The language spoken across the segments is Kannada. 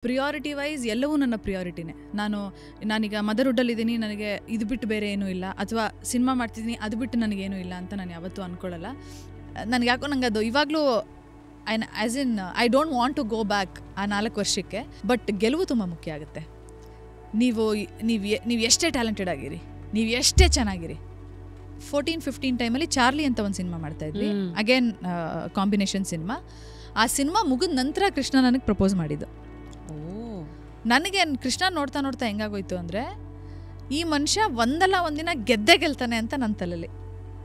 ಪ್ರಿಯಾರಿಟಿ ವೈಸ್ ಎಲ್ಲವೂ ನನ್ನ ಪ್ರಿಯಾರಿಟಿನೇ. ನಾನೀಗ ಮದರ್ಹುಡ್ಡಲ್ಲಿದ್ದೀನಿ, ನನಗೆ ಇದು ಬಿಟ್ಟು ಬೇರೆ ಏನೂ ಇಲ್ಲ, ಅಥವಾ ಸಿನಿಮಾ ಮಾಡ್ತಿದ್ದೀನಿ ಅದು ಬಿಟ್ಟು ನನಗೇನೂ ಇಲ್ಲ ಅಂತ ನಾನು ಯಾವತ್ತೂ ಅಂದ್ಕೊಳ್ಳಲ್ಲ. ನನಗೆ ಯಾಕೋ ನಂಗೆ ಅದು ಇವಾಗಲೂ as in I don't want to go back ಆ 4 ವರ್ಷಕ್ಕೆ. ಬಟ್ ಗೆಲುವು ತುಂಬ ಮುಖ್ಯ ಆಗುತ್ತೆ. ನೀವು ಎಷ್ಟೇ ಟ್ಯಾಲೆಂಟೆಡ್ ಆಗಿರಿ, ನೀವು ಎಷ್ಟೇ ಚೆನ್ನಾಗಿರಿ. 14-15 ಟೈಮಲ್ಲಿ ಚಾರ್ಲಿ ಅಂತ ಒಂದು ಸಿನಿಮಾ ಮಾಡ್ತಾಯಿದ್ವಿ, ಅಗೇನ್ ಕಾಂಬಿನೇಷನ್ ಸಿನಿಮಾ. ಆ ಸಿನಿಮಾ ಮುಗಿದ ನಂತರ ಕೃಷ್ಣ ನನಗೆ ಪ್ರಪೋಸ್ ಮಾಡಿದ್ದು. ನನಗೆ ಕೃಷ್ಣ ನೋಡ್ತಾ ನೋಡ್ತಾ ಹೆಂಗಾಗೋಯ್ತು ಅಂದರೆ, ಈ ಮನುಷ್ಯ ಒಂದಲ್ಲ ಒಂದಿನ ಗೆಲ್ತಾನೆ ಅಂತ ನನ್ನ ತಲೆಯಲ್ಲಿ.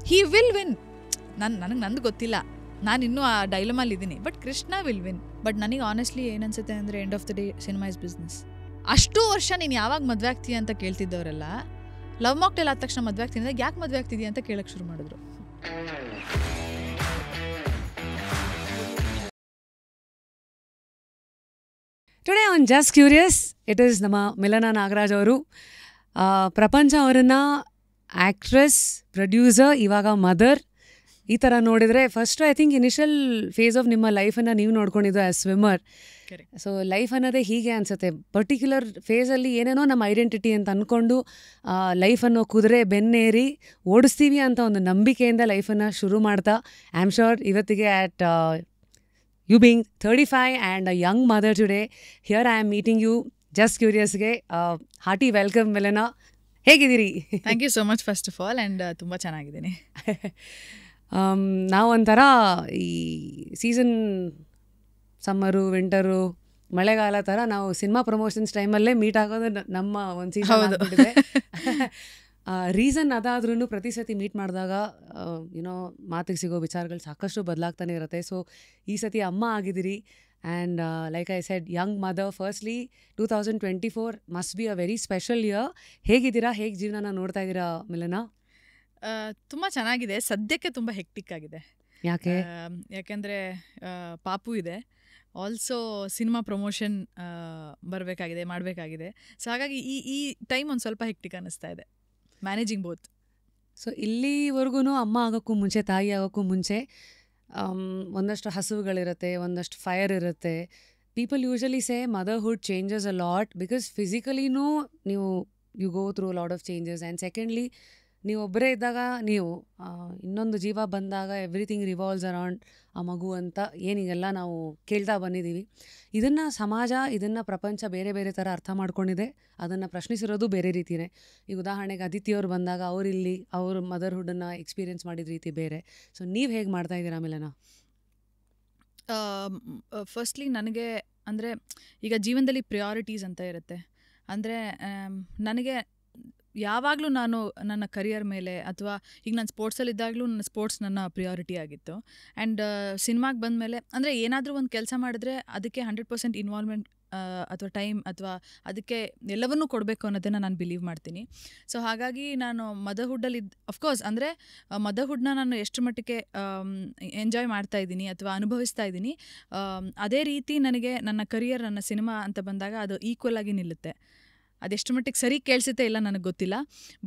He will win. ನಂದು ಗೊತ್ತಿಲ್ಲ, ನಾನು ಇನ್ನೂ ಆ ಡೈಲಮಲ್ಲಿದ್ದೀನಿ, but Krishna will win. But ನನಗೆ ಆನೆಸ್ಟ್ಲಿ ಏನನ್ಸುತ್ತೆ ಅಂದರೆ, end of the day cinema is business. ಅಷ್ಟು ವರ್ಷ ನೀನು ಯಾವಾಗ ಮದುವೆ ಆಗ್ತೀಯ ಅಂತ ಕೇಳ್ತಿದ್ದವರೆಲ್ಲ ಲವ್ ಮಾಕ್ಟೇಲ್ ಆದ ತಕ್ಷಣ ಮದುವೆ ಆಗ್ತೀನಿ ಅಂದರೆ ಯಾಕೆ ಮದುವೆ ಆಗ್ತಿದೀಯ ಅಂತ ಕೇಳಕ್ಕೆ ಶುರು ಮಾಡಿದ್ರು. Today on just curious it is ನಮ್ಮ ಮಿಲನಾ ನಾಗರಾಜ್ ಅವರು. ಪ್ರಪಂಚ ಅವರನ್ನು ಆ್ಯಕ್ಟ್ರೆಸ್, ಪ್ರೊಡ್ಯೂಸರ್, ಇವಾಗ ಮದರ್, ಈ ಥರ ನೋಡಿದರೆ first I think initial phase of ನಿಮ್ಮ ಲೈಫನ್ನು ನೀವು ನೋಡ್ಕೊಂಡಿದ್ದು ಆ್ಯಸ್ ಸ್ವಿಮ್ಮರ್. ಸೊ ಲೈಫ್ ಅನ್ನೋದೇ ಹೀಗೆ ಅನಿಸುತ್ತೆ, ಪರ್ಟಿಕ್ಯುಲರ್ ಫೇಸಲ್ಲಿ ಏನೇನೋ ನಮ್ಮ ಐಡೆಂಟಿಟಿ ಅಂತ ಅಂದ್ಕೊಂಡು ಲೈಫನ್ನು ಕುದುರೆ ಬೆನ್ನೇರಿ ಓಡಿಸ್ತೀವಿ ಅಂತ ಒಂದು ನಂಬಿಕೆಯಿಂದ ಲೈಫನ್ನು ಶುರು ಮಾಡ್ತಾ, ಐ ಆಮ್ ಶ್ಯೂರ್ ಇವತ್ತಿಗೆ at you being 35 and a young mother today, here I am meeting you just curiousಗೆ. hearty welcome ಮಿಲನಾ, ಹೇಗಿದ್ದೀರಿ? Thank you so much first of all, and ತುಂಬ ಚೆನ್ನಾಗಿದ್ದೀನಿ. ನಾವೊಂಥರ ಈ ಸೀಸನ್ ಸಮ್ಮರು, ವಿಂಟರು, ಮಳೆಗಾಲ ಥರ ನಾವು ಸಿನಿಮಾ ಪ್ರಮೋಷನ್ಸ್ ಟೈಮಲ್ಲೇ ಮೀಟ್ ಆಗೋದು ನಮ್ಮ ಒಂದು ಸೀಸನ್ ಆಗ್ಬಿಟ್ಟಿದೆ. ರೀಸನ್ ಅದಾದ್ರೂ ಪ್ರತಿ ಸತಿ ಮೀಟ್ ಮಾಡಿದಾಗ ಏನೋ ಮಾತಿಗೆ ಸಿಗೋ ವಿಚಾರಗಳು ಸಾಕಷ್ಟು ಬದಲಾಗ್ತಾನೆ ಇರುತ್ತೆ. ಸೊ ಈ ಸತಿ ಅಮ್ಮ ಆಗಿದ್ದೀರಿ, and like I said, Young mother. Firstly 2024 must be a very special year. ಹೇಗಿದ್ದೀರಾ? ಹೇಗೆ ಜೀವನನ ನೋಡ್ತಾ ಇದ್ದೀರಾ ಮಿಲನಾ? ತುಂಬ ಚೆನ್ನಾಗಿದೆ. ಸದ್ಯಕ್ಕೆ ತುಂಬ ಹೆಕ್ಟಿಕ್ ಆಗಿದೆ. ಯಾಕೆಂದರೆ ಪಾಪು ಇದೆ, ಆಲ್ಸೋ ಸಿನಿಮಾ ಪ್ರಮೋಷನ್ ಮಾಡಬೇಕಾಗಿದೆ. ಸೊ ಹಾಗಾಗಿ ಈ ಟೈಮ್ ಒಂದು ಸ್ವಲ್ಪ ಹೆಕ್ಟಿಕ್ ಅನ್ನಿಸ್ತಾ ಇದೆ, ಮ್ಯಾನೇಜಿಂಗ್ ಬೋತ್. ಸೊ ಇಲ್ಲಿವರೆಗೂ ಅಮ್ಮ ಆಗೋಕ್ಕೂ ಮುಂಚೆ, ತಾಯಿ ಆಗೋಕ್ಕೂ ಮುಂಚೆ ಒಂದಷ್ಟು ಹಸುವುಗಳಿರುತ್ತೆ, ಒಂದಷ್ಟು ಫೈರ್ ಇರುತ್ತೆ. People usually say motherhood changes a lot because ಫಿಸಿಕಲಿನೂ you go through lot of changes. And secondly, ನೀವು ಒಬ್ಬರೇ ಇದ್ದಾಗ, ನೀವು ಇನ್ನೊಂದು ಜೀವ ಬಂದಾಗ ಎವ್ರಿಥಿಂಗ್ ರಿವಾಲ್ವ್ಸ್ ಅರೌಂಡ್ ಆ ಮಗು ಅಂತ ಏನಿಗೆಲ್ಲ ನಾವು ಕೇಳ್ತಾ ಬಂದಿದ್ದೀವಿ. ಇದನ್ನು ಸಮಾಜ, ಇದನ್ನು ಪ್ರಪಂಚ ಬೇರೆ ಬೇರೆ ಥರ ಅರ್ಥ ಮಾಡ್ಕೊಂಡಿದೆ, ಅದನ್ನು ಪ್ರಶ್ನಿಸಿರೋದು ಬೇರೆ ರೀತಿಯೇ. ಈಗ ಉದಾಹರಣೆಗೆ ಅದಿತಿಯವ್ರು ಬಂದಾಗ ಅವರಿಲ್ಲಿ ಅವ್ರ ಮದರ್ಹುಡನ್ನು ಎಕ್ಸ್ಪೀರಿಯೆನ್ಸ್ ಮಾಡಿದ ರೀತಿ ಬೇರೆ. ಸೊ ನೀವು ಹೇಗೆ ಮಾಡ್ತಾ ಇದ್ದೀರಾ ಮಿಲನಾ? ಫಸ್ಟ್ಲಿ ನನಗೆ ಅಂದರೆ, ಈಗ ಜೀವನದಲ್ಲಿ ಪ್ರಿಯಾರಿಟೀಸ್ ಅಂತ ಇರುತ್ತೆ. ಅಂದರೆ ನನಗೆ ಯಾವಾಗಲೂ ನಾನು ನನ್ನ ಕರಿಯರ್ ಮೇಲೆ, ಅಥವಾ ಈಗ ನಾನು ಸ್ಪೋರ್ಟ್ಸಲ್ಲಿದ್ದಾಗಲೂ ನನ್ನ ಸ್ಪೋರ್ಟ್ಸ್ ನನ್ನ ಪ್ರಿಯಾರಿಟಿ ಆಗಿತ್ತು. ಆ್ಯಂಡ್ ಸಿನಿಮಾಗೆ ಬಂದಮೇಲೆ ಅಂದರೆ ಏನಾದರೂ ಒಂದು ಕೆಲಸ ಮಾಡಿದ್ರೆ ಅದಕ್ಕೆ 100% ಇನ್ವಾಲ್ವ್ಮೆಂಟ್ ಅಥವಾ ಟೈಮ್ ಅಥವಾ ಅದಕ್ಕೆ ಎಲ್ಲವನ್ನೂ ಕೊಡಬೇಕು ಅನ್ನೋದನ್ನು ನಾನು ಬಿಲೀವ್ ಮಾಡ್ತೀನಿ. ಸೊ ಹಾಗಾಗಿ ನಾನು ಮದರ್ಹುಡ್ಡಲ್ಲಿ ಅಫ್ಕೋರ್ಸ್ ಅಂದರೆ ಮದರ್ಹುಡ್ನ ನಾನು ಎಷ್ಟು ಮಟ್ಟಿಗೆ ಎಂಜಾಯ್ ಮಾಡ್ತಾ ಇದ್ದೀನಿ ಅಥವಾ ಅನುಭವಿಸ್ತಾ ಇದ್ದೀನಿ, ಅದೇ ರೀತಿ ನನಗೆ ನನ್ನ ಕರಿಯರ್, ನನ್ನ ಸಿನಿಮಾ ಅಂತ ಬಂದಾಗ ಅದು ಈಕ್ವಲ್ ಆಗಿ ನಿಲ್ಲುತ್ತೆ. ಅದೆಷ್ಟು ಮಟ್ಟಿಗೆ ಸರಿ ಕೇಳಿಸುತ್ತೆ ಇಲ್ಲ ನನಗೆ ಗೊತ್ತಿಲ್ಲ,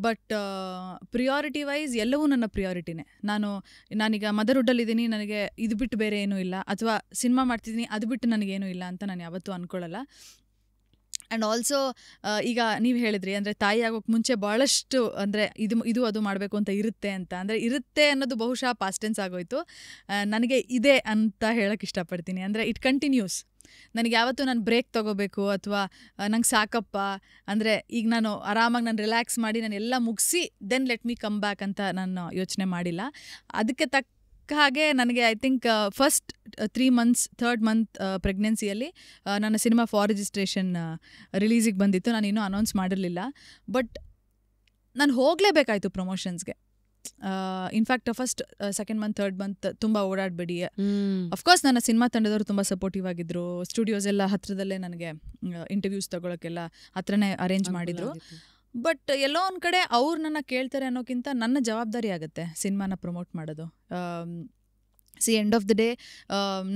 ಬಟ್ ಪ್ರಿಯಾರಿಟಿ ವೈಸ್ ಎಲ್ಲವೂ ನನ್ನ ಪ್ರಿಯಾರಿಟಿನೇ. ನಾನೀಗ ಮದರ್ಹುಡ್ಡಲ್ಲಿದ್ದೀನಿ, ನನಗೆ ಇದು ಬಿಟ್ಟು ಬೇರೆ ಏನೂ ಇಲ್ಲ, ಅಥವಾ ಸಿನಿಮಾ ಮಾಡ್ತಿದ್ದೀನಿ ಅದು ಬಿಟ್ಟು ನನಗೇನೂ ಇಲ್ಲ ಅಂತ ನಾನು ಯಾವತ್ತೂ ಅಂದ್ಕೊಳ್ಳಲ್ಲ. ಆ್ಯಂಡ್ ಆಲ್ಸೋ ಈಗ ನೀವು ಹೇಳಿದ್ರಿ ಅಂದರೆ ತಾಯಿ ಆಗೋಕ್ಕೆ ಮುಂಚೆ ಭಾಳಷ್ಟು ಅಂದರೆ ಇದು ಅದು ಮಾಡಬೇಕು ಅಂತ ಇರುತ್ತೆ ಅಂತ. ಅಂದರೆ ಇರುತ್ತೆ ಅನ್ನೋದು ಬಹುಶಃ ಪಾಸ್ಟ್ ಟೆನ್ಸ್ ಆಗೋಯ್ತು. ನನಗೆ ಇದೆ ಅಂತ ಹೇಳೋಕ್ಕೆ ಇಷ್ಟಪಡ್ತೀನಿ. ಅಂದರೆ ಇಟ್ ಕಂಟಿನ್ಯೂಸ್. ನನಗೆ ಯಾವತ್ತೂ ನಾನು ಬ್ರೇಕ್ ತೊಗೋಬೇಕು ಅಥವಾ ನಂಗೆ ಸಾಕಪ್ಪ ಅಂದರೆ, ಈಗ ನಾನು ಆರಾಮಾಗಿ ನಾನು ರಿಲ್ಯಾಕ್ಸ್ ಮಾಡಿ ನಾನು ಎಲ್ಲ ಮುಗಿಸಿ then let me come back ಅಂತ ನಾನು ಯೋಚನೆ ಮಾಡಿಲ್ಲ. ಅದಕ್ಕೆ ತಕ್ಕ ಹಾಗೆ ನನಗೆ I think first 3 months 3rd month ಪ್ರೆಗ್ನೆನ್ಸಿಯಲ್ಲಿ ನನ್ನ ಸಿನಿಮಾ ಫಾರ್ ರಿಜಿಸ್ಟ್ರೇಷನ್ ರಿಲೀಸಿಗೆ ಬಂದಿತ್ತು. ನಾನು ಇನ್ನೂ ಅನೌನ್ಸ್ ಮಾಡಿರಲಿಲ್ಲ, ಬಟ್ ನಾನು ಹೋಗಲೇಬೇಕಾಯಿತು ಪ್ರಮೋಷನ್ಸ್ಗೆ. In fact first 2nd month 3rd month ತುಂಬ ಓಡಾಡಬೇಡಿ. ಅಫ್ಕೋರ್ಸ್ ನನ್ನ ಸಿನಿಮಾ ತಂಡದವರು ತುಂಬ ಸಪೋರ್ಟಿವ್ ಆಗಿದ್ದರು. ಸ್ಟುಡಿಯೋಸ್ ಎಲ್ಲ ಹತ್ರದಲ್ಲೇ ನನಗೆ ಇಂಟರ್ವ್ಯೂಸ್ ತಗೊಳ್ಳೋಕ್ಕೆಲ್ಲ ಹತ್ರನೇ ಅರೇಂಜ್ ಮಾಡಿದರು. ಬಟ್ ಎಲ್ಲೋ ಒಂದು ಕಡೆ ಅವ್ರು ನನ್ನ ಕೇಳ್ತಾರೆ ಅನ್ನೋಕ್ಕಿಂತ ನನ್ನ ಜವಾಬ್ದಾರಿ ಆಗುತ್ತೆ ಸಿನಿಮಾನ ಪ್ರಮೋಟ್ ಮಾಡೋದು. ಎಂಡ್ ಆಫ್ ದ ಡೇ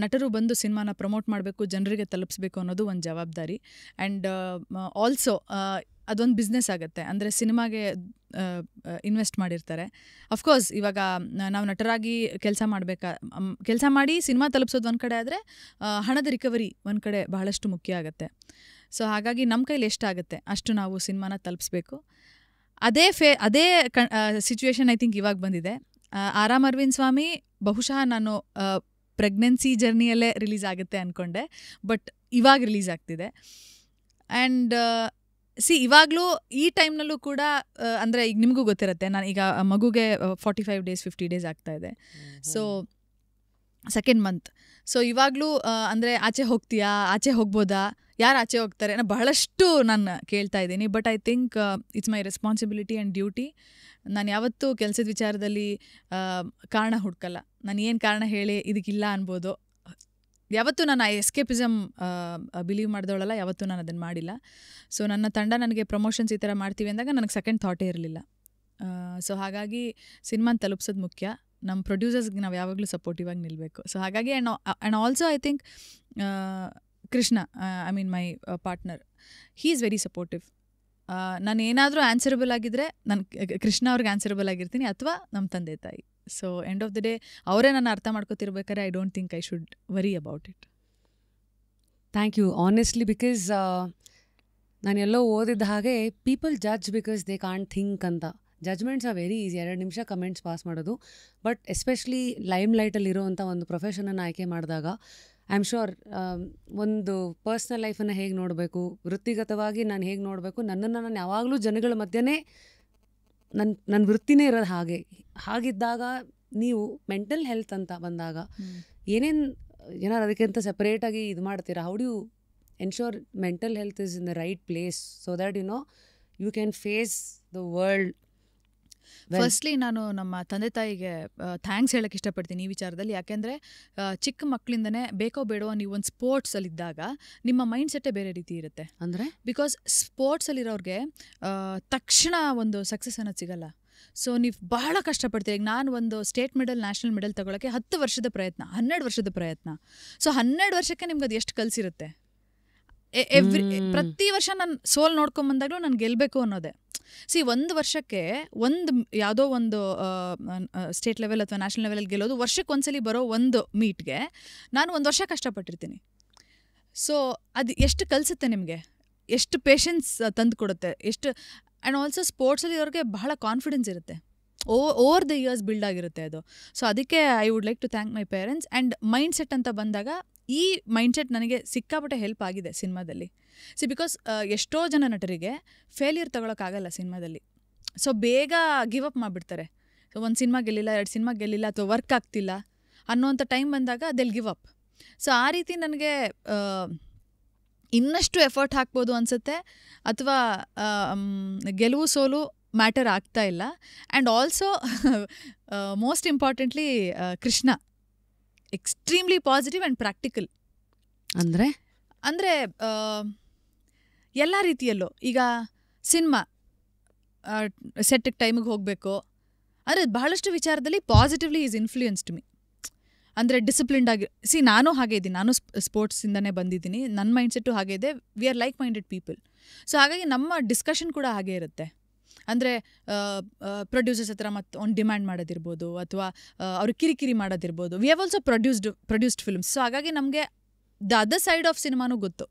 ನಟರು ಬಂದು ಸಿನಿಮಾನ ಪ್ರಮೋಟ್ ಮಾಡಬೇಕು, ಜನರಿಗೆ ತಲುಪಿಸ್ಬೇಕು ಅನ್ನೋದು ಒಂದು ಜವಾಬ್ದಾರಿ. ಆ್ಯಂಡ್ ಆಲ್ಸೋ ಅದೊಂದು ಬಿಸ್ನೆಸ್ ಆಗುತ್ತೆ. ಅಂದರೆ ಸಿನಿಮಾಗೆ ಇನ್ವೆಸ್ಟ್ ಮಾಡಿರ್ತಾರೆ. ಅಫ್ಕೋರ್ಸ್ ಇವಾಗ ನಾವು ನಟರಾಗಿ ಕೆಲಸ ಮಾಡಿ ಸಿನಿಮಾ ತಲುಪಿಸೋದು ಒಂದು ಕಡೆ ಆದರೆ ಹಣದ ರಿಕವರಿ ಒಂದು ಕಡೆ ಬಹಳಷ್ಟು ಮುಖ್ಯ ಆಗುತ್ತೆ. ಸೊ ಹಾಗಾಗಿ ನಮ್ಮ ಕೈಲಿ ಎಷ್ಟಾಗುತ್ತೆ ಅಷ್ಟು ನಾವು ಸಿನಿಮಾನ ತಲುಪಿಸ್ಬೇಕು. ಅದೇ ಸಿಚುವೇಶನ್ ಐ ಥಿಂಕ್ ಇವಾಗ ಬಂದಿದೆ. ಆರಾಮ್ ಅರವಿಂದ್ ಸ್ವಾಮಿ ಬಹುಶಃ ನಾನು ಪ್ರೆಗ್ನೆನ್ಸಿ ಜರ್ನಿಯಲ್ಲೇ ರಿಲೀಸ್ ಆಗುತ್ತೆ ಅಂದ್ಕೊಂಡೆ, ಬಟ್ ಇವಾಗ ರಿಲೀಸ್ ಆಗ್ತಿದೆ. ಆ್ಯಂಡ್ ಇವಾಗಲೂ ಈ ಟೈಮ್ನಲ್ಲೂ ಕೂಡ ಅಂದರೆ ಈಗ ನಿಮಗೂ ಗೊತ್ತಿರುತ್ತೆ, ನಾನು ಈಗ ಮಗುಗೆ 45 days 50 days ಆಗ್ತಾ ಇದೆ. So second month. ಸೊ ಇವಾಗಲೂ ಅಂದರೆ ಆಚೆ ಹೋಗ್ತೀಯಾ, ಆಚೆ ಹೋಗ್ಬೋದಾ, ಯಾರು ಆಚೆ ಹೋಗ್ತಾರೆ ನಾನು ಬಹಳಷ್ಟು ನಾನು ಕೇಳ್ತಾ ಇದ್ದೀನಿ. But I think it's my responsibility and duty. ನಾನು ಯಾವತ್ತೂ ಕೆಲಸದ ವಿಚಾರದಲ್ಲಿ ಕಾರಣ ಹುಡ್ಕಲ್ಲ. ನಾನು ಏನು ಕಾರಣ ಹೇಳಿ ಇದಕ್ಕಿಲ್ಲ ಅನ್ಬೋದು. ಯಾವತ್ತೂ ನಾನು ಎಸ್ಕೇಪಿಸಮ್ ಬಿಲೀವ್ ಮಾಡಿದವಳಲ್ಲ, ಯಾವತ್ತೂ ನಾನು ಅದನ್ನು ಮಾಡಿಲ್ಲ. ಸೊ ನನ್ನ ತಂಡ ನನಗೆ ಪ್ರಮೋಷನ್ಸ್ ಈ ಥರ ಮಾಡ್ತೀವಿ ಅಂದಾಗ ನನಗೆ ಸೆಕೆಂಡ್ ಥಾಟೇ ಇರಲಿಲ್ಲ. ಸೊ ಹಾಗಾಗಿ ಸಿನಿಮಾನ ತಲುಪಿಸೋದು ಮುಖ್ಯ. ನಮ್ಮ ಪ್ರೊಡ್ಯೂಸರ್ಸ್ಗೆ ನಾವು ಯಾವಾಗಲೂ ಸಪೋರ್ಟಿವ್ ಆಗಿ ನಿಲ್ಲಬೇಕು. ಸೊ ಹಾಗಾಗಿ and also I think Krishna, I mean my partner, he is very supportive. ನಾನು ಏನಾದರೂ ಆನ್ಸರಬಲ್ ಆಗಿದ್ದರೆ ನಾನು ಕೃಷ್ಣ ಅವ್ರಿಗೆ ಆನ್ಸರಬಲ್ ಆಗಿರ್ತೀನಿ, ಅಥವಾ ನಮ್ಮ ತಂದೆ ತಾಯಿ. So end of the day ಅವರೇ ನನ್ನ ಅರ್ಥ ಮಾಡ್ಕೊತಿರ್ಬೇಕಾದ್ರೆ I don't think I should worry about it. Thank you. Honestly, because ನಾನೆಲ್ಲೋ ಓದಿದ್ದ ಹಾಗೆ people judge because they can't think ಅಂತ. ಜಜ್ಮೆಂಟ್ಸ್ ಆರ್ ವೆರಿ ಈಸಿ, 2 ನಿಮಿಷ ಕಮೆಂಟ್ಸ್ ಪಾಸ್ ಮಾಡೋದು. ಬಟ್ ಎಸ್ಪೆಷಲಿ ಲೈಮ್ ಲೈಟಲ್ಲಿರೋವಂಥ ಒಂದು ಪ್ರೊಫೆಷನನ್ನು ಆಯ್ಕೆ ಮಾಡಿದಾಗ ಐ ಆಮ್ ಶ್ಯೂರ್ ಒಂದು ಪರ್ಸ್ನಲ್ ಲೈಫನ್ನು ಹೇಗೆ ನೋಡಬೇಕು, ವೃತ್ತಿಗತವಾಗಿ ನಾನು ಹೇಗೆ ನೋಡಬೇಕು, ನನ್ನನ್ನು ನಾನು ಯಾವಾಗಲೂ ಜನಗಳ ಮಧ್ಯೆನೇ ನನ್ನ ವೃತ್ತಿನೇ ಇರೋದು. ಹಾಗಿದ್ದಾಗ ನೀವು ಮೆಂಟಲ್ ಹೆಲ್ತ್ ಅಂತ ಬಂದಾಗ ಏನಾರು ಅದಕ್ಕಿಂತ ಸೆಪರೇಟಾಗಿ ಇದು ಮಾಡ್ತೀರಾ? How do you ensure mental health is in the right place so that you can face the world? Firstly ನಾನು ನಮ್ಮ ತಂದೆ ತಾಯಿಗೆ ಥ್ಯಾಂಕ್ಸ್ ಹೇಳೋಕ್ಕೆ ಇಷ್ಟಪಡ್ತೀನಿ ಈ ವಿಚಾರದಲ್ಲಿ. ಯಾಕೆಂದರೆ ಚಿಕ್ಕ ಮಕ್ಕಳಿಂದನೇ ಬೇಕೋ ಬೇಡೋ ನೀವು ಒಂದು ಸ್ಪೋರ್ಟ್ಸಲ್ಲಿದ್ದಾಗ ನಿಮ್ಮ ಮೈಂಡ್ ಸೆಟ್ಟೇ ಬೇರೆ ರೀತಿ ಇರುತ್ತೆ. ಅಂದರೆ ಬಿಕಾಸ್ ಸ್ಪೋರ್ಟ್ಸಲ್ಲಿರೋರಿಗೆ ತಕ್ಷಣ ಒಂದು ಸಕ್ಸಸ್ ಅನ್ನೋದು ಸಿಗಲ್ಲ. ಸೊ ನೀವು ಬಹಳ ಕಷ್ಟಪಡ್ತೀರಿ. ಈಗ ನಾನು ಒಂದು ಸ್ಟೇಟ್ ಮೆಡಲ್, ನ್ಯಾಷನಲ್ ಮೆಡಲ್ ತಗೊಳ್ಳೋಕ್ಕೆ 10 ವರ್ಷದ ಪ್ರಯತ್ನ, 12 ವರ್ಷದ ಪ್ರಯತ್ನ. ಸೊ 12 ವರ್ಷಕ್ಕೆ ನಿಮ್ಗೆ ಅದು ಎಷ್ಟು ಕಲಿಸಿರುತ್ತೆ. ಪ್ರತಿ ವರ್ಷ ನಾನು ಸೋಲ್ ನೋಡ್ಕೊಂಬಂದಾಗಲೂ ನಾನು ಗೆಲ್ಲಬೇಕು ಅನ್ನೋದೇ. ಒಂದು ವರ್ಷಕ್ಕೆ ಯಾವುದೋ ಒಂದು ಸ್ಟೇಟ್ ಲೆವೆಲ್ ಅಥವಾ ನ್ಯಾಷನಲ್ ಲೆವೆಲಲ್ಲಿ ಗೆಲ್ಲೋದು, ವರ್ಷಕ್ಕೆ ಒಂದ್ಸಲಿ ಬರೋ ಒಂದು ಮೀಟ್ಗೆ ನಾನು 1 ವರ್ಷ ಕಷ್ಟಪಟ್ಟಿರ್ತೀನಿ. ಸೊ ಅದು ಎಷ್ಟು ಕಲಿಸುತ್ತೆ ನಿಮಗೆ, ಎಷ್ಟು ಪೇಷನ್ಸ್ ತಂದು ಕೊಡುತ್ತೆ, ಎಷ್ಟು. ಆ್ಯಂಡ್ ಆಲ್ಸೋ ಸ್ಪೋರ್ಟ್ಸಲ್ಲಿ ಅವ್ರಿಗೆ ಬಹಳ ಕಾನ್ಫಿಡೆನ್ಸ್ ಇರುತ್ತೆ, ಓವರ್ ದ ಇಯರ್ಸ್ ಬಿಲ್ಡ್ ಆಗಿರುತ್ತೆ ಅದು. ಸೊ ಅದಕ್ಕೆ I would like to thank my parents. And mindset ಅಂತ ಬಂದಾಗ ಈ ಮೈಂಡ್ ಸೆಟ್ ನನಗೆ ಸಿಕ್ಕಾಪಟ್ಟೆ ಹೆಲ್ಪ್ ಆಗಿದೆ ಸಿನಿಮಾದಲ್ಲಿ. ಬಿಕಾಸ್ ಎಷ್ಟೋ ಜನ ನಟರಿಗೆ ಫೇಲ್ಯೂರ್ ತಗೊಳಕ್ಕಾಗಲ್ಲ ಸಿನಿಮಾದಲ್ಲಿ. ಸೊ ಬೇಗ ಗಿವ್ ಅಪ್ ಮಾಡಿಬಿಡ್ತಾರೆ. ಸೊ 1 ಸಿನಿಮಾ ಗೆಲ್ಲಿಲ್ಲ, 2 ಸಿನಿಮಾ ಗೆಲ್ಲಿಲ್ಲ, ಅಥವಾ ವರ್ಕ್ ಆಗ್ತಿಲ್ಲ ಅನ್ನೋವಂಥ ಟೈಮ್ ಬಂದಾಗ ದೆಲ್ ಗಿವ್ ಅಪ್. ಸೊ ಆ ರೀತಿ ನನಗೆ ಇನ್ನಷ್ಟು ಎಫರ್ಟ್ ಹಾಕ್ಬೋದು ಅನಿಸುತ್ತೆ, ಅಥವಾ ಗೆಲುವು ಸೋಲು ಮ್ಯಾಟರ್ ಆಗ್ತಾ ಇಲ್ಲ. And also most importantly Krishna extremely positive and practical. ಅಂದರೆ ಎಲ್ಲ ರೀತಿಯಲ್ಲೂ ಈಗ ಸಿನಿಮಾ ಸೆಟ್ಟಿಗೆ ಟೈಮಿಗೆ ಹೋಗಬೇಕು ಅಂದರೆ ಬಹಳಷ್ಟು ವಿಚಾರದಲ್ಲಿ ಪಾಸಿಟಿವ್ಲಿ ಈಸ್ ಇನ್ಫ್ಲೂಯೆನ್ಸ್ಡ್ ಮೀ. ಅಂದರೆ ಡಿಸಿಪ್ಲಿನ್ಡ್ ಆಗಿ ನಾನು ಹಾಗೆ ಇದ್ದೀನಿ, ನಾನು ಸ್ಪೋರ್ಟ್ಸಿಂದನೇ ಬಂದಿದ್ದೀನಿ, ನನ್ನ ಮೈಂಡ್ ಸೆಟ್ಟು ಹಾಗೆ ಇದೆ. We are like minded people. So ಹಾಗಾಗಿ ನಮ್ಮ ಡಿಸ್ಕಷನ್ ಕೂಡ ಹಾಗೆ ಇರುತ್ತೆ. ಅಂದರೆ ಪ್ರೊಡ್ಯೂಸರ್ಸ್ ಹತ್ರ ಮತ್ತು ಒಂದು ಡಿಮ್ಯಾಂಡ್ ಮಾಡೋದಿರ್ಬೋದು, ಅಥವಾ ಅವ್ರಿಗೆ ಕಿರಿಕಿರಿ ಮಾಡೋದಿರ್ಬೋದು. We have also produced films. So ಹಾಗಾಗಿ ನಮಗೆ ದ ಅದರ್ ಸೈಡ್ ಆಫ್ ಸಿನಿಮಾನೂ ಗೊತ್ತು,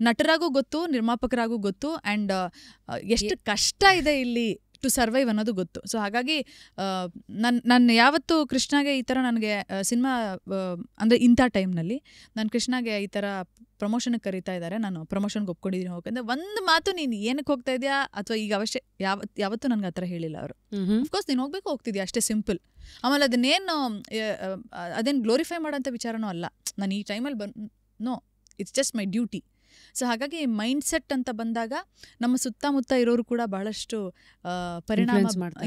ನಟರಾಗೂ ಗೊತ್ತು, ನಿರ್ಮಾಪಕರಾಗೂ ಗೊತ್ತು, ಆ್ಯಂಡ್ ಎಷ್ಟು ಕಷ್ಟ ಇದೆ ಇಲ್ಲಿ ಟು ಸರ್ವೈವ್ ಅನ್ನೋದು ಗೊತ್ತು. ಸೊ ಹಾಗಾಗಿ ನಾನು ಯಾವತ್ತೂ ಕೃಷ್ಣಾಗೆ ಈ ಥರ ನನಗೆ ಸಿನಿಮಾ ಅಂದರೆ ಇಂಥ ಟೈಮ್ನಲ್ಲಿ ನಾನು ಕೃಷ್ಣಾಗೆ ಈ ಥರ ಪ್ರಮೋಷನ್ಗೆ ಕರೀತಾ ಇದ್ದಾರೆ, ನಾನು ಪ್ರಮೋಷನ್ಗೆ ಒಪ್ಕೊಂಡಿದ್ದೀನಿ ಹೋಗಂದ್ರೆ ಒಂದು ಮಾತು ನೀನು ಏನಕ್ಕೆ ಹೋಗ್ತಾ ಇದೆಯಾ ಅಥವಾ ಈಗ ಯಾವತ್ತೂ ನನಗೆ ಆ ಥರ ಹೇಳಿಲ್ಲ ಅವರು. ಅಫ್ಕೋರ್ಸ್ ನೀನು ಹೋಗ್ಬೇಕು, ಹೋಗ್ತಿದ್ಯಾ ಅಷ್ಟೇ, ಸಿಂಪಲ್. ಆಮೇಲೆ ಅದೇನು ಗ್ಲೋರಿಫೈ ಮಾಡೋಂಥ ವಿಚಾರನೂ ಅಲ್ಲ. ನಾನು ಈ ಟೈಮಲ್ಲಿ no, it's just my duty. So ಹಾಗಾಗಿ ಮೈಂಡ್ ಸೆಟ್ ಅಂತ ಬಂದಾಗ ನಮ್ಮ ಸುತ್ತಮುತ್ತ ಇರೋರು ಕೂಡ ಬಹಳಷ್ಟು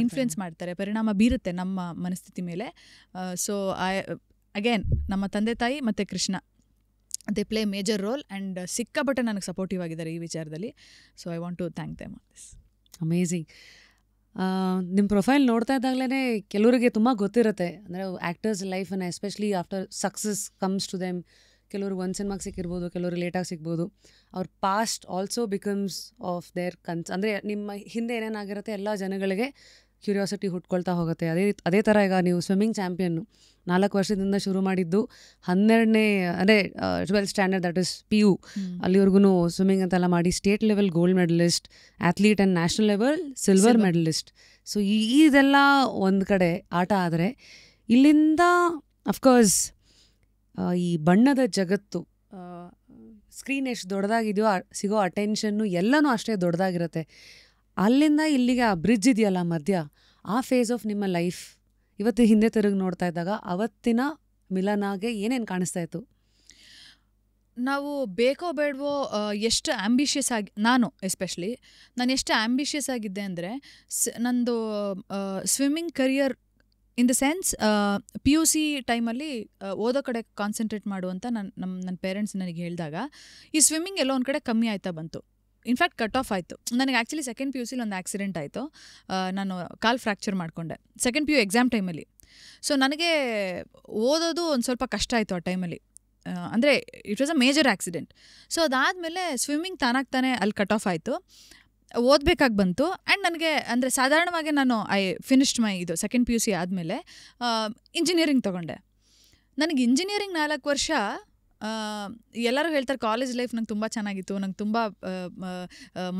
ಇನ್ಫ್ಲುಯೆನ್ಸ್ ಮಾಡ್ತಾರೆ, ಪರಿಣಾಮ ಬೀರುತ್ತೆ ನಮ್ಮ ಮನಸ್ಥಿತಿ ಮೇಲೆ. ಸೊ ಅಗೇನ್ ನಮ್ಮ ತಂದೆ ತಾಯಿ ಮತ್ತು Krishna, they play major role and ಸಿಕ್ಕಾಪಟ್ಟೆ ನನಗೆ ಸಪೋರ್ಟಿವ್ ಆಗಿದ್ದಾರೆ ಈ ವಿಚಾರದಲ್ಲಿ. So I want to thank them on this. Amazing. ನಿಮ್ಮ ಪ್ರೊಫೈಲ್ ನೋಡ್ತಾ ಇದ್ದಾಗಲೇ ಕೆಲವರಿಗೆ ತುಂಬ ಗೊತ್ತಿರುತ್ತೆ, ಅಂದರೆ ಆ್ಯಕ್ಟರ್ಸ್ ಲೈಫನ್ನು especially after success comes to them, ಕೆಲವರು ಒಂದು ಸಿನಿಮಾಗೆ ಸಿಕ್ಕಿರ್ಬೋದು, ಕೆಲವರು ಲೇಟಾಗಿ ಸಿಗ್ಬೋದು. ಅವ್ರ past also becomes of their ಅಂದರೆ ನಿಮ್ಮ ಹಿಂದೆ ಏನೇನಾಗಿರುತ್ತೆ ಎಲ್ಲ ಜನಗಳಿಗೆ ಕ್ಯೂರಿಯಾಸಿಟಿ ಹುಟ್ಕೊಳ್ತಾ ಹೋಗುತ್ತೆ. ಅದೇ ಥರ ಈಗ ನೀವು ಸ್ವಿಮ್ಮಿಂಗ್ ಚಾಂಪಿಯನ್ನು 4 ವರ್ಷದಿಂದ ಶುರು ಮಾಡಿದ್ದು 12ನೇ ಅಂದರೆ 12th standard, that is PU ಅಲ್ಲಿವರೆಗೂ ಸ್ವಿಮ್ಮಿಂಗ್ ಅಂತೆಲ್ಲ ಮಾಡಿ state level gold medalist, athlete and national level silver medallist. So ಇದೆಲ್ಲ ಒಂದು ಕಡೆ ಆಟ ಆದರೆ, ಇಲ್ಲಿಂದ ಅಫ್ಕೋರ್ಸ್ ಈ ಬಣ್ಣದ ಜಗತ್ತು, ಸ್ಕ್ರೀನ್ ಎಷ್ಟು ದೊಡ್ಡದಾಗಿದೆಯೋ ಸಿಗೋ ಅಟೆನ್ಷನ್ನು ಎಲ್ಲನೂ ಅಷ್ಟೇ ದೊಡ್ಡದಾಗಿರುತ್ತೆ. ಅಲ್ಲಿಂದ ಇಲ್ಲಿಗೆ ಆ ಬ್ರಿಡ್ಜ್ ಇದೆಯಲ್ಲ ಮಧ್ಯ, ಆ ಫೇಸ್ ಆಫ್ ನಿಮ್ಮ ಲೈಫ್ ಇವತ್ತು ಹಿಂದೆ ತಿರುಗಿ ನೋಡ್ತಾ ಇದ್ದಾಗ ಅವತ್ತಿನ ಮಿಲನಾಗೆ ಏನೇನು ಕಾಣಿಸ್ತಾ ಇತ್ತು? ನಾವು ಬೇಕೋ ಬೇಡವೋ ಎಷ್ಟು ಆ್ಯಂಬಿಷಿಯಸ್ ಆಗಿ, ನಾನು ಎಸ್ಪೆಷಲಿ ನಾನು ಎಷ್ಟು ಆ್ಯಂಬಿಷಿಯಸ್ ಆಗಿದ್ದೆ ಅಂದರೆ, ನಂದು swimming career in the sense PUC ಟೈಮಲ್ಲಿ ಓದೋ ಕಡೆ ಕಾನ್ಸಂಟ್ರೇಟ್ ಮಾಡುವಂತ ನನ್ನ ಪೇರೆಂಟ್ಸ್ ನನಗೆ ಹೇಳಿದಾಗ ಈ ಸ್ವಿಮ್ಮಿಂಗ್ ಎಲ್ಲೋ ಒಂದು ಕಡೆ ಕಮ್ಮಿ ಆಯ್ತಾ ಬಂತು. ಇನ್ಫ್ಯಾಕ್ಟ್ ಕಟ್ ಆಫ್ ಆಯಿತು. ನನಗೆ ಆ್ಯಕ್ಚುಲಿ ಸೆಕೆಂಡ್ PUCಲಿ ಒಂದು ಆಕ್ಸಿಡೆಂಟ್ ಆಯಿತು. ನಾನು ಕಾಲು ಫ್ರ್ಯಾಕ್ಚರ್ ಮಾಡಿಕೊಂಡೆ ಸೆಕೆಂಡ್ PU ಎಕ್ಸಾಮ್ ಟೈಮಲ್ಲಿ. ಸೊ ನನಗೆ ಓದೋದು ಒಂದು ಸ್ವಲ್ಪ ಕಷ್ಟ ಆಯಿತು ಆ ಟೈಮಲ್ಲಿ. ಅಂದರೆ it was a major accident. So ಅದಾದಮೇಲೆ ಸ್ವಿಮ್ಮಿಂಗ್ ತಾನಾಗ್ತಾನೆ ಅಲ್ಲಿ ಕಟ್ ಆಫ್ ಆಯಿತು, ಓದಬೇಕಾಗಿ ಬಂತು. ಆ್ಯಂಡ್ ನನಗೆ ಅಂದರೆ ಸಾಧಾರಣವಾಗಿ ನಾನು ಫಿನಿಶ್ಡ್ ಮೈ ಇದು ಸೆಕೆಂಡ್ PUC ಆದಮೇಲೆ ಇಂಜಿನಿಯರಿಂಗ್ ತೊಗೊಂಡೆ. ನನಗೆ ಇಂಜಿನಿಯರಿಂಗ್ 4 ವರ್ಷ ಎಲ್ಲರೂ ಹೇಳ್ತಾರೆ ಕಾಲೇಜ್ ಲೈಫ್ ನಂಗೆ ತುಂಬ ಚೆನ್ನಾಗಿತ್ತು, ನಂಗೆ ತುಂಬ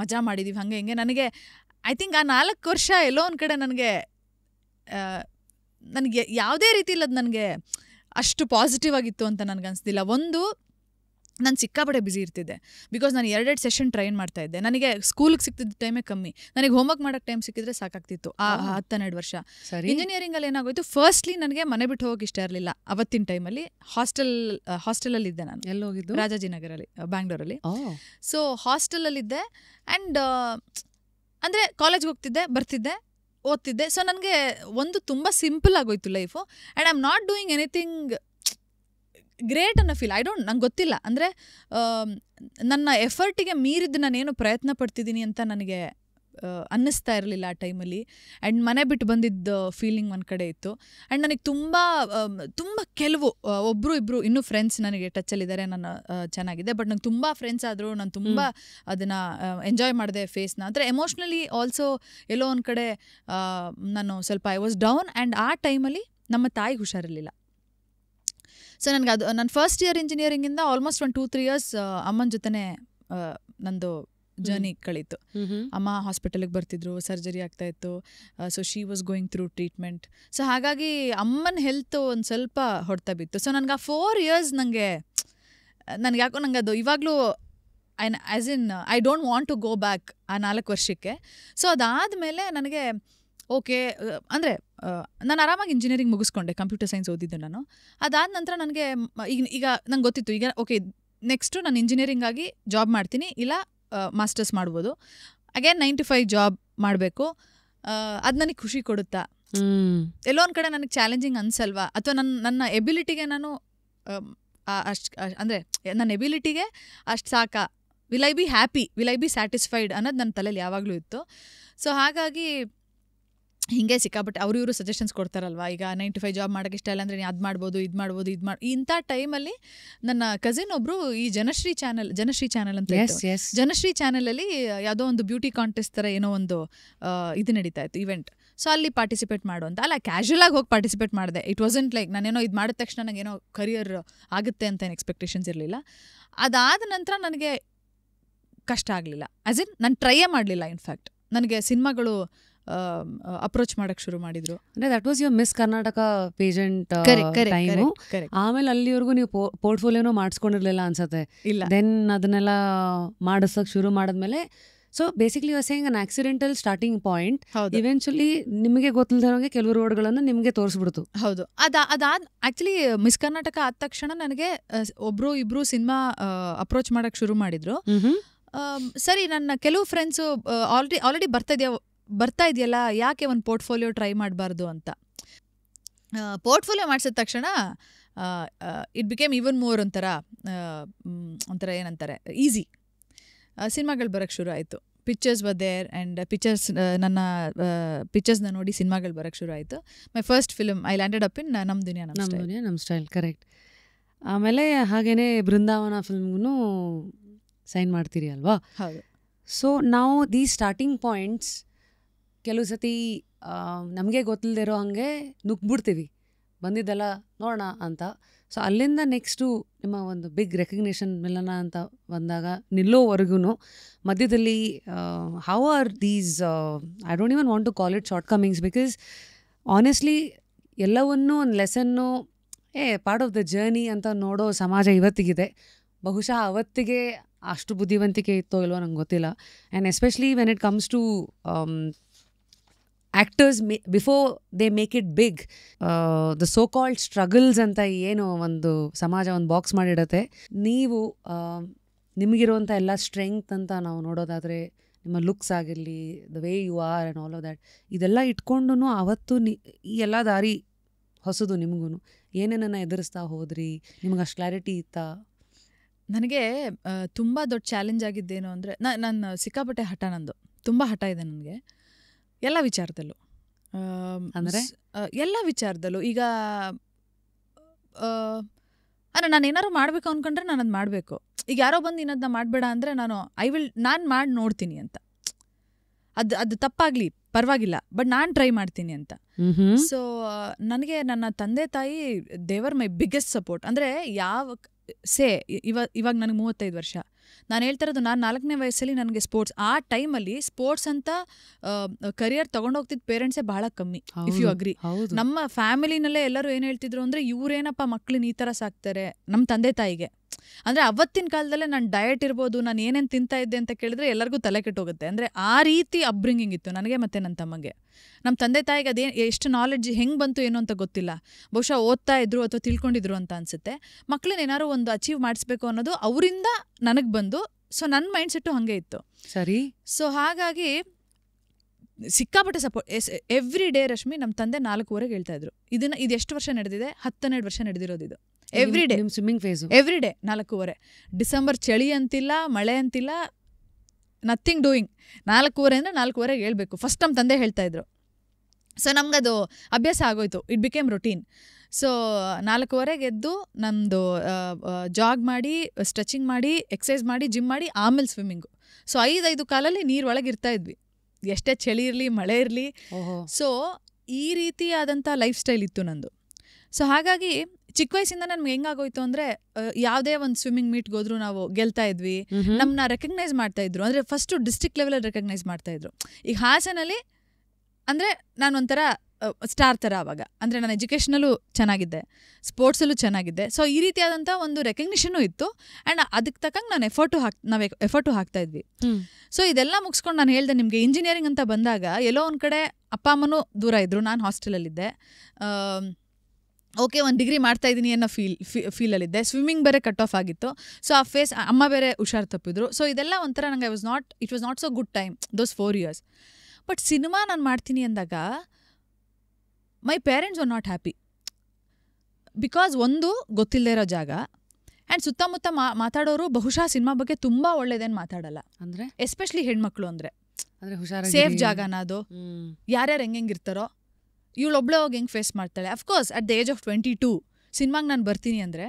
ಮಜಾ ಮಾಡಿದ್ದೀವಿ ಹಾಗೆ ಹಿಂಗೆ. ನನಗೆ ಐ ಥಿಂಕ್ ಆ 4 ವರ್ಷ ಎಲ್ಲೋ ಒಂದು ಕಡೆ ನನಗೆ ಯಾವುದೇ ರೀತಿಯಲ್ಲಿ ಅದು ನನಗೆ ಅಷ್ಟು ಪಾಸಿಟಿವ್ ಆಗಿತ್ತು ಅಂತ ನನಗೆ ಅನಿಸ್ತಿಲ್ಲ. ಒಂದು, ನಾನು ಸಿಕ್ಕಾಪಟ್ಟೆ ಬ್ಯುಸಿ ಇರ್ತಿದ್ದೆ, ಬಿಕಾಸ್ ನಾನು 2 ಸೆಷನ್ ಟ್ರೈನ್ ಮಾಡ್ತಾ ಇದ್ದೆ. ನನಗೆ ಸ್ಕೂಲಿಗೆ ಸಿಕ್ತಿದ್ದ ಟೈಮೇ ಕಮ್ಮಿ, ನನಗೆ ಹೋಮ್ವರ್ಕ್ ಮಾಡೋಕ್ಕೆ ಟೈಮ್ ಸಿಕ್ಕಿದ್ರೆ ಸಾಕಾಗ್ತಿತ್ತು ಆ 10-12 ವರ್ಷ. ಇಂಜಿನಿಯರಿಂಗಲ್ಲಿ ಏನಾಗೋಯ್ತು, ಫಸ್ಟ್ಲಿ ನನಗೆ ಮನೆ ಬಿಟ್ಟು ಹೋಗೋಕೆ ಇಷ್ಟ ಇರಲಿಲ್ಲ. ಅವತ್ತಿನ ಟೈಮಲ್ಲಿ ಹಾಸ್ಟೆಲಲ್ಲಿ ಇದ್ದೆ ನಾನು. ಎಲ್ಲಿ ಹೋಗಿದ್ದು? ರಾಜಾಜಿನಗರಲ್ಲಿ, ಬ್ಯಾಂಗ್ಳೂರಲ್ಲಿ. ಸೊ ಹಾಸ್ಟೆಲಲ್ಲಿದ್ದೆ. ಆ್ಯಂಡ್ ಅಂದರೆ ಕಾಲೇಜ್ಗೆ ಹೋಗ್ತಿದ್ದೆ, ಬರ್ತಿದ್ದೆ, ಓದ್ತಿದ್ದೆ. ಸೊ ನನಗೆ ಒಂದು ತುಂಬ ಸಿಂಪಲ್ ಆಗೋಯ್ತು life. And I am not doing anything great ಅನ್ನೋ ಫೀಲ್. ನಂಗೆ ಗೊತ್ತಿಲ್ಲ, ಅಂದರೆ ನನ್ನ ಎಫರ್ಟಿಗೆ ಮೀರಿದ್ದು ನಾನೇನು ಪ್ರಯತ್ನ ಪಡ್ತಿದ್ದೀನಿ ಅಂತ ನನಗೆ ಅನ್ನಿಸ್ತಾ ಇರಲಿಲ್ಲ ಆ ಟೈಮಲ್ಲಿ. ಆ್ಯಂಡ್ ಮನೆ ಬಿಟ್ಟು ಬಂದಿದ್ದ ಫೀಲಿಂಗ್ ಒಂದು ಕಡೆ ಇತ್ತು. ಆ್ಯಂಡ್ ನನಗೆ ತುಂಬ ಕೆಲವು ಒಬ್ಬರು ಇಬ್ಬರು ಇನ್ನೂ ಫ್ರೆಂಡ್ಸ್ ನನಗೆ ಟಚಲ್ಲಿದ್ದಾರೆ, ನಾನು ಚೆನ್ನಾಗಿದೆ. ಬಟ್ ನಂಗೆ ತುಂಬ ಫ್ರೆಂಡ್ಸ್ ಆದರು, ನಾನು ತುಂಬ ಅದನ್ನು ಎಂಜಾಯ್ ಮಾಡಿದೆ ಫೇಸ್ನ. ಅಂದರೆ ಎಮೋಷ್ನಲಿ ಆಲ್ಸೋ ಎಲ್ಲೋ ಒಂದು ಕಡೆ ನಾನು ಸ್ವಲ್ಪ ಐ ವಾಸ್ ಡೌನ್. ಆ್ಯಂಡ್ ಆ ಟೈಮಲ್ಲಿ ನಮ್ಮ ತಾಯಿಗೆ ಹುಷಾರಿರಲಿಲ್ಲ. ಸೊ ನನಗೆ ಅದು ನನ್ನ ಫಸ್ಟ್ ಇಯರ್ ಇಂಜಿನಿಯರಿಂಗಿಂದ ಆಲ್ಮೋಸ್ಟ್ 2-3 ಇಯರ್ಸ್ ಅಮ್ಮನ ಜೊತೆನೇ ನಂದು ಜರ್ನಿ ಕಳೀತು. ಅಮ್ಮ ಹಾಸ್ಪಿಟಲಿಗೆ ಬರ್ತಿದ್ರು, ಸರ್ಜರಿ ಆಗ್ತಾಯಿತ್ತು. So she was going through treatment. So ಹಾಗಾಗಿ ಅಮ್ಮನ ಹೆಲ್ತ್ ಒಂದು ಸ್ವಲ್ಪ ಹೊಡ್ತಾ ಬಿತ್ತು. ಸೊ ನನಗೆ ಆ 4 ಇಯರ್ಸ್ ನನಗೆ ಯಾಕೋ ನಂಗೆ ಅದು ಇವಾಗಲೂ as in I don't want to go back ಆ 4 ವರ್ಷಕ್ಕೆ. ಸೊ ಅದಾದಮೇಲೆ ನನಗೆ ಓಕೆ, ಅಂದರೆ ನಾನು ಆರಾಮಾಗಿ ಇಂಜಿನಿಯರಿಂಗ್ ಮುಗಿಸ್ಕೊಂಡೆ, ಕಂಪ್ಯೂಟರ್ ಸೈನ್ಸ್ ಓದಿದ್ದು ನಾನು. ಅದಾದ ನಂತರ ನನಗೆ ಈಗ ನಂಗೆ ಗೊತ್ತಿತ್ತು, ಈಗ ಓಕೆ ನೆಕ್ಸ್ಟು ನಾನು ಇಂಜಿನಿಯರಿಂಗಾಗಿ ಜಾಬ್ ಮಾಡ್ತೀನಿ, ಇಲ್ಲ ಮಾಸ್ಟರ್ಸ್ ಮಾಡ್ಬೋದು. ಅಗೇನ್ 9 to 5 ಜಾಬ್ ಮಾಡಬೇಕು. ಅದು ನನಗೆ ಖುಷಿ ಕೊಡುತ್ತಾ? ಎಲ್ಲೋ ಒಂದು ಕಡೆ ನನಗೆ ಚಾಲೆಂಜಿಂಗ್ ಅನ್ಸಲ್ವಾ? ಅಥವಾ ನನ್ನ ಎಬಿಲಿಟಿಗೆ ನಾನು ಅಷ್ಟು ಅಂದರೆ ನನ್ನ ಎಬಿಲಿಟಿಗೆ ಅಷ್ಟು ಸಾಕಾ? Will I be happy? Will I be satisfied ಅನ್ನೋದು ನನ್ನ ತಲೆಯಲ್ಲಿ ಯಾವಾಗಲೂ ಇತ್ತು. ಸೊ ಹಾಗಾಗಿ ಹೀಗೆ ಸಿಕ್ಕಾಪಟ್ಟೆ ಇವರು ಸಜೆಷನ್ಸ್ ಕೊಡ್ತಾರಲ್ವ, ಈಗ 9 to 5 ಜಾಬ್ ಮಾಡೋಕ್ಕೆ ಇಷ್ಟ ಇಲ್ಲ ಅಂದರೆ ನೀವು ಅದು ಮಾಡ್ಬೋದು, ಇದು ಮಾಡ್ಬೋದು, ಇಂಥ ಟೈಮಲ್ಲಿ ನನ್ನ ಕಸಿನ್ ಒಬ್ಬರು ಈ ಜನಶ್ರೀ ಚಾನಲ್ ಅಂತ ಜನಶ್ರೀ ಚಾನಲಲ್ಲಿ ಯಾವುದೋ ಒಂದು ಬ್ಯೂಟಿ ಕಾಂಟೆಸ್ಟ್ ಥರ ಏನೋ ಒಂದು ಇದು ನಡೀತಾ ಇತ್ತು, ಇವೆಂಟ್. ಸೊ ಅಲ್ಲಿ ಪಾರ್ಟಿಸಿಪೇಟ್ ಮಾಡುವಂತ ಅಲ್ಲ, ಕ್ಯಾಶುಯಲ್ ಆಗಿ ಹೋಗಿ ಪಾರ್ಟಿಸಿಪೇಟ್ ಮಾಡಿದೆ. ಇಟ್ ವಾಸಂಟ್ ಲೈಕ್ ನಾನೇನೋ ಇದು ಮಾಡಿದ ತಕ್ಷಣ ನನಗೇನೋ ಕರಿಯರ್ ಆಗುತ್ತೆ ಅಂತ ಏನು ಎಕ್ಸ್ಪೆಕ್ಟೇಷನ್ಸ್ ಇರಲಿಲ್ಲ. ಅದಾದ ನಂತರ ನನಗೆ ಕಷ್ಟ ಆಗಲಿಲ್ಲ, ಆಸ್ ಇನ್ ನಾನು ಟ್ರೈಯೇ ಮಾಡಲಿಲ್ಲ. ಇನ್ಫ್ಯಾಕ್ಟ್ ನನಗೆ ಸಿನಿಮಾಗಳು ಅಪ್ರೋಚ್ ಮಾಡಕ್ ಶುರು ಮಾಡಿದ್ರು. ಅಂದ್ರೆ that was your miss Karnataka pageant time. ಆಮೇಲೆ ಅಲ್ಲಿವರೆಗೂ ನೀವು ಪೋರ್ಟ್ಫೋಲಿಯೋನು ಮಾಡಿಸ್ಕೊಂಡಿರ್ಲಿಲ್ಲ ಅನ್ಸತ್ತೆ. ಇಲ್ಲ, ದೆನ್ ಅದನ್ನೆಲ್ಲ ಮಾಡಿಸಕ್ ಶುರು ಮಾಡಿದ್ಮೇಲೆ so basically you are saying an accidental starting point eventually ನಿಮಗೆ ಗೊತ್ತಿಲ್ಲದಿರೋಂಗೆ ಕೆಲವು ರೋಡ್ಗಳನ್ನು ನಿಮಗೆ ತೋರಿಸ್ಬಿಡ್ತು. ಹೌದು, ಅದಾದ ಆಕ್ಚುಲಿ ಮಿಸ್ ಕರ್ನಾಟಕ ಆದ ತಕ್ಷಣ ನನಗೆ ಇಬ್ರು ಸಿನಿಮಾ ಅಪ್ರೋಚ್ ಮಾಡಕ್ ಶುರು ಮಾಡಿದ್ರು. ಸರಿ, ನನ್ನ ಕೆಲವು ಫ್ರೆಂಡ್ಸು ಆಲ್ರೆಡಿ ಬರ್ತಾ ಇದೆಯಲ್ಲ, ಯಾಕೆ ಒಂದು ಪೋರ್ಟ್ಫೋಲಿಯೋ ಟ್ರೈ ಮಾಡಬಾರ್ದು ಅಂತ. ಪೋರ್ಟ್ಫೋಲಿಯೋ ಮಾಡಿಸಿದ ತಕ್ಷಣ ಇಟ್ ಬಿಕೇಮ್ ಈವನ್ ಮೋರ್ ಒಂಥರ ಏನಂತಾರೆ ಈಸಿ. ಸಿನಿಮಾಗಳು ಬರೋಕ್ಕೆ ಶುರು ಆಯಿತು. ಪಿಕ್ಚರ್ಸ್ ವರ್ ದೇರ್ ಆ್ಯಂಡ್ ನನ್ನ ಪಿಕ್ಚರ್ಸ್ನ ನೋಡಿ ಸಿನಿಮಾಗಳು ಬರೋಕ್ಕೆ ಶುರು ಆಯಿತು. My first film I landed up in ನಮ್ಮ ದುನಿಯಾ ನಮ್ಮ ಸ್ಟೈಲ್. ಕರೆಕ್ಟ್. ಆಮೇಲೆ ಹಾಗೇನೆ ಬೃಂದಾವನ ಫಿಲ್ಮ್ಗೂ ಸೈನ್ ಮಾಡ್ತೀರಿ ಅಲ್ವಾ? ಹೌದು. ಸೊ ನಾವು ದಿ ಸ್ಟಾರ್ಟಿಂಗ್ ಪಾಯಿಂಟ್ಸ್ ಕೆಲವು ಸತಿ ನಮಗೆ ಗೊತ್ತಿಲ್ಲದಿರೋ ಹಾಗೆ ನುಗ್ಬಿಡ್ತೀವಿ, ಬಂದಿದ್ದೆಲ್ಲ ನೋಡೋಣ ಅಂತ. ಸೊ ಅಲ್ಲಿಂದ ನೆಕ್ಸ್ಟು ನಿಮ್ಮ ಒಂದು ಬಿಗ್ ರೆಕಗ್ನೇಷನ್ ಮಿಲನ ಅಂತ ಬಂದಾಗ ನಿಲ್ಲೋವರೆಗೂ ಮಧ್ಯದಲ್ಲಿ how are these I don't even want to call it shortcomings, because honestly ಎಲ್ಲವನ್ನೂ ಒಂದು ಲೆಸನ್ನು ಪಾರ್ಟ್ ಆಫ್ ದ ಜರ್ನಿ ಅಂತ ನೋಡೋ ಸಮಾಜ ಇವತ್ತಿಗಿದೆ. ಬಹುಶಃ ಅವತ್ತಿಗೆ ಅಷ್ಟು ಬುದ್ಧಿವಂತಿಕೆ ಇತ್ತೋ ಇಲ್ವೋ ನಂಗೆ ಗೊತ್ತಿಲ್ಲ. And especially when it comes to actors before they make it big, the so called struggles ಅಂತ ಏನು ಒಂದು ಸಮಾಜ ಒಂದು ಬಾಕ್ಸ್ ಮಾಡಿಡತ್ತೆ. ನೀವು ನಿಮಗಿರುವಂಥ ಎಲ್ಲ ಸ್ಟ್ರೆಂಗ್ತ್ ಅಂತ ನಾವು ನೋಡೋದಾದರೆ ನಿಮ್ಮ ಲುಕ್ಸ್ ಆಗಿರಲಿ, the way you are and all of that, ಇದೆಲ್ಲ ಇಟ್ಕೊಂಡು ಅವತ್ತು ಈ ಎಲ್ಲ ದಾರಿ ಹೊಸದು ನಿಮಗೂ ಏನೇನನ್ನು ಎದುರಿಸ್ತಾ ಹೋದ್ರಿ? ನಿಮಗೆ ಅಷ್ಟು ಕ್ಲಾರಿಟಿ ಇತ್ತಾ? ನನಗೆ ತುಂಬ ದೊಡ್ಡ ಚಾಲೆಂಜ್ ಆಗಿದ್ದೇನು ಅಂದರೆ, ನಾನು ಸಿಕ್ಕಾಪಟ್ಟೆ ಹಠ, ನಂದು ತುಂಬ ಹಠ ಇದೆ ನನಗೆ ಎಲ್ಲ ವಿಚಾರದಲ್ಲೂ. ಅಂದರೆ ಎಲ್ಲ ವಿಚಾರದಲ್ಲೂ ಈಗ ನಾನು ಏನಾರು ಮಾಡಬೇಕು ಅಂದ್ಕೊಂಡ್ರೆ ನಾನು ಅದು ಮಾಡಬೇಕು. ಈಗ ಯಾರೋ ಬಂದು ಇನ್ನದನ್ನ ಮಾಡಬೇಡ ಅಂದರೆ ನಾನು ಮಾಡಿ ನೋಡ್ತೀನಿ ಅಂತ. ಅದು ತಪ್ಪಾಗಲಿ ಪರವಾಗಿಲ್ಲ, ಬಟ್ ನಾನು ಟ್ರೈ ಮಾಡ್ತೀನಿ ಅಂತ. ಸೊ ನನಗೆ ನನ್ನ ತಂದೆ ತಾಯಿ ದೇವರ್ ಮೈ ಬಿಗ್ಗೆಸ್ಟ್ ಸಪೋರ್ಟ್. ಅಂದರೆ ಇವಾಗ ನನಗೆ 35 ವರ್ಷ. ನಾನು ಹೇಳ್ತಾ ಇರೋದು, ನಾನು 4ನೇ ವಯಸ್ಸಲ್ಲಿ ನನಗೆ ಸ್ಪೋರ್ಟ್ಸ್, ಆ ಟೈಮಲ್ಲಿ ಸ್ಪೋರ್ಟ್ಸ್ ಅಂತ ಕರಿಯರ್ ತೊಗೊಂಡೋಗ್ತಿದ್ದ ಪೇರೆಂಟ್ಸೇ ಬಹಳ ಕಮ್ಮಿ, ಇಫ್ ಯು ಅಗ್ರಿ. ನಮ್ಮ ಫ್ಯಾಮಿಲಿನಲ್ಲೇ ಎಲ್ಲರೂ ಏನು ಹೇಳ್ತಿದ್ರು ಅಂದರೆ, ಇವ್ರೇನಪ್ಪ ಮಕ್ಳನ್ನ ಈ ಥರ ಸಾಕ್ತಾರೆ, ನಮ್ಮ ತಂದೆ ತಾಯಿಗೆ. ಅಂದರೆ ಅವತ್ತಿನ ಕಾಲದಲ್ಲೇ ನಾನು ಡಯಟ್ ಇರ್ಬೋದು, ನಾನು ಏನೇನು ತಿಂತಾ ಇದ್ದೆ ಅಂತ ಕೇಳಿದ್ರೆ ಎಲ್ಲರಿಗೂ ತಲೆ ಕೆಟ್ಟೋಗುತ್ತೆ. ಅಂದರೆ ಆ ರೀತಿ ಅಪ್ಬ್ರಿಂಗಿಂಗ್ ಇತ್ತು ನನಗೆ ಮತ್ತು ನನ್ನ ತಮ್ಮಗೆ. ನಮ್ಮ ತಂದೆ ತಾಯಿಗೆ ಎಷ್ಟು ನಾಲೆಡ್ಜ್ ಹೆಂಗೆ ಬಂತು ಏನೋ ಅಂತ ಗೊತ್ತಿಲ್ಲ. ಬಹುಶಃ ಓದ್ತಾ ಇದ್ರು ಅಥವಾ ತಿಳ್ಕೊಂಡಿದ್ರು ಅಂತ ಅನಿಸುತ್ತೆ. ಮಕ್ಳನ್ನ ಏನಾದ್ರು ಒಂದು ಅಚೀವ್ ಮಾಡಿಸ್ಬೇಕು ಅನ್ನೋದು ಅವರಿಂದ ನನಗೆ ಬಂದು, ಸೊ ನನ್ನ ಮೈಂಡ್ ಸೆಟ್ಟು ಹಾಗೆ ಇತ್ತು. ಸರಿ. ಸೊ ಹಾಗಾಗಿ ಸಿಕ್ಕಾಪಟ್ಟೆ ಸಪೋರ್ಟ್ ಎವ್ರಿ ಡೇ. ರಶ್ಮಿ, ನಮ್ಮ ತಂದೆ 4:15 ಹೇಳ್ತಾ ಇದ್ರು. ಇದು ಎಷ್ಟು ವರ್ಷ ನಡೆದಿದೆ? 12 ವರ್ಷ ನಡೆದಿರೋದು ಇದು. Every day swimming phase, every day 4:15. December ಚಳಿ ಅಂತಿಲ್ಲ, ಮಳೆ ಅಂತಿಲ್ಲ, ನಥಿಂಗ್ ಡೂಯಿಂಗ್. 4:15 ಅಂದರೆ 4:15 ಹೇಳ್ಬೇಕು, ಫಸ್ಟ್ ನಮ್ಮ ತಂದೆ ಹೇಳ್ತಾ ಇದ್ರು. ಸೊ ನಮ್ಗದು ಅಭ್ಯಾಸ ಆಗೋಯ್ತು, ಇಟ್ ಬಿಕೇಮ್ ರೊಟೀನ್. ಸೊ 4:15 ಎದ್ದು ನಮ್ಮದು ಜಾಗ್ ಮಾಡಿ, ಸ್ಟ್ರೆಚಿಂಗ್ ಮಾಡಿ, ಎಕ್ಸಸೈಸ್ ಮಾಡಿ, ಜಿಮ್ ಮಾಡಿ, ಆಮೇಲೆ ಸ್ವಿಮ್ಮಿಂಗು. ಸೊ 5 ಕಾಲಲ್ಲಿ ನೀರೊಳಗೆ ಇರ್ತಾ ಇದ್ವಿ, ಎಷ್ಟೇ ಚಳಿ ಇರಲಿ ಮಳೆ ಇರಲಿ. ಸೊ ಈ ರೀತಿಯಾದಂಥ ಲೈಫ್ ಸ್ಟೈಲ್ ಇತ್ತು ನಂದು. ಸೊ ಹಾಗಾಗಿ ಚಿಕ್ಕ ವಯಸ್ಸಿಂದ ನಮ್ಗೆ ಹೆಂಗಾಗೋಯ್ತು ಅಂದರೆ, ಯಾವುದೇ ಒಂದು ಸ್ವಿಮ್ಮಿಂಗ್ ಮೀಟ್ಗೆ ಹೋದ್ರು ನಾವು ಗೆಲ್ತಾ ಇದ್ವಿ, ನಮ್ಮನ್ನ ರೆಕಗ್ನೈಸ್ ಮಾಡ್ತಾ ಇದ್ರು. ಅಂದರೆ ಫಸ್ಟು ಡಿಸ್ಟ್ರಿಕ್ಟ್ ಲೆವೆಲಲ್ಲಿ ರೆಕಗ್ನೈಸ್ ಮಾಡ್ತಾ ಇದ್ರು. ಈಗ ಹಾಸನಲ್ಲಿ ಅಂದರೆ ನಾನು ಒಂಥರ ಸ್ಟಾರ್ ಥರ ಆವಾಗ. ಅಂದರೆ ನಾನು ಎಜುಕೇಷನಲ್ಲೂ ಚೆನ್ನಾಗಿದ್ದೆ, ಸ್ಪೋರ್ಟ್ಸಲ್ಲೂ ಚೆನ್ನಾಗಿದ್ದೆ. ಸೊ ಈ ರೀತಿಯಾದಂಥ ಒಂದು ರೆಕಗ್ನಿಷನ್ನು ಇತ್ತು. ಆ್ಯಂಡ್ ಅದಕ್ಕೆ ತಕ್ಕಂಗೆ ನಾವು ಎಫರ್ಟು ಹಾಕ್ತಾ ಇದ್ವಿ. ಸೊ ಇದೆಲ್ಲ ಮುಗಿಸ್ಕೊಂಡು ನಾನು ಹೇಳಿದೆ ನಿಮಗೆ, ಇಂಜಿನಿಯರಿಂಗ್ ಅಂತ ಬಂದಾಗ ಎಲ್ಲೋ ಒಂದು ಕಡೆ ಅಪ್ಪ ಅಮ್ಮನೂ ದೂರ ಇದ್ದರು, ನಾನು ಹಾಸ್ಟೆಲಲ್ಲಿದ್ದೆ. ಓಕೆ, ಒಂದು ಡಿಗ್ರಿ ಮಾಡ್ತಾ ಇದ್ದೀನಿ ಅನ್ನೋ ಫೀಲಲ್ಲಿದ್ದೆ. ಸ್ವಿಮ್ಮಿಂಗ್ ಬೇರೆ ಕಟ್ ಆಫ್ ಆಗಿತ್ತು. ಸೊ ಆ ಅಮ್ಮ ಬೇರೆ ಹುಷಾರು ತಪ್ಪಿದ್ರು. ಸೊ ಇದೆಲ್ಲ ಒಂಥರ ನನಗೆ it was not so good time those 4 years. But cinema ನಾನು ಮಾಡ್ತೀನಿ ಅಂದಾಗ my parents are not happy. Because ಒಂದು ಗೊತ್ತಿಲ್ಲದೆ ಇರೋ ಜಾಗ, ಆ್ಯಂಡ್ ಸುತ್ತಮುತ್ತ ಮಾತಾಡೋರು ಬಹುಶಃ ಸಿನಿಮಾ ಬಗ್ಗೆ ತುಂಬ ಒಳ್ಳೇದೇನು ಮಾತಾಡಲ್ಲ. ಅಂದರೆ ಎಸ್ಪೆಷಲಿ ಹೆಣ್ಮಕ್ಳು ಅಂದರೆ ಸೇಫ್ ಜಾಗನ ಅದು, ಯಾರ್ಯಾರು ಹೆಂಗಿರ್ತಾರೋ, ಇವಳೊಬ್ಳೆ ಹೋಗಿ ಹೆಂಗೆ ಫೇಸ್ ಮಾಡ್ತಾಳೆ. Of course at the age of 22 ಸಿನಿಮಾಗೆ ನಾನು ಬರ್ತೀನಿ ಅಂದರೆ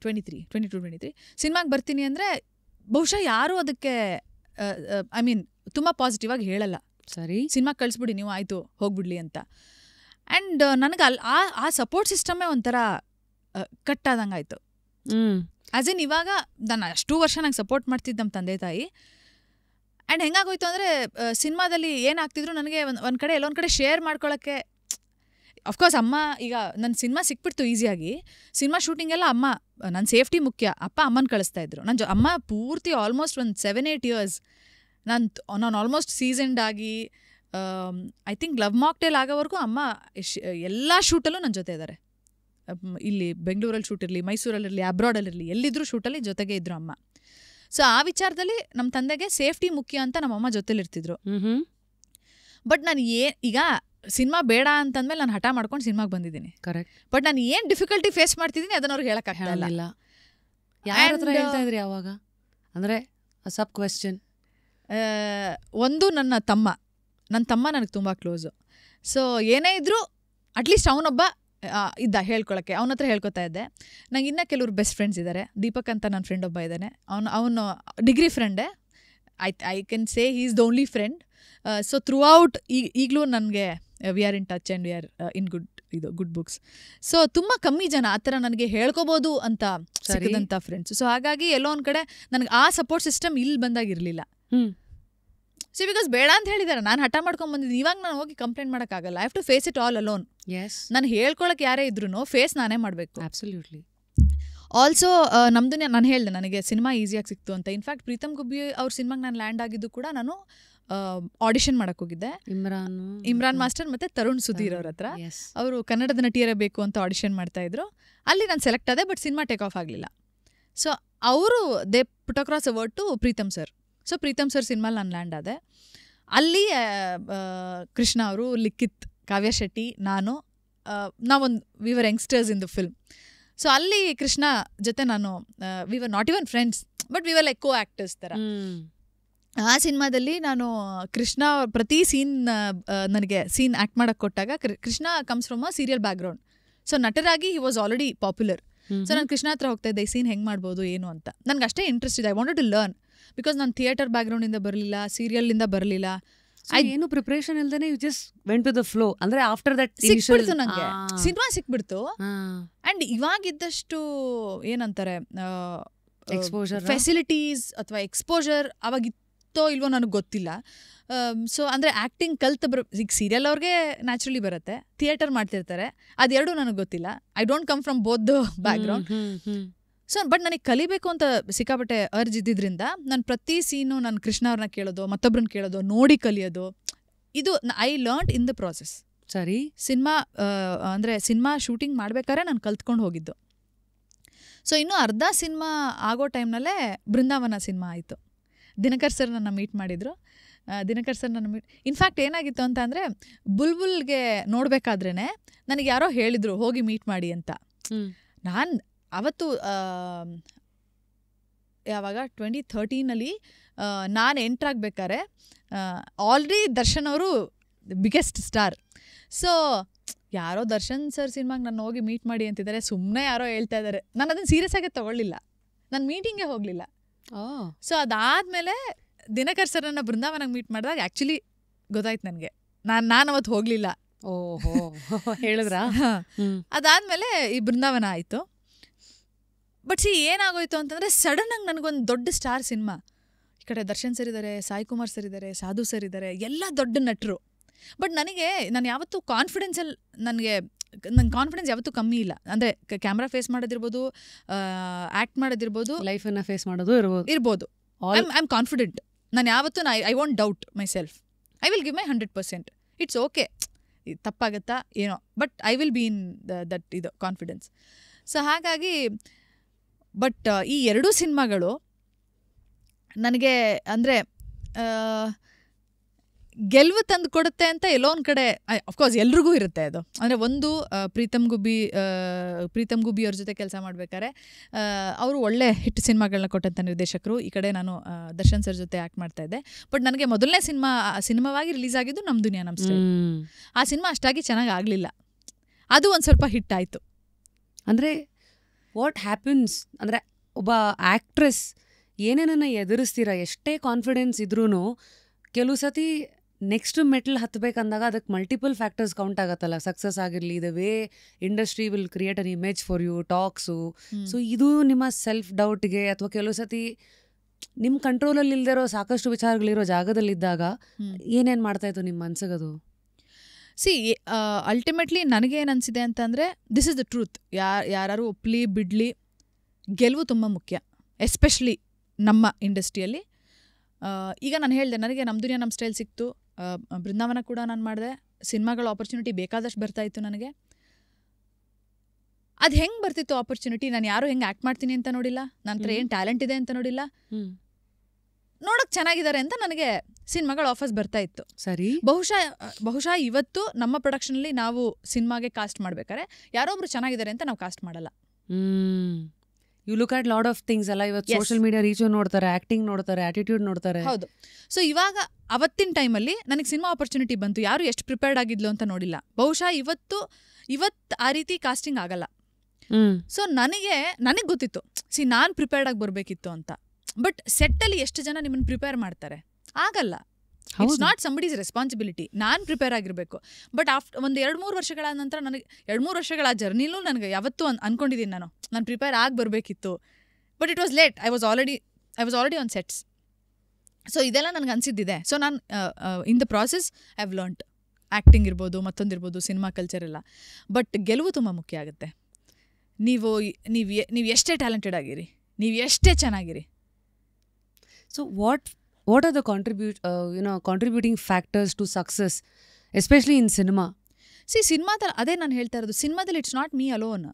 22-23 ಸಿನಿಮಾಗೆ ಬರ್ತೀನಿ ಅಂದರೆ ಬಹುಶಃ ಯಾರೂ ಅದಕ್ಕೆ ಐ ಮೀನ್ ತುಂಬ ಪಾಸಿಟಿವ್ ಆಗಿ ಹೇಳಲ್ಲ. ಸರಿ, ಸಿನಿಮಾಗೆ ಕಳಿಸ್ಬಿಡಿ ನೀವು, ಆಯಿತು ಹೋಗ್ಬಿಡ್ಲಿ ಅಂತ. ಆ್ಯಂಡ್ ನನಗೆ ಆ ಸಪೋರ್ಟ್ ಸಿಸ್ಟಮೇ ಒಂಥರ ಕಟ್ಟಾದಂಗೆ ಆಯಿತು. ಆ್ಯಸ್ ಇನ್ ಇವಾಗ ನಾನು ಅಷ್ಟು ವರ್ಷ ನಂಗೆ ಸಪೋರ್ಟ್ ಮಾಡ್ತಿದ್ದು ನಮ್ಮ ತಂದೆ ತಾಯಿ. ಆ್ಯಂಡ್ ಹೆಂಗಾಗೋಯ್ತು ಅಂದರೆ, ಸಿನಿಮಾದಲ್ಲಿ ಏನಾಗ್ತಿದ್ರು ನನಗೆ ಒಂದು ಕಡೆ ಎಲ್ಲೊಂದು ಕಡೆ ಶೇರ್ ಮಾಡ್ಕೊಳ್ಳೋಕ್ಕೆ. ಅಫ್ಕೋರ್ಸ್ ಅಮ್ಮ, ಈಗ ನನ್ನ ಸಿನಿಮಾ ಸಿಕ್ಬಿಡ್ತು ಈಸಿಯಾಗಿ. ಸಿನಿಮಾ ಶೂಟಿಂಗೆಲ್ಲ ಅಮ್ಮ, ನನ್ನ ಸೇಫ್ಟಿ ಮುಖ್ಯ, ಅಪ್ಪ ಅಮ್ಮನ ಕಳಿಸ್ತಾಯಿದ್ರು. ಅಮ್ಮ ಪೂರ್ತಿ ಆಲ್ಮೋಸ್ಟ್ ಒಂದು 7-8 years ನಾನು ಆಲ್ಮೋಸ್ಟ್ ಸೀಸನ್ಡ್ ಆಗಿ, ಐ ಥಿಂಕ್ ಲವ್ ಮಾಕ್ಟೇಲ್ ಆಗೋವರೆಗೂ ಅಮ್ಮ ಎಲ್ಲ ಶೂಟಲ್ಲೂ ನನ್ನ ಜೊತೆ ಇದ್ದಾರೆ. ಇಲ್ಲಿ ಬೆಂಗಳೂರಲ್ಲಿ ಶೂಟ್ ಇರಲಿ, ಮೈಸೂರಲ್ಲಿರಲಿ, ಅಬ್ರಾಡಲ್ಲಿರಲಿ, ಎಲ್ಲಿದ್ದರೂ ಶೂಟಲ್ಲಿ ಜೊತೆಗೆ ಇದ್ರು ಅಮ್ಮ. ಸೊ ಆ ವಿಚಾರದಲ್ಲಿ ನಮ್ಮ ತಂದೆಗೆ ಸೇಫ್ಟಿ ಮುಖ್ಯ ಅಂತ ನಮ್ಮಮ್ಮ ಜೊತೆಲಿರ್ತಿದ್ರು. ಬಟ್ ನಾನು ಈಗ ಸಿನಿಮಾ ಬೇಡ ಅಂತಂದ್ಮೇಲೆ ನಾನು ಹಠ ಮಾಡ್ಕೊಂಡು ಸಿನಿಮಾಗೆ ಬಂದಿದ್ದೀನಿ. ಕರೆಕ್ಟ್. ಬಟ್ ನಾನು ಏನು ಡಿಫಿಕಲ್ಟಿ ಫೇಸ್ ಮಾಡ್ತಿದ್ದೀನಿ ಅದನ್ನ ಅವ್ರಿಗೆ ಹೇಳೋಕ್ಕಾಗಲ್ಲ. ಯಾರ ಹತ್ರ ಹೇಳ್ತಾ ಇದ್ರಿ ಅವಾಗ? ಅಂದರೆ ಸಬ್ ಕ್ವೆಶ್ಚನ್. ಒಂದು ನನ್ನ ತಮ್ಮ ನನಗೆ ತುಂಬ ಕ್ಲೋಸು. ಸೊ ಏನೇ ಇದ್ದರೂ ಅಟ್ಲೀಸ್ಟ್ ಅವನೊಬ್ಬ ಇದ್ದ ಹೇಳ್ಕೊಳಕ್ಕೆ, ಅವನ ಹತ್ರ ಹೇಳ್ಕೊತಾ ಇದ್ದೆ. ನಂಗೆ ಇನ್ನೂ ಕೆಲವರು ಬೆಸ್ಟ್ ಫ್ರೆಂಡ್ಸ್ ಇದ್ದಾರೆ. ದೀಪಕ್ ಅಂತ ನನ್ನ ಫ್ರೆಂಡ್ ಒಬ್ಬ ಇದ್ದಾನೆ, ಅವನು ಡಿಗ್ರಿ ಫ್ರೆಂಡೇ. I can say he is the only friend. So throughout ಈಗಲೂ ನನಗೆ we are in touch and we are in good books. So ತುಂಬ ಕಮ್ಮಿ ಜನ ಆ ಥರ ನನಗೆ ಹೇಳ್ಕೊಬೋದು ಅಂತ ಸಿಕ್ಕಿದಂಥ ಫ್ರೆಂಡ್ಸ್. ಸೊ ಹಾಗಾಗಿ ಎಲ್ಲೋ ಒಂದು ಕಡೆ ನನಗೆ ಆ ಸಪೋರ್ಟ್ ಸಿಸ್ಟಮ್ ಇಲ್ಲಿ ಬಂದಾಗಿರಲಿಲ್ಲ. ಸಿ ಬಿಕಾಸ್ ಬೇಡ ಅಂತ ಹೇಳಿದಾರೆ, ನಾನು ಹಠ ಮಾಡ್ಕೊಂಡು ಬಂದಿದ್ದೀನಿ. ಇವಾಗ ನಾನು ಹೋಗಿ ಕಂಪ್ಲೇಂಟ್ ಮಾಡೋಕ್ಕಾಗಲ್ಲ. I have to face it all alone. ನಾನು ಹೇಳ್ಕೊಳಕ್ಕೆ ಯಾರೇ ಇದ್ರೂ ಫೇಸ್ ನಾನೇ ಮಾಡಬೇಕು. ಅಬ್ಸಲ್ಯೂಟ್ಲಿ. ಆಲ್ಸೋ ನಮ್ದು ನಾನು ಹೇಳಿದೆ ನನಗೆ ಸಿನಿಮಾ ಈಸಿಯಾಗಿ ಸಿಕ್ತು ಅಂತ. ಇನ್ಫ್ಯಾಕ್ಟ್ ಪ್ರೀತಮ್ ಗುಬ್ಬಿ ಅವ್ರ ಸಿನಿಮಾಗೆ ನಾನು ಲ್ಯಾಂಡ್ ಆಗಿದ್ದು ಕೂಡ ನಾನು ಆಡಿಷನ್ ಮಾಡಕ್ಕೆ ಹೋಗಿದ್ದೆ. ಇಮ್ರಾನ್ ಮಾಸ್ಟರ್ ಮತ್ತು ತರುಣ್ ಸುಧೀರ್ ಅವ್ರ ಹತ್ರ. ಅವರು ಕನ್ನಡದ ನಟಿಯರೇ ಬೇಕು ಅಂತ ಆಡಿಷನ್ ಮಾಡ್ತಾಯಿದ್ರು. ಅಲ್ಲಿ ನಾನು ಸೆಲೆಕ್ಟ್ ಆದೆ, ಬಟ್ ಸಿನಿಮಾ ಟೇಕ್ ಆಫ್ ಆಗಲಿಲ್ಲ. ಸೊ ಅವರು they put across a word to Pritam sir. So Pritam sir ಸಿನಿಮಾಲಿ ನಾನು ಲ್ಯಾಂಡ್ ಆದೆ. ಅಲ್ಲಿ ಕೃಷ್ಣ ಅವರು, ಲಿಖಿತ್, ಕಾವ್ಯ ಶೆಟ್ಟಿ, ನಾವೊಂದು we were youngsters in the film. So ಅಲ್ಲಿ ಕೃಷ್ಣ ಜೊತೆ ನಾನು we were not even friends, but we were like co actors ಥರ. ಆ ಸಿನಿಮಾದಲ್ಲಿ ನಾನು ಕೃಷ್ಣ ಪ್ರತಿ ಸೀನ್ ನನಗೆ ಸೀನ್ ಆ್ಯಕ್ಟ್ ಮಾಡೋಕ್ಕೆ ಕೊಟ್ಟಾಗ Krishna comes from a serial background. So ನಟರಾಗಿ he was already popular. So ನಾನು ಕೃಷ್ಣ ಹತ್ರ ಹೋಗ್ತಾ ಇದ್ದೆ, ಈ ಸೀನ್ ಹೆಂಗೆ ಮಾಡ್ಬೋದು ಏನು ಅಂತ. ನನಗೆ ಅಷ್ಟೇ ಇಂಟ್ರೆಸ್ಟ್ ಇದೆ. I wanted to learn because ನಾನು ಥಿಯೇಟರ್ ಬ್ಯಾಕ್ಗ್ರೌಂಡಿಂದ ಬರಲಿಲ್ಲ, ಸೀರಿಯಲಿಂದ ಬರಲಿಲ್ಲ. ಏನು ಪ್ರಿಪರೇಷನ್ ಇಲ್ದೇನೆ you just went to the flow. ಅಂದ್ರೆ ಆಫ್ಟರ್ ದಟ್ ಸಿಕ್ಬಿಡ್ತು ನನಗೆ, ಸಿನಿಮಾ ಸಿಕ್ಬಿಡ್ತು. ಆ್ಯಂಡ್ ಇವಾಗಿದ್ದಷ್ಟು ಏನಂತಾರೆ ಎಕ್ಸ್ಪೋಜರ್ ಫೆಸಿಲಿಟೀಸ್ ಅಥವಾ ಎಕ್ಸ್ಪೋಜರ್ ಅವಾಗಿತ್ತೋ ಇಲ್ವೋ ನನಗೆ ಗೊತ್ತಿಲ್ಲ. ಸೊ ಅಂದರೆ ಆ್ಯಕ್ಟಿಂಗ್ ಈಗ ಸೀರಿಯಲ್ ಅವ್ರಿಗೆ ನ್ಯಾಚುರಲಿ ಬರುತ್ತೆ, ಥಿಯೇಟರ್ ಮಾಡ್ತಿರ್ತಾರೆ, ಅದೆರಡೂ ನನಗೆ ಗೊತ್ತಿಲ್ಲ. I don't come from both the background. So but ನನಗೆ ಕಲಿಬೇಕು ಅಂತ ಸಿಕ್ಕಾಪಟ್ಟೆ ಅರ್ಜ್ ಇದ್ದಿದ್ದರಿಂದ ನಾನು ಪ್ರತಿ ಸೀನು ನಾನು ಕೃಷ್ಣ ಅವ್ರನ್ನ ಕೇಳೋದು, ಮತ್ತೊಬ್ಬರನ್ನ ಕೇಳೋದು, ನೋಡಿ ಕಲಿಯೋದು, ಇದು I learned in the process. ಸರಿ. ಸಿನಿಮಾ ಶೂಟಿಂಗ್ ಮಾಡ್ಬೇಕಾದ್ರೆ ನಾನು ಕಲ್ತ್ಕೊಂಡು ಹೋಗಿದ್ದು. ಸೊ ಇನ್ನೂ ಅರ್ಧ ಸಿನಿಮಾ ಆಗೋ ಟೈಮ್ನಲ್ಲೇ ಬೃಂದಾವನ ಸಿನಿಮಾ ಆಯಿತು. ದಿನಕರ್ ಸರ್ ನನ್ನ ಮೀಟ್ ಮಾಡಿದರು. ಇನ್ಫ್ಯಾಕ್ಟ್ ಏನಾಗಿತ್ತು ಅಂತ ಅಂದರೆ, ಬುಲ್ಬುಲ್ಗೆ ನೋಡಬೇಕಾದ್ರೇ ನನಗೆ ಯಾರೋ ಹೇಳಿದರು ಹೋಗಿ ಮೀಟ್ ಮಾಡಿ ಅಂತ. ನಾನು ಅವತ್ತು ಯಾವಾಗ 2013 ನಾನು ಎಂಟ್ರಾಗಬೇಕಾದ್ರೆ ಆಲ್ರೆಡಿ ದರ್ಶನ್ ಅವರು ಬಿಗ್ಗೆಸ್ಟ್ ಸ್ಟಾರ್. ಸೊ ಯಾರೋ ದರ್ಶನ್ ಸರ್ ಸಿನಿಮಾಗೆ ನಾನು ಹೋಗಿ ಮೀಟ್ ಮಾಡಿ ಅಂತಿದ್ದಾರೆ, ಸುಮ್ಮನೆ ಯಾರೋ ಹೇಳ್ತಾ ಇದ್ದಾರೆ. ನಾನು ಅದನ್ನು ಸೀರಿಯಸ್ ಆಗಿ ತೊಗೊಳ್ಳಿಲ್ಲ, ನಾನು ಮೀಟಿಂಗೇ ಹೋಗಲಿಲ್ಲ. ಸೊ ಅದಾದಮೇಲೆ ದಿನಕರ್ ಸರ್ನ ಬೃಂದಾವನಾಗ ಮೀಟ್ ಮಾಡಿದಾಗ ಆ್ಯಕ್ಚುಲಿ ಗೊತ್ತಾಯ್ತು ನನಗೆ, ನಾನು ಅವತ್ತು ಹೋಗಲಿಲ್ಲ. ಓಹೋ, ಹೇಳಿದ್ರಾ? ಅದಾದಮೇಲೆ ಈ ಬೃಂದಾವನ ಆಯಿತು. ಬಟ್ ಏನಾಗೋಯ್ತು ಅಂತಂದರೆ, ಸಡನ್ನಾಗಿ ನನಗೊಂದು ದೊಡ್ಡ ಸ್ಟಾರ್ ಸಿನಿಮಾ. ಈ ಕಡೆ ದರ್ಶನ್ ಸರ್ ಇದ್ದಾರೆ, ಸಾಯಿ ಕುಮಾರ್ ಸರ್ ಇದ್ದಾರೆ, ಸಾಧು ಸರ್ ಇದ್ದಾರೆ, ಎಲ್ಲ ದೊಡ್ಡ ನಟರು. ಬಟ್ ನಾನು ಯಾವತ್ತೂ ನನಗೆ ಕಾನ್ಫಿಡೆನ್ಸ್ ಯಾವತ್ತೂ ಕಮ್ಮಿ ಇಲ್ಲ. ಅಂದರೆ ಕ್ಯಾಮ್ರಾ ಫೇಸ್ ಮಾಡೋದಿರ್ಬೋದು, ಆ್ಯಕ್ಟ್ ಮಾಡೋದಿರ್ಬೋದು, ಲೈಫನ್ನು ಫೇಸ್ ಮಾಡೋದು ಇರ್ಬೋದು. I am confident. ನಾನು ಯಾವತ್ತೂ I want doubt myself. I will give my 100%. It's okay, ತಪ್ಪಾಗತ್ತಾ ಏನೋ, but I will be in ಇದು ಕಾನ್ಫಿಡೆನ್ಸ್. ಸೊ ಹಾಗಾಗಿ ಬಟ್ ಈ ಎರಡೂ ಸಿನಿಮಾಗಳು ನನಗೆ ಅಂದರೆ ಗೆಲುವು ತಂದು ಕೊಡುತ್ತೆ ಅಂತ ಎಲ್ಲೋ ಒಂದು ಕಡೆ ಅಫ್ಕೋರ್ಸ್ ಎಲ್ರಿಗೂ ಇರುತ್ತೆ ಅದು. ಅಂದರೆ ಒಂದು ಪ್ರೀತಮ್ ಗುಬ್ಬಿ ಅವ್ರ ಜೊತೆ ಕೆಲಸ ಮಾಡ್ಬೇಕಾದ್ರೆ ಅವರು ಒಳ್ಳೆ ಹಿಟ್ ಸಿನಿಮಾಗಳನ್ನ ಕೊಟ್ಟಂಥ ನಿರ್ದೇಶಕರು. ಈ ಕಡೆ ನಾನು ದರ್ಶನ್ ಸರ್ ಜೊತೆ ಆ್ಯಕ್ಟ್ ಮಾಡ್ತಾಯಿದ್ದೆ. ಬಟ್ ನನಗೆ ಮೊದಲನೇ ಸಿನಿಮಾವಾಗಿ ರಿಲೀಸ್ ಆಗಿದ್ದು ನಮ್ಮ ದುನಿಯಾ ನಮ್ಮ ಸ್ಟೈಲ್. ಆ ಸಿನಿಮಾ ಅಷ್ಟಾಗಿ ಚೆನ್ನಾಗಿ ಆಗಲಿಲ್ಲ, ಅದು ಒಂದು ಸ್ವಲ್ಪ ಹಿಟ್ ಆಯಿತು. ಅಂದರೆ ವಾಟ್ ಹ್ಯಾಪನ್ಸ್ ಅಂದರೆ, ಒಬ್ಬ ಆ್ಯಕ್ಟ್ರೆಸ್ ಏನೇನನ್ನು ಎದುರಿಸ್ತೀರ, ಎಷ್ಟೇ ಕಾನ್ಫಿಡೆನ್ಸ್ ಇದ್ರೂ ಕೆಲವು ಸತಿ ನೆಕ್ಸ್ಟ್ ಮೆಟ್ಲ್ ಹತ್ತಬೇಕಂದಾಗ ಅದಕ್ಕೆ ಮಲ್ಟಿಪಲ್ ಫ್ಯಾಕ್ಟರ್ಸ್ ಕೌಂಟ್ ಆಗತ್ತಲ್ಲ. ಸಕ್ಸಸ್ ಆಗಿರಲಿ, the way industry will create an image for you, talks. So ಇದು ನಿಮ್ಮ ಸೆಲ್ಫ್ ಡೌಟ್ಗೆ ಅಥವಾ ಕೆಲವು ಸತಿ ನಿಮ್ಮ ಕಂಟ್ರೋಲಲ್ಲಿ ಇಲ್ದಿರೋ ಸಾಕಷ್ಟು ವಿಚಾರಗಳಿರೋ ಜಾಗದಲ್ಲಿದ್ದಾಗ ಏನೇನು ಮಾಡ್ತಾಯಿತ್ತು ನಿಮ್ಮ ಮನ್ಸಿಗದು? ಅಲ್ಟಿಮೇಟ್ಲಿ ನನಗೇನು ಅನಿಸಿದೆ ಅಂತಂದರೆ, ದಿಸ್ ಇಸ್ ದ ಟ್ರೂತ್. ಯಾರು ಒಪ್ಪಲಿ ಬಿಡಲಿ, ಗೆಲುವು ತುಂಬ ಮುಖ್ಯ, ಎಸ್ಪೆಷಲಿ ನಮ್ಮ ಇಂಡಸ್ಟ್ರಿಯಲ್ಲಿ. ಈಗ ನಾನು ಹೇಳಿದೆ, ನನಗೆ ನಮ್ಮ ದುನಿಯಾ ನಮ್ಮ ಸ್ಟೈಲ್ ಸಿಕ್ತು, ಬೃಂದಾವನ ಕೂಡ ನಾನು ಮಾಡಿದೆ, ಸಿನಿಮಾಗಳ ಆಪರ್ಚುನಿಟಿ ಬೇಕಾದಷ್ಟು ಬರ್ತಾಯಿತ್ತು ನನಗೆ. ಅದು ಹೆಂಗೆ ಬರ್ತಿತ್ತು ಆಪರ್ಚುನಿಟಿ? ನಾನು ಯಾರು ಹೆಂಗೆ ಆ್ಯಕ್ಟ್ ಮಾಡ್ತೀನಿ ಅಂತ ನೋಡಿಲ್ಲ, ನನ್ನ ಹತ್ರ ಏನು ಟ್ಯಾಲೆಂಟ್ ಇದೆ ಅಂತ ನೋಡಿಲ್ಲ, ನೋಡೋಕೆ ಚೆನ್ನಾಗಿದ್ದಾರೆ ಅಂತ ನನಗೆ ಸಿನಿಮಾಗಳ ಆಫರ್ಸ್ ಬರ್ತಾ ಇತ್ತು. ಸರಿ. ಬಹುಶಃ ಇವತ್ತು ನಮ್ಮ ಪ್ರೊಡಕ್ಷನಲ್ಲಿ ನಾವು ಸಿನಿಮಾಗೆ ಕಾಸ್ಟ್ ಮಾಡ್ಬೇಕಾದ್ರೆ ಯಾರೊಬ್ರು ಚೆನ್ನಾಗಿದ್ದಾರೆ ಅಂತ ನಾವು ಕಾಸ್ಟ್ ಮಾಡಲ್ಲ. You look at lot of things ಅಲ್ಲ, ಇವತ್ತು Yes. ಸೋಷಿಯಲ್ ಮೀಡಿಯಾ ರೀಚು ನೋಡ್ತಾರೆ, ಆಕ್ಟಿಂಗ್ ನೋಡ್ತಾರೆ, ಆಟಿಟ್ಯೂಡ್ ನೋಡ್ತಾರೆ. ಹೌದು. ಸೊ ಇವಾಗ ಅವತ್ತಿನ ಟೈಮಲ್ಲಿ ನನಗೆ ಸಿನಿಮಾ ಆಪರ್ಚುನಿಟಿ ಬಂತು, ಯಾರು ಎಷ್ಟು ಪ್ರಿಪೇರ್ಡ್ ಆಗಿದ್ಲು ಅಂತ ನೋಡಿಲ್ಲ. ಬಹುಶಃ ಇವತ್ತು ಆ ರೀತಿ ಕಾಸ್ಟಿಂಗ್ ಆಗಲ್ಲ. ಸೊ ನನಗೆ ಗೊತ್ತಿತ್ತು, ನಾನು ಪ್ರಿಪೇರ್ಡ್ ಆಗಿ ಬರಬೇಕಿತ್ತು ಅಂತ. ಬಟ್ ಸೆಟ್ಟಲ್ಲಿ ಎಷ್ಟು ಜನ ನಿಮ್ಮನ್ನು ಪ್ರಿಪೇರ್ ಮಾಡ್ತಾರೆ? ಆಗಲ್ಲ. It's not somebody's responsibility. ನಾನು ಪ್ರಿಪೇರ್ ಆಗಿರಬೇಕು. ಬಟ್ ಒಂದು 2-3 ವರ್ಷಗಳ ನಂತರ ನನಗೆ 2-3 ವರ್ಷಗಳ ಜರ್ನಿಲೂ ನನಗೆ ಯಾವತ್ತೂ ಅನ್ಕೊಂಡಿದ್ದೀನಿ ನಾನು ಪ್ರಿಪೇರ್ ಆಗಿ ಬರಬೇಕಿತ್ತು. But it was late. I was already on sets. So ಇದೆಲ್ಲ ನನಗೆ ಅನಿಸಿದ್ದಿದೆ. ಸೊ ನಾನು in the process I have learned. Acting ಇರ್ಬೋದು, ಮತ್ತೊಂದಿರ್ಬೋದು, ಸಿನಿಮಾ ಕಲ್ಚರ್ ಎಲ್ಲ. ಬಟ್ ಗೆಲುವು ತುಂಬ ಮುಖ್ಯ ಆಗುತ್ತೆ. ನೀವು ಎಷ್ಟೇ ಟ್ಯಾಲೆಂಟೆಡ್ ಆಗಿರಿ, ನೀವು ಎಷ್ಟೇ ಚೆನ್ನಾಗಿರಿ. So what are the contributing factors to success, especially in cinema? ಸಿನಿಮಾದಲ್ಲಿ ಅದೇ ನಾನು ಹೇಳ್ತಾ ಇರೋದು, ಸಿನಿಮಾದಲ್ಲಿ ಇಟ್ಸ್ ನಾಟ್ ಮೀ ಅಲೋನ್.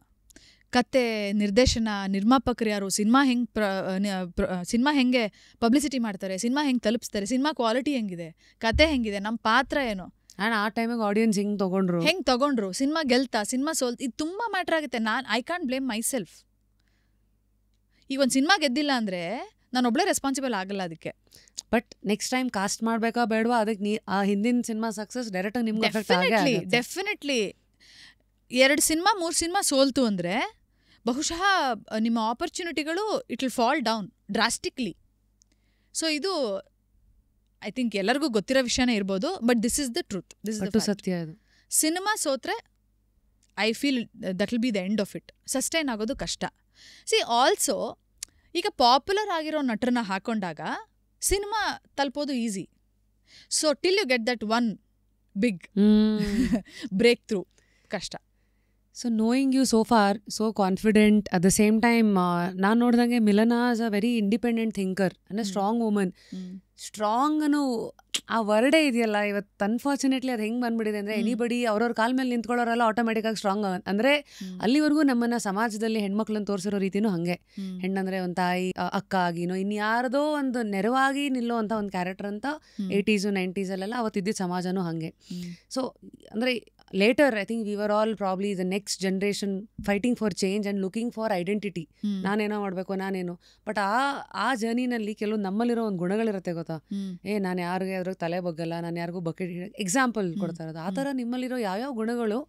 ಕತೆ, ನಿರ್ದೇಶನ, ನಿರ್ಮಾಪಕರು ಯಾರು, ಸಿನಿಮಾ ಹೆಂಗೆ ಪಬ್ಲಿಸಿಟಿ ಮಾಡ್ತಾರೆ, ಸಿನಿಮಾ ಹೆಂಗೆ ತಲುಪಿಸ್ತಾರೆ, ಸಿನಿಮಾ ಕ್ವಾಲಿಟಿ ಹೆಂಗಿದೆ, ಕತೆ ಹೆಂಗಿದೆ, ನಮ್ಮ ಪಾತ್ರ ಏನು, ಆ್ಯಂಡ್ ಆ ಟೈಮಿಗೆ ಆಡಿಯನ್ಸ್ ಹೆಂಗೆ ತಗೊಂಡ್ರು, ಸಿನಿಮಾ ಗೆಲ್ತಾ, ಸಿನಿಮಾ ಸೋಲ್ತಾ, ಇದು ತುಂಬ ಮ್ಯಾಟ್ರ್ ಆಗುತ್ತೆ. I can't blame my self. ಈಗ ಒಂದು ಸಿನಿಮಾ ಗೆದ್ದಿಲ್ಲ ಅಂದರೆ ನಾನೊಬ್ಳೇ ರೆಸ್ಪಾನ್ಸಿಬಲ್ ಆಗಲ್ಲ ಅದಕ್ಕೆ. ಬಟ್ ನೆಕ್ಸ್ಟ್ ಟೈಮ್ ಕಾಸ್ಟ್ ಮಾಡಬೇಕಾ ಬೇಡವಾ, ಅದಕ್ಕೆ ಆ ಹಿಂದಿನ ಸಿನಿಮಾ ಸಕ್ಸಸ್ ಡೈರೆಕ್ಟಾಗಿ ನಿಮ್ಗೆ ಡೆಫಿನೆಟ್ಲಿ 2 ಸಿನಿಮಾ 3 ಸಿನಿಮಾ ಸೋಲ್ತು ಅಂದರೆ ಬಹುಶಃ ನಿಮ್ಮ ಆಪರ್ಚುನಿಟಿಗಳು it will fall down drastically. So ಇದು ಐ ಥಿಂಕ್ ಎಲ್ಲರಿಗೂ ಗೊತ್ತಿರೋ ವಿಷಯನೇ ಇರ್ಬೋದು. But this is the truth, this is the ಸತ್ಯ. ಇದು ಸಿನಿಮಾ ಸೋತ್ರೆ I feel that will be the end of it. Sustain ಆಗೋದು ಕಷ್ಟ. ಆಲ್ಸೋ ಈಗ ಪಾಪ್ಯುಲರ್ ಆಗಿರೋ ನಟರನ್ನ ಹಾಕೊಂಡಾಗ ಸಿನಿಮಾ ತಲುಪೋದು easy. So till you get that one big break through ಕಷ್ಟ. So knowing you so far, so confident, at the same time ನಾನು ನೋಡ್ದಂಗೆ Milana is a very independent thinker ಅಂದರೆ ಸ್ಟ್ರಾಂಗ್ ವುಮನ್. ಸ್ಟ್ರಾಂಗ್ ಅನ್ನೋ ಆ ವರ್ಡೇ ಇದೆಯಲ್ಲ ಇವತ್ತು ಅನ್ಫಾರ್ಚುನೇಟ್ಲಿ ಅದು ಹೆಂಗೆ ಬಂದ್ಬಿಟ್ಟಿದೆ ಅಂದರೆ ಎನಿಬಡಿ ಅವ್ರವ್ರ ಕಾಲ ಮೇಲೆ ನಿಂತ್ಕೊಳ್ಳೋರೆಲ್ಲ ಆಟೋಮೆಟಿಕ್ಕಾಗಿ ಸ್ಟ್ರಾಂಗ್. ಅಂದರೆ ಅಲ್ಲಿವರೆಗೂ ನಮ್ಮನ್ನು ಸಮಾಜದಲ್ಲಿ ಹೆಣ್ಮಕ್ಳನ್ನ ತೋರಿಸಿರೋ ರೀತಿನೂ ಹಾಗೆ. ಹೆಣ್ಣಂದರೆ ಒಂದು ತಾಯಿ, ಅಕ್ಕ ಆಗಿನೋ ಇನ್ಯಾರದೋ ಒಂದು ನೆರವಾಗಿ ನಿಲ್ಲೋ ಅಂತ ಒಂದು ಕ್ಯಾರೆಕ್ಟರ್ ಅಂತ 80s 90s ಅವತ್ತಿದ್ದ ಸಮಾಜನೂ ಹಾಗೆ. ಸೊ ಅಂದರೆ later I think we were all probably the next generation fighting for change and looking for identity. ನಾನೇನೋ ಮಾಡಬೇಕು, ನಾನೇನು. ಬಟ್ ಆ ಜರ್ನಿನಲ್ಲಿ ಕೆಲವು ನಮ್ಮಲ್ಲಿರೋ ಒಂದು ಗುಣಗಳಿರುತ್ತೆ ಗೊತ್ತಾ. ನಾನು ಯಾರಿಗೆ ಅದ್ರಾಗ ತಲೆ ಬಗ್ಗಲ್ಲ, ನಾನು ಯಾರಿಗೂ ಬಕೆಟ್ ಎಕ್ಸಾಂಪಲ್ ಕೊಡ್ತಾ ಇರೋದು. ಆ ಥರ ನಿಮ್ಮಲ್ಲಿರೋ ಯಾವ್ಯಾವ ಗುಣಗಳು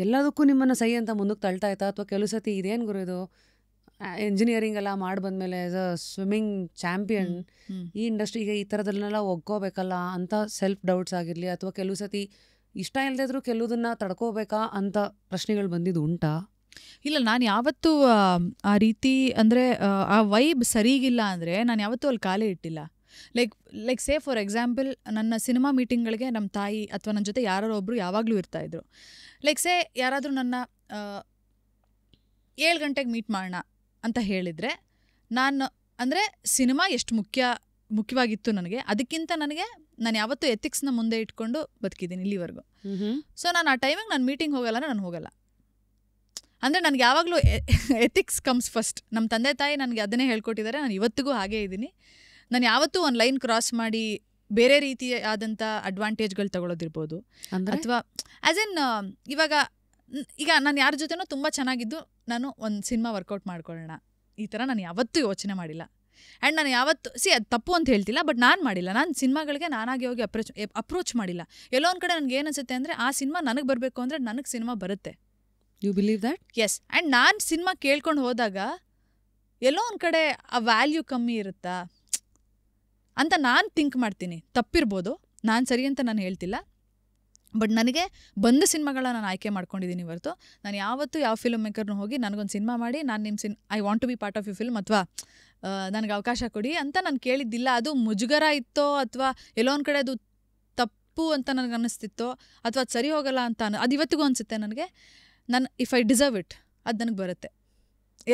ಎಲ್ಲದಕ್ಕೂ ನಿಮ್ಮನ್ನು ಸೈ ಅಂತ ಮುಂದಕ್ಕೆ ತಳ್ತಾ ಇತ್ತಾ? ಅಥವಾ ಕೆಲವು ಸತಿ ಇದೇನು ಗುರು ಇದು ಇಂಜಿನಿಯರಿಂಗ್ ಎಲ್ಲ ಮಾಡಿ ಬಂದಮೇಲೆ ಆಸ್ ಅ ಸ್ವಿಮ್ಮಿಂಗ್ ಚಾಂಪಿಯನ್ ಈ ಇಂಡಸ್ಟ್ರಿಗೆ ಈ ಥರದನ್ನೆಲ್ಲ ಒಗ್ಗೋಬೇಕಲ್ಲ ಅಂತ ಸೆಲ್ಫ್ ಡೌಟ್ಸ್ ಆಗಿರಲಿ, ಅಥವಾ ಕೆಲವು ಸತಿ ಇಷ್ಟ ಇಲ್ಲದೇ ಇದ್ರೂ ಕೆಲವುದನ್ನ ತಡ್ಕೋಬೇಕಾ ಅಂತ ಪ್ರಶ್ನೆಗಳು ಬಂದಿದ್ದು ಉಂಟಾ? ಇಲ್ಲ, ನಾನು ಯಾವತ್ತೂ ಆ ರೀತಿ ಅಂದರೆ ಆ ವೈಬ್ ಸರಿಗಿಲ್ಲ ಅಂದರೆ ನಾನು ಯಾವತ್ತೂ ಅಲ್ಲಿ ಕಾಲೇ ಇಟ್ಟಿಲ್ಲ. ಲೈಕ್ ಸೇ ಫಾರ್ ಎಕ್ಸಾಂಪಲ್, ನನ್ನ ಸಿನಿಮಾ ಮೀಟಿಂಗ್ಗಳಿಗೆ ನಮ್ಮ ತಾಯಿ ಅಥವಾ ನನ್ನ ಜೊತೆ ಯಾರೋ ಒಬ್ಬರು ಯಾವಾಗಲೂ ಇರ್ತಾಯಿದ್ರು. ಲೈಕ್ ಸೇ ಯಾರಾದರೂ ನನ್ನ 7 ಗಂಟೆಗೆ ಮೀಟ್ ಮಾಡೋಣ ಅಂತ ಹೇಳಿದರೆ, ನಾನು ಅಂದರೆ ಸಿನಿಮಾ ಎಷ್ಟು ಮುಖ್ಯವಾಗಿತ್ತು ನನಗೆ, ಅದಕ್ಕಿಂತ ನಾನು ಯಾವತ್ತೂ ಎಥಿಕ್ಸ್ನ ಮುಂದೆ ಇಟ್ಕೊಂಡು ಬದುಕಿದ್ದೀನಿ ಇಲ್ಲಿವರೆಗೂ. ಸೊ ನಾನು ಆ ಟೈಮಿಗೆ ನಾನು ಮೀಟಿಂಗ್ ಹೋಗಲ್ಲ, ನಾನು ಹೋಗಲ್ಲ. ಅಂದರೆ ನನಗೆ ಯಾವಾಗಲೂ ಎಥಿಕ್ಸ್ ಕಮ್ಸ್ ಫಸ್ಟ್. ನಮ್ಮ ತಂದೆ ತಾಯಿ ನನಗೆ ಅದನ್ನೇ ಹೇಳ್ಕೊಟ್ಟಿದ್ದಾರೆ, ನಾನು ಇವತ್ತಿಗೂ ಹಾಗೇ ಇದ್ದೀನಿ. ನಾನು ಯಾವತ್ತೂ ಒಂದು ಲೈನ್ ಕ್ರಾಸ್ ಮಾಡಿ ಬೇರೆ ರೀತಿಯಾದಂಥ ಅಡ್ವಾಂಟೇಜ್ಗಳು ತಗೊಳ್ಳೋದಿರ್ಬೋದು, ಅಥವಾ ಆ್ಯಸ್ ಎನ್ ಈಗ ನಾನು ಯಾರ ಜೊತೆನೋ ತುಂಬ ಚೆನ್ನಾಗಿದ್ದು ನಾನು ಒಂದು ಸಿನಿಮಾ ವರ್ಕೌಟ್ ಮಾಡ್ಕೊಳ್ಳೋಣ ಈ ಥರ ನಾನು ಯಾವತ್ತೂ ಯೋಚನೆ ಮಾಡಿಲ್ಲ. ಆ್ಯಂಡ್ ನಾನು ಯಾವತ್ತು ಅದು ತಪ್ಪು ಅಂತ ಹೇಳ್ತಿಲ್ಲ, ಬಟ್ ನಾನು ಮಾಡಿಲ್ಲ. ನಾನು ಸಿನಿಮಾಗಳಿಗೆ ನಾನಾಗಿ ಹೋಗಿ ಅಪ್ರೋಚ್ ಮಾಡಿಲ್ಲ. ಎಲ್ಲೋ ಒಂದು ಕಡೆ ನನಗೆ ಏನು ಅನಿಸುತ್ತೆ ಅಂದರೆ, ಆ ಸಿನಿಮಾ ನನಗೆ ಬರಬೇಕು ಅಂದರೆ ನನಗೆ ಸಿನಿಮಾ ಬರುತ್ತೆ. You believe that? Yes. And ನಾನು ಸಿನಿಮಾ ಕೇಳ್ಕೊಂಡು ಹೋದಾಗ ಎಲ್ಲೋ ಒಂದು ಕಡೆ ಆ ವ್ಯಾಲ್ಯೂ ಕಮ್ಮಿ ಇರುತ್ತಾ ಅಂತ ನಾನು ಥಿಂಕ್ ಮಾಡ್ತೀನಿ. ತಪ್ಪಿರ್ಬೋದು, ನಾನು ಸರಿ ಅಂತ ನಾನು ಹೇಳ್ತಿಲ್ಲ. ಬಟ್ ನನಗೆ ಬಂದ ಸಿನಿಮಾಗಳನ್ನ ನಾನು ಆಯ್ಕೆ ಮಾಡ್ಕೊಂಡಿದ್ದೀನಿ ಹೊರತು ನಾನು ಯಾವತ್ತೂ ಯಾವ ಫಿಲ್ಮ್ ಮೇಕರ್ನೂ ಹೋಗಿ ನನಗೊಂದು ಸಿನಿಮಾ ಮಾಡಿ ನಾನು ನಿಮ್ಮ I want to be part of you film ಅಥವಾ ನನಗೆ ಅವಕಾಶ ಕೊಡಿ ಅಂತ ನಾನು ಕೇಳಿದ್ದಿಲ್ಲ. ಅದು ಮುಜುಗರ ಇತ್ತೋ ಅಥವಾ ಎಲ್ಲೋ ಒಂದು ಕಡೆ ಅದು ತಪ್ಪು ಅಂತ ನನಗೆ ಅನ್ನಿಸ್ತಿತ್ತೋ ಅಥವಾ ಅದು ಸರಿ ಹೋಗಲ್ಲ ಅಂತ ಅದು ಇವತ್ತಿಗೂ ಅನಿಸುತ್ತೆ ನನಗೆ. ಇಫ್ ಐ ಡಿಸರ್ವ್ ಇಟ್ ಅದು ನನಗೆ ಬರುತ್ತೆ.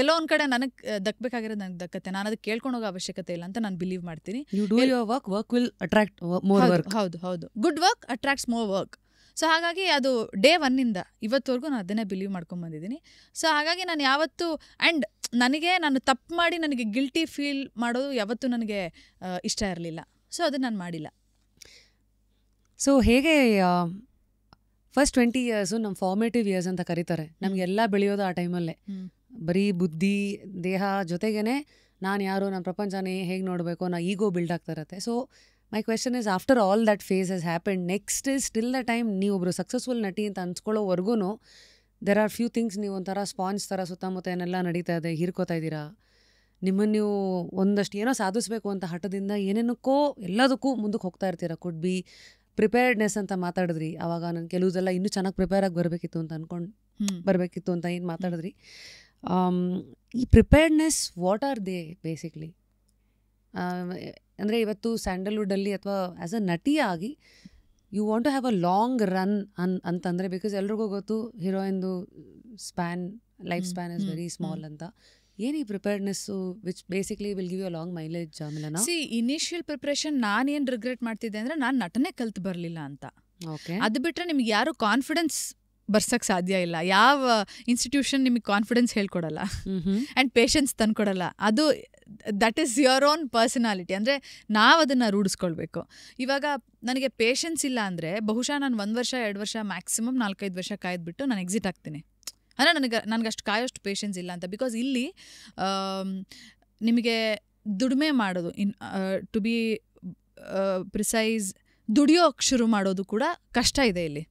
ಎಲ್ಲೋ ಒಂದು ಕಡೆ ನನಗೆ ದಕ್ಕಬೇಕಾಗಿರೋದು ನನಗೆ ದಕ್ಕತ್ತೆ. ನಾನು ಅದಕ್ಕೆ ಕೇಳ್ಕೊಂಡು ಹೋಗೋ ಅವಶ್ಯಕತೆ ಇಲ್ಲ ಅಂತ ನಾನು ಬಿಲೀವ್ ಮಾಡ್ತೀನಿ. ಹೌದು, good work attracts more work. So ಹಾಗಾಗಿ ಅದು ಡೇ 1 ಇವತ್ತವರೆಗೂ ನಾನು ಅದನ್ನೇ ಬಿಲೀವ್ ಮಾಡ್ಕೊಂಬಂದಿದ್ದೀನಿ. ಸೊ ಹಾಗಾಗಿ ನಾನು ಯಾವತ್ತೂ ನಾನು ತಪ್ಪು ಮಾಡಿ ನನಗೆ ಗಿಲ್ಟಿ ಫೀಲ್ ಮಾಡೋದು ಯಾವತ್ತೂ ನನಗೆ ಇಷ್ಟ ಇರಲಿಲ್ಲ. ಸೊ ಅದನ್ನು ನಾನು ಮಾಡಿಲ್ಲ. ಸೊ ಹೇಗೆ ಫಸ್ಟ್ 20 ಇಯರ್ಸು ನಮ್ಮ ಫಾರ್ಮೇಟಿವ್ ಇಯರ್ಸ್ ಅಂತ ಕರೀತಾರೆ, ನಮಗೆಲ್ಲ ಬೆಳೆಯೋದು ಆ ಟೈಮಲ್ಲೇ. ಬರೀ ಬುದ್ಧಿ ದೇಹ ಜೊತೆಗೇನೆ ನಾನು ಯಾರು, ನನ್ನ ಪ್ರಪಂಚನೇ ಹೇಗೆ ನೋಡಬೇಕು, ನಾ ಈಗೋ ಬಿಲ್ಡ್ ಆಗ್ತಾ ಇರತ್ತೆ. So my question is, after all that phase has happened, next is still the time ನೀವೊಬ್ಬರು ಸಕ್ಸಸ್ಫುಲ್ ನಟಿ ಅಂತ ಅನ್ಸ್ಕೊಳ್ಳೋವರೆಗೂ ದೆರ್ ಆರ್ ಫ್ಯೂ ಥಿಂಗ್ಸ್, ನೀವು ಒಂಥರ ಸ್ಪಾಂಜ್ ಥರ ಸುತ್ತಮುತ್ತ ಏನೆಲ್ಲ ನಡೀತಾ ಇದೆ, ಹೀರ್ಕೋತಾ ಇದ್ದೀರಾ. ನಿಮ್ಮನ್ನು ನೀವು ಒಂದಷ್ಟು ಏನೋ ಸಾಧಿಸ್ಬೇಕು ಅಂತ ಹಠದಿಂದ ಏನೇನಕ್ಕೋ ಎಲ್ಲದಕ್ಕೂ ಮುಂದಕ್ಕೆ ಹೋಗ್ತಾ ಇರ್ತೀರಾ. ಕುಡ್ ಬಿ ಪ್ರಿಪೇರ್ಡ್ನೆಸ್ ಅಂತ ಮಾತಾಡಿದ್ರಿ, ಆವಾಗ ನಾನು ಕೆಲವುದೆಲ್ಲ ಇನ್ನೂ ಚೆನ್ನಾಗಿ ಪ್ರಿಪೇರ್ ಆಗಿ ಬರಬೇಕಿತ್ತು ಅಂತ ಅಂದ್ಕೊಂಡು ಬರಬೇಕಿತ್ತು ಅಂತ ಏನು ಮಾತಾಡಿದ್ರಿ. ಈ preparedness what are they basically? ಅಂದರೆ ಇವತ್ತು ಸ್ಯಾಂಡಲ್ವುಡಲ್ಲಿ ಅಥವಾ ಆ್ಯಸ್ ಅ ನಟಿಯಾಗಿ you want to have a long run ಅಂತಂದರೆ, ಬಿಕಾಸ್ ಎಲ್ರಿಗೂ ಗೊತ್ತು ಹೀರೋಯಿನ್ದು life span is very small ಅಂತ. ಏನು ಈ preparedness which basically will give you a long mileage ಮಿಲನ? ಇನಿಷಿಯಲ್ ಪ್ರಿಪ್ರೇಷನ್ ನಾನೇನು ರಿಗ್ರೆಟ್ ಮಾಡ್ತಿದ್ದೆ ಅಂದರೆ ನಾನು ನಟನೆ ಕಲ್ತು ಬರಲಿಲ್ಲ ಅಂತ. ಓಕೆ, ಅದು ಬಿಟ್ಟರೆ ನಿಮ್ಗೆ ಯಾರು ಕಾನ್ಫಿಡೆನ್ಸ್ ಬರ್ಸಕ್ಕೆ ಸಾಧ್ಯ ಇಲ್ಲ. ಯಾವ ಇನ್ಸ್ಟಿಟ್ಯೂಷನ್ ನಿಮಗೆ ಕಾನ್ಫಿಡೆನ್ಸ್ ಹೇಳ್ಕೊಡಲ್ಲ ಆ್ಯಂಡ್ ಪೇಷನ್ಸ್ ತಂದ್ಕೊಡಲ್ಲ. ಅದು that is your own personality. ಅಂದರೆ ನಾವು ಅದನ್ನು ರೂಢಿಸ್ಕೊಳ್ಬೇಕು. ಇವಾಗ ನನಗೆ ಪೇಷನ್ಸ್ ಇಲ್ಲ ಅಂದರೆ ಬಹುಶಃ ನಾನು 1 ವರ್ಷ 2 ವರ್ಷ ಮ್ಯಾಕ್ಸಿಮಮ್ 4-5 ವರ್ಷ ಕಾಯ್ದುಬಿಟ್ಟು ನಾನು ಎಕ್ಸಿಟ್ ಆಗ್ತೀನಿ. ಅಂದರೆ ನನಗೆ ಅಷ್ಟು ಕಾಯೋಷ್ಟು ಪೇಷನ್ಸ್ ಇಲ್ಲ ಅಂತ. ಬಿಕಾಸ್ ಇಲ್ಲಿ ನಿಮಗೆ ದುಡಿಮೆ ಮಾಡೋದು, ಟು ಬಿ ಪ್ರಿಸೈಸ್, ದುಡಿಯೋಕ್ಕೆ ಶುರು ಮಾಡೋದು ಕೂಡ ಕಷ್ಟ ಇದೆ ಇಲ್ಲಿ.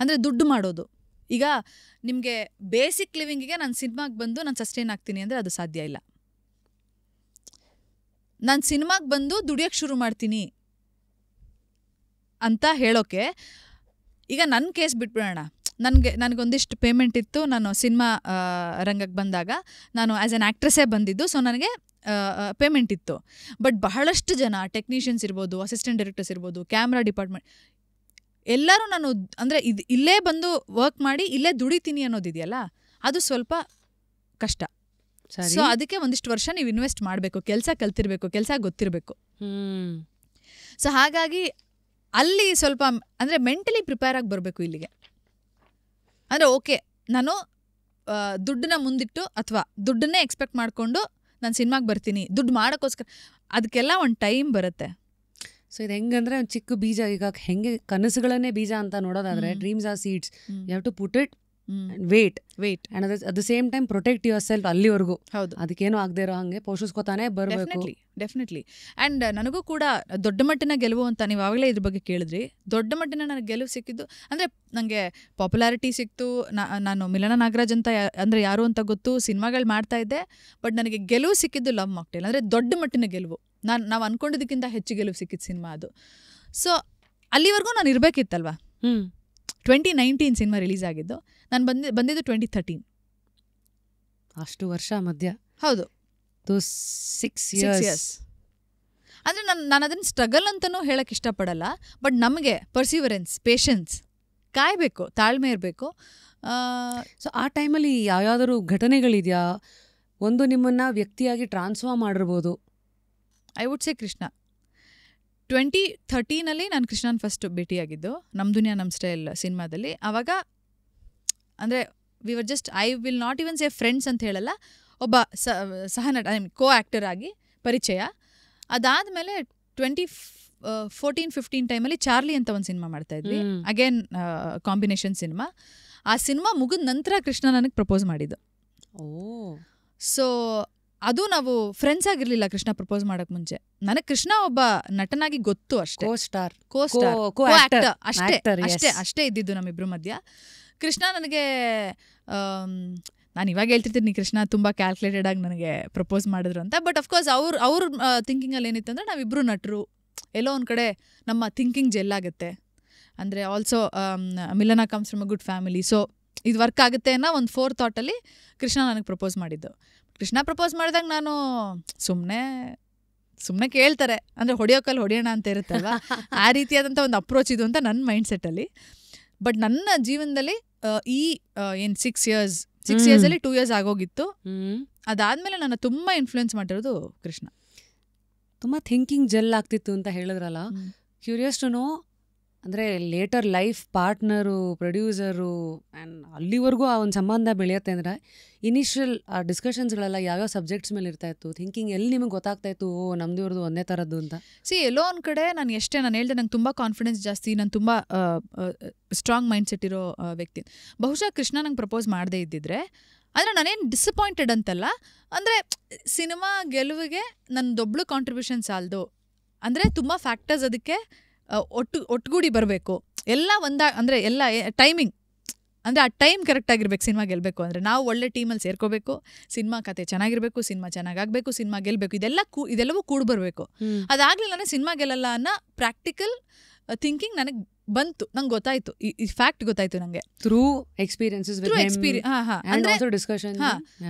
ಅಂದರೆ ದುಡ್ಡು ಮಾಡೋದು. ಈಗ ನಿಮಗೆ ಬೇಸಿಕ್ ಲಿವಿಂಗಿಗೆ ನಾನು ಸಿನಿಮಾಗೆ ಬಂದು ನಾನು ಸಸ್ಟೈನ್ ಆಗ್ತೀನಿ ಅಂದರೆ ಅದು ಸಾಧ್ಯ ಇಲ್ಲ. ನಾನು ಸಿನಿಮಾಗೆ ಬಂದು ದುಡಿಯೋಕ್ಕೆ ಶುರು ಮಾಡ್ತೀನಿ ಅಂತ ಹೇಳೋಕ್ಕೆ, ಈಗ ನನ್ನ ಕೇಸ್ ಬಿಟ್ಬಿಡೋಣ. ನನಗೊಂದಿಷ್ಟು ಪೇಮೆಂಟ್ ಇತ್ತು. ನಾನು ಸಿನಿಮಾ ರಂಗಕ್ಕೆ ಬಂದಾಗ ನಾನು ಆ್ಯಸ್ ಎನ್ ಆ್ಯಕ್ಟ್ರೆಸ್ಸೇ ಬಂದಿದ್ದು. ಸೊ ನನಗೆ ಪೇಮೆಂಟ್ ಇತ್ತು. ಬಟ್ ಬಹಳಷ್ಟು ಜನ ಟೆಕ್ನಿಷಿಯನ್ಸ್ ಇರ್ಬೋದು, ಅಸಿಸ್ಟೆಂಟ್ ಡೈರೆಕ್ಟರ್ಸ್ ಇರ್ಬೋದು, ಕ್ಯಾಮ್ರಾ ಡಿಪಾರ್ಟ್ಮೆಂಟ್ ಎಲ್ಲರೂ ನಾನು ಅಂದರೆ ಇಲ್ಲೇ ಬಂದು ವರ್ಕ್ ಮಾಡಿ ಇಲ್ಲೇ ದುಡಿತೀನಿ ಅನ್ನೋದಿದೆಯಲ್ಲ, ಅದು ಸ್ವಲ್ಪ ಕಷ್ಟ. ಸೊ ಅದಕ್ಕೆ ಒಂದಿಷ್ಟು ವರ್ಷ ನೀವು ಇನ್ವೆಸ್ಟ್ ಮಾಡಬೇಕು, ಕೆಲಸ ಕಲ್ತಿರ್ಬೇಕು, ಕೆಲಸ ಗೊತ್ತಿರಬೇಕು. ಸೊ ಹಾಗಾಗಿ ಅಲ್ಲಿ ಸ್ವಲ್ಪ ಅಂದರೆ ಮೆಂಟಲಿ ಪ್ರಿಪೇರ್ ಆಗಿ ಬರಬೇಕು ಇಲ್ಲಿಗೆ. ಅಂದರೆ ಓಕೆ, ನಾನು ದುಡ್ಡನ್ನ ಮುಂದಿಟ್ಟು ಅಥವಾ ದುಡ್ಡನ್ನೇ ಎಕ್ಸ್ಪೆಕ್ಟ್ ಮಾಡಿಕೊಂಡು ನಾನು ಸಿನಿಮಾಗೆ ಬರ್ತೀನಿ, ದುಡ್ಡು ಮಾಡೋಕ್ಕೋಸ್ಕರ, ಅದಕ್ಕೆಲ್ಲ ಒಂದು ಟೈಮ್ ಬರುತ್ತೆ. ಸೊ ಇದು ಹೆಂಗಂದ್ರೆ ಒಂದು ಚಿಕ್ಕ ಬೀಜ, ಈಗ ಹೆಂಗೆ ಕನಸುಗಳನ್ನೇ ಬೀಜ ಅಂತ ನೋಡೋದಾದ್ರೆ, dreams are seeds, you have to put it weight and at the same time protect yourself. ಅಲ್ಲಿವರೆಗೂ ಹೌದು, ಅದಕ್ಕೇನೋ ಆಗದೆ ಇರೋ ಹಾಗೆ ಪೋಷಿಸ್ಕೋತಾನೆ ಬರಬೇಕು. ಡೆಫಿನೆಟ್ಲಿ. ಆ್ಯಂಡ್ ನನಗೂ ಕೂಡ ದೊಡ್ಡ ಮಟ್ಟಿನ ಗೆಲುವು ಅಂತ ನೀವು ಆವಾಗಲೇ ಇದ್ರ ಬಗ್ಗೆ ಕೇಳಿದ್ರಿ. ದೊಡ್ಡ ಮಟ್ಟಿನ ನನಗೆ ಗೆಲುವು ಸಿಕ್ಕಿದ್ದು ಅಂದರೆ ನನಗೆ ಪಾಪ್ಯುಲಾರಿಟಿ ಸಿಕ್ತು. ನಾನು ಮಿಲನ ನಾಗರಾಜ್ ಅಂತ ಅಂದರೆ ಯಾರು ಅಂತ ಗೊತ್ತು, ಸಿನಿಮಾಗಳು ಮಾಡ್ತಾ ಇದ್ದೆ. ಬಟ್ ನನಗೆ ಗೆಲುವು ಸಿಕ್ಕಿದ್ದು ಲವ್ ಮಾಕ್ಟೇಲ್. ಅಂದರೆ ದೊಡ್ಡ ಮಟ್ಟಿನ ಗೆಲುವು. ನಾವು ಅಂದ್ಕೊಂಡಿದ್ದಕ್ಕಿಂತ ಹೆಚ್ಚು ಗೆಲುವು ಸಿಕ್ಕಿದ್ದು ಸಿನಿಮಾ ಅದು. ಸೊ ಅಲ್ಲಿವರೆಗೂ ನಾನು ಇರಬೇಕಿತ್ತಲ್ವಾ. 2019 ಸಿನಿಮಾ ರಿಲೀಸ್ ಆಗಿದ್ದು, ನಾನು ಬಂದಿದ್ದು 2013. ಅಷ್ಟು ವರ್ಷ ಮಧ್ಯ. ಹೌದು, 6 years. ಅಂದರೆ ನಾನು ಅದನ್ನು ಸ್ಟ್ರಗಲ್ ಅಂತಲೂ ಹೇಳಕ್ಕೆ ಇಷ್ಟಪಡಲ್ಲ. ಬಟ್ ನಮಗೆ ಪರ್ಸಿವರೆನ್ಸ್, ಪೇಷನ್ಸ್, ಕಾಯಬೇಕು, ತಾಳ್ಮೆ ಇರಬೇಕು. ಸೊ ಆ ಟೈಮಲ್ಲಿ ಯಾವ್ಯಾವುದಾದ್ರು ಘಟನೆಗಳಿದೆಯಾ? ಒಂದು ನಿಮ್ಮನ್ನು ವ್ಯಕ್ತಿಯಾಗಿ ಟ್ರಾನ್ಸ್ಫಾರ್ಮ್ ಮಾಡಿರ್ಬೋದು. I would say Krishna. 2013 ನಾನು ಕೃಷ್ಣನ್ ಫಸ್ಟ್ ಭೇಟಿಯಾಗಿದ್ದು ನಮ್ಮ ದುನಿಯಾ ನಮ್ಮ ಸ್ಟೈಲ್ ಸಿನಿಮಾದಲ್ಲಿ. ಆವಾಗ ಅಂದರೆ we were just, I will not even say friends ಅಂತ ಹೇಳಲ್ಲ, ಒಬ್ಬ ಸಹನಟ, ಕೋ ಆ್ಯಕ್ಟರ್ ಆಗಿ ಪರಿಚಯ. ಅದಾದಮೇಲೆ 2014-15 ಟೈಮಲ್ಲಿ ಚಾರ್ಲಿ ಅಂತ ಒಂದು ಸಿನಿಮಾ ಮಾಡ್ತಾಯಿದ್ವಿ. Again combination cinema. ಆ ಸಿನಿಮಾ ಮುಗಿದ ನಂತರ ಕೃಷ್ಣ ನನಗೆ ಪ್ರಪೋಸ್ ಮಾಡಿದ್ದು. ಸೊ ಅದು ನಾವು ಫ್ರೆಂಡ್ಸ್ ಆಗಿರಲಿಲ್ಲ. ಕೃಷ್ಣ ಪ್ರಪೋಸ್ ಮಾಡೋಕ್ಕೆ ಮುಂಚೆ ನನಗೆ ಕೃಷ್ಣ ಒಬ್ಬ ನಟನಾಗಿ ಗೊತ್ತು ಅಷ್ಟೇ. ಅಷ್ಟೇ ಇದ್ದಿದ್ದು ನಮ್ಮಿಬ್ರು ಮಧ್ಯ. ಕೃಷ್ಣ ನನಗೆ, ನಾನು ಇವಾಗ ಹೇಳ್ತಿರ್ತೀನಿ ಕೃಷ್ಣ ತುಂಬ ಕ್ಯಾಲ್ಕುಲೇಟೆಡ್ ಆಗಿ ನನಗೆ ಪ್ರಪೋಸ್ ಮಾಡಿದ್ರು ಅಂತ. ಬಟ್ ಅಫ್ಕೋರ್ಸ್ ಅವ್ರ ಥಿಂಕಿಂಗಲ್ಲಿ ಏನಿತ್ತು ಅಂದರೆ ನಾವಿಬ್ಬರು ನಟರು, ಎಲ್ಲೋ ಒಂದು ಕಡೆ ನಮ್ಮ ಥಿಂಕಿಂಗ್ ಜೆಲ್ ಆಗುತ್ತೆ. ಅಂದರೆ ಆಲ್ಸೋ ಮಿಲನ comes from a good family. So ಇದು ವರ್ಕ್ ಆಗುತ್ತೆ ಅನ್ನೋ ಒಂದು ಫೋರ್ ಥಾಟಲ್ಲಿ ಕೃಷ್ಣ ನನಗೆ ಪ್ರಪೋಸ್ ಮಾಡಿದ್ದು. ಕೃಷ್ಣ ಪ್ರಪೋಸ್ ಮಾಡಿದಾಗ ನಾನು ಸುಮ್ಮನೆ ಕೇಳ್ತಾರೆ ಅಂದರೆ ಹೊಡೆಯೋಕಲ್ಲಿ ಹೊಡೆಯೋಣ ಅಂತ ಇರುತ್ತಲ್ವ, ಆ ರೀತಿಯಾದಂಥ ಒಂದು ಅಪ್ರೋಚ್ ಇದು ಅಂತ ನನ್ನ ಮೈಂಡ್ ಸೆಟ್ಟಲ್ಲಿ. ಬಟ್ ನನ್ನ ಜೀವನದಲ್ಲಿ ಈ ಏನು 6 ಇಯರ್ಸಲ್ಲಿ 2 years ಆಗೋಗಿತ್ತು. ಅದಾದಮೇಲೆ ನನ್ನ ತುಂಬ ಇನ್ಫ್ಲುಯೆನ್ಸ್ ಮಾಡಿರೋದು ಕೃಷ್ಣ. ತುಂಬ ಥಿಂಕಿಂಗ್ ಜೆಲ್ ಆಗ್ತಿತ್ತು ಅಂತ ಹೇಳಿದ್ರಲ್ಲ. ಕ್ಯೂರಿಯಸ್ ಟು ನೋ, ಅಂದರೆ later life partner producer and ಅಲ್ಲಿವರೆಗೂ ಆ ಒಂದು ಸಂಬಂಧ ಬೆಳೆಯುತ್ತೆ ಅಂದರೆ ಇನಿಷಿಯಲ್ ಆ ಡಿಸ್ಕಷನ್ಸ್ಗಳೆಲ್ಲ ಯಾವ್ಯಾವ ಸಬ್ಜೆಕ್ಟ್ಸ್ ಮೇಲೆ ಇರ್ತಾ ಇತ್ತು, ಥಿಂಕಿಂಗ್ ಎಲ್ಲಿ ನಿಮಗೆ ಗೊತ್ತಾಗ್ತಾ ಇತ್ತು ಓ ನಮ್ದು ಇವ್ರದ್ದು ಒಂದೇ ಥರದ್ದು ಅಂತ? ಎಲ್ಲೋ ಒಂದು ಕಡೆ ನಾನು ಹೇಳ್ದೆ ನಂಗೆ ತುಂಬ ಕಾನ್ಫಿಡೆನ್ಸ್ ಜಾಸ್ತಿ, ನಾನು ತುಂಬ ಸ್ಟ್ರಾಂಗ್ ಮೈಂಡ್ ಸೆಟ್ ಇರೋ ವ್ಯಕ್ತಿ. ಬಹುಶಃ ಕೃಷ್ಣ ನಂಗೆ ಪ್ರಪೋಸ್ ಮಾಡದೇ ಇದ್ದಿದ್ರೆ, ಅಂದರೆ ನಾನೇನು ಡಿಸಪಾಯಿಂಟೆಡ್ ಅಂತಲ್ಲ, ಅಂದರೆ ಸಿನಿಮಾ ಗೆಲುವಿಗೆ ನನ್ನದೊಬ್ಳು ಕಾಂಟ್ರಿಬ್ಯೂಷನ್ ಸಾಲದು, ಅಂದರೆ ತುಂಬ ಫ್ಯಾಕ್ಟರ್ಸ್ ಅದಕ್ಕೆ ಒಟ್ಟುಗೂಡಿ ಬರಬೇಕು ಎಲ್ಲ ಅಂದರೆ ಎಲ್ಲ ಟೈಮಿಂಗ್, ಅಂದರೆ ಆ ಟೈಮ್ ಕರೆಕ್ಟಾಗಿರ್ಬೇಕು ಸಿನಿಮಾ ಗೆಲ್ಲಬೇಕು ಅಂದರೆ. ನಾವು ಒಳ್ಳೆ ಟೀಮಲ್ಲಿ ಸೇರ್ಕೋಬೇಕು, ಸಿನಿಮಾ ಕತೆ ಚೆನ್ನಾಗಿರಬೇಕು, ಸಿನಿಮಾ ಚೆನ್ನಾಗಾಗಬೇಕು, ಸಿನಿಮಾ ಗೆಲ್ಲಬೇಕು, ಇದೆಲ್ಲವೂ ಕೂಡಿ ಬರಬೇಕು. ಅದಾಗಲಿಲ್ಲ ಸಿನಿಮಾ ಗೆಲ್ಲಲ್ಲ ಅನ್ನೋ ಪ್ರಾಕ್ಟಿಕಲ್ ಥಿಂಕಿಂಗ್ ನನಗೆ ಬಂತು, ನಂಗೆ ಗೊತ್ತಾಯ್ತು, ಈ ಫ್ಯಾಕ್ಟ್ ಗೊತ್ತಾಯ್ತು ನನಗೆ ಥ್ರೂ ಎಕ್ಸ್ಪೀರಿಯನ್ಸಸ್.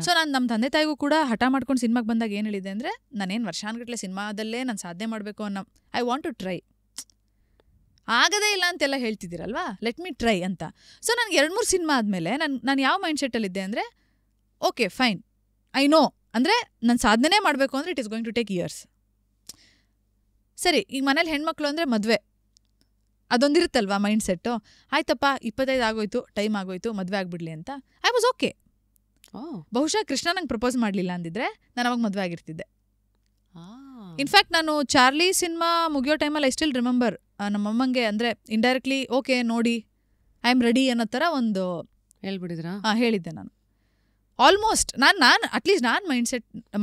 ಸೊ ನಾನು ನಮ್ಮ ತಂದೆ ತಾಯಿಗೂ ಕೂಡ ಹಠ ಮಾಡ್ಕೊಂಡು ಸಿನಿಮಾಗೆ ಬಂದಾಗ ಏನು ಹೇಳಿದೆ ಅಂದರೆ, ನಾನೇನು ವರ್ಷಾನ್ಗಟ್ಲೆ ಸಿನಿಮಾದಲ್ಲೇ ನಾನು ಸಾಧನೆ ಮಾಡಬೇಕು ಅನ್ನೋ ಐ ವಾಂಟ್ ಟು ಟ್ರೈ, ಆಗದೇ ಇಲ್ಲ ಅಂತೆಲ್ಲ ಹೇಳ್ತಿದ್ದೀರಲ್ವಾ, ಲೆಟ್ ಮಿ ಟ್ರೈ ಅಂತ. ಸೊ ನನಗೆ 2-3 ಸಿನಿಮಾ ಆದಮೇಲೆ ನಾನು ಯಾವ ಮೈಂಡ್ ಸೆಟ್ಟಲ್ಲಿದ್ದೆ ಅಂದರೆ, ಓಕೆ ಫೈನ್, ಐ ನೋ, ಅಂದರೆ ನಾನು ಸಾಧನೆ ಮಾಡಬೇಕು ಅಂದರೆ it is going to take years. ಸರಿ, ಈಗ ಮನೇಲಿ ಹೆಣ್ಮಕ್ಳು ಅಂದರೆ ಮದುವೆ ಅದೊಂದಿರುತ್ತಲ್ವಾ ಮೈಂಡ್ ಸೆಟ್ಟು, ಆಯ್ತಪ್ಪ 25 ಆಗೋಯ್ತು, ಟೈಮ್ ಆಗೋಯ್ತು, ಮದುವೆ ಆಗಿಬಿಡ್ಲಿ ಅಂತ. I was okay. ಬಹುಶಃ ಕೃಷ್ಣ ನಂಗೆ ಪ್ರಪೋಸ್ ಮಾಡಲಿಲ್ಲ ಅಂದಿದ್ರೆ ನಾನು ಅವಾಗ ಮದುವೆ ಆಗಿರ್ತಿದ್ದೆ. ಇನ್ಫ್ಯಾಕ್ಟ್ ನಾನು ಚಾರ್ಲಿ ಸಿನಿಮಾ ಮುಗಿಯೋ ಟೈಮಲ್ಲಿ ಐ ಸ್ಟಿಲ್ ರಿಮೆಂಬರ್ ನಮ್ಮಮ್ಮಂಗೆ ಅಂದರೆ ಇಂಡೈರೆಕ್ಟ್ಲಿ ಓಕೆ ನೋಡಿ ಐ ಆಮ್ ರೆಡಿ ಅನ್ನೋ ಥರ ಒಂದು ಹೇಳ್ಬಿಟ್ಟಿದ್ರಾ? ಹೇಳಿದ್ದೆ ನಾನು. ಆಲ್ಮೋಸ್ಟ್ ನಾನು ಅಟ್ಲೀಸ್ಟ್ ನಾನು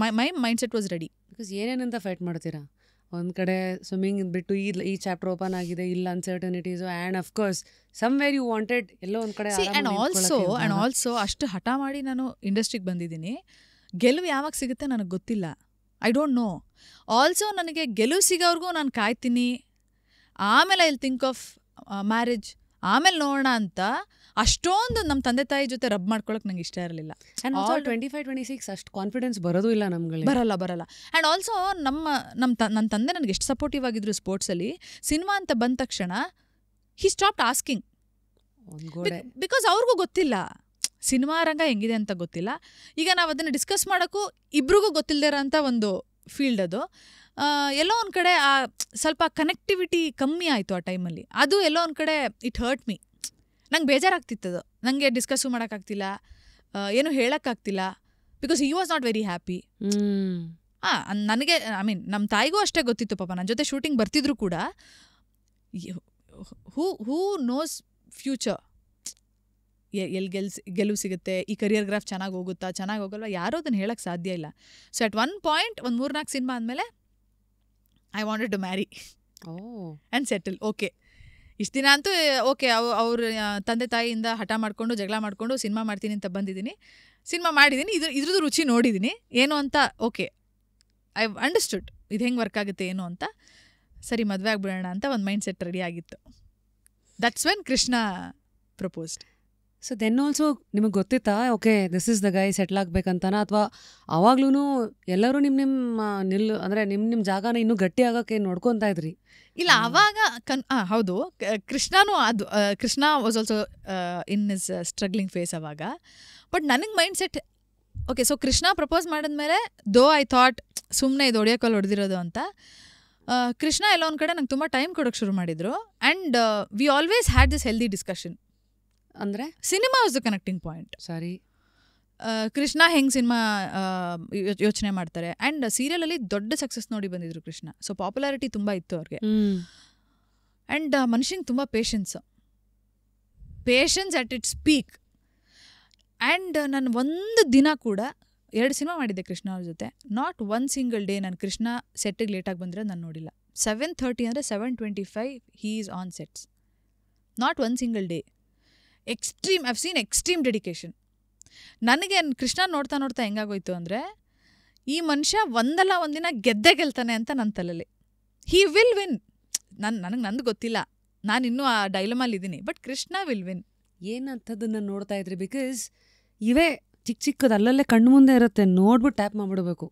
my mindset was ready. Because ಏನೇನಂತ ಫೈಟ್ ಮಾಡ್ತೀರಾ, ಒಂದು ಕಡೆ ಸ್ವಿಮ್ಮಿಂಗ್ ಬಿಟ್ಟು ಈ ಚಾಪ್ಟರ್ ಓಪನ್ ಆಗಿದೆ, ಇಲ್ಲ uncertainties, and of course somewhere you wanted ಎಲ್ಲೋ ಒಂದು ಕಡೆ. ಆ್ಯಂಡ್ ಆಲ್ಸೋ ಅಷ್ಟು ಹಠ ಮಾಡಿ ನಾನು ಇಂಡಸ್ಟ್ರಿಗೆ ಬಂದಿದ್ದೀನಿ, ಗೆಲುವು ಯಾವಾಗ ಸಿಗುತ್ತೆ ನನಗೆ ಗೊತ್ತಿಲ್ಲ, ಐ ಡೋಂಟ್ ನೋ. ಆಲ್ಸೋ ನನಗೆ ಗೆಲುವು ಸಿಗೋವ್ರಿಗೂ ನಾನು ಕಾಯ್ತೀನಿ, ಆಮೇಲೆ I will think of marriage, ಆಮೇಲೆ ನೋಡೋಣ ಅಂತ ಅಷ್ಟೊಂದು ನಮ್ಮ ತಂದೆ ತಾಯಿ ಜೊತೆ ರಬ್ ಮಾಡ್ಕೊಳಕ್ಕೆ ನಂಗೆ ಇಷ್ಟ ಇರಲಿಲ್ಲ. 25-26 ಅಷ್ಟು ಕಾನ್ಫಿಡೆನ್ಸ್ ಬರೋದು ಇಲ್ಲ ನಮ್ಗೆ, ಬರಲ್ಲ. ಆ್ಯಂಡ್ ಆಲ್ಸೋ ನನ್ನ ತಂದೆ ನನಗೆ ಎಷ್ಟು ಸಪೋರ್ಟಿವ್ ಆಗಿದ್ರು ಸ್ಪೋರ್ಟ್ಸಲ್ಲಿ, ಸಿನಿಮಾ ಅಂತ ಬಂದ ತಕ್ಷಣ ಹಿ ಸ್ಟಾಪ್ಡ್ ಆಸ್ಕಿಂಗ್, ಬಿಕಾಸ್ ಅವ್ರಿಗೂ ಗೊತ್ತಿಲ್ಲ ಸಿನಿಮಾ ರಂಗ ಹೆಂಗಿದೆ ಅಂತ ಗೊತ್ತಿಲ್ಲ. ಈಗ ನಾವು ಅದನ್ನು ಡಿಸ್ಕಸ್ ಮಾಡೋಕ್ಕೂ ಇಬ್ರಿಗೂ ಗೊತ್ತಿಲ್ಲದಿರೋ ಅಂಥ ಒಂದು ಫೀಲ್ಡ್ ಅದು. ಎಲ್ಲೋ ಒಂದು ಕಡೆ ಆ ಸ್ವಲ್ಪ ಕನೆಕ್ಟಿವಿಟಿ ಕಮ್ಮಿ ಆಯಿತು ಆ ಟೈಮಲ್ಲಿ. ಅದು ಎಲ್ಲೋ ಒಂದು ಕಡೆ ಇಟ್ ಹರ್ಟ್ ಮೀ, ನಂಗೆ ಬೇಜಾರಾಗ್ತಿತ್ತದು, ನನಗೆ ಡಿಸ್ಕಸ್ಸು ಮಾಡೋಕ್ಕಾಗ್ತಿಲ್ಲ, ಏನೂ ಹೇಳೋಕ್ಕಾಗ್ತಿಲ್ಲ, because he was not very happy. ನನಗೆ ಐ ಮೀನ್ ನಮ್ಮ ತಾಯಿಗೂ ಅಷ್ಟೇ ಗೊತ್ತಿತ್ತು ಪಾಪ, ನನ್ನ ಜೊತೆ ಶೂಟಿಂಗ್ ಬರ್ತಿದ್ರು ಕೂಡ ಹೂ ನೋಸ್ ಫ್ಯೂಚರ್, ಎಲ್ಲಿ ಗೆಲುವು ಸಿಗುತ್ತೆ, ಈ ಕರಿಯರ್ ಗ್ರಾಫ್ ಚೆನ್ನಾಗಿ ಹೋಗುತ್ತಾ ಚೆನ್ನಾಗಿ ಹೋಗಲ್ವ, ಯಾರೂ ಅದನ್ನು ಹೇಳೋಕ್ಕೆ ಸಾಧ್ಯ ಇಲ್ಲ. ಸೊ ಅಟ್ ಒನ್ ಪಾಯಿಂಟ್ ಒಂದು 3-4 ಸಿನಿಮಾ ಆದಮೇಲೆ I wanted to marry and settle. Okay, ಇಷ್ಟು ದಿನ ಅಂತೂ ಓಕೆ, ಅವ್ರ ತಂದೆ ತಾಯಿಯಿಂದ ಹಠ ಮಾಡಿಕೊಂಡು ಜಗಳ ಮಾಡಿಕೊಂಡು ಸಿನಿಮಾ ಮಾಡ್ತೀನಿ ಅಂತ ಬಂದಿದ್ದೀನಿ, ಸಿನಿಮಾ ಮಾಡಿದ್ದೀನಿ, ಇದ್ರದ್ದು ರುಚಿ ನೋಡಿದ್ದೀನಿ ಏನು ಅಂತ. ಓಕೆ, ಐ ಅಂಡರ್ಸ್ಟುಡ್ ಇದು ಹೆಂಗೆ ವರ್ಕ್ ಆಗುತ್ತೆ ಏನು ಅಂತ. ಸರಿ, ಮದುವೆ ಆಗ್ಬಿಡೋಣ ಅಂತ ಒಂದು ಮೈಂಡ್ ಸೆಟ್ ರೆಡಿ ಆಗಿತ್ತು. That's when Krishna proposed. So then also ನಿಮಗೆ ಗೊತ್ತಿತ್ತಾ okay this is the guy settle ಆಗ್ಬೇಕಂತಾನ, ಅಥವಾ ಆವಾಗ್ಲೂ ಎಲ್ಲರೂ ಅಂದರೆ ನಿಮ್ಮ ಜಾಗನ ಇನ್ನೂ ಗಟ್ಟಿ ಆಗೋಕ್ಕೆ ನೋಡ್ಕೊತಾ ಇದ್ರಿ? ಇಲ್ಲ, ಆವಾಗ ಹೌದು, ಕೃಷ್ಣನೂ ಅದು Krishna was also in is struggling phase ಅವಾಗ. ಬಟ್ ನನಗೆ mindset okay. So Krishna propose ಮಾಡಿದ್ಮೇಲೆ ದೋ ಐ ಥಾಟ್ ಸುಮ್ಮನೆ ಇದು ಹೊಡಿಯೋಕಲ್ಲಿ ಹೊಡೆದಿರೋದು ಅಂತ, ಕೃಷ್ಣ ಎಲ್ಲ ಒಂದು ಕಡೆ ನಂಗೆ ತುಂಬ ಟೈಮ್ ಕೊಡೋಕ್ಕೆ ಶುರು ಮಾಡಿದರು. And we always had this healthy discussion. ಅಂದರೆ cinema was the connecting point. ಸರಿ, ಕೃಷ್ಣ ಹೆಂಗೆ ಸಿನಿಮಾ ಯೋಚನೆ ಮಾಡ್ತಾರೆ. ಆ್ಯಂಡ್ ಸೀರಿಯಲಲ್ಲಿ ದೊಡ್ಡ ಸಕ್ಸಸ್ ನೋಡಿ ಬಂದಿದ್ರು ಕೃಷ್ಣ. ಸೊ ಪಾಪ್ಯುಲಾರಿಟಿ ತುಂಬ ಇತ್ತು ಅವ್ರಿಗೆ. ಆ್ಯಂಡ್ ಮನುಷ್ಯಂಗೆ ತುಂಬ patience at it's peak. And ನಾನು ಒಂದು ದಿನ ಕೂಡ 2 ಸಿನಿಮಾ ಮಾಡಿದ್ದೆ ಕೃಷ್ಣ ಅವ್ರ ಜೊತೆ, ನಾಟ್ ಒನ್ ಸಿಂಗಲ್ ಡೇ ನಾನು ಕೃಷ್ಣ ಸೆಟ್ಟಿಗೆ ಲೇಟಾಗಿ ಬಂದರೆ ನಾನು ನೋಡಿಲ್ಲ. 7:30 ಅಂದರೆ 7:25 he is on sets, not one single day. Extreme I've seen extreme dedication. ನನಗೆ ಕೃಷ್ಣ ನೋಡ್ತಾ ಹೆಂಗಾಗೋಯ್ತು ಅಂದರೆ, ಈ ಮನುಷ್ಯ ಒಂದಲ್ಲ ಒಂದಿನ ಗೆಲ್ತಾನೆ ಅಂತ ನನ್ನ ತಲೆಯಲ್ಲಿ. He will win. ನಂದು ಗೊತ್ತಿಲ್ಲ, ನಾನು ಇನ್ನೂ ಆ ಡೈಲಮಲ್ಲಿದ್ದೀನಿ, ಬಟ್ ಕೃಷ್ಣ ವಿಲ್ ವಿನ್. ಏನಂಥದ್ದನ್ನು ನೋಡ್ತಾ ಇದ್ರಿ? ಬಿಕಾಸ್ ಇವೇ ಚಿಕ್ಕದು ಅಲ್ಲಲ್ಲೇ ಕಣ್ಣು ಮುಂದೆ ಇರುತ್ತೆ, ನೋಡ್ಬಿಟ್ಟು ಟ್ಯಾಪ್ ಮಾಡಿಬಿಡ್ಬೇಕು.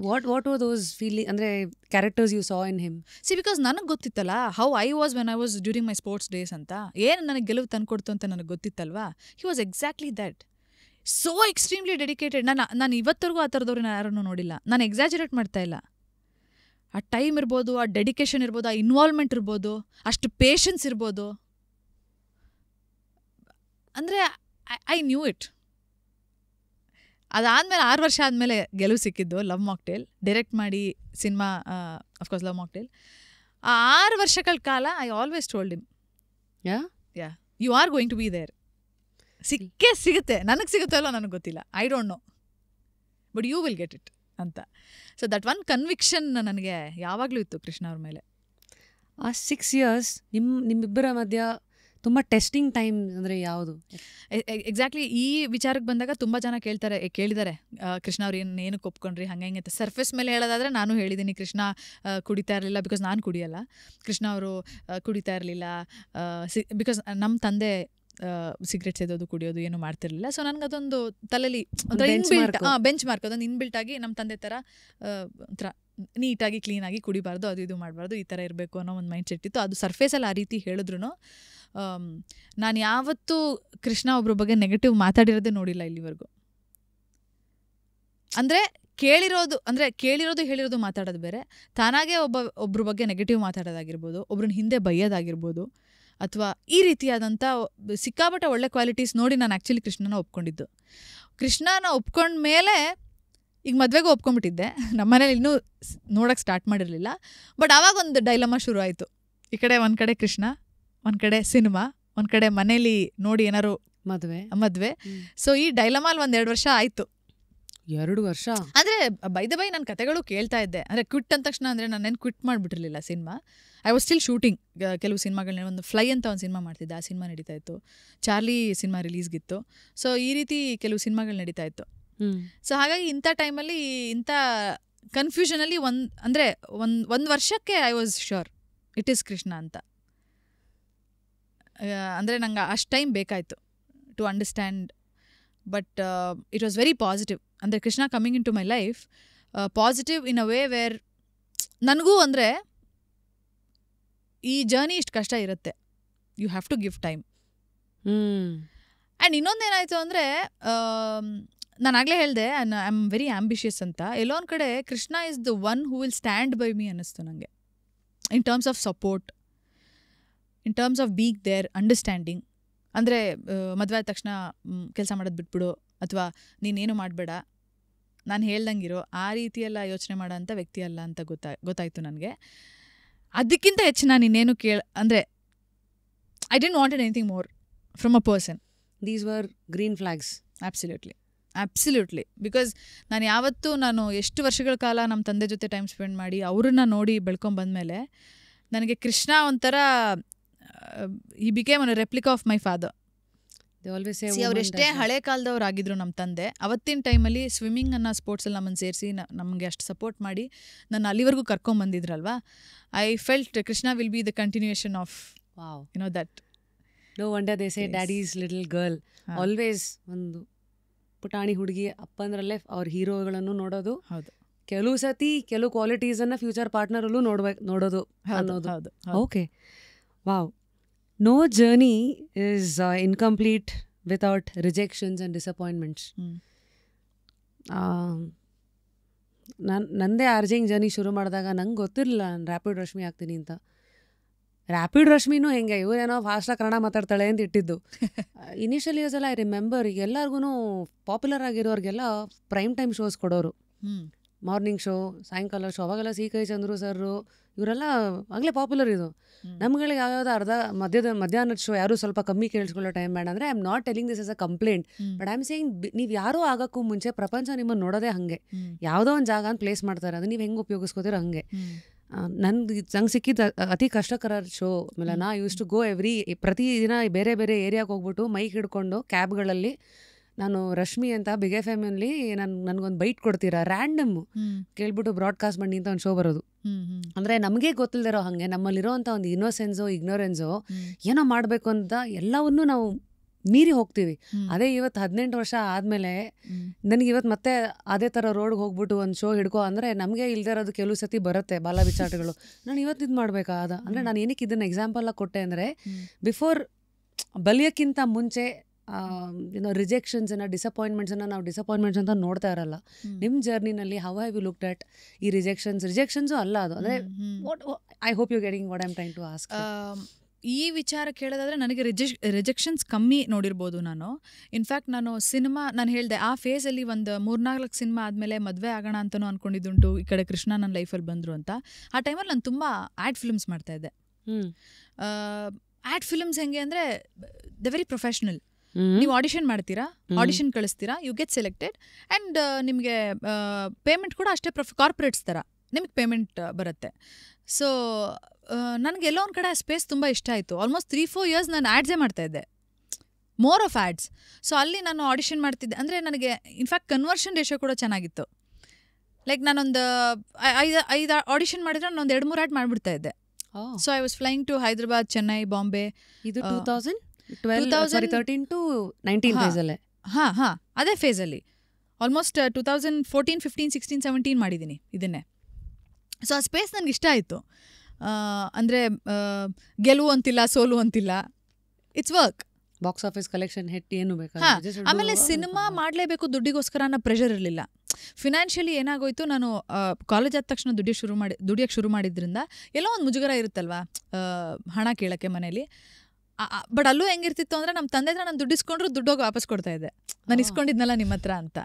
ವಾಟ್ ವಾಸ್ ದೋಸ್ ಫೀಲಿಂಗ್, ಅಂದರೆ characters you saw in him? Because ನನಗೆ ಗೊತ್ತಿತ್ತಲ್ಲ how I was when I was during my sports days ಅಂತ. ಏನು ನನಗೆ ಗೆಲುವು ತಂದುಕೊಡ್ತು ಅಂತ ನನಗೆ ಗೊತ್ತಿತ್ತಲ್ವಾ. He was exactly that, so extremely dedicated. ನಾನು ಇವತ್ತರೆಗೂ ಆ ಥರದವ್ರನ್ನ ಯಾರನ್ನೂ ನೋಡಿಲ್ಲ. ನಾನು ಎಕ್ಸಾಜರೇಟ್ ಮಾಡ್ತಾ ಇಲ್ಲ. ಆ ಟೈಮ್ ಇರ್ಬೋದು, ಆ ಡೆಡಿಕೇಶನ್ ಇರ್ಬೋದು, ಆ ಇನ್ವಾಲ್ವ್ಮೆಂಟ್ ಇರ್ಬೋದು, ಅಷ್ಟು ಪೇಷನ್ಸ್ ಇರ್ಬೋದು. ಅಂದರೆ ಐ ನ್ಯೂ ಇಟ್. ಅದಾದಮೇಲೆ 6 ವರ್ಷ ಆದಮೇಲೆ ಗೆಲುವು ಸಿಕ್ಕಿದ್ದು ಲವ್ ಮಾಕ್ಟೇಲ್, ಡೈರೆಕ್ಟ್ ಮಾಡಿ ಸಿನಿಮಾ, ಅಫ್ಕೋರ್ಸ್ ಲವ್ ಮಾಕ್ಟೇಲ್. ಆ 6 ವರ್ಷಗಳ ಕಾಲ I always told him, yeah you are going to be there. ಸಿಗುತ್ತೆ, ನನಗೆ ಸಿಗುತ್ತೋ ಅಲ್ಲೋ ನನಗೆ ಗೊತ್ತಿಲ್ಲ, I don't know, but you will get it ಅಂತ. ಸೊ ದಟ್ ಒನ್ ಕನ್ವಿಕ್ಷನ್ ನನಗೆ ಯಾವಾಗಲೂ ಇತ್ತು ಕೃಷ್ಣ ಅವ್ರ ಮೇಲೆ. ಆ 6 years ನಿಮ್ಮಿಬ್ಬರ ಮಧ್ಯ ತುಂಬ ಟೆಸ್ಟಿಂಗ್ ಟೈಮ್ ಅಂದರೆ ಯಾವುದು? ಎಕ್ಸಾಕ್ಟ್ಲಿ ಈ ವಿಚಾರಕ್ಕೆ ಬಂದಾಗ ತುಂಬ ಜನ ಕೇಳಿದ್ದಾರೆ, ಕೃಷ್ಣ ಅವ್ರು ಏನಕ್ಕೆ ಒಪ್ಕೊಂಡ್ರಿ ಹಂಗೆ ಹಿಂಗೆ ಅಂತ. ಸರ್ಫೇಸ್ ಮೇಲೆ ಹೇಳೋದಾದರೆ ನಾನು ಹೇಳಿದ್ದೀನಿ, ಕೃಷ್ಣ ಕುಡಿತಾ ಇರಲಿಲ್ಲ, ಬಿಕಾಸ್ ನಾನು ಕುಡಿಯಲ್ಲ. ಕೃಷ್ಣ ಅವರು ಕುಡಿತಾ ಇರಲಿಲ್ಲ ಬಿಕಾಸ್ ನಮ್ಮ ತಂದೆ ಸಿಗರೆಟ್ ಸೇದೋದು ಕುಡಿಯೋದು ಏನು ಮಾಡ್ತಿರ್ಲಿಲ್ಲ. ಸೊ ನನಗೆ ಅದೊಂದು ತಲೆಯಲ್ಲಿ ಬೆಂಚ್ ಮಾರ್ಕ್, ಅದೊಂದು ಇನ್ಬಿಲ್ಟ್ ಆಗಿ ನಮ್ಮ ತಂದೆ ಥರ ಒಂಥರ ನೀಟಾಗಿ ಕ್ಲೀನಾಗಿ ಕುಡಿಬಾರ್ದು, ಅದು ಇದು ಮಾಡಬಾರ್ದು, ಈ ಥರ ಇರಬೇಕು ಅನ್ನೋ ಒಂದು ಮೈಂಡ್ ಸೆಟ್ ಇತ್ತು. ಅದು ಸರ್ಫೇಸಲ್ಲಿ ಆ ರೀತಿ ಹೇಳಿದ್ರು ನಾನು ಯಾವತ್ತೂ ಕೃಷ್ಣ ಒಬ್ರ ಬಗ್ಗೆ ನೆಗೆಟಿವ್ ಮಾತಾಡಿರೋದೇ ನೋಡಿಲ್ಲ ಇಲ್ಲಿವರೆಗೂ. ಅಂದರೆ ಕೇಳಿರೋದು ಹೇಳಿರೋದು ಮಾತಾಡೋದು ಬೇರೆ, ತಾನಾಗೆ ಒಬ್ರ ಬಗ್ಗೆ ನೆಗೆಟಿವ್ ಮಾತಾಡೋದಾಗಿರ್ಬೋದು, ಒಬ್ರನ್ನ ಹಿಂದೆ ಬೈಯೋದಾಗಿರ್ಬೋದು, ಅಥವಾ ಈ ರೀತಿಯಾದಂಥ ಸಿಕ್ಕಾಪಟ್ಟೆ ಒಳ್ಳೆ ಕ್ವಾಲಿಟೀಸ್ ನೋಡಿ ನಾನು ಆ್ಯಕ್ಚುಲಿ ಕೃಷ್ಣನ ಒಪ್ಕೊಂಡಿದ್ದು. ಕೃಷ್ಣನ ಒಪ್ಕೊಂಡ ಮೇಲೆ ಈಗ ಮದುವೆಗೂ ಒಪ್ಕೊಂಡ್ಬಿಟ್ಟಿದ್ದೆ. ನಮ್ಮ ಮನೇಲಿ ಇನ್ನೂ ನೋಡೋಕ್ಕೆ ಸ್ಟಾರ್ಟ್ ಮಾಡಿರಲಿಲ್ಲ. ಬಟ್ ಆವಾಗ ಒಂದು ಡೈಲಮಾ ಶುರು ಆಯಿತು. ಈ ಕಡೆ ಒಂದು ಕಡೆ ಕೃಷ್ಣ, ಒಂದು ಕಡೆ ಸಿನಿಮಾ, ಒಂದು ಕಡೆ ಮನೇಲಿ ನೋಡಿ ಏನಾರು ಮದುವೆ. ಸೊ ಈ ಡೈಲಮಾಲ್ 1-2 ವರ್ಷ ಆಯಿತು. 2 ವರ್ಷ ಅಂದರೆ ಬೈ ನಾನು ಕತೆಗಳು ಕೇಳ್ತಾ ಇದ್ದೆ. ಅಂದರೆ ಕ್ವಿಟ್ ಅಂದ ತಕ್ಷಣ ಅಂದರೆ ನಾನೇನು ಕ್ವಿಟ್ ಮಾಡಿಬಿಟ್ಟಿರಲಿಲ್ಲ cinema. I was still shooting ಕೆಲವು ಸಿನಿಮಾಗಳನ್ನ. ಒಂದು ಫ್ಲೈ ಅಂತ ಒಂದು ಸಿನಿಮಾ ಮಾಡ್ತಿದ್ದೆ, ಆ ಸಿನಿಮಾ ನಡೀತಾ ಇತ್ತು. Charlie cinema ರಿಲೀಸ್ಗಿತ್ತು. ಸೊ ಈ ರೀತಿ ಕೆಲವು ಸಿನಿಮಾಗಳು ನಡೀತಾ ಇತ್ತು. ಸೊ ಹಾಗಾಗಿ ಇಂಥ ಟೈಮಲ್ಲಿ ಇಂಥ ಕನ್ಫ್ಯೂಷನಲ್ಲಿ ಒಂದು ವರ್ಷಕ್ಕೆ I was sure it is Krishna ಅಂತ. ಅಂದರೆ ನಂಗೆ ಅಷ್ಟು ಟೈಮ್ ಬೇಕಾಯಿತು to understand. But it was very positive. ಅಂದರೆ Krishna coming into my life positive in a way where ನನಗೂ ಅಂದರೆ ಈ ಜರ್ನಿ ಇಷ್ಟು ಕಷ್ಟ ಇರುತ್ತೆ, you have to give time. And ಇನ್ನೊಂದೇನಾಯಿತು ಅಂದರೆ ನಾನು ಆಗಲೇ ಹೇಳಿದೆ, ಐ ಆಮ್ ವೆರಿ ಆಂಬಿಷಿಯಸ್ ಅಂತ. ಎಲ್ಲೋ ಒಂದು ಕಡೆ Krishna is the one who will stand by me ಅನ್ನಿಸ್ತು ನನಗೆ, in terms of support, in terms of being there, understanding. ಅಂದರೆ ಮದುವೆ ಆದ ತಕ್ಷಣ ಕೆಲಸ ಮಾಡೋದು ಬಿಟ್ಬಿಡು, ಅಥವಾ ನೀನೇನು ಮಾಡಬೇಡ, ನಾನು ಹೇಳ್ದಂಗಿರೋ, ಆ ರೀತಿಯೆಲ್ಲ ಯೋಚನೆ ಮಾಡೋ ಅಂಥ ವ್ಯಕ್ತಿ ಅಲ್ಲ ಅಂತ ಗೊತ್ತಾಯಿತು ನನಗೆ. ಅದಕ್ಕಿಂತ ಹೆಚ್ಚು ನಾನು ಇನ್ನೇನು ಅಂದರೆ I didn't wanted anything more from a person. These were green flags. Absolutely. Because ನಾನು ಎಷ್ಟು ವರ್ಷಗಳ ಕಾಲ ನಮ್ಮ ತಂದೆ ಜೊತೆ ಟೈಮ್ ಸ್ಪೆಂಡ್ ಮಾಡಿ ಅವ್ರನ್ನ ನೋಡಿ ಬೆಳ್ಕೊಂಬಂದ್ಮೇಲೆ ನನಗೆ ಕೃಷ್ಣ ಒಂಥರ ಈ became a replica of my father. ಅವರೆಷ್ಟೇ ಹಳೆ ಕಾಲದವ್ರಾಗಿದ್ರು ನಮ್ಮ ತಂದೆ, ಅವತ್ತಿನ ಟೈಮಲ್ಲಿ ಸ್ವಿಮ್ಮಿಂಗ್ ಅನ್ನೋ ಸ್ಪೋರ್ಟ್ಸಲ್ಲಿ ನಮ್ಮನ್ನು ಸೇರಿಸಿ ನಮಗೆ ಅಷ್ಟು ಸಪೋರ್ಟ್ ಮಾಡಿ ನನ್ನ ಅಲ್ಲಿವರೆಗೂ ಕರ್ಕೊಂಬಂದಿದ್ರಲ್ವಾ. I felt Krishna will be the continuation of that. No wonder they say daddy's little girl. Always ಒಂದು ಪುಟಾಣಿ ಹುಡುಗಿ ಅಪ್ಪಂದ್ರಲ್ಲೇ ಅವ್ರ ಹೀರೋಗಳನ್ನು ನೋಡೋದು. ಹೌದು. ಕೆಲವು ಸತಿ ಕೆಲವು ಕ್ವಾಲಿಟೀಸನ್ನು ಫ್ಯೂಚರ್ ಪಾರ್ಟ್ನರಲ್ಲೂ ನೋಡೋದು ಅನ್ನೋದು. Okay, wow. No journey is incomplete without rejections and disappointments. ನಂದೇ ಆರ್ಜಿಂಗ್ ಜರ್ನಿ ಶುರು ಮಾಡಿದಾಗ ನಂಗೆ ಗೊತ್ತಿರಲಿಲ್ಲ ನಾನು ರ್ಯಾಪಿಡ್ ರಶ್ಮಿ ಆಗ್ತೀನಿ ಅಂತ. ರ್ಯಾಪಿಡ್ ರಶ್ಮಿನೂ ಹೆಂಗೆ ಇವರೇನೋ ಫಾಸ್ಟಾಗಿ ಕನ್ನಡ ಮಾತಾಡ್ತಾಳೆ ಅಂತ ಇಟ್ಟಿದ್ದು. ಇನಿಷಿಯಲ್ ಇಯರ್ಸ್ ಎಲ್ಲ ಐ ರಿಮೆಂಬರ್, ಈಗ ಎಲ್ಲರಿಗೂ ಪಾಪ್ಯುಲರ್ ಆಗಿರೋರಿಗೆಲ್ಲ ಪ್ರೈಮ್ ಟೈಮ್ ಶೋಸ್ ಕೊಡೋರು. ಮಾರ್ನಿಂಗ್ ಶೋ, ಸಾಯಂಕಾಲ ಶೋ. ಅವಾಗೆಲ್ಲ ಸಿ ಕೈ ಚಂದ್ರು ಸರ್ ಇವರೆಲ್ಲ ಆಗಲೇ ಪಾಪ್ಯುಲರ್. ಇದು ನಮ್ಗಳಿಗೆ ಯಾವ್ಯಾವ್ದು ಮಧ್ಯಾಹ್ನದ ಶೋ ಯಾರು ಸ್ವಲ್ಪ ಕಮ್ಮಿ ಕೇಳಿಸ್ಕೊಳ್ಳೋ ಟೈಮ್ ಬೇಡ. ಅಂದರೆ I am not telling this as a complaint, but I am saying ನೀವು ಯಾರೂ ಆಗೋಕ್ಕೂ ಮುಂಚೆ ಪ್ರಪಂಚ ನಿಮ್ಮನ್ನು ನೋಡೋದೇ ಹಾಗೆ. ಯಾವುದೋ ಒಂದು ಜಾಗ ಅಂತ ಪ್ಲೇಸ್ ಮಾಡ್ತಾರೆ, ಅದು ನೀವು ಹೆಂಗೆ ಉಪಯೋಗಿಸ್ಕೋತೀರೋ ಹಂಗೆ. ನಂಗೆ ಸಿಕ್ಕಿದ್ದು ಅತಿ ಕಷ್ಟಕರ ಶೋ ಮಿಲನ. ಯೂಸ್ ಟು ಗೋ ಪ್ರತಿದಿನ ಬೇರೆ ಬೇರೆ ಏರಿಯಾಗೆ ಹೋಗ್ಬಿಟ್ಟು ಮೈಕ್ ಹಿಡ್ಕೊಂಡು ಕ್ಯಾಬ್ಗಳಲ್ಲಿ ನಾನು ರಶ್ಮಿ ಅಂತ ಬಿಗ್ ಎಫ್ ಎಮ್ ಅಲ್ಲಿ ನನಗೊಂದು ಬೈಟ್ ಕೊಡ್ತೀರಾ ರ್ಯಾಂಡಮ್ ಕೇಳ್ಬಿಟ್ಟು ಬ್ರಾಡ್ಕಾಸ್ಟ್ ಮಾಡಿ ಅಂತ ಒಂದು ಶೋ ಬರೋದು. ಅಂದರೆ ನಮಗೆ ಗೊತ್ತಿಲ್ದಿರೋ ಹಾಗೆ ನಮ್ಮಲ್ಲಿರೋಂಥ ಒಂದು ಇನ್ನೋಸೆನ್ಸೋ ಇಗ್ನೋರೆನ್ಸೋ ಏನೋ ಮಾಡಬೇಕು ಅಂತ ಎಲ್ಲವನ್ನೂ ನಾವು ಮೀರಿ ಹೋಗ್ತೀವಿ. ಅದೇ ಇವತ್ತು 18 ವರ್ಷ ಆದಮೇಲೆ ನನಗೆ ಇವತ್ತು ಮತ್ತೆ ಅದೇ ಥರ ರೋಡ್ಗೆ ಹೋಗ್ಬಿಟ್ಟು ಒಂದು ಶೋ ಹಿಡ್ಕೊ ಅಂದರೆ ನಮಗೆ ಇಲ್ದಿರೋದು ಕೆಲವು ಸತಿ ಬರುತ್ತೆ ಬಾಲ ಬಿಚಾಟಗಳು. ನಾನು ಇವತ್ತು ಇದು ಮಾಡಬೇಕಾದ ಅಂದರೆ ನಾನು ಏನಕ್ಕೆ ಇದನ್ನು ಎಕ್ಸಾಂಪಲಾಗಿ ಕೊಟ್ಟೆ ಅಂದರೆ ಬಿಫೋರ್ ಬಲಿಯೋಕ್ಕಿಂತ ಮುಂಚೆ ರಿಜೆಕ್ಷನ್ಸನ್ನು ಡಿಸಪಾಯಿಂಟ್ಮೆಂಟ್ಸನ್ನು ನಾವು ಡಿಸಪಾಯಿಂಟ್ಮೆಂಟ್ಸ್ ಅಂತ ನೋಡ್ತಾ ಇರಲ್ಲ. ನಿಮ್ಮ ಜರ್ನಿನಲ್ಲಿ how have you looked at ಈ ರಿಜೆಕ್ಷನ್ಸು ಅಲ್ಲ ಅದು ಅಂದರೆ I hope you getting what I am trying to ask. ಈ ವಿಚಾರ ಕೇಳೋದಾದರೆ ನನಗೆ ರಿಜೆಕ್ಷನ್ಸ್ ಕಮ್ಮಿ ನೋಡಿರ್ಬೋದು ನಾನು. ಇನ್ಫ್ಯಾಕ್ಟ್ ನಾನು ಹೇಳಿದೆ ಆ ಫೇಸಲ್ಲಿ ಒಂದು 3-4 ಸಿನಿಮಾ ಆದಮೇಲೆ ಮದುವೆ ಆಗೋಣ ಅಂತಲೂ ಅಂದ್ಕೊಂಡಿದ್ದುಂಟು. ಈ ಕಡೆ ಕೃಷ್ಣ ನನ್ನ ಲೈಫಲ್ಲಿ ಬಂದರು ಅಂತ. ಆ ಟೈಮಲ್ಲಿ ನಾನು ತುಂಬ ಆ್ಯಡ್ ಫಿಲ್ಮ್ಸ್ ಮಾಡ್ತಾಯಿದ್ದೆ. ಆ್ಯಡ್ ಫಿಲ್ಮ್ಸ್ ಹೆಂಗೆ ಅಂದರೆ ದ ವೆರಿ ಪ್ರೊಫೆಷ್ನಲ್. ನೀವು ಆಡಿಷನ್ ಮಾಡ್ತೀರಾ, ಆಡಿಷನ್ ಕಳಿಸ್ತೀರಾ, ಯು ಗೆಟ್ ಸೆಲೆಕ್ಟೆಡ್ ಆ್ಯಂಡ್ ನಿಮಗೆ ಪೇಮೆಂಟ್ ಕೂಡ ಅಷ್ಟೇ ಕಾರ್ಪೊರೇಟ್ಸ್ ಥರ ನಿಮಗೆ ಪೇಮೆಂಟ್ ಬರುತ್ತೆ. ಸೊ ನನಗೆಲ್ಲೋ ಒಂದು ಕಡೆ ಆ ಸ್ಪೇಸ್ ತುಂಬ ಇಷ್ಟ ಆಯಿತು. ಆಲ್ಮೋಸ್ಟ್ 3-4 ಇಯರ್ಸ್ ನಾನು ಆ್ಯಡ್ಸೇ ಮಾಡ್ತಾಯಿದ್ದೆ, ಮೋರ್ ಆಫ್ ಆ್ಯಡ್ಸ್. ಸೊ ಅಲ್ಲಿ ನಾನು ಆಡಿಷನ್ ಮಾಡ್ತಿದ್ದೆ. ಅಂದರೆ ನನಗೆ ಇನ್ಫ್ಯಾಕ್ಟ್ ಕನ್ವರ್ಷನ್ ರೇಷೋ ಕೂಡ ಚೆನ್ನಾಗಿತ್ತು. ಲೈಕ್ ನಾನೊಂದು 5 ಆಡಿಷನ್ ಮಾಡಿದ್ರೆ ನಾನು 2-3 ಆ್ಯಡ್ ಮಾಡಿಬಿಡ್ತಾ ಇದ್ದೆ. So I was flying to Hyderabad, Chennai, Bombay. ಇದು 2013 to 19 ಫೇಸಲ್ಲೇ. ಹಾಂ ಅದೇ ಫೇಸಲ್ಲಿ ಆಲ್ಮೋಸ್ಟ್ 2014, 15, 16, 17 ಮಾಡಿದ್ದೀನಿ ಇದನ್ನೇ. ಸೊ ಆ ಸ್ಪೇಸ್ ನನಗೆ ಇಷ್ಟ ಆಯಿತು. ಅಂದರೆ ಗೆಲುವು ಅಂತಿಲ್ಲ, ಸೋಲು ಅಂತಿಲ್ಲ, it's work. Box office collection hit ಏನು ಬೇಕು. ಆಮೇಲೆ ಸಿನಿಮಾ ಮಾಡಲೇಬೇಕು ದುಡ್ಡಿಗೋಸ್ಕರ ಅನ್ನೋ ಪ್ರೆಷರ್ ಇರಲಿಲ್ಲ. ಫಿನಾನ್ಷಿಯಲಿ ಏನಾಗೋಯ್ತು, ನಾನು ಕಾಲೇಜ್ ಆದ ತಕ್ಷಣ ದುಡಿಯೋಕ್ಕೆ ಶುರು ಮಾಡಿದ್ರಿಂದ ಎಲ್ಲೋ ಒಂದು ಮುಜುಗರ ಇರುತ್ತಲ್ವಾ ಹಣ ಕೇಳೋಕ್ಕೆ ಮನೇಲಿ. ಬಟ್ ಅಲ್ಲೂ ಹೆಂಗಿರ್ತಿತ್ತು ಅಂದರೆ ನಮ್ಮ ತಂದೆ ಹತ್ರ ನಾನು ದುಡ್ಡು ಇಸ್ಕೊಂಡ್ರು ದುಡ್ಡೋಗಿ ವಾಪಸ್ ಕೊಡ್ತಾ ಇದ್ದೆ, ನಾನು ಇಸ್ಕೊಂಡಿದ್ನಲ್ಲ ನಿಮ್ಮ ಹತ್ರ ಅಂತ.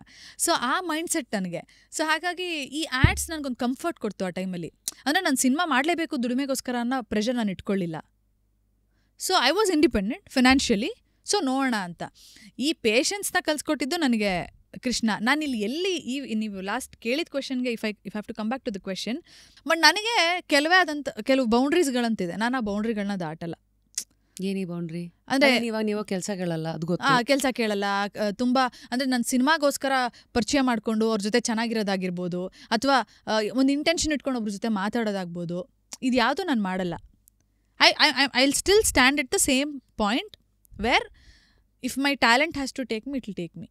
ಸೊ ಆ ಮೈಂಡ್ ಸೆಟ್ ನನಗೆ. ಸೊ ಹಾಗಾಗಿ ಈ ಆ್ಯಡ್ಸ್ ನನಗೊಂದು ಕಂಫರ್ಟ್ ಕೊಡ್ತು ಆ ಟೈಮಲ್ಲಿ. ಅಂದರೆ ನಾನು ಸಿನಿಮಾ ಮಾಡಲೇಬೇಕು ದುಡಿಮೆಗೋಸ್ಕರ ಅನ್ನೋ ಪ್ರೆಷರ್ ನಾನು ಇಟ್ಕೊಳ್ಳಿಲ್ಲ. So I was independent financially. So ನೋಡೋಣ ಅಂತ ಈ ಪೇಷನ್ಸ್ನ ಕಲಿಸ್ಕೊಟ್ಟಿದ್ದು ನನಗೆ ಕೃಷ್ಣ. ನಾನು ಇಲ್ಲಿ ನೀವು ಲಾಸ್ಟ್ ಕೇಳಿದ ಕ್ವೆಶನ್ಗೆ if have to come back to the question. But ನನಗೆ ಕೆಲವು ಬೌಂಡ್ರೀಸ್ಗಳಂತಿದೆ, ನಾನು ಆ ಬೌಂಡ್ರಿಗಳನ್ನ ದಾಟಲ್ಲ. ಏನಿ ಬೌಂಡ್ರಿ ಅಂದರೆ ನೀವು ಕೆಲಸ ಕೇಳಲ್ಲ, ಅದು ಗೊತ್ತು. ಕೆಲಸ ಕೇಳಲ್ಲ ತುಂಬ. ಅಂದರೆ ನಾನು ಸಿನಿಮಾಗೋಸ್ಕರ ಪರಿಚಯ ಮಾಡಿಕೊಂಡು ಅವ್ರ ಜೊತೆ ಚೆನ್ನಾಗಿರೋದಾಗಿರ್ಬೋದು, ಅಥವಾ ಒಂದು ಇಂಟೆನ್ಷನ್ ಇಟ್ಕೊಂಡು ಒಬ್ರ ಜೊತೆ ಮಾತಾಡೋದಾಗ್ಬೋದು, ಇದು ಯಾವುದೂ ನಾನು ಮಾಡಲ್ಲ. I will still stand at the same point where if my talent has to take me, it will take me.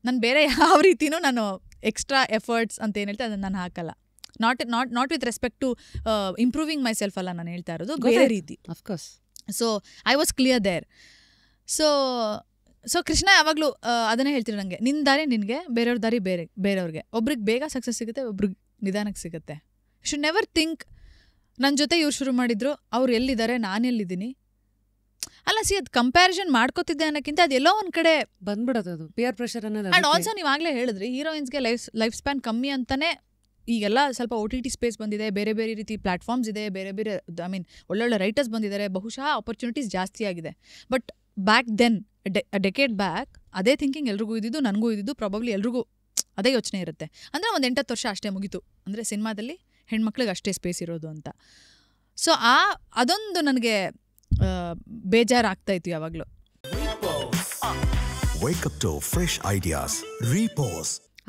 ನಾನು ಬೇರೆ ಯಾವ ರೀತಿಯೂ ನಾನು ಎಕ್ಸ್ಟ್ರಾ ಎಫರ್ಟ್ಸ್ ಅಂತ ಏನು ಹೇಳ್ತಾ ಅದನ್ನು ನಾನು ಹಾಕಲ್ಲ. Not with respect to improving myself ಅಲ್ಲ ನಾನು ಹೇಳ್ತಾ ಇರೋದು, ಬೇರೆ ರೀತಿ. Of course. So I was clear there. So Krishna ಯಾವಾಗಲೂ ಅದನ್ನೇ ಹೇಳ್ತೀರಿ ನನಗೆ, ನಿನ್ನ ದಾರಿ ನಿನಗೆ, ಬೇರೆಯವ್ರ ದಾರಿ ಬೇರೆಯವ್ರಿಗೆ. ಒಬ್ರಿಗೆ ಬೇಗ ಸಕ್ಸಸ್ ಸಿಗುತ್ತೆ, ಒಬ್ರಿಗೆ ನಿಧಾನಕ್ಕೆ ಸಿಗುತ್ತೆ. ಶುಡ್ ನೆವರ್ ಥಿಂಕ್ ನನ್ನ ಜೊತೆ ಇವ್ರು ಶುರು ಮಾಡಿದ್ರು, ಅವ್ರು ಎಲ್ಲಿದ್ದಾರೆ, ನಾನು ಎಲ್ಲಿದ್ದೀನಿ. ಅಲ್ಲ ಅದು ಕಂಪ್ಯಾರಿಸನ್ ಮಾಡ್ಕೋತಿದ್ದೆ ಅನ್ನೋಕ್ಕಿಂತ ಅದೆಲ್ಲೋ ಒಂದು ಕಡೆ ಬಂದ್ಬಿಡೋದು, ಅದು ಪಿಯರ್ ಪ್ರೆಷರ್ ಅನ್ನೋದು. ಆ್ಯಂಡ್ ಆಲ್ಸೋ ನೀವು ಆಗಲೇ ಹೇಳಿದ್ರಿ ಹೀರೋಯಿನ್ಸ್ಗೆ ಲೈಫ್ ಸ್ಪ್ಯಾನ್ ಕಮ್ಮಿ ಅಂತಲೇ ಈಗೆಲ್ಲ ಸ್ವಲ್ಪ OTT ಸ್ಪೇಸ್ ಬಂದಿದೆ, ಬೇರೆ ಬೇರೆ ರೀತಿ ಪ್ಲಾಟ್ಫಾರ್ಮ್ಸ್ ಇದೆ, ಬೇರೆ ಬೇರೆ ಒಳ್ಳೊಳ್ಳೆ ರೈಟರ್ಸ್ ಬಂದಿದ್ದಾರೆ, ಬಹುಶಃ ಆಪರ್ಚುನಿಟೀಸ್ ಜಾಸ್ತಿ ಆಗಿದೆ. But back then decade back ಅದೇ ಥಿಂಕಿಂಗ್ ಎಲ್ರಿಗೂ ಇದ್ದಿದ್ದು, ನನಗೂ ಇದ್ದಿದ್ದು, ಪ್ರಾಬಬ್ಲಿ ಎಲ್ರಿಗೂ ಅದೇ ಯೋಚನೆ ಇರುತ್ತೆ. ಅಂದರೆ ಒಂದು 8-10 ವರ್ಷ ಅಷ್ಟೇ ಮುಗೀತು, ಅಂದರೆ ಸಿನಿಮಾದಲ್ಲಿ ಹೆಣ್ಮಕ್ಳಿಗೆ ಅಷ್ಟೇ ಸ್ಪೇಸ್ ಇರೋದು ಅಂತ. ಸೊ ಅದೊಂದು ನನಗೆ ಬೇಜಾರಾಗ್ತಾಯಿತ್ತು ಯಾವಾಗಲೂ.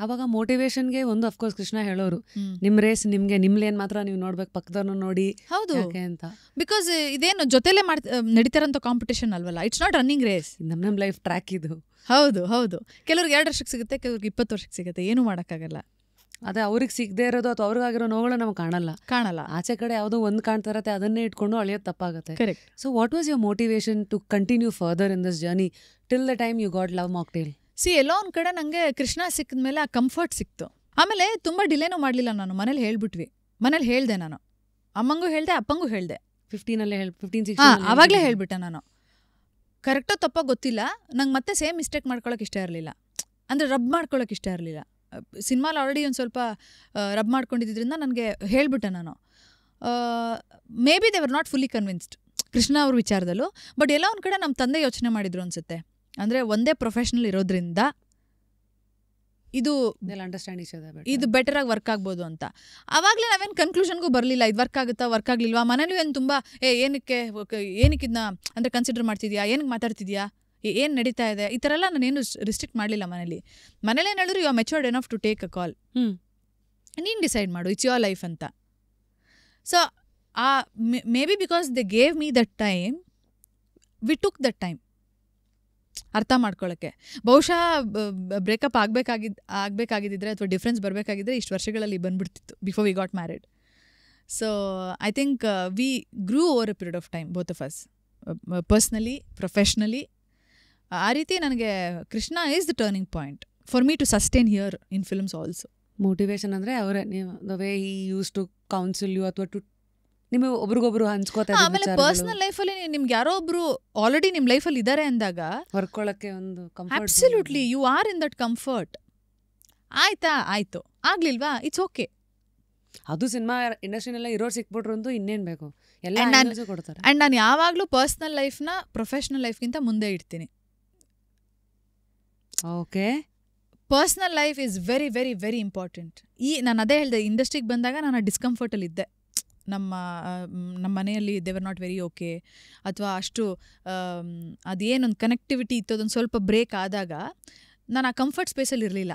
ಅವಾಗ ಮೋಟಿವೇಶನ್ಗೆ ಒಂದು ಅಫ್ಕೋರ್ಸ್ ಕೃಷ್ಣ ಹೇಳೋರು, ನಿಮ್ಮ ರೇಸ್ ನಿಮಗೆ, ನಿಮ್ಮ ಲೇನ್ ಮಾತ್ರ ನೀವು ನೋಡ್ಬೇಕು, ಪಕ್ಕದವ್ರನ್ನ ನೋಡಿ. ಹೌದು ಅಂತ. ಬಿಕಾಸ್ ಇದೇನು ಜೊತೆಲೇ ನಡೀತಾರಂಥ ಕಾಂಪಿಟೇಷನ್ ಅಲ್ವಲ್ಲ, ಇಟ್ಸ್ ನಾಟ್ ರನ್ನಿಂಗ್ ರೇಸ್, ನಮ್ಮ ಲೈಫ್ ಟ್ರ್ಯಾಕ್ ಇದು. ಹೌದು. ಕೆಲವ್ರಿಗೆ 2 ವರ್ಷಕ್ಕೆ ಸಿಗುತ್ತೆ, ಕೆಲವ್ರಿಗೆ 20 ವರ್ಷಕ್ಕೆ ಸಿಗುತ್ತೆ, ಏನೂ ಮಾಡೋಕ್ಕಾಗಲ್ಲ. ಅದೇ ಅವ್ರಿಗೆ ಸಿಗದೆ ಇರೋದು ಅಥವಾ ಅವ್ರಿಗಾಗಿರೋ ನೋವುಗಳು ನಮ್ಗೆ ಕಾಣಲ್ಲ. ಆಚೆ ಕಡೆ ಯಾವುದೋ ಒಂದು ಕಾಣ್ತಾ ಇರತ್ತೆ, ಅದನ್ನೇ ಇಟ್ಕೊಂಡು ಅಳಿಯೋದು ತಪ್ಪಾಗುತ್ತೆ. Correct. So what was your motivation to continue further in this journey till the time you got Love Mocktail? ಎಲ್ಲೋ ಒಂದು ಕಡೆ ನನಗೆ ಕೃಷ್ಣ ಸಿಕ್ಕಿದ ಮೇಲೆ ಆ ಕಂಫರ್ಟ್ ಸಿಕ್ತು. ಆಮೇಲೆ ತುಂಬ ಡಿಲೇನೂ ಮಾಡಲಿಲ್ಲ ನಾನು. ಮನೇಲಿ ಹೇಳಿದೆ ನಾನು, ಅಮ್ಮಂಗೂ ಹೇಳಿದೆ, ಅಪ್ಪಂಗೂ ಹೇಳಿದೆ. 15 ಆವಾಗಲೇ ಹೇಳಿಬಿಟ್ಟೆ ನಾನು. ಕರೆಕ್ಟೋ ತಪ್ಪೋ ಗೊತ್ತಿಲ್ಲ, ನಂಗೆ ಮತ್ತೆ ಸೇಮ್ ಮಿಸ್ಟೇಕ್ ಮಾಡ್ಕೊಳ್ಳೋಕೆ ಇಷ್ಟ ಇರಲಿಲ್ಲ. ಅಂದರೆ ರಬ್ ಮಾಡ್ಕೊಳ್ಳೋಕೆ ಇಷ್ಟ ಇರಲಿಲ್ಲ. ಸಿನಿಮಾಲಿ ಆಲ್ರೆಡಿ ಒಂದು ಸ್ವಲ್ಪ ರಬ್ ಮಾಡ್ಕೊಂಡಿದ್ದರಿಂದ ನನಗೆ ಹೇಳಿಬಿಟ್ಟೆ ನಾನು. May be they were not fully convinced Krishna ಅವ್ರ ವಿಚಾರದಲ್ಲೂ. ಬಟ್ ಎಲ್ಲ ಒಂದು ಕಡೆ ನಮ್ಮ ತಂದೆ ಯೋಚನೆ ಮಾಡಿದ್ರು ಅನಿಸುತ್ತೆ. ಅಂದರೆ ಒಂದೇ ಪ್ರೊಫೆಷ್ನಲ್ ಇರೋದ್ರಿಂದ ಇದು ಬೆಟರಾಗಿ ವರ್ಕ್ ಆಗ್ಬೋದು ಅಂತ. ಆವಾಗಲೇ ನಾವೇನು ಕನ್ಕ್ಲೂಷನ್ಗೂ ಬರಲಿಲ್ಲ, ಇದು ವರ್ಕ್ ಆಗುತ್ತಾ ವರ್ಕ್ ಆಗಲಿಲ್ವಾ. ಮನೇಲಿ ಏನು ತುಂಬ ಏನಕ್ಕೆ ಇದನ್ನ ಅಂದರೆ ಕನ್ಸಿಡರ್ ಮಾಡ್ತಿದ್ಯಾ, ಏನಕ್ಕೆ ಮಾತಾಡ್ತಿದ್ಯಾ, ಏನು ನಡೀತಾ ಇದೆ, ಈ ಥರ ಎಲ್ಲ ನಾನೇನು ರಿಸ್ಟ್ರಿಕ್ಟ್ ಮಾಡಲಿಲ್ಲ ಮನೇಲಿ. ಏನು ಹೇಳಿದ್ರು, you are matured enough to take a call, ನೀನು ಡಿಸೈಡ್ ಮಾಡು, ಇಟ್ಸ್ ಯುವರ್ ಲೈಫ್ ಅಂತ. So maybe because they gave me that time, we took that time ಅರ್ಥ ಮಾಡ್ಕೊಳ್ಳೋಕ್ಕೆ. ಬಹುಶಃ ಬ್ರೇಕಪ್ ಆಗಬೇಕಾಗಿದ್ದರೆ ಅಥವಾ ಡಿಫ್ರೆನ್ಸ್ ಬರಬೇಕಾಗಿದ್ದರೆ ಇಷ್ಟು ವರ್ಷಗಳಲ್ಲಿ ಬಂದ್ಬಿಡ್ತಿತ್ತು, before we got married. So I think we grew over a period of time, both of us, personally, professionally. ಆ ರೀತಿ ನನಗೆ Krishna is the turning point for me to sustain here in films also. Motivation ಅಂದರೆ ಅವರೇ ನೀವು the way he use to counsel you ಅಥವಾ ಟು ನಿಮಗೆ ಒಬ್ರಿಗೊಬ್ರು ಹಂಚ್ಕೋತಾ ಆಮೇಲೆ ಪರ್ಸನಲ್ ಲೈಫಲ್ಲಿ ನಿಮ್ಗೆ ಯಾರೋ ಒಬ್ರು ಆಲ್ರೆಡಿ ನಿಮ್ಮ ಲೈಫಲ್ಲಿ ಇದ್ದಾರೆ ಅಂದಾಗ ಹೊರ್ಕೊಳ್ಳೋಕ್ಕೆ ಒಂದು absolutely you are in that comfort. ಆಯ್ತು ಆಗ್ಲಿಲ್ವಾ, ಇಟ್ಸ್ ಓಕೆ. ಅದು ಸಿನಿಮಾ ಇಂಡಸ್ಟ್ರಿನೆಲ್ಲ ಇರೋರು ಸಿಕ್ಬಿಟ್ರು ಅಂತೂ ಇನ್ನೇನು ಬೇಕು, ಎಲ್ಲ ಕೊಡ್ತಾರೆ. ಆ್ಯಂಡ್ ನಾನು ಯಾವಾಗಲೂ ಪರ್ಸ್ನಲ್ ಲೈಫ್ನ ಪ್ರೊಫೆಷ್ನಲ್ ಲೈಫ್ಗಿಂತ ಮುಂದೆ ಇಡ್ತೀನಿ. Okay, personal life is very very very important. ನಾನು ಅದೇ ಹೇಳಿದೆ, ಇಂಡಸ್ಟ್ರಿಗೆ ಬಂದಾಗ ನಾನು ಡಿಸ್ಕಂಫರ್ಟಲ್ಲಿ ಇದ್ದೆ. ನಮ್ಮ ಮನೆಯಲ್ಲಿ ದೇವರ್ ನಾಟ್ ವೆರಿ ಓಕೆ, ಅಥವಾ ಅಷ್ಟು ಅದೇನೊಂದು ಕನೆಕ್ಟಿವಿಟಿ ಇತ್ತು, ಅದೊಂದು ಸ್ವಲ್ಪ ಬ್ರೇಕ್ ಆದಾಗ ನಾನು ಆ ಕಂಫರ್ಟ್ ಸ್ಪೇಸಲ್ಲಿ ಇರಲಿಲ್ಲ.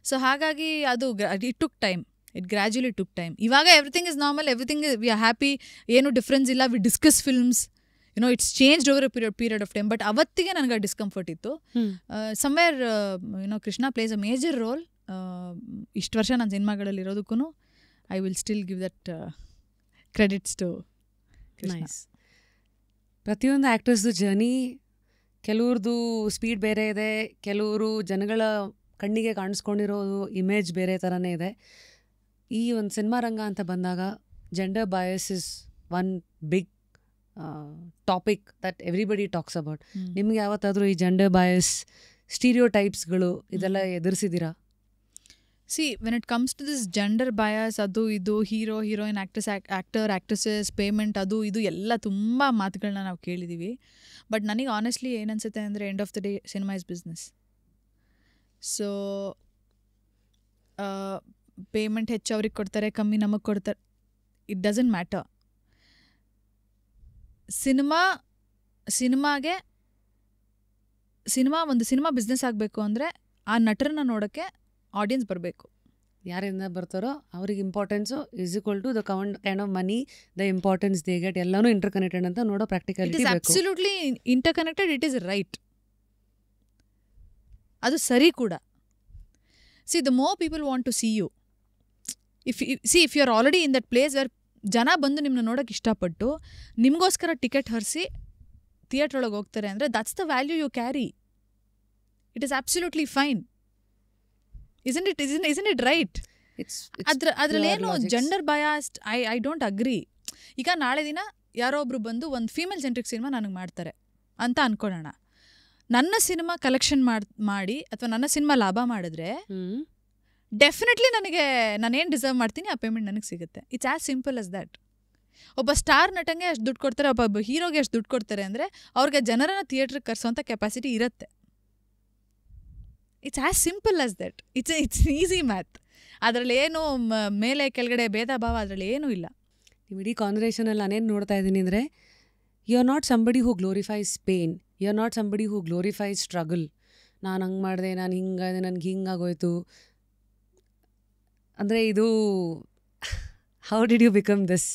ಸೊ ಹಾಗಾಗಿ ಅದು it took time, it gradually took time. ಇವಾಗ everything is normal, everything we are happy, ಏನು ಡಿಫ್ರೆನ್ಸ್ ಇಲ್ಲ. We discuss films, it's changed over period of time. But ಅವತ್ತಿಗೆ ನನಗೆ ಆ ಡಿಸ್ಕಂಫರ್ಟ್ ಇತ್ತು. Somewhere Krishna plays a major role. ಇಷ್ಟು ವರ್ಷ ನಾನು ಸಿನಿಮಾಗಳಲ್ಲಿ ಇರೋದಕ್ಕೂ I will still give that credits to Krishna. ಪ್ರತಿಯೊಂದು ಆ್ಯಕ್ಟರ್ಸ್ದು ಜರ್ನಿ, ಕೆಲವ್ರದ್ದು ಸ್ಪೀಡ್ ಬೇರೆ ಇದೆ, ಕೆಲವರು ಜನಗಳ ಕಣ್ಣಿಗೆ ಕಾಣಿಸ್ಕೊಂಡಿರೋದು ಇಮೇಜ್ ಬೇರೆ ಥರನೇ ಇದೆ. ಈ ಒಂದು ಸಿನಿಮಾ ರಂಗ ಅಂತ ಬಂದಾಗ gender bias is one big topic that everybody talks about. ನಿಮ್ಗೆ ಯಾವತ್ತಾದರೂ ಈ ಜೆಂಡರ್ ಬಯಸ್, ಸ್ಟೀರಿಯೋ ಟೈಪ್ಸ್ಗಳು ಇದೆಲ್ಲ ಎದುರಿಸಿದ್ದೀರಾ? See, when it comes to this gender bias, ಅದು ಇದು, ಹೀರೋಯಿನ್, ಆ್ಯಕ್ಟ್ರೆಸಸ್, ಪೇಮೆಂಟ್, ಅದು ಇದು ಎಲ್ಲ ತುಂಬ ಮಾತುಗಳನ್ನ ನಾವು ಕೇಳಿದ್ದೀವಿ. ಬಟ್ ನನಗೆ ಆನೆಸ್ಟ್ಲಿ ಏನನ್ಸುತ್ತೆ ಅಂದರೆ, end of the day cinema is business. So payment ಹೆಚ್ಚು ಅವ್ರಿಗೆ ಕೊಡ್ತಾರೆ, ಕಮ್ಮಿ ನಮಗೆ ಕೊಡ್ತಾರೆ, ಇಟ್ ಡಸಂಟ್ ಮ್ಯಾಟರ್. ಒಂದು ಸಿನಿಮಾ ಬಿಸ್ನೆಸ್ ಆಗಬೇಕು ಅಂದರೆ ಆ ನಟರನ್ನ ನೋಡೋಕ್ಕೆ ಆಡಿಯನ್ಸ್ ಬರಬೇಕು. ಯಾರಿಂದ ಬರ್ತಾರೋ ಅವ್ರಿಗೆ importance is equal to the kind of money, the importance they get, ಎಲ್ಲನೂ ಇಂಟರ್ಕನೆಕ್ಟೆಡ್ ಅಂತ ನೋಡೋ ಪ್ರಾಕ್ಟಿಕಾಲಿಟಿ ಬೇಕು. Absolutely interconnected, it is right, ಅದು ಸರಿ ಕೂಡ. See, the more people want to see you, if you are already in that place where ಜನ ಬಂದು ನಿಮ್ಮನ್ನ ನೋಡೋಕೆ ಇಷ್ಟಪಟ್ಟು ನಿಮಗೋಸ್ಕರ ಟಿಕೆಟ್ ಹರಿಸಿ ಥಿಯೇಟ್ರ್ ಒಳಗೆ ಹೋಗ್ತಾರೆ ಅಂದರೆ that's the value you carry. It is absolutely fine. Isn't it right? ಅದ್ರಲ್ಲೇನು gender biased, I don't agree. ಈಗ ನಾಳೆ ದಿನ ಯಾರೋ ಒಬ್ರು ಬಂದು ಒಂದು ಫೀಮೇಲ್ ಸೆಂಟ್ರಿಕ್ ಸಿನಿಮಾ ನನಗೆ ಮಾಡ್ತಾರೆ ಅಂತ ಅನ್ಕೊಳ್ಳೋಣ. ನನ್ನ ಸಿನಿಮಾ ಕಲೆಕ್ಷನ್ ಮಾಡಿ ಅಥವಾ ನನ್ನ ಸಿನಿಮಾ ಲಾಭ ಮಾಡಿದ್ರೆ ಡೆಫಿನೆಟ್ಲಿ ನಾನೇನು ಡಿಸರ್ವ್ ಮಾಡ್ತೀನಿ ಆ ಪೇಮೆಂಟ್ ನನಗೆ ಸಿಗುತ್ತೆ. It's as simple as that. ಒಬ್ಬ ಸ್ಟಾರ್ ನಟಂಗೆ ಅಷ್ಟು ದುಡ್ಡು ಕೊಡ್ತಾರೆ, ಒಬ್ಬ ಹೀರೋಗೆ ಅಷ್ಟು ದುಡ್ಡು ಕೊಡ್ತಾರೆ ಅಂದರೆ ಅವ್ರಿಗೆ ಜನರನ್ನ ಥಿಯೇಟ್ರಿಗೆ ಕರ್ಸೋಂಥ ಕೆಪಾಸಿಟಿ ಇರುತ್ತೆ. It's as simple as that. It's easy math. ಅದರಲ್ಲಿ ಏನು ಮೇಲೆ ಕೆಳಗಡೆ ಭೇದ ಭಾವ ಅದರಲ್ಲಿ ಏನೂ ಇಲ್ಲ. ನೀವು ಇಡೀ ಕಾನ್ವರ್ಸೇಷನಲ್ಲಿ ನಾನೇನು ನೋಡ್ತಾ ಇದ್ದೀನಿ ಅಂದರೆ, you are not somebody who glorifies pain, you are not somebody who glorifies struggle. ನಾನು ಹಂಗೆ ಮಾಡಿದೆ, ನಾನು ಹಿಂಗಾದೆ, ನನಗೆ ಹಿಂಗಾಗೋಯ್ತು ಅಂದರೆ ಇದು how did you become this?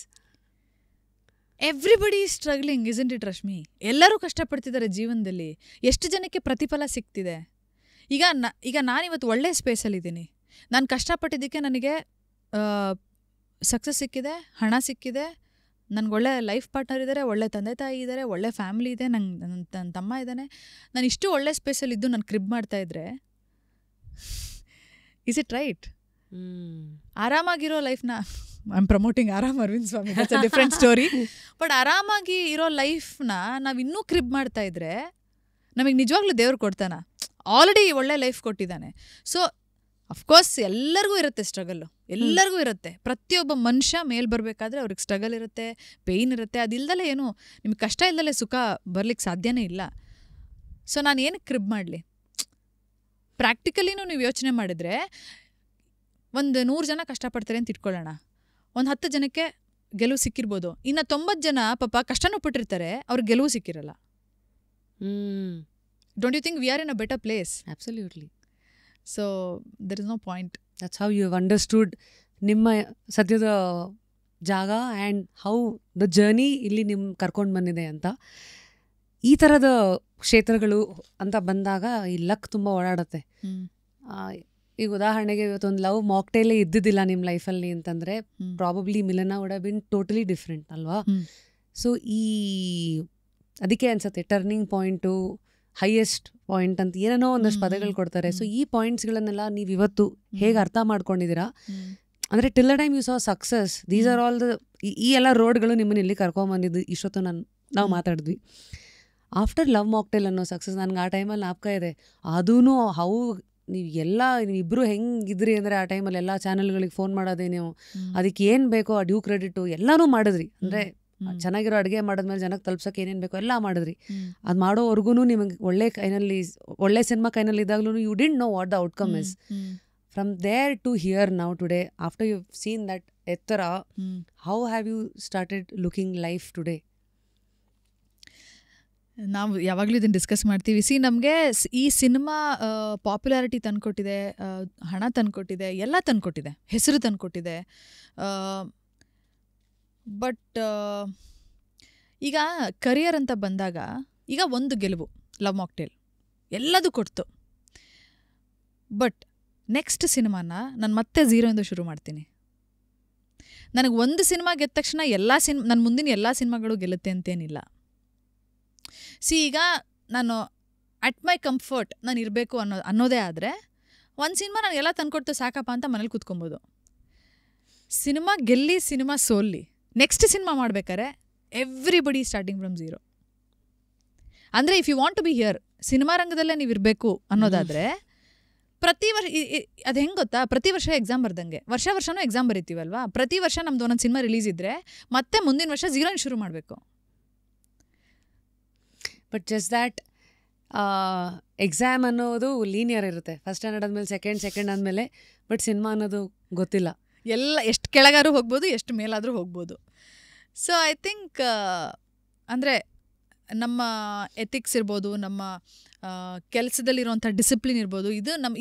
Everybody is struggling, isn't it Rashmi? ಎಲ್ಲರೂ ಕಷ್ಟಪಡ್ತಿದ್ದಾರೆ ಜೀವನದಲ್ಲಿ. ಎಷ್ಟು ಜನಕ್ಕೆ ಪ್ರತಿಫಲ ಸಿಗ್ತಿದೆ? ಈಗ ನಾನಿವತ್ತು ಒಳ್ಳೆ ಸ್ಪೇಸಲ್ಲಿದ್ದೀನಿ. ನಾನು ಕಷ್ಟಪಟ್ಟಿದ್ದಕ್ಕೆ ನನಗೆ ಸಕ್ಸಸ್ ಸಿಕ್ಕಿದೆ, ಹಣ ಸಿಕ್ಕಿದೆ, ನನಗೆ ಒಳ್ಳೆ ಲೈಫ್ ಪಾರ್ಟ್ನರ್ ಇದ್ದಾರೆ, ಒಳ್ಳೆ ತಂದೆ ತಾಯಿ ಇದ್ದಾರೆ, ಒಳ್ಳೆ ಫ್ಯಾಮಿಲಿ ಇದೆ, ನನ್ನ ತಮ್ಮ ಇದ್ದಾನೆ. ನಾನು ಇಷ್ಟು ಒಳ್ಳೆ ಸ್ಪೇಸಲ್ಲಿದ್ದು ನಾನು ಕ್ರಿಬ್ ಮಾಡ್ತಾಯಿದ್ರೆ ಇಸ್ ಇಟ್ ರೈಟ್? ಆರಾಮಾಗಿರೋ ಲೈಫ್ನ I am promoting Aaram Arvind Swamy, that's a different story. But ಆರಾಮಾಗಿ ಇರೋ ಲೈಫ್ನ ನಾವು ಇನ್ನೂ ಕ್ರಿಬ್ ಮಾಡ್ತಾಯಿದ್ರೆ ನಮಗೆ ನಿಜವಾಗ್ಲೂ ದೇವ್ರು ಕೊಡ್ತಾನ? ಆಲ್ರೆಡಿ ಒಳ್ಳೆ ಲೈಫ್ ಕೊಟ್ಟಿದ್ದಾನೆ. ಸೊ ಅಫ್ಕೋರ್ಸ್ ಎಲ್ಲರಿಗೂ ಇರುತ್ತೆ ಸ್ಟ್ರಗಲ್ಲು, ಎಲ್ಲರಿಗೂ ಇರುತ್ತೆ. ಪ್ರತಿಯೊಬ್ಬ ಮನುಷ್ಯ ಮೇಲ್ ಬರಬೇಕಾದ್ರೆ ಅವ್ರಿಗೆ ಸ್ಟ್ರಗಲ್ ಇರುತ್ತೆ, ಪೇಯ್ನ್ ಇರುತ್ತೆ. ಅದಿಲ್ದಲೇ ಏನು ನಿಮ್ಗೆ ಕಷ್ಟ ಇಲ್ದಲೇ ಸುಖ ಬರ್ಲಿಕ್ಕೆ ಸಾಧ್ಯನೇ ಇಲ್ಲ. ಸೊ ನಾನು ಏನಕ್ಕೆ ಕ್ರಿಬ್ ಮಾಡಲಿ? ಪ್ರಾಕ್ಟಿಕಲಿನೂ ನೀವು ಯೋಚನೆ ಮಾಡಿದರೆ ಒಂದು 100 ಜನ ಕಷ್ಟಪಡ್ತಾರೆ ಅಂತ ಇಟ್ಕೊಳ್ಳೋಣ, ಒಂದು 10 ಜನಕ್ಕೆ ಗೆಲುವು ಸಿಕ್ಕಿರ್ಬೋದು, ಇನ್ನು 90 ಜನ ಪಾಪ ಕಷ್ಟನೂ ಪಟ್ಟಿರ್ತಾರೆ, ಅವ್ರಿಗೆ ಗೆಲುವು ಸಿಕ್ಕಿರಲ್ಲ. Don't you think we are in a better place? Absolutely. So there is no point. That's how you have understood ನಿಮ್ಮ ಸದ್ಯದ ಜಾಗ ಆ್ಯಂಡ್ ಹೌ ದ ಜರ್ನಿ ಇಲ್ಲಿ ನಿಮ್ಮ ಕರ್ಕೊಂಡು ಬಂದಿದೆ ಅಂತ. ಈ ಥರದ ಕ್ಷೇತ್ರಗಳು ಅಂತ ಬಂದಾಗ ಈ ಲಕ್ ತುಂಬ ಓಡಾಡುತ್ತೆ. ಈಗ ಉದಾಹರಣೆಗೆ ಇವತ್ತೊಂದು ಲವ್ ಮಾಕ್ಟೇಲೇ ಇದ್ದಿದ್ದಿಲ್ಲ ನಿಮ್ಮ ಲೈಫಲ್ಲಿ ಅಂತಂದರೆ ಪ್ರಾಬಬ್ಲಿ ಮಿಲನ would have been totally different ಅಲ್ವಾ? ಸೊ ಅದಕ್ಕೆ ಅನ್ಸುತ್ತೆ ಟರ್ನಿಂಗ್ ಪಾಯಿಂಟು ಹೈಯೆಸ್ಟ್ ಪಾಯಿಂಟ್ ಅಂತ ಏನೇನೋ ಒಂದಷ್ಟು ಪದಗಳು ಕೊಡ್ತಾರೆ. ಸೊ ಈ ಪಾಯಿಂಟ್ಸ್ಗಳನ್ನೆಲ್ಲ ನೀವು ಇವತ್ತು ಹೇಗೆ ಅರ್ಥ ಮಾಡ್ಕೊಂಡಿದ್ದೀರಾ? ಅಂದರೆ till the time you saw success, these are all the ಈ ಎಲ್ಲ ರೋಡ್ಗಳು ನಿಮ್ಮನ್ನ ಇಲ್ಲಿ ಕರ್ಕೊಂಬಂದಿದ್ದು ಇಷ್ಟೊತ್ತು ನಾವು ಮಾತಾಡಿದ್ವಿ. ಆಫ್ಟರ್ ಲವ್ ಮಾಕ್ಟೇಲ್ ಅನ್ನೋ ಸಕ್ಸಸ್ ನನಗೆ ಆ ಟೈಮಲ್ಲಿ ನಾಪಕ ಇದೆ. ಅದೂ ನೀವಿಬ್ಬರು ಹೆಂಗಿದ್ರಿ ಅಂದರೆ ಆ ಟೈಮಲ್ಲಿ ಎಲ್ಲ ಚಾನಲ್ಗಳಿಗೆ ಫೋನ್ ಮಾಡೋದೇ, ನೀವು ಅದಕ್ಕೆ ಏನು ಬೇಕೋ ಆ ಡ್ಯೂ ಕ್ರೆಡಿಟು ಎಲ್ಲನೂ ಮಾಡಿದ್ರಿ. ಅಂದರೆ ಚೆನ್ನಾಗಿರೋ ಅಡುಗೆ ಮಾಡಿದ್ಮೇಲೆ ಜನಕ್ಕೆ ತಲುಪ್ಸೋಕೆ ಏನೇನು ಬೇಕೋ ಎಲ್ಲ ಮಾಡಿದ್ರಿ. ಅದು ಮಾಡೋವರೆಗೂ ನಿಮಗೆ ಒಳ್ಳೆ ಸಿನಿಮಾ ಕೈನಲ್ಲಿ ಇದ್ದಾಗಲೂ you didn't know what the outcome is. From there to here now today, after you seen that ಎತ್ತರ, how have you started looking life today? ನಾವು ಯಾವಾಗಲೂ ಇದನ್ನು ಡಿಸ್ಕಸ್ ಮಾಡ್ತೀವಿ. ನಮಗೆ ಈ ಸಿನಿಮಾ ಪಾಪ್ಯುಲಾರಿಟಿ ತಂದುಕೊಟ್ಟಿದೆ, ಹಣ ತಂದುಕೊಟ್ಟಿದೆ, ಎಲ್ಲ ತಂದುಕೊಟ್ಟಿದೆ, ಹೆಸರು ತಂದುಕೊಟ್ಟಿದೆ. ಬಟ್ ಈಗ ಕರಿಯರ್ ಅಂತ ಬಂದಾಗ ಈಗ ಒಂದು ಗೆಲುವು ಲವ್ ಮಾಕ್ಟೇಲ್ ಎಲ್ಲದೂ ಕೊಡ್ತು. ಬಟ್ ನೆಕ್ಸ್ಟ್ ಸಿನಿಮಾನ ನಾನು ಮತ್ತೆ ಝೀರೋಯಿಂದ ಶುರು ಮಾಡ್ತೀನಿ. ನನಗೆ ಒಂದು ಸಿನಿಮಾ ಗೆದ್ದ ತಕ್ಷಣ ನನ್ನ ಮುಂದಿನ ಎಲ್ಲ ಸಿನಿಮಾಗಳು ಗೆಲ್ಲುತ್ತೆ ಅಂತೇನಿಲ್ಲ. ಈಗ ನಾನು ಅಟ್ ಮೈ ಕಂಫರ್ಟ್ ನಾನು ಇರಬೇಕು ಅನ್ನೋದೇ ಆದರೆ ಒಂದು ಸಿನಿಮಾ ನಾನು ಎಲ್ಲ ತಂದ್ಕೊಡ್ತು ಸಾಕಪ್ಪ ಅಂತ ಮನೇಲಿ ಕೂತ್ಕೊಬೋದು. ಸಿನಿಮಾ ಗೆಲ್ಲಿ ಸಿನಿಮಾ ಸೋಲ್ಲಿ ನೆಕ್ಸ್ಟ್ ಸಿನಿಮಾ ಮಾಡ್ಬೇಕಾರೆ ಎವ್ರಿಬಡಿ ಸ್ಟಾರ್ಟಿಂಗ್ ಫ್ರಮ್ ಝೀರೋ. ಅಂದರೆ if you want to be here, cinema ರಂಗದಲ್ಲೇ ನೀವು ಇರಬೇಕು ಅನ್ನೋದಾದರೆ ಪ್ರತಿ ವರ್ಷ ಅದು ಹೆಂಗೆ ಗೊತ್ತಾ, ಪ್ರತಿ ವರ್ಷ ಎಕ್ಸಾಮ್ ಬರ್ದಂಗೆ ವರ್ಷನೂ ಎಕ್ಸಾಮ್ ಬರೀತೀವಲ್ವಾ. ಪ್ರತಿ ವರ್ಷ ನಮ್ದು ಒಂದೊಂದು ಸಿನಿಮಾ ರಿಲೀಸ್ ಇದ್ದರೆ ಮತ್ತೆ ಮುಂದಿನ ವರ್ಷ ಝೀರೋನ ಶುರು ಮಾಡಬೇಕು. ಬಟ್ ಜಸ್ಟ್ ದ್ಯಾಟ್ ಎಕ್ಸಾಮ್ ಅನ್ನೋದು ಲೀನಿಯರ್ ಇರುತ್ತೆ. ಫಸ್ಟ್ ಸ್ಟ್ಯಾಂಡರ್ಡ್ ಆದಮೇಲೆ ಸೆಕೆಂಡ್ ಆದಮೇಲೆ. ಬಟ್ ಸಿನಿಮಾ ಅನ್ನೋದು ಗೊತ್ತಿಲ್ಲ, ಎಲ್ಲ ಎಷ್ಟು ಕೆಳಗಾದ್ರೂ ಹೋಗ್ಬೋದು, ಎಷ್ಟು ಮೇಲಾದರೂ ಹೋಗ್ಬೋದು. ಸೊ ಐ ಥಿಂಕ್ ಅಂದರೆ ನಮ್ಮ ಎಥಿಕ್ಸ್ ಇರ್ಬೋದು, ನಮ್ಮ ಕೆಲಸದಲ್ಲಿರುವಂಥ ಡಿಸಿಪ್ಲಿನ್ ಇರ್ಬೋದು,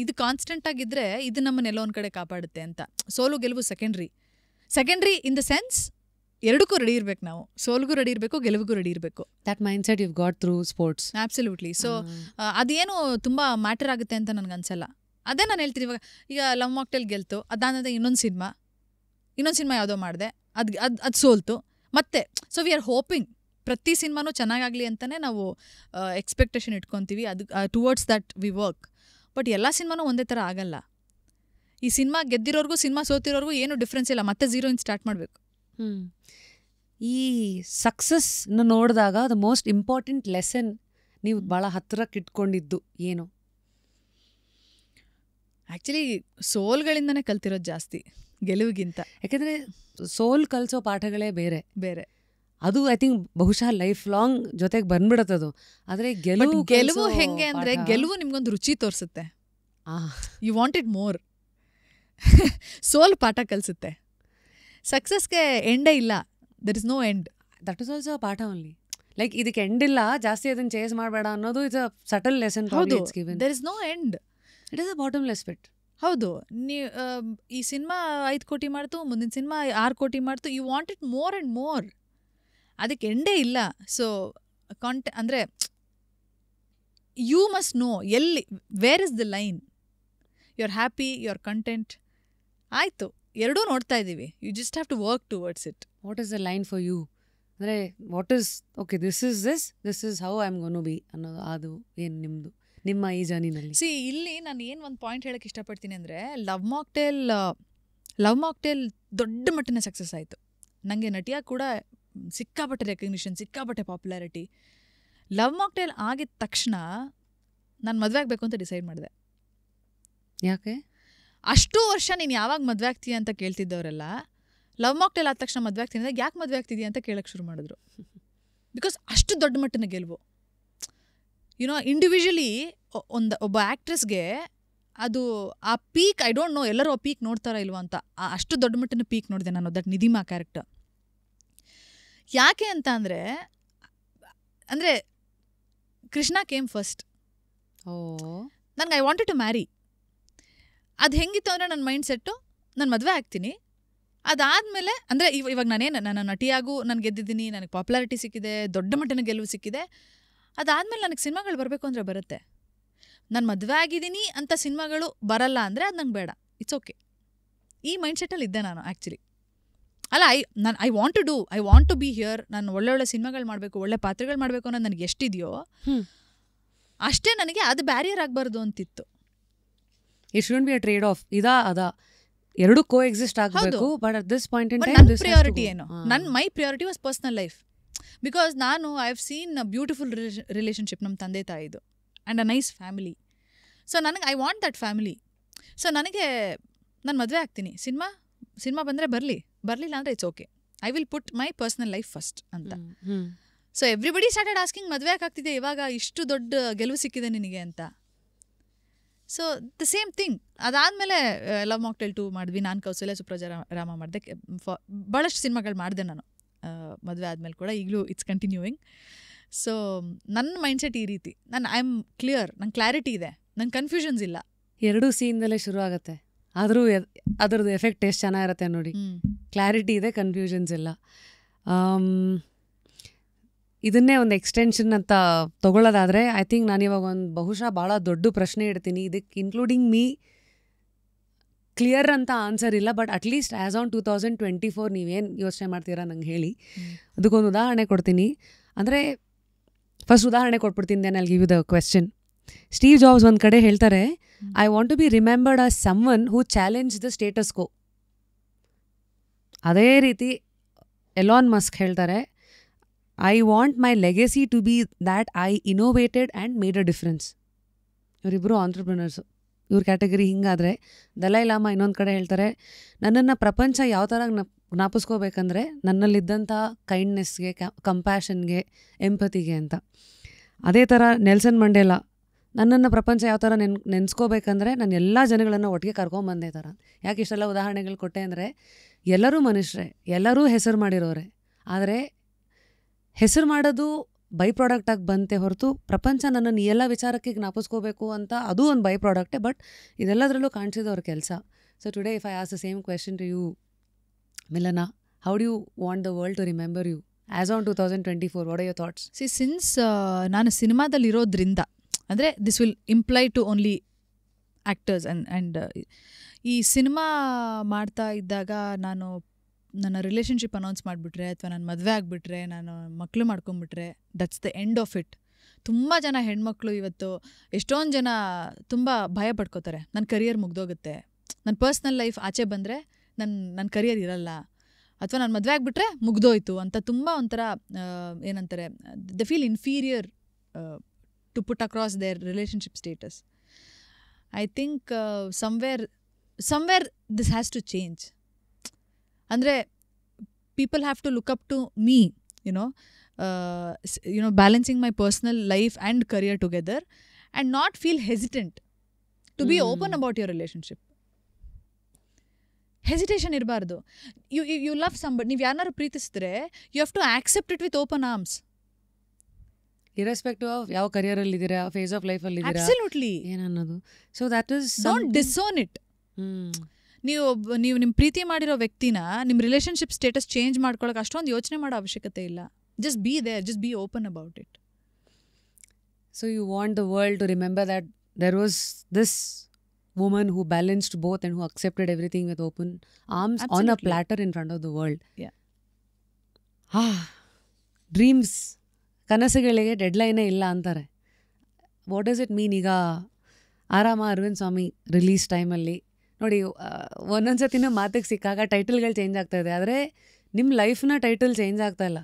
ಇದು ಕಾನ್ಸ್ಟೆಂಟ್ ಆಗಿದ್ದರೆ ಇದು ನಮ್ಮನ್ನೆಲ್ಲ ಒಂದು ಕಡೆ ಕಾಪಾಡುತ್ತೆ ಅಂತ. ಸೋಲು ಗೆಲುವು ಸೆಕೆಂಡ್ರಿ ಇನ್ ದ ಸೆನ್ಸ್ ಎರಡಕ್ಕೂ ರೆಡಿ ಇರಬೇಕು ನಾವು. ಸೋಲ್ಗೂ ರೆಡಿ ಇರಬೇಕು, ಗೆಲುವಿಗೂ ರೆಡಿ ಇರಬೇಕು. That mindset you got through sports. Absolutely. So ಅದೇನು ತುಂಬ ಮ್ಯಾಟರ್ ಆಗುತ್ತೆ ಅಂತ ನನಗೆ ಅನ್ಸಲ್ಲ. ಅದೇ ನಾನು ಹೇಳ್ತೀನಿ. ಈಗ ಲವ್ ಮಾಕ್ಟೇಲ್ ಗೆಲ್ತು, ಅದಾದ ಇನ್ನೊಂದು ಸಿನಿಮಾ ಯಾವುದೋ ಮಾಡಿದೆ, ಅದು ಸೋಲ್ತು ಮತ್ತೆ. ಸೊ ವಿ ಆರ್ ಹೋಪಿಂಗ್ ಪ್ರತಿ ಸಿನಿಮಾನೂ ಚೆನ್ನಾಗಾಗಲಿ ಅಂತಲೇ ನಾವು ಎಕ್ಸ್ಪೆಕ್ಟೇಷನ್ ಇಟ್ಕೊತೀವಿ. ಅದು towards that we work. But ಎಲ್ಲ ಸಿನಿಮಾನೂ ಒಂದೇ ಥರ ಆಗಲ್ಲ. ಈ ಸಿನಿಮಾ ಗೆದ್ದಿರೋರ್ಗೂ ಸಿನಿಮಾ ಸೋತಿರೋರ್ಗೂ ಏನೂ ಡಿಫ್ರೆನ್ಸ್ ಇಲ್ಲ. ಮತ್ತೆ ಝೀರೋಯಿಂದ ಸ್ಟಾರ್ಟ್ ಮಾಡಬೇಕು. ಈ ಸಕ್ಸಸ್ನ ನೋಡಿದಾಗ ದ ಮೋಸ್ಟ್ ಇಂಪಾರ್ಟೆಂಟ್ ಲೆಸನ್ ನೀವು ಭಾಳ ಹತ್ತಿರಕ್ಕೆ ಇಟ್ಕೊಂಡಿದ್ದು ಏನು? ಆ್ಯಕ್ಚುಲಿ ಸೋಲ್ಗಳಿಂದನೇ ಕಲ್ತಿರೋದು ಜಾಸ್ತಿ ಗೆಲುವಿಗಿಂತ. ಯಾಕೆಂದರೆ ಸೋಲ್ ಕಲಿಸೋ ಪಾಠಗಳೇ ಬೇರೆ. ಅದು ಐ ಥಿಂಕ್ ಬಹುಶಃ ಲೈಫ್ ಲಾಂಗ್ ಜೊತೆಗೆ ಬಂದ್ಬಿಡತ್ತದು. ಆದರೆ ಗೆಲುವು ಹೆಂಗೆ ಅಂದರೆ ಗೆಲುವು ನಿಮ್ಗೊಂದು ರುಚಿ ತೋರಿಸುತ್ತೆ. You want it more. ಸೋಲ್ ಪಾಠ ಕಲಿಸುತ್ತೆ. ಸಕ್ಸಸ್ಗೆ ಎಂಡೇ ಇಲ್ಲ. There is no end. That is also ಪಾಠ ಓನ್ಲಿ. ಲೈಕ್ ಇದಕ್ಕೆ ಎಂಡ್ ಇಲ್ಲ, ಜಾಸ್ತಿ ಅದನ್ನು ಚೇಸ್ ಮಾಡಬೇಡ ಅನ್ನೋದು is a subtle lesson. There is no end. It is a bottomless pit. ಹೌದು. ನೀವು ಈ ಸಿನಿಮಾ 5 ಕೋಟಿ ಮಾಡ್ತು, ಮುಂದಿನ ಸಿನಿಮಾ 6 ಕೋಟಿ ಮಾಡ್ತು. You want it more and more. ಅದಕ್ಕೆ ಎಂಡೇ ಇಲ್ಲ. ಸೊ ಅಂದರೆ you must know where is the line. You are happy, you are content. ಆಯಿತು, ಎರಡೂ ನೋಡ್ತಾ ಇದ್ದೀವಿ. You just have to work towards it. What is the line for you? ಅಂದರೆ what is okay, this is how I am gonna to be ಅನ್ನೋದು. ಅದು ಏನು ನಿಮ್ಮ ಈ ಜರ್ನಿನಲ್ಲಿ? ಇಲ್ಲಿ ನಾನು ಏನು ಒಂದು ಪಾಯಿಂಟ್ ಹೇಳಕ್ಕೆ ಇಷ್ಟಪಡ್ತೀನಿ ಅಂದರೆ, ಲವ್ ಮಾಕ್ಟೇಲ್ ದೊಡ್ಡ ಮಟ್ಟಿನ ಸಕ್ಸಸ್ ಆಯಿತು. ನನಗೆ ನಟಿಯಾಗಿ ಕೂಡ ಸಿಕ್ಕಾಪಟ್ಟೆ ರೆಕಗ್ನಿಷನ್, ಸಿಕ್ಕಾಪಟ್ಟೆ ಪಾಪ್ಯುಲಾರಿಟಿ. ಲವ್ ಮಾಕ್ಟೇಲ್ ಆಗಿದ ತಕ್ಷಣ ನಾನು ಮದುವೆ ಆಗಬೇಕು ಅಂತ ಡಿಸೈಡ್ ಮಾಡಿದೆ. ಯಾಕೆ? ಅಷ್ಟು ವರ್ಷ ನೀನು ಯಾವಾಗ ಮದುವೆ ಆಗ್ತೀಯ ಅಂತ ಕೇಳ್ತಿದ್ದವರೆಲ್ಲ ಲವ್ ಮಾಕ್ಟೇಲ್ ಆದ ತಕ್ಷಣ ಮದುವೆ ಆಗ್ತೀನಿ ಅಂದರೆ ಯಾಕೆ ಮದುವೆ ಆಗ್ತಿದೀಯ ಅಂತ ಕೇಳಕ್ಕೆ ಶುರು ಮಾಡಿದ್ರು. ಬಿಕಾಸ್ ಅಷ್ಟು ದೊಡ್ಡ ಮಟ್ಟಿನ ಗೆಲುವು. ಇಂಡಿವಿಜುವಲಿ ಒಬ್ಬ ಆ್ಯಕ್ಟ್ರೆಸ್ಗೆ ಅದು ಆ ಪೀಕ್, ಐ ಡೋಂಟ್ ನೋ ಎಲ್ಲರೂ ಆ ಪೀಕ್ ನೋಡ್ತಾರಾ ಇಲ್ವ ಅಂತ. ಅಷ್ಟು ದೊಡ್ಡ ಮಟ್ಟಿನ ಪೀಕ್ ನೋಡಿದೆ ನಾನು, ದಟ್ ನಿಧಿಮಾ ಕ್ಯಾರೆಕ್ಟರ್. ಯಾಕೆ ಅಂತ ಅಂದರೆ ಕೃಷ್ಣ ಕೇಮ್ ಫಸ್ಟ್. ನನಗೆ ಐ ವಾಂಟೆಡ್ ಟು ಮ್ಯಾರಿ. ಅದು ಹೆಂಗಿತ್ತು ಅಂದರೆ ನನ್ನ ಮೈಂಡ್ ಸೆಟ್ಟು, ನಾನು ಮದುವೆ ಆಗ್ತೀನಿ, ಅದಾದಮೇಲೆ ಅಂದರೆ ಇವಾಗ ನನ್ನ ನಟಿಯಾಗೂ ನಾನು ಗೆದ್ದಿದ್ದೀನಿ, ನನಗೆ ಪಾಪ್ಯುಲಾರಿಟಿ ಸಿಕ್ಕಿದೆ, ದೊಡ್ಡ ಮಟ್ಟಿನ ಗೆಲುವು ಸಿಕ್ಕಿದೆ. ಅದಾದಮೇಲೆ ನನಗೆ ಸಿನಿಮಾಗಳು ಬರಬೇಕು ಅಂದರೆ ಬರುತ್ತೆ. ನಾನು ಮದುವೆ ಆಗಿದ್ದೀನಿ ಅಂತ ಸಿನಿಮಾಗಳು ಬರಲ್ಲ ಅಂದರೆ ಅದು ನಂಗೆ ಬೇಡ, ಇಟ್ಸ್ ಓಕೆ. ಈ ಮೈಂಡ್ ಸೆಟ್ಟಲ್ಲಿ ಇದ್ದೆ ನಾನು ಆ್ಯಕ್ಚುಲಿ. ಅಲ್ಲ, I want to be here. ನಾನು ಒಳ್ಳೆ ಸಿನಿಮಾಗಳು ಮಾಡಬೇಕು, ಒಳ್ಳೆ ಪಾತ್ರಗಳು ಮಾಡಬೇಕು ಅನ್ನೋದು ನನಗೆ ಎಷ್ಟಿದೆಯೋ ಅಷ್ಟೇ ನನಗೆ ಅದು ಬ್ಯಾರಿಯರ್ ಆಗಬಾರ್ದು ಅಂತಿತ್ತು. It shouldn't be a trade off ಅದಾ ಎರಡು ಕೋ ಎಕ್ಸಿಸ್ಟ್ ಆಗಬೇಕು. But at this point in time ನನ್ನ ಪ್ರಿಯಾರಿಟಿ ಏನು, my priority was personal life. Because ನಾನು I have seen a beautiful relationship ನಮ್ಮ ತಂದೆ ತಾಯಿದು and a nice family. So ನನಗೆ I want that family. So ನನಗೆ ನಾನು ಮದುವೆ ಆಗ್ತೀನಿ, ಸಿನಿಮಾ ಬಂದರೆ ಬರಲಿಲ್ಲ ಅಂದರೆ it's okay, I will put my personal life first ಅಂತ. ಸೊ ಎವ್ರಿಬಡಿ ಸ್ಟಾರ್ಟೆಡ್ ಆಸ್ಕಿಂಗ್ ಮದುವೆ ಆಗ್ತಿದೆ ಇವಾಗ, ಇಷ್ಟು ದೊಡ್ಡ ಗೆಲುವು ಸಿಕ್ಕಿದೆ ನಿನಗೆ ಅಂತ. So the same thing. ಅದಾದಮೇಲೆ ಲವ್ ಮಾಕ್ಟೇಲ್ 2 ಮಾಡಿದ್ವಿ, ನಾನು ಕೌಸಲ್ಯ ಸುಪ್ರಜಾ ರಾಮ ಮಾಡಿದೆ. ಭಾಳಷ್ಟು ಸಿನಿಮಾಗಳು ಮಾಡಿದೆ ನಾನು ಮದುವೆ ಆದಮೇಲೆ ಕೂಡ, ಈಗಲೂ ಇಟ್ಸ್ ಕಂಟಿನ್ಯೂಯಿಂಗ್. ಸೊ ನನ್ನ ಮೈಂಡ್ಸೆಟ್ ಈ ರೀತಿ, ಐ ಆಮ್ ಕ್ಲಿಯರ್, ನಂಗೆ ಕ್ಲಾರಿಟಿ ಇದೆ, ನಂಗೆ ಕನ್ಫ್ಯೂಷನ್ಸ್ ಇಲ್ಲ. ಎರಡೂ ಸೀನ್ದಲ್ಲೇ ಶುರು ಆಗುತ್ತೆ, ಆದರೂ ಅದರದ್ದು ಎಫೆಕ್ಟ್ ಎಷ್ಟು ಚೆನ್ನಾಗಿರುತ್ತೆ ನೋಡಿ. ಕ್ಲಾರಿಟಿ ಇದೆ, ಕನ್ಫ್ಯೂಷನ್ಸ್ ಇಲ್ಲ. ಇದನ್ನೇ ಒಂದು ಎಕ್ಸ್ಟೆನ್ಷನ್ ಅಂತ ತೊಗೊಳ್ಳೋದಾದರೆ ಐ ಥಿಂಕ್ ನಾನು ಇವಾಗ ಒಂದು ಬಹುಶಃ ಭಾಳ ದೊಡ್ಡ ಪ್ರಶ್ನೆ ಇಡ್ತೀನಿ, ಇದಕ್ಕೆ ಇನ್ಕ್ಲೂಡಿಂಗ್ ಮೀ ಕ್ಲಿಯರ್ ಅಂತ ಆನ್ಸರ್ ಇಲ್ಲ. ಬಟ್ ಅಟ್ಲೀಸ್ಟ್ ಆ್ಯಸ್ ಆನ್ 2024 ನೀವೇನು ಯೋಚನೆ ಮಾಡ್ತೀರಾ ನಂಗೆ ಹೇಳಿ. ಅದಕ್ಕೊಂದು ಉದಾಹರಣೆ ಕೊಡ್ತೀನಿ. ಅಂದರೆ ಫಸ್ಟ್ ಉದಾಹರಣೆ ಕೊಟ್ಬಿಡ್ತೀನಿ, then I give you the question. Steve Jobs ಒಂದು ಕಡೆ ಹೇಳ್ತಾರೆ, I want to be remembered as someone who challenge the status quo. ಅದೇ ರೀತಿ ಎಲಾನ್ ಮಸ್ಕ್ ಹೇಳ್ತಾರೆ, I want my legacy to be that I innovated and made a difference. ಇವರಿಬ್ಬರು ಆಂಟ್ರಪ್ರಿನರ್ಸು. ಇವ್ರ ಕ್ಯಾಟಗರಿ ಹಿಂಗಾದರೆ ದಲೈ ಲಾಮಾ ಇನ್ನೊಂದು ಕಡೆ ಹೇಳ್ತಾರೆ, ನನ್ನನ್ನು ಪ್ರಪಂಚ ಯಾವ ಥರ ಜ್ಞಾಪಿಸ್ಕೋಬೇಕಂದ್ರೆ ನನ್ನಲ್ಲಿದ್ದಂಥ ಕೈಂಡ್ನೆಸ್ಗೆ, ಕಂಪ್ಯಾಷನ್ಗೆ, ಎಂಪತಿಗೆ ಅಂತ. ಅದೇ ಥರ ನೆಲ್ಸನ್ ಮಂಡೇಲಾ, ನನ್ನನ್ನು ಪ್ರಪಂಚ ಯಾವ ಥರ ನೆನೆಸ್ಕೋಬೇಕಂದ್ರೆ ನಾನು ಎಲ್ಲ ಜನಗಳನ್ನು ಒಟ್ಟಿಗೆ ಕರ್ಕೊಂಬಂದೆ ಥರ. ಯಾಕೆ ಇಷ್ಟೆಲ್ಲ ಉದಾಹರಣೆಗಳು ಕೊಟ್ಟೆ ಅಂದರೆ ಎಲ್ಲರೂ ಮನುಷ್ಯರೇ, ಎಲ್ಲರೂ ಹೆಸರು ಮಾಡಿರೋರೆ. ಆದರೆ ಹೆಸರು ಮಾಡೋದು ಬೈ ಪ್ರಾಡಕ್ಟಾಗಿ ಬಂತೆ ಹೊರತು ಪ್ರಪಂಚ ನನ್ನನ್ನು ಈ ಎಲ್ಲ ವಿಚಾರಕ್ಕೆ ಜ್ಞಾಪಿಸ್ಕೋಬೇಕು ಅಂತ ಅದು ಒಂದು ಬೈ ಪ್ರಾಡಕ್ಟೇ. ಬಟ್ ಇದೆಲ್ಲದರಲ್ಲೂ ಕಾಣಿಸಿದವ್ರ ಕೆಲಸ. So today if I ask the same question to you Milana, how do you want the world to remember you as on 2024? What are your thoughts? Since ನಾನು ಸಿನಿಮಾದಲ್ಲಿರೋದ್ರಿಂದ, ಅಂದರೆ this will imply to only actors and ಈ ಸಿನಿಮಾ ಮಾಡ್ತಾ ಇದ್ದಾಗ ನಾನು ನನ್ನ ರಿಲೇಷನ್ಶಿಪ್ ಅನೌನ್ಸ್ ಮಾಡಿಬಿಟ್ರೆ ಅಥವಾ ನಾನು ಮದುವೆ ಆಗಿಬಿಟ್ರೆ, ನಾನು ಮಕ್ಕಳು ಮಾಡ್ಕೊಂಬಿಟ್ರೆ, that's the end of it. ತುಂಬ ಜನ ಹೆಣ್ಮಕ್ಳು ಇವತ್ತು, ಎಷ್ಟೊಂದು ಜನ ತುಂಬ ಭಯ ಪಡ್ಕೋತಾರೆ, ನನ್ನ ಕರಿಯರ್ ಮುಗ್ದೋಗುತ್ತೆ, ನನ್ನ ಪರ್ಸ್ನಲ್ ಲೈಫ್ ಆಚೆ ಬಂದರೆ ನನ್ನ ಕರಿಯರ್ ಇರಲ್ಲ, ಅಥವಾ ನಾನು ಮದುವೆ ಆಗಿಬಿಟ್ರೆ ಮುಗ್ದೋಯ್ತು ಅಂತ ತುಂಬ ಒಂಥರ ಏನಂತಾರೆ, the feel inferior to put across their relationship status. I think somewhere this has to change. ಅಂದರೆ people have to look up to me, you know, balancing my personal life and career together and not feel hesitant to be open about your relationship. Hesitation ಇರಬಾರ್ದು. ಯು ಲವ್ ಸಂಬಡಿ, ನೀವು ಯಾರನ್ನಾರು ಪ್ರೀತಿಸಿದ್ರೆ you have to accept it with open arms, irrespective of ಯಾವ ಕರಿಯರಲ್ಲಿ ಇದ್ದೀರಾ, ಫೇಸ್ ಆಫ್ ಲೈಫಲ್ಲಿ ಇದ್ದೀರಾ, ಅಬ್ಸಲ್ಯೂಟ್ಲಿ ಏನನ್ನೋದು. So that is don't disown it. ನೀವು ನಿಮ್ಮ ಪ್ರೀತಿ ಮಾಡಿರೋ ವ್ಯಕ್ತಿನ ನಿಮ್ಮ ರಿಲೇಷನ್ಶಿಪ್ ಸ್ಟೇಟಸ್ ಚೇಂಜ್ ಮಾಡ್ಕೊಳಕ್ಕೆ ಅಷ್ಟೊಂದು ಯೋಚನೆ ಮಾಡೋ ಅವಶ್ಯಕತೆ ಇಲ್ಲ. Just be there, just be open about it. So you want the world to remember that there was this woman who balanced both and who accepted everything with open arms. Absolutely. On a platter in front of the world. Yeah. Dreams, ಕನಸುಗಳಿಗೆ ಡೆಡ್ಲೈನೇ ಇಲ್ಲ ಅಂತಾರೆ. What does it mean? ಈಗ ಆರಾಮ ಅರವಿಂದ್ ಸ್ವಾಮಿ ರಿಲೀಸ್ ಟೈಮಲ್ಲಿ ನೋಡಿ, ಒಂದೊಂದ್ಸತಿನೂ ಮಾತಿಗೆ ಸಿಕ್ಕಾಗ ಟೈಟಲ್ಗಳು ಚೇಂಜ್ ಆಗ್ತಾ ಇದೆ, ಆದರೆ ನಿಮ್ಮ ಲೈಫ್ನ ಟೈಟಲ್ ಚೇಂಜ್ ಆಗ್ತಾ ಇಲ್ಲ.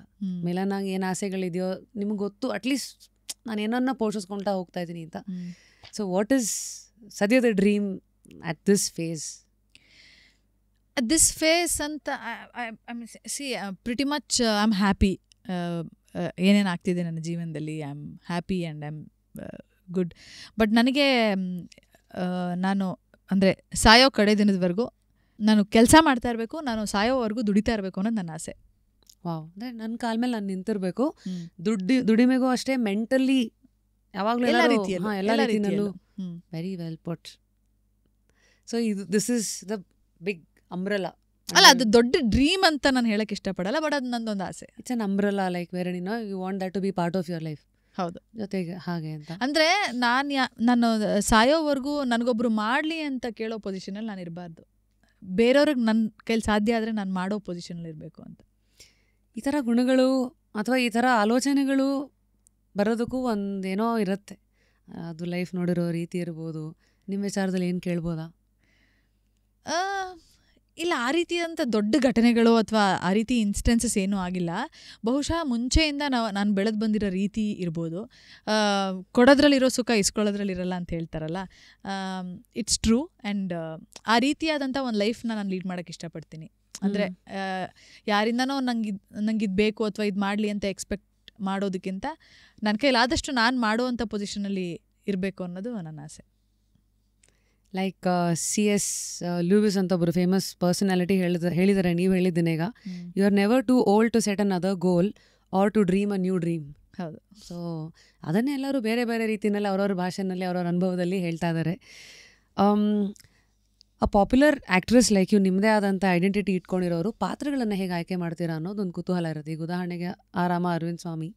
ಮಿಲನಾಗ ಏನು ಆಸೆಗಳಿದೆಯೋ ನಿಮ್ಗೆ ಗೊತ್ತು, ಅಟ್ಲೀಸ್ಟ್ ನಾನು ಏನನ್ನ ಪೋಷಿಸ್ಕೊಳ್ತಾ ಹೋಗ್ತಾ ಇದ್ದೀನಿ ಅಂತ. ಸೊ ವಾಟ್ ಈಸ್ ಸದ್ಯದ dream at this phase? This phase ಅಂತ pretty much I am happy. ಏನೇನು ಆಗ್ತಿದೆ ನನ್ನ ಜೀವನದಲ್ಲಿ, I am happy and I am good. But ನನಗೆ ನಾನು ಅಂದರೆ ಸಾಯೋ ಕಡೆ ದಿನದವರೆಗೂ ನಾನು ಕೆಲಸ ಮಾಡ್ತಾ ಇರಬೇಕು, ನಾನು ಸಾಯೋವರೆಗೂ ದುಡಿತಾ ಇರಬೇಕು ಅನ್ನೋದು ನನ್ನ ಆಸೆ. ವಾವ್, ನನ್ನ ಕಾಲ ಮೇಲೆ ನಾನು ನಿಂತಿರಬೇಕು. ದುಡಿಮೆಗೂ ಅಷ್ಟೇ, ಮೆಂಟಲಿ ಯಾವಾಗಲೂ ಎಲ್ಲ ರೀತಿಯಲ್ಲೂ. Very well put. So this is the big umbrella. ಅಲ್ಲ, ಅದು ದೊಡ್ಡ ಡ್ರೀಮ್ ಅಂತ ನಾನು ಹೇಳಕ್ಕೆ ಇಷ್ಟಪಡಲ್ಲ, ಬಟ್ ಅದು ನಂದೊಂದು ಆಸೆ. It's an umbrella, like where you want that to be part of your life. ಹೌದು, ಜೊತೆಗೆ ಹಾಗೆ ಅಂತ. ಅಂದರೆ ನಾನು ಸಾಯೋವರೆಗೂ ನನಗೊಬ್ರು ಮಾಡಲಿ ಅಂತ ಕೇಳೋ ಪೊಸಿಷನಲ್ಲಿ ನಾನು ಇರಬಾರ್ದು. ಬೇರೆಯವ್ರಿಗೆ ನನ್ನ ಕೈಲಿ ಸಾಧ್ಯ ಆದರೆ ನಾನು ಮಾಡೋ ಪೊಸಿಷನಲ್ಲಿ ಇರಬೇಕು ಅಂತ. ಈ ಥರ ಗುಣಗಳು ಅಥವಾ ಈ ಥರ ಆಲೋಚನೆಗಳು ಬರೋದಕ್ಕೂ ಒಂದೇನೋ ಇರುತ್ತೆ. ಅದು ಲೈಫ್ ನೋಡಿರೋ ರೀತಿ ಇರ್ಬೋದು, ನಿಮ್ಮ ವಿಚಾರದಲ್ಲಿ ಏನು ಕೇಳ್ಬೋದಾ? ಇಲ್ಲ, ಆ ರೀತಿಯಾದಂಥ ದೊಡ್ಡ ಘಟನೆಗಳು ಅಥವಾ ಆ ರೀತಿ ಇನ್ಸ್ಟೆನ್ಸಸ್ ಏನೂ ಆಗಿಲ್ಲ. ಬಹುಶಃ ಮುಂಚೆಯಿಂದ ನಾನು ಬೆಳೆದು ಬಂದಿರೋ ರೀತಿ ಇರ್ಬೋದು. ಕೊಡೋದ್ರಲ್ಲಿರೋ ಸುಖ ಇಸ್ಕೊಳ್ಳೋದ್ರಲ್ಲಿರಲ್ಲ ಅಂತ ಹೇಳ್ತಾರಲ್ಲ, ಇಟ್ಸ್ ಟ್ರೂ. ಆ್ಯಂಡ್ ಆ ರೀತಿಯಾದಂಥ ಒಂದು ಲೈಫ್ನ ನಾನು ಲೀಡ್ ಮಾಡೋಕ್ಕೆ ಇಷ್ಟಪಡ್ತೀನಿ. ಅಂದರೆ ಯಾರಿಂದನೋ ನಂಗೆ ಇದು ಬೇಕು ಅಥವಾ ಇದು ಮಾಡಲಿ ಅಂತ ಎಕ್ಸ್ಪೆಕ್ಟ್ ಮಾಡೋದಕ್ಕಿಂತ ನನ್ನ ಕೈಲಾದಷ್ಟು ನಾನು ಮಾಡುವಂಥ ಪೊಸಿಷನಲ್ಲಿ ಇರಬೇಕು ಅನ್ನೋದು ನನ್ನ ಆಸೆ. Like C.S. ಲೂಯಿಸ್ ಅಂತ ಒಬ್ಬರು ಫೇಮಸ್ ಪರ್ಸನಾಲಿಟಿ ಹೇಳಿದ್ದಾರೆ, ನೀವು ಹೇಳಿದ್ದೀನಿ ಈಗ, you are never too old to set another goal or to dream a new dream. ಹೌದು. ಸೊ ಅದನ್ನೇ ಎಲ್ಲರೂ ಬೇರೆ ಬೇರೆ ರೀತಿಯಲ್ಲಿ ಅವ್ರವ್ರ ಭಾಷೆನಲ್ಲಿ ಅವ್ರವ್ರ ಅನುಭವದಲ್ಲಿ ಹೇಳ್ತಾ ಇದ್ದಾರೆ. A popular actress like you, ನಿಮ್ಮದೇ ಆದಂಥ ಐಡೆಂಟಿಟಿ ಇಟ್ಕೊಂಡಿರೋರು ಪಾತ್ರಗಳನ್ನು ಹೇಗೆ ಆಯ್ಕೆ ಮಾಡ್ತೀರಾ ಅನ್ನೋದೊಂದು ಕುತೂಹಲ ಇರುತ್ತೆ. ಈಗ ಉದಾಹರಣೆಗೆ ರಾಮ ಅರವಿಂದ್ ಸ್ವಾಮಿ,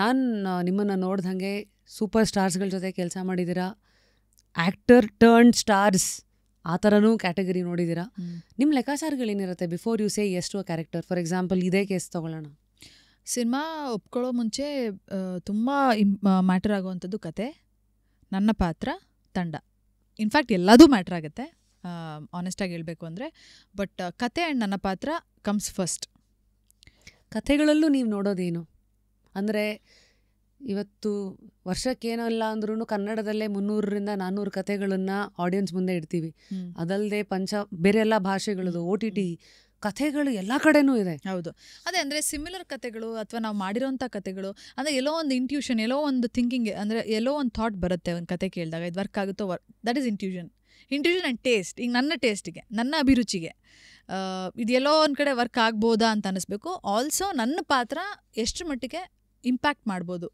ನಾನು ನಿಮ್ಮನ್ನು ನೋಡ್ದಂಗೆ ಸೂಪರ್ ಸ್ಟಾರ್ಸ್ಗಳ ಜೊತೆ ಕೆಲಸ ಮಾಡಿದ್ದೀರಾ, ಆ್ಯಕ್ಟರ್ ಟರ್ನ್ ಸ್ಟಾರ್ಸ್ ಆ ಥರನೂ ಕ್ಯಾಟಗರಿ ನೋಡಿದ್ದೀರಾ. ನಿಮ್ಮ ಲೆಕ್ಕಾಚಾರಗಳೇನಿರುತ್ತೆ before you say yes to a character? For example ಇದೇ ಕೇಸ್ ತೊಗೊಳ್ಳೋಣ. ಸಿನಿಮಾ ಒಪ್ಕೊಳ್ಳೋ ಮುಂಚೆ ತುಂಬ ಮ್ಯಾಟರ್ ಆಗುವಂಥದ್ದು ಕತೆ, ನನ್ನ ಪಾತ್ರ, ತಂಡ. ಇನ್ಫ್ಯಾಕ್ಟ್ ಎಲ್ಲದೂ ಮ್ಯಾಟ್ರ್ ಆಗುತ್ತೆ ಆನೆಸ್ಟಾಗಿ ಹೇಳಬೇಕು ಅಂದರೆ. ಬಟ್ ಕತೆ ಆ್ಯಂಡ್ ನನ್ನ ಪಾತ್ರ ಕಮ್ಸ್ ಫಸ್ಟ್. ಕಥೆಗಳಲ್ಲೂ ನೀವು ನೋಡೋದೇನು ಅಂದರೆ, ಇವತ್ತು ವರ್ಷಕ್ಕೇನೋ ಇಲ್ಲ ಅಂದ್ರೂ ಕನ್ನಡದಲ್ಲೇ 300-400 ಕಥೆಗಳನ್ನು ಆಡಿಯನ್ಸ್ ಮುಂದೆ ಇಡ್ತೀವಿ. ಅದಲ್ಲದೆ ಬೇರೆ ಎಲ್ಲ ಭಾಷೆಗಳದು OTT ಕಥೆಗಳು ಎಲ್ಲ ಕಡೆನೂ ಇದೆ. ಹೌದು, ಅದೇ ಅಂದರೆ ಸಿಮಿಲರ್ ಕಥೆಗಳು ಅಥವಾ ನಾವು ಮಾಡಿರೋಂಥ ಕಥೆಗಳು ಅಂದರೆ ಎಲ್ಲೋ ಒಂದು ಇಂಟ್ಯೂಷನ್, ಎಲ್ಲೋ ಒಂದು ಥಿಂಕಿಂಗ್, ಅಂದರೆ ಎಲ್ಲೋ ಒಂದು ಥಾಟ್ ಬರುತ್ತೆ ಒಂದು ಕತೆ ಕೇಳಿದಾಗ. ಇದು ವರ್ಕ್ ಆಗುತ್ತೋ that is intuition and taste. ಈಗ ನನ್ನ ಟೇಸ್ಟಿಗೆ, ನನ್ನ ಅಭಿರುಚಿಗೆ ಇದೆಲ್ಲೋ ಒಂದು ಕಡೆ ವರ್ಕ್ ಆಗ್ಬೋದಾ ಅಂತ ಅನ್ನಿಸ್ಬೇಕು. ಆಲ್ಸೋ ನನ್ನ ಪಾತ್ರ ಎಷ್ಟು ಮಟ್ಟಿಗೆ ಇಂಪ್ಯಾಕ್ಟ್ ಮಾಡ್ಬೋದು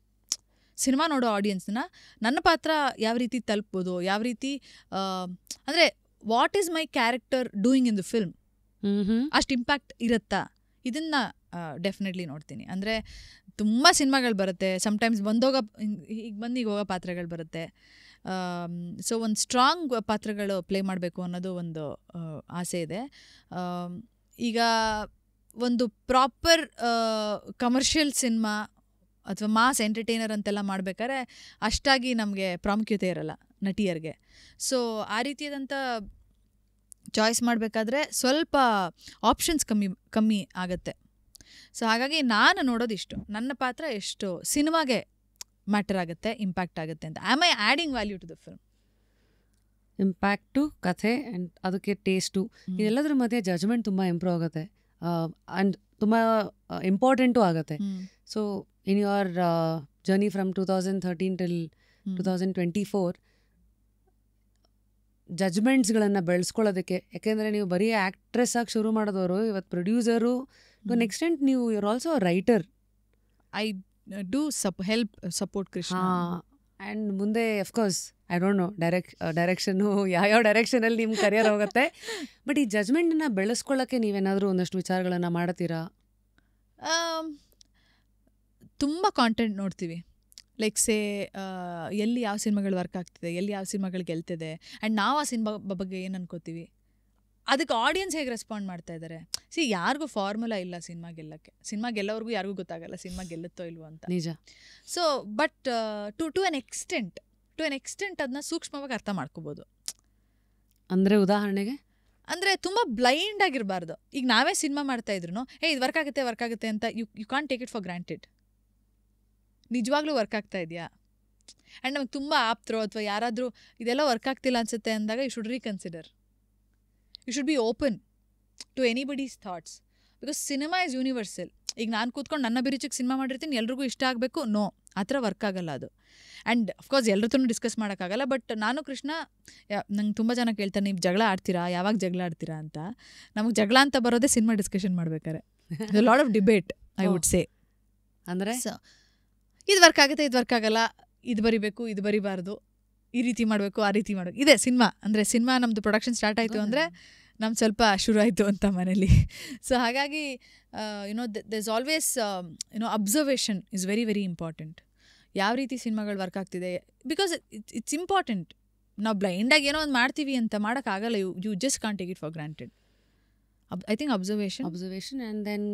ಸಿನಿಮಾ ನೋಡೋ ಆಡಿಯನ್ಸ್ನ, ನನ್ನ ಪಾತ್ರ ಯಾವ ರೀತಿ ತಲುಪ್ಬೋದು, ಯಾವ ರೀತಿ ಅಂದರೆ what is my character doing in the film, ಅಷ್ಟು ಇಂಪ್ಯಾಕ್ಟ್ ಇರುತ್ತಾ, ಇದನ್ನು ಡೆಫಿನೆಟ್ಲಿ ನೋಡ್ತೀನಿ. ಅಂದರೆ ತುಂಬ ಸಿನಿಮಾಗಳು ಬರುತ್ತೆ, ಸಮ್ಟೈಮ್ಸ್ ಈಗ ಹೋಗೋ ಪಾತ್ರಗಳು ಬರುತ್ತೆ. ಸೊ ಒಂದು ಸ್ಟ್ರಾಂಗ್ ಪಾತ್ರಗಳು ಪ್ಲೇ ಮಾಡಬೇಕು ಅನ್ನೋದು ಒಂದು ಆಸೆ ಇದೆ. ಈಗ ಒಂದು ಪ್ರಾಪರ್ ಕಮರ್ಷಿಯಲ್ ಸಿನಿಮಾ ಅಥವಾ ಮಾಸ್ ಎಂಟರ್ಟೈನರ್ ಅಂತೆಲ್ಲ ಮಾಡ್ಬೇಕಾದ್ರೆ ಅಷ್ಟಾಗಿ ನಮಗೆ ಪ್ರಾಮುಖ್ಯತೆ ಇರಲ್ಲ ನಟಿಯರಿಗೆ. ಸೊ ಆ ರೀತಿಯಾದಂಥ ಚಾಯ್ಸ್ ಮಾಡಬೇಕಾದ್ರೆ ಸ್ವಲ್ಪ ಆಪ್ಷನ್ಸ್ ಕಮ್ಮಿ ಆಗುತ್ತೆ. ಸೊ ಹಾಗಾಗಿ ನಾನು ನೋಡೋದಿಷ್ಟು ನನ್ನ ಪಾತ್ರ ಎಷ್ಟು ಸಿನಿಮಾಗೆ ಮ್ಯಾಟರ್ ಆಗುತ್ತೆ, ಇಂಪ್ಯಾಕ್ಟ್ ಆಗುತ್ತೆ ಅಂತ. Am I adding value to the film? Impact, ಕಥೆ ಆ್ಯಂಡ್ ಅದಕ್ಕೆ ಟೇಸ್ಟು, ಇದೆಲ್ಲದ್ರ ಮಧ್ಯೆ ಜಜ್ಮೆಂಟ್ ತುಂಬ ಇಂಪ್ರೂವ್ ಆಗುತ್ತೆ ಆ್ಯಂಡ್ ತುಂಬ ಇಂಪಾರ್ಟೆಂಟು ಆಗುತ್ತೆ. So in your journey from 2013 till 2024 ಜಜ್ಮೆಂಟ್ಸ್ಗಳನ್ನು ಬೆಳೆಸ್ಕೊಳ್ಳೋದಕ್ಕೆ, ಯಾಕೆಂದರೆ ನೀವು ಬರೀ ಆ್ಯಕ್ಟ್ರೆಸ್ ಆಗಿ ಶುರು ಮಾಡಿದವರು ಇವತ್ತು ಪ್ರೊಡ್ಯೂಸರು, ಟು ಅನ್ ಎಕ್ಸ್ಟೆಂಟ್ ನೀವು you're also a writer. I do help support Krishna. And ಮುಂದೆ of course I don't know direction ಯಾವ್ಯಾವ ಡೈರೆಕ್ಷನಲ್ಲಿ ನಿಮ್ಮ ಕರಿಯರ್ ಹೋಗುತ್ತೆ. ಬಟ್ ಈ ಜಜ್ಮೆಂಟನ್ನು ಬೆಳೆಸ್ಕೊಳ್ಳೋಕ್ಕೆ ನೀವೇನಾದರೂ ಒಂದಷ್ಟು ವಿಚಾರಗಳನ್ನು ಮಾಡ್ತೀರಾ? ತುಂಬ ಕಾಂಟೆಂಟ್ ನೋಡ್ತೀವಿ. ಲೈಕ್ ಸೇ ಎಲ್ಲಿ ಯಾವ ಸಿನಿಮಾಗಳು ವರ್ಕ್ ಆಗ್ತಿದೆ, ಎಲ್ಲಿ ಯಾವ ಸಿನಿಮಾಗಳು ಗೆಲ್ತಿದೆ, ಆ್ಯಂಡ್ ನಾವು ಆ ಸಿನಿಮಾ ಬಗ್ಗೆ ಏನು ಅನ್ಕೋತೀವಿ, ಅದಕ್ಕೆ ಆಡಿಯನ್ಸ್ ಹೇಗೆ ರೆಸ್ಪಾಂಡ್ ಮಾಡ್ತಾ ಇದ್ದಾರೆ. ಯಾರಿಗೂ ಫಾರ್ಮುಲಾ ಇಲ್ಲ ಸಿನಿಮಾ ಗೆಲ್ಲಕ್ಕೆ. ಸಿನಿಮಾ ಗೆಲ್ಲೋರ್ಗೂ ಯಾರಿಗೂ ಗೊತ್ತಾಗಲ್ಲ ಸಿನಿಮಾ ಗೆಲ್ಲುತ್ತೋ ಇಲ್ವೋ ಅಂತ. ನಿಜ. So but to an extent ಅದನ್ನ ಸೂಕ್ಷ್ಮವಾಗಿ ಅರ್ಥ ಮಾಡ್ಕೋಬೋದು. ಅಂದರೆ ಉದಾಹರಣೆಗೆ ಅಂದರೆ ತುಂಬ ಬ್ಲೈಂಡ್ ಆಗಿರಬಾರ್ದು. ಈಗ ನಾವೇ ಸಿನಿಮಾ ಮಾಡ್ತಾ ಇದ್ರು ಇದು ವರ್ಕ್ ಆಗುತ್ತೆ ಅಂತ you can't take it for granted. ನಿಜವಾಗ್ಲೂ ವರ್ಕ್ ಆಗ್ತಾ ಇದೆಯಾ, ಆ್ಯಂಡ್ ನಮಗೆ ತುಂಬ ಆಪ್ತರೋ ಅಥವಾ ಯಾರಾದರೂ ಇದೆಲ್ಲ ವರ್ಕ್ ಆಗ್ತಿಲ್ಲ ಅನ್ಸುತ್ತೆ ಅಂದಾಗ you should reconsider. You should be open to anybody's thoughts, because cinema is universal. ಈಗ ನಾನು ಕೂತ್ಕೊಂಡು ನನ್ನ ಅಭಿರುಚಿಗೆ ಸಿನಿಮಾ ಮಾಡಿರ್ತೀನಿ, ಎಲ್ರಿಗೂ ಇಷ್ಟ ಆಗಬೇಕು, ನೋ, ಆ ಥರ ವರ್ಕ್ ಆಗಲ್ಲ ಅದು. ಆ್ಯಂಡ್ ಅಫ್ಕೋರ್ಸ್ ಎಲ್ಲರತ್ರ ಡಿಸ್ಕಸ್ ಮಾಡೋಕ್ಕಾಗಲ್ಲ. ಬಟ್ ನಾನು ಕೃಷ್ಣ, ನಂಗೆ ತುಂಬ ಜನ ಕೇಳ್ತಾರೆ ನೀವು ಜಗಳ ಆಡ್ತೀರಾ, ಯಾವಾಗ ಜಗಳ ಆಡ್ತೀರಾ ಅಂತ. ನಮಗೆ ಜಗಳ ಅಂತ ಬರೋದೇ ಸಿನಿಮಾ ಡಿಸ್ಕಷನ್ ಮಾಡ್ಬೇಕಾರೆ. Lot of debate I would say. ಅಂದರೆ ಸೊ ಇದು ವರ್ಕ್ ಆಗುತ್ತೆ, ಇದು ವರ್ಕ್ ಆಗಲ್ಲ, ಇದು ಬರಿಬೇಕು, ಇದು ಬರಿಬಾರ್ದು, ಈ ರೀತಿ ಮಾಡಬೇಕು, ಆ ರೀತಿ ಮಾಡಬೇಕು. ಇದೆ ಸಿನಿಮಾ. ಅಂದರೆ ಸಿನಿಮಾ ನಮ್ಮದು ಪ್ರೊಡಕ್ಷನ್ ಸ್ಟಾರ್ಟ್ ಆಯಿತು ಅಂದರೆ ನಮ್ದು ಸ್ವಲ್ಪ ಶುರು ಆಯಿತು ಅಂತ ಮನೇಲಿ. ಸೊ ಹಾಗಾಗಿ there is always observation is very very important. ಯಾವ ರೀತಿ ಸಿನಿಮಾಗಳು ವರ್ಕ್ ಆಗ್ತಿದೆ, ಬಿಕಾಸ್ ಇಟ್ಸ್ ಇಂಪಾರ್ಟೆಂಟ್. ನಾವು ಬ್ಲೈಂಡಾಗಿ ಏನೋ ಒಂದು ಮಾಡ್ತೀವಿ ಅಂತ ಮಾಡೋಕ್ಕಾಗಲ್ಲ. You just can't take it for granted. I think observation and then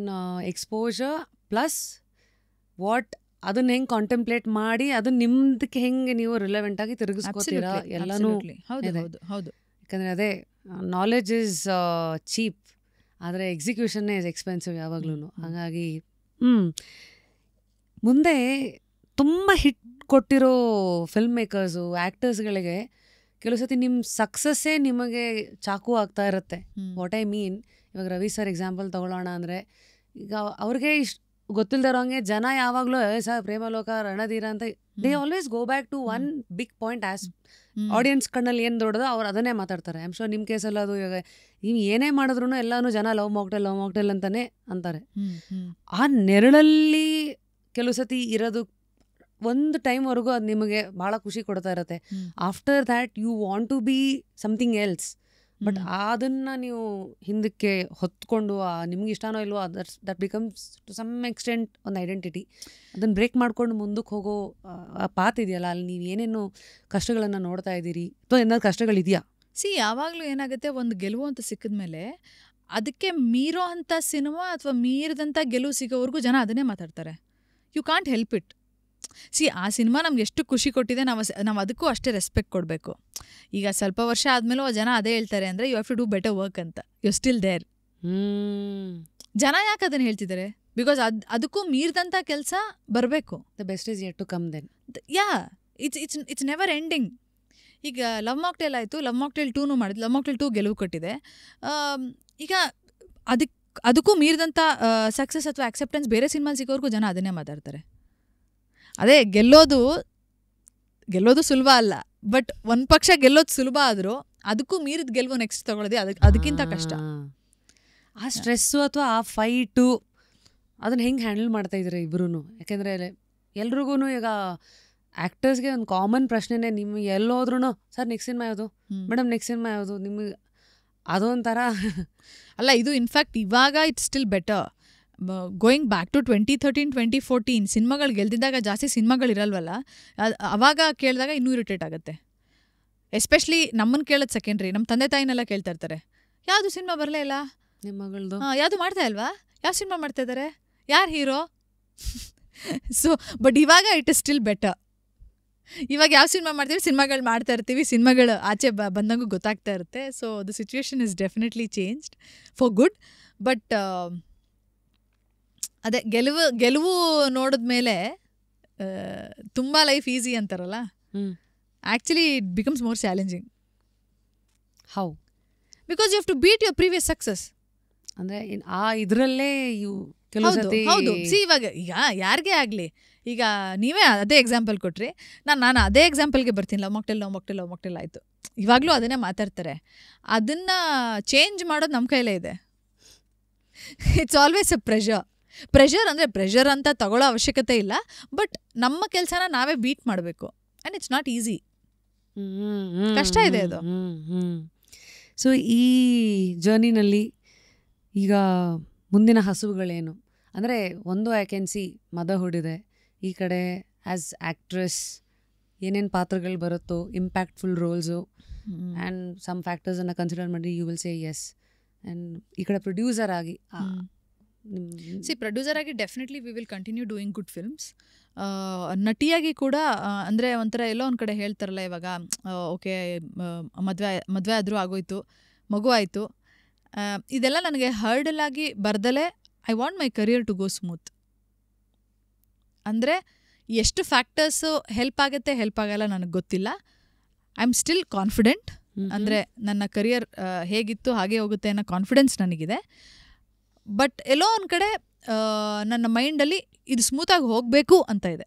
exposure plus what ಅದನ್ನ ಹೆಂಗೆ ಕಾಂಟೆಂಪ್ಲೇಟ್ ಮಾಡಿ ಅದನ್ನ ನಿಮ್ದಕ್ಕೆ ಹೆಂಗೆ ನೀವು ರಿಲೆವೆಂಟ್ ಆಗಿ ತಿರುಗಿಸ್ಕೋತೀರಾ ಎಲ್ಲನೂ ಹೌದು. ಯಾಕಂದರೆ ಅದೇ ನಾಲೆಜ್ ಇಸ್ ಚೀಪ್, ಆದರೆ ಎಕ್ಸಿಕ್ಯೂಷನ್ನೇ ಇಸ್ ಎಕ್ಸ್ಪೆನ್ಸಿವ್ ಯಾವಾಗ್ಲೂ. ಹಾಗಾಗಿ ಮುಂದೆ ತುಂಬ ಹಿಟ್ ಕೊಟ್ಟಿರೋ ಫಿಲ್ಮ್ ಮೇಕರ್ಸು, ಆ್ಯಕ್ಟರ್ಸ್ಗಳಿಗೆ ಕೆಲವು ಸತಿ ನಿಮ್ಮ ಸಕ್ಸಸ್ಸೇ ನಿಮಗೆ ಚಾಕು ಆಗ್ತಾ ಇರುತ್ತೆ. ವಾಟ್ ಐ ಮೀನ್, ಇವಾಗ ರವಿ ಸರ್ ಎಕ್ಸಾಂಪಲ್ ತೊಗೊಳ್ಳೋಣ ಅಂದರೆ, ಈಗ ಅವ್ರಿಗೆ ಗೊತ್ತಿಲ್ದಿರೋಂಗೆ ಜನ ಯಾವಾಗಲೂ ಸರ್ ಪ್ರೇಮಲೋಕ, ರಣಧೀರ ಅಂತ they always go back to one big point. As audience ಕಣ್ಣಲ್ಲಿ ಏನು ದೊಡ್ಡದೋ ಅವ್ರು ಅದನ್ನೇ ಮಾತಾಡ್ತಾರೆ. ಐ ಆಮ್ ಶೋರ್ ನಿಮ್ಮ ಕೇಸಲ್ಲಿ ಅದು ಇವಾಗ ನೀವು ಏನೇ ಮಾಡಿದ್ರು ಎಲ್ಲನೂ ಜನ ಲವ್ ಮಾಕ್ಟೇಲ್ ಅಂತಲೇ ಅಂತಾರೆ. ಆ ನೆರಳಲ್ಲಿ ಕೆಲವು ಸತಿ ಇರೋದು ಒಂದು ಟೈಮ್ವರೆಗೂ ಅದು ನಿಮಗೆ ಭಾಳ ಖುಷಿ ಕೊಡ್ತಾ ಇರುತ್ತೆ. After that you want to be something else. But ಅದನ್ನು ನೀವು ಹಿಂದಕ್ಕೆ ಹೊತ್ಕೊಂಡು ನಿಮ್ಗೆ ಇಷ್ಟನೋ ಇಲ್ವೋ that becomes to some extent ಒಂದು ಐಡೆಂಟಿಟಿ. ಅದನ್ನು ಬ್ರೇಕ್ ಮಾಡ್ಕೊಂಡು ಮುಂದಕ್ಕೆ ಹೋಗೋ ಪಾತ್ ಇದೆಯಲ್ಲ, ಅಲ್ಲಿ ನೀವು ಏನೇನು ಕಷ್ಟಗಳನ್ನು ನೋಡ್ತಾ ಇದ್ದೀರಿ ಅಥವಾ ಏನಾದ್ರು ಕಷ್ಟಗಳಿದೆಯಾ? ಯಾವಾಗಲೂ ಏನಾಗುತ್ತೆ, ಒಂದು ಗೆಲುವು ಅಂತ ಸಿಕ್ಕಿದ್ಮೇಲೆ ಅದಕ್ಕೆ ಮೀರೋ ಅಂಥ ಸಿನಿಮಾ ಅಥವಾ ಮೀರಿದಂಥ ಗೆಲುವು ಸಿಗೋವರೆಗೂ ಜನ ಅದನ್ನೇ ಮಾತಾಡ್ತಾರೆ. You can't help it. ಆ ಸಿನಿಮಾ ನಮ್ಗೆ ಎಷ್ಟು ಖುಷಿ ಕೊಟ್ಟಿದೆ, ನಾವು ಅದಕ್ಕೂ ಅಷ್ಟೇ ರೆಸ್ಪೆಕ್ಟ್ ಕೊಡಬೇಕು. ಈಗ ಸ್ವಲ್ಪ ವರ್ಷ ಆದಮೇಲೂ ಜನ ಅದೇ ಹೇಳ್ತಾರೆ ಅಂದರೆ you have to do better work ಅಂತ. You still there. ಜನ ಯಾಕೆ ಅದನ್ನು ಹೇಳ್ತಿದ್ದಾರೆ? ಬಿಕಾಸ್ ಅದಕ್ಕೂ ಮೀರಿದಂಥ ಕೆಲಸ ಬರಬೇಕು. The best is yet to come then. It's never ending. ಈಗ ಲವ್ ಮಾಕ್ಟೇಲ್ ಆಯಿತು, ಲವ್ ಮಾಕ್ಟೇಲ್ 2 ಮಾಡಿದ್ದು, ಲವ್ ಮಾಕ್ಟೇಲ್ 2 ಗೆಲುವು ಕೊಟ್ಟಿದೆ. ಈಗ ಅದಕ್ಕೂ ಮೀರಿದಂಥ ಸಕ್ಸಸ್ ಅಥವಾ ಆಕ್ಸೆಪ್ಟೆನ್ಸ್ ಬೇರೆ ಸಿನಿಮಾ ಸಿಗೋರ್ಗೂ ಜನ ಅದನ್ನೇ ಮಾತಾಡ್ತಾರೆ. ಅದೇ ಗೆಲ್ಲೋದು ಸುಲಭ ಅಲ್ಲ, ಬಟ್ ಒಂದು ಪಕ್ಷ ಗೆಲ್ಲೋದು ಸುಲಭ ಆದರೂ ಅದಕ್ಕೂ ಮೀರಿದ ಗೆಲುವು ನೆಕ್ಸ್ಟ್ ತಗೊಳ್ಳೋದೇ ಅದಕ್ಕಿಂತ ಕಷ್ಟ. ಆ ಸ್ಟ್ರೆಸ್ಸು ಅಥವಾ ಆ ಫೈಟು ಅದನ್ನು ಹೆಂಗೆ ಹ್ಯಾಂಡಲ್ ಮಾಡ್ತಾ ಇದ್ದೀರಾ ಇಬ್ಬರೂ? ಯಾಕೆಂದರೆ ಎಲ್ರಿಗೂ ಈಗ ಆ್ಯಕ್ಟರ್ಸ್ಗೆ ಒಂದು ಕಾಮನ್ ಪ್ರಶ್ನೆನೇ, ನಿಮಗೆ ಎಲ್ಲೋದ್ರೂ ಸರ್ ನೆಕ್ಸ್ಟ್ ಸಿನಿಮಾ ಯಾವುದು ಮೇಡಮ್, ನೆಕ್ಸ್ಟ್ ಸಿನಿಮಾ ಯಾವುದು? ನಿಮಗೆ ಅದೊಂಥರ ಅಲ್ಲ. ಇದು ಇನ್ಫ್ಯಾಕ್ಟ್ ಇವಾಗ it's still better. Going back to 2013-2014 ಸಿನಿಮಾಗಳು ಗೆಲ್ದಿದ್ದಾಗ ಜಾಸ್ತಿ ಸಿನಿಮಾಗಳಿರಲ್ವಲ್ಲ, ಅವಾಗ ಕೇಳಿದಾಗ ಇನ್ನೂ ಇರಿಟೇಟ್ ಆಗುತ್ತೆ. ಎಸ್ಪೆಷಲಿ ನಮ್ಮನ್ನು ಕೇಳೋದು ಸೆಕೆಂಡ್ರಿ. ನಮ್ಮ ತಂದೆ ತಾಯಿನೆಲ್ಲ ಕೇಳ್ತಾ ಇರ್ತಾರೆ, ಯಾವುದು ಸಿನಿಮಾ ಬರಲೇ ಇಲ್ಲ ನಿಮ್ಮ ಮಗಳದು, ಯಾವುದು ಮಾಡ್ತಾ ಇಲ್ವಾ, ಯಾವ ಸಿನಿಮಾ ಮಾಡ್ತಾ ಇದ್ದಾರೆ, ಯಾರು ಹೀರೋ? ಸೊ ಬಟ್ ಇವಾಗ ಇಟ್ ಇಸ್ ಸ್ಟಿಲ್ ಬೆಟರ್. ಇವಾಗ ಯಾವ ಸಿನಿಮಾ ಮಾಡ್ತೀವಿ, ಸಿನಿಮಾಗಳು ಮಾಡ್ತಾ ಇರ್ತೀವಿ, ಸಿನಿಮಾಗಳು ಆಚೆ ಬಂದಂಗೂ ಗೊತ್ತಾಗ್ತಾ ಇರುತ್ತೆ. So the situation is definitely changed for good. But ಅದೇ ಗೆಲುವು ನೋಡಿದ್ಮೇಲೆ ತುಂಬ ಲೈಫ್ ಈಸಿ ಅಂತಾರಲ್ಲ, actually it becomes more challenging. How? Because you have to beat your previous success. ಅಂದರೆ ಇದರಲ್ಲೇ ಹೌದು. ಇವಾಗ ಈಗ ಯಾರಿಗೇ ಆಗಲಿ, ಈಗ ನೀವೇ ಅದೇ ಎಕ್ಸಾಂಪಲ್ ಕೊಟ್ರಿ, ನಾನು ಅದೇ ಎಕ್ಸಾಂಪಲ್ಗೆ ಬರ್ತೀನಿ. ಲವ್ ಮಾಕ್ಟೇಲ್ ಆಯಿತು, ಇವಾಗಲೂ ಅದನ್ನೇ ಮಾತಾಡ್ತಾರೆ. ಅದನ್ನು ಚೇಂಜ್ ಮಾಡೋದು ನಮ್ಮ ಕೈಲೇ ಇದೆ. ಇಟ್ಸ್ ಆಲ್ವೇಸ್ ಎ ಪ್ರೆಷರ್ ಅಂದರೆ ಪ್ರೆಷರ್ ಅಂತ ತಗೊಳ್ಳೋ ಅವಶ್ಯಕತೆ ಇಲ್ಲ, ಬಟ್ ನಮ್ಮ ಕೆಲಸನ ನಾವೇ ಬೀಟ್ ಮಾಡಬೇಕು. And it's not easy. ಕಷ್ಟ ಇದೆ ಅದು. ಸೊ ಈ ಜರ್ನಿನಲ್ಲಿ ಈಗ ಮುಂದಿನ ಹಸುವುಗಳೇನು ಅಂದರೆ, ಒಂದು ಐ ಕ್ಯಾನ್ ಸಿ ಮದರ್ಹುಡ್ ಇದೆ, ಈ ಕಡೆ ಆ್ಯಸ್ ಆ್ಯಕ್ಟ್ರೆಸ್ ಏನೇನು ಪಾತ್ರಗಳು ಬರುತ್ತೋ, ಇಂಪ್ಯಾಕ್ಟ್ಫುಲ್ ರೋಲ್ಸು ಆ್ಯಂಡ್ ಸಮ್ ಫ್ಯಾಕ್ಟರ್ಸನ್ನು ಕನ್ಸಿಡರ್ ಮಾಡಿ you will say yes. And ಈ ಕಡೆ ಪ್ರೊಡ್ಯೂಸರ್ ಆಗಿ ಪ್ರೊಡ್ಯೂಸರ್ ಆಗಿ definitely we will continue doing good films. ನಟಿಯಾಗಿ ಕೂಡ ಅಂದರೆ ಒಂಥರ ಎಲ್ಲೋ ಒಂದು ಕಡೆ ಹೇಳ್ತಾರಲ್ಲ, ಇವಾಗ ಓಕೆ ಮದುವೆ ಆದರೂ ಆಗೋಯ್ತು, ಮಗು ಆಯಿತು, ಇದೆಲ್ಲ ನನಗೆ ಹರ್ಡಲ್ ಆಗಿ ಬರ್ದಲೇ I want my career to go smooth. ಅಂದರೆ ಎಷ್ಟು ಫ್ಯಾಕ್ಟರ್ಸು ಹೆಲ್ಪ್ ಆಗುತ್ತೆ ಹೆಲ್ಪ್ ಆಗಲ್ಲ ನನಗೆ ಗೊತ್ತಿಲ್ಲ. I am still confident. ಅಂದರೆ ನನ್ನ ಕರಿಯರ್ ಹೇಗಿತ್ತು ಹಾಗೆ ಹೋಗುತ್ತೆ ಅನ್ನೋ ಕಾನ್ಫಿಡೆನ್ಸ್ ನನಗಿದೆ. ಬಟ್ ಎಲ್ಲೋ ಒಂದು ಕಡೆ ನನ್ನ ಮೈಂಡಲ್ಲಿ ಇದು ಸ್ಮೂತಾಗಿ ಹೋಗಬೇಕು ಅಂತ ಇದೆ.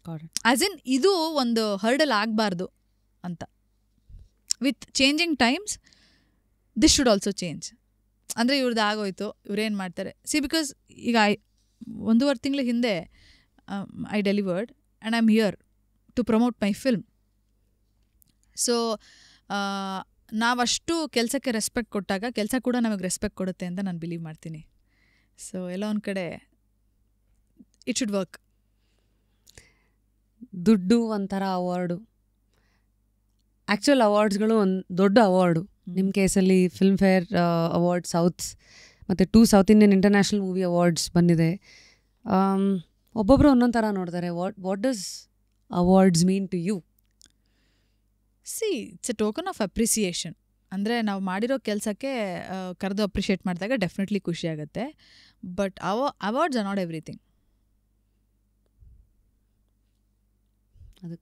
ಆ್ಯಸ್ ಇನ್ ಇದು ಒಂದು ಹರ್ಡಲ್ ಆಗಬಾರ್ದು ಅಂತ. With changing times this should also change. ಅಂದರೆ ಇವ್ರದ್ದು ಆಗೋಯ್ತು, ಇವ್ರೇನು ಮಾಡ್ತಾರೆ ಬಿಕಾಸ್ ಈಗ 1.5 ತಿಂಗಳ ಹಿಂದೆ I delivered and I am here to promote my film. So ನಾವಷ್ಟು ಕೆಲಸಕ್ಕೆ ರೆಸ್ಪೆಕ್ಟ್ ಕೊಟ್ಟಾಗ ಕೆಲಸ ಕೂಡ ನಮಗೆ ರೆಸ್ಪೆಕ್ಟ್ ಕೊಡುತ್ತೆ ಅಂತ ನಾನು ಬಿಲೀವ್ ಮಾಡ್ತೀನಿ. ಸೊ ಎಲ್ಲ ಒಂದು ಕಡೆ ಇಟ್ ಶುಡ್ ವರ್ಕ್. ದುಡ್ಡು ಒಂಥರ ಅವಾರ್ಡು, ಆ್ಯಕ್ಚುಯಲ್ ಅವಾರ್ಡ್ಸ್ಗಳು ಒಂದು ದೊಡ್ಡ ಅವಾರ್ಡು. ನಿಮ್ಮ ಕೇಸಲ್ಲಿ ಫಿಲ್ಮ್ ಫೇರ್ ಅವಾರ್ಡ್ ಸೌತ್ಸ್ ಮತ್ತು 2 south Indian international movie awards ಬಂದಿದೆ. ಒಬ್ಬೊಬ್ರು ಒಂದೊಂದು ಥರ ನೋಡ್ತಾರೆ. What does awards mean to you? See it's a token of appreciation. ಅಂದರೆ ನಾವು ಮಾಡಿರೋ ಕೆಲಸಕ್ಕೆ ಕರೆದು ಅಪ್ರಿಷಿಯೇಟ್ ಮಾಡಿದಾಗ ಡೆಫಿನೆಟ್ಲಿ ಖುಷಿ ಆಗುತ್ತೆ. But awards are not everything. ಅದು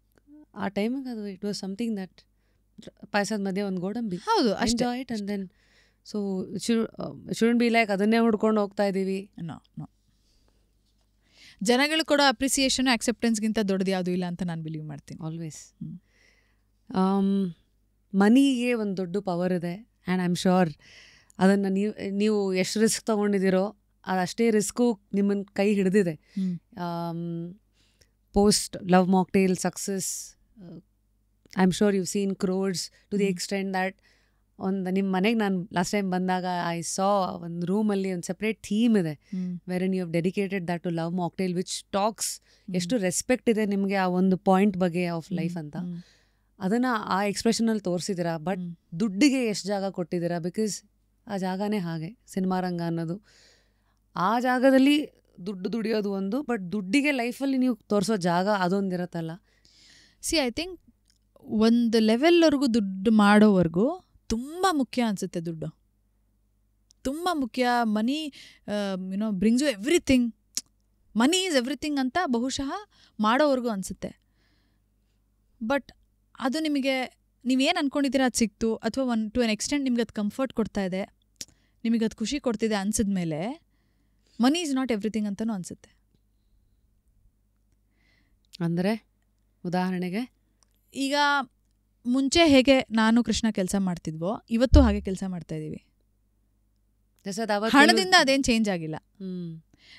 ಆ ಟೈಮಿಗೆ ಅದು ಇಟ್ ವಾಸ್ ಸಮಥಿಂಗ್ ದಟ್ ಪಾಯಸದ ಮಧ್ಯೆ ಒಂದು ಗೋಡಂಬಿ. ಹೌದು, ಅಷ್ಟೇ. Enjoy it and then so shouldn't be like ಅದನ್ನೇ ಹುಡ್ಕೊಂಡು ಹೋಗ್ತಾ ಇದ್ದೀವಿ. ನೋ ಜನಗಳು ಕೊಡೋ ಅಪ್ರಿಸಿಯೇಷನ್ ಅಕ್ಸೆಪ್ಟೆನ್ಸ್ಗಿಂತ ದೊಡ್ಡದು ಯಾವುದೂ ಇಲ್ಲ ಅಂತ ನಾನು ಬಿಲೀವ್ ಮಾಡ್ತೀನಿ ಆಲ್ವೇಸ್. ಮನಿಗೆ ಒಂದು ದೊಡ್ಡ ಪವರ್ ಇದೆ ಆ್ಯಂಡ್ ಐ ಆಮ್ ಶ್ಯೂರ್ ಅದನ್ನು ನೀವು ಎಷ್ಟು ರಿಸ್ಕ್ ತೊಗೊಂಡಿದ್ದೀರೋ ಅದಷ್ಟೇ ರಿಸ್ಕು ನಿಮ್ಮನ್ನು ಕೈ ಹಿಡಿದಿದೆ. Post love mocktail success, I am sure you seen crores to the extent that ನಿಮ್ಮ ಮನೆಗೆ ನಾನು ಲಾಸ್ಟ್ ಟೈಮ್ ಬಂದಾಗ ಐ ಸಾ ಒಂದು ರೂಮಲ್ಲಿ ಒಂದು ಸಪ್ರೇಟ್ ಥೀಮ್ ಇದೆ wherein you have dedicated that to love mocktail which talks ಎಷ್ಟು ರೆಸ್ಪೆಕ್ಟ್ ಇದೆ ನಿಮಗೆ ಆ ಒಂದು ಪಾಯಿಂಟ್ ಬಗ್ಗೆ ಆಫ್ ಲೈಫ್ ಅಂತ. ಅದನ್ನು ಆ ಎಕ್ಸ್ಪ್ರೆಷನಲ್ಲಿ ತೋರಿಸಿದ್ದೀರಾ. ಬಟ್ ದುಡ್ಡಿಗೆ ಎಷ್ಟು ಜಾಗ ಕೊಟ್ಟಿದ್ದೀರಾ? ಬಿಕಾಸ್ ಆ ಜಾಗನೇ ಹಾಗೆ ಸಿನಿಮಾ ರಂಗ ಅನ್ನೋದು. ಆ ಜಾಗದಲ್ಲಿ ದುಡ್ಡು ದುಡಿಯೋದು ಒಂದು, ಬಟ್ ದುಡ್ಡಿಗೆ ಲೈಫಲ್ಲಿ ನೀವು ತೋರಿಸೋ ಜಾಗ ಅದೊಂದಿರತ್ತಲ್ಲ. ಸಿ ಐ ಥಿಂಕ್ ಒಂದು ಲೆವೆಲ್ವರೆಗೂ ದುಡ್ಡು ಮಾಡೋವರೆಗೂ ತುಂಬ ಮುಖ್ಯ ಅನಿಸುತ್ತೆ. ದುಡ್ಡು ತುಂಬ ಮುಖ್ಯ. Money brings you everything, money is everything ಅಂತ ಬಹುಶಃ ಮಾಡೋವರೆಗೂ ಅನಿಸುತ್ತೆ. ಬಟ್ ಅದು ನಿಮಗೆ ನೀವೇನು ಅಂದ್ಕೊಂಡಿದ್ದೀರಾ ಅದು ಸಿಕ್ತು, ಅಥವಾ ಟು ಎನ್ ಎಕ್ಸ್ಟೆಂಟ್ ನಿಮ್ಗೆ ಅದು ಕಂಫರ್ಟ್ ಕೊಡ್ತಾ ಇದೆ, ನಿಮಗೆ ಅದು ಖುಷಿ ಕೊಡ್ತಿದೆ ಅನ್ಸಿದ್ಮೇಲೆ ಮನಿ ಈಸ್ ನಾಟ್ ಎವ್ರಿಥಿಂಗ್ ಅಂತಲೂ ಅನಿಸುತ್ತೆ. ಅಂದರೆ ಉದಾಹರಣೆಗೆ ಈಗ ಮುಂಚೆ ಹೇಗೆ ನಾನು ಕೃಷ್ಣ ಕೆಲಸ ಮಾಡ್ತಿದ್ವೋ ಇವತ್ತು ಹಾಗೆ ಕೆಲಸ ಮಾಡ್ತಾ ಇದ್ದೀವಿ. ಹಣದಿಂದ ಅದೇನು ಚೇಂಜ್ ಆಗಿಲ್ಲ.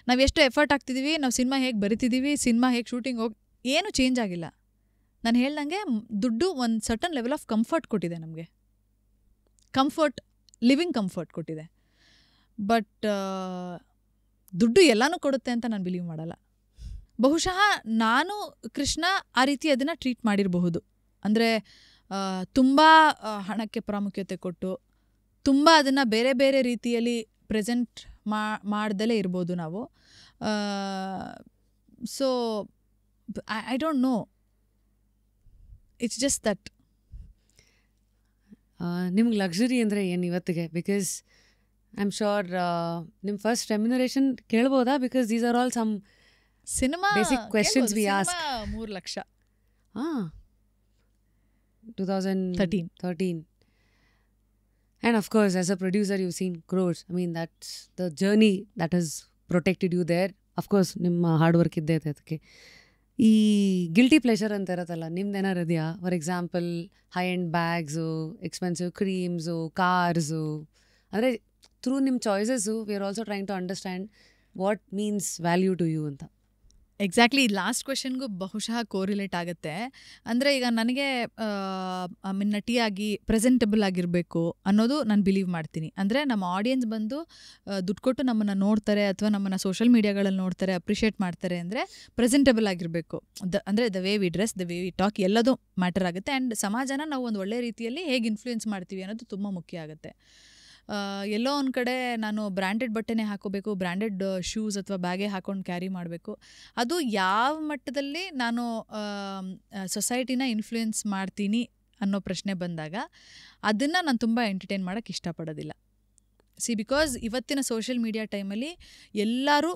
ನಾವು ಎಷ್ಟು ಎಫರ್ಟ್ ಆಗ್ತಿದ್ದೀವಿ, ನಾವು ಸಿನಿಮಾ ಹೇಗೆ ಬರಿತಿದ್ದೀವಿ, ಸಿನಿಮಾ ಹೇಗೆ ಶೂಟಿಂಗ್ ಏನು ಚೇಂಜ್ ಆಗಿಲ್ಲ. ನಾನು ಹೇಳ್ದಂಗೆ ದುಡ್ಡು ಒಂದು ಸರ್ಟನ್ ಲೆವೆಲ್ ಆಫ್ ಕಂಫರ್ಟ್ ಕೊಟ್ಟಿದೆ ನಮಗೆ, ಲಿವಿಂಗ್ ಕಂಫರ್ಟ್ ಕೊಟ್ಟಿದೆ. ಬಟ್ ದುಡ್ಡು ಎಲ್ಲನೂ ಕೊಡುತ್ತೆ ಅಂತ ನಾನು ಬಿಲೀವ್ ಮಾಡಲ್ಲ. ಬಹುಶಃ ನಾನು ಕೃಷ್ಣ ಆ ರೀತಿ ಅದನ್ನು ಟ್ರೀಟ್ ಮಾಡಿರಬಹುದು. ಅಂದರೆ ತುಂಬ ಹಣಕ್ಕೆ ಪ್ರಾಮುಖ್ಯತೆ ಕೊಟ್ಟು ತುಂಬ ಅದನ್ನು ಬೇರೆ ಬೇರೆ ರೀತಿಯಲ್ಲಿ ಪ್ರೆಸೆಂಟ್ ಮಾಡ್ದಲೇ ಇರ್ಬೋದು ನಾವು. So I don't know, it's just that. ನಿಮ್ಗೆ ಲಕ್ಸುರಿ ಅಂದರೆ ಏನು ಇವತ್ತಿಗೆ? ಬಿಕಾಸ್ ಐ ಆಮ್ ಶ್ಯೂರ್ ನಿಮ್ಮ ಫಸ್ಟ್ ರೆಮ್ಯುನರೇಷನ್ ಕೇಳ್ಬೋದಾ? Because these are all some cinema basic questions we ask. 3 ಲಕ್ಷ 2013. And of course, as a producer, you've seen crores. I mean, that's the journey that has protected you there. Of course, ನಿಮ್ಮ ಹಾರ್ಡ್ ವರ್ಕ್ ಇದ್ದೇ ಇದೆ ಅದಕ್ಕೆ. ಈ ಗಿಲ್ಟಿ ಪ್ಲೆಷರ್ ಅಂತ ಇರತ್ತಲ್ಲ, ನಿಮ್ದೇನಾರು ಇದೆಯಾ? For example high end bags, expensive creams, cars. ಅಂದರೆ ಥ್ರೂ ನಿಮ್ಮ choices we are also trying to understand what means value to you ಅಂತ. ಎಕ್ಸಾಕ್ಟ್ಲಿ, ಲಾಸ್ಟ್ ಕ್ವೆಶನ್ಗೂ ಬಹುಶಃ ಕೋರಿಲೇಟ್ ಆಗುತ್ತೆ. ಅಂದರೆ ಈಗ ನನಗೆ ನಟಿಯಾಗಿ ಪ್ರೆಸೆಂಟಬಲ್ ಆಗಿರಬೇಕು ಅನ್ನೋದು ನಾನು ಬಿಲೀವ್ ಮಾಡ್ತೀನಿ. ಅಂದರೆ ನಮ್ಮ ಆಡಿಯನ್ಸ್ ಬಂದು ದುಡ್ಡು ಕೊಟ್ಟು ನಮ್ಮನ್ನು ನೋಡ್ತಾರೆ ಅಥವಾ ನಮ್ಮನ್ನು ಸೋಷಲ್ ಮೀಡಿಯಾಗಳಲ್ಲಿ ನೋಡ್ತಾರೆ, ಅಪ್ರಿಷಿಯೇಟ್ ಮಾಡ್ತಾರೆ ಅಂದರೆ ಪ್ರೆಸೆಂಟಬಲ್ ಆಗಿರಬೇಕು. ಅಂದರೆ the way we dress, the way we talk ಎಲ್ಲದೂ ಮ್ಯಾಟರ್ ಆಗುತ್ತೆ. ಆ್ಯಂಡ್ ಸಮಾಜನ ನಾವು ಒಂದು ಒಳ್ಳೆ ರೀತಿಯಲ್ಲಿ ಹೇಗೆ ಇನ್ಫ್ಲೂಯೆನ್ಸ್ ಮಾಡ್ತೀವಿ ಅನ್ನೋದು ತುಂಬ ಮುಖ್ಯ ಆಗುತ್ತೆ. ಎಲ್ಲೋ ಒಂದು ಕಡೆ ನಾನು ಬ್ರ್ಯಾಂಡೆಡ್ ಬಟ್ಟೆನೇ ಹಾಕೋಬೇಕು, ಬ್ರ್ಯಾಂಡೆಡ್ ಶೂಸ್ ಅಥವಾ ಬ್ಯಾಗೇ ಹಾಕೊಂಡು ಕ್ಯಾರಿ ಮಾಡಬೇಕು, ಅದು ಯಾವ ಮಟ್ಟದಲ್ಲಿ ನಾನು ಸೊಸೈಟಿನ ಇನ್ಫ್ಲೂಯೆನ್ಸ್ ಮಾಡ್ತೀನಿ ಅನ್ನೋ ಪ್ರಶ್ನೆ ಬಂದಾಗ ಅದನ್ನು ನಾನು ತುಂಬ ಎಂಟರ್ಟೈನ್ ಮಾಡೋಕ್ಕೆ ಇಷ್ಟಪಡೋದಿಲ್ಲ. ಬಿಕಾಸ್ ಇವತ್ತಿನ ಸೋಷಿಯಲ್ ಮೀಡಿಯಾ ಟೈಮಲ್ಲಿ ಎಲ್ಲರೂ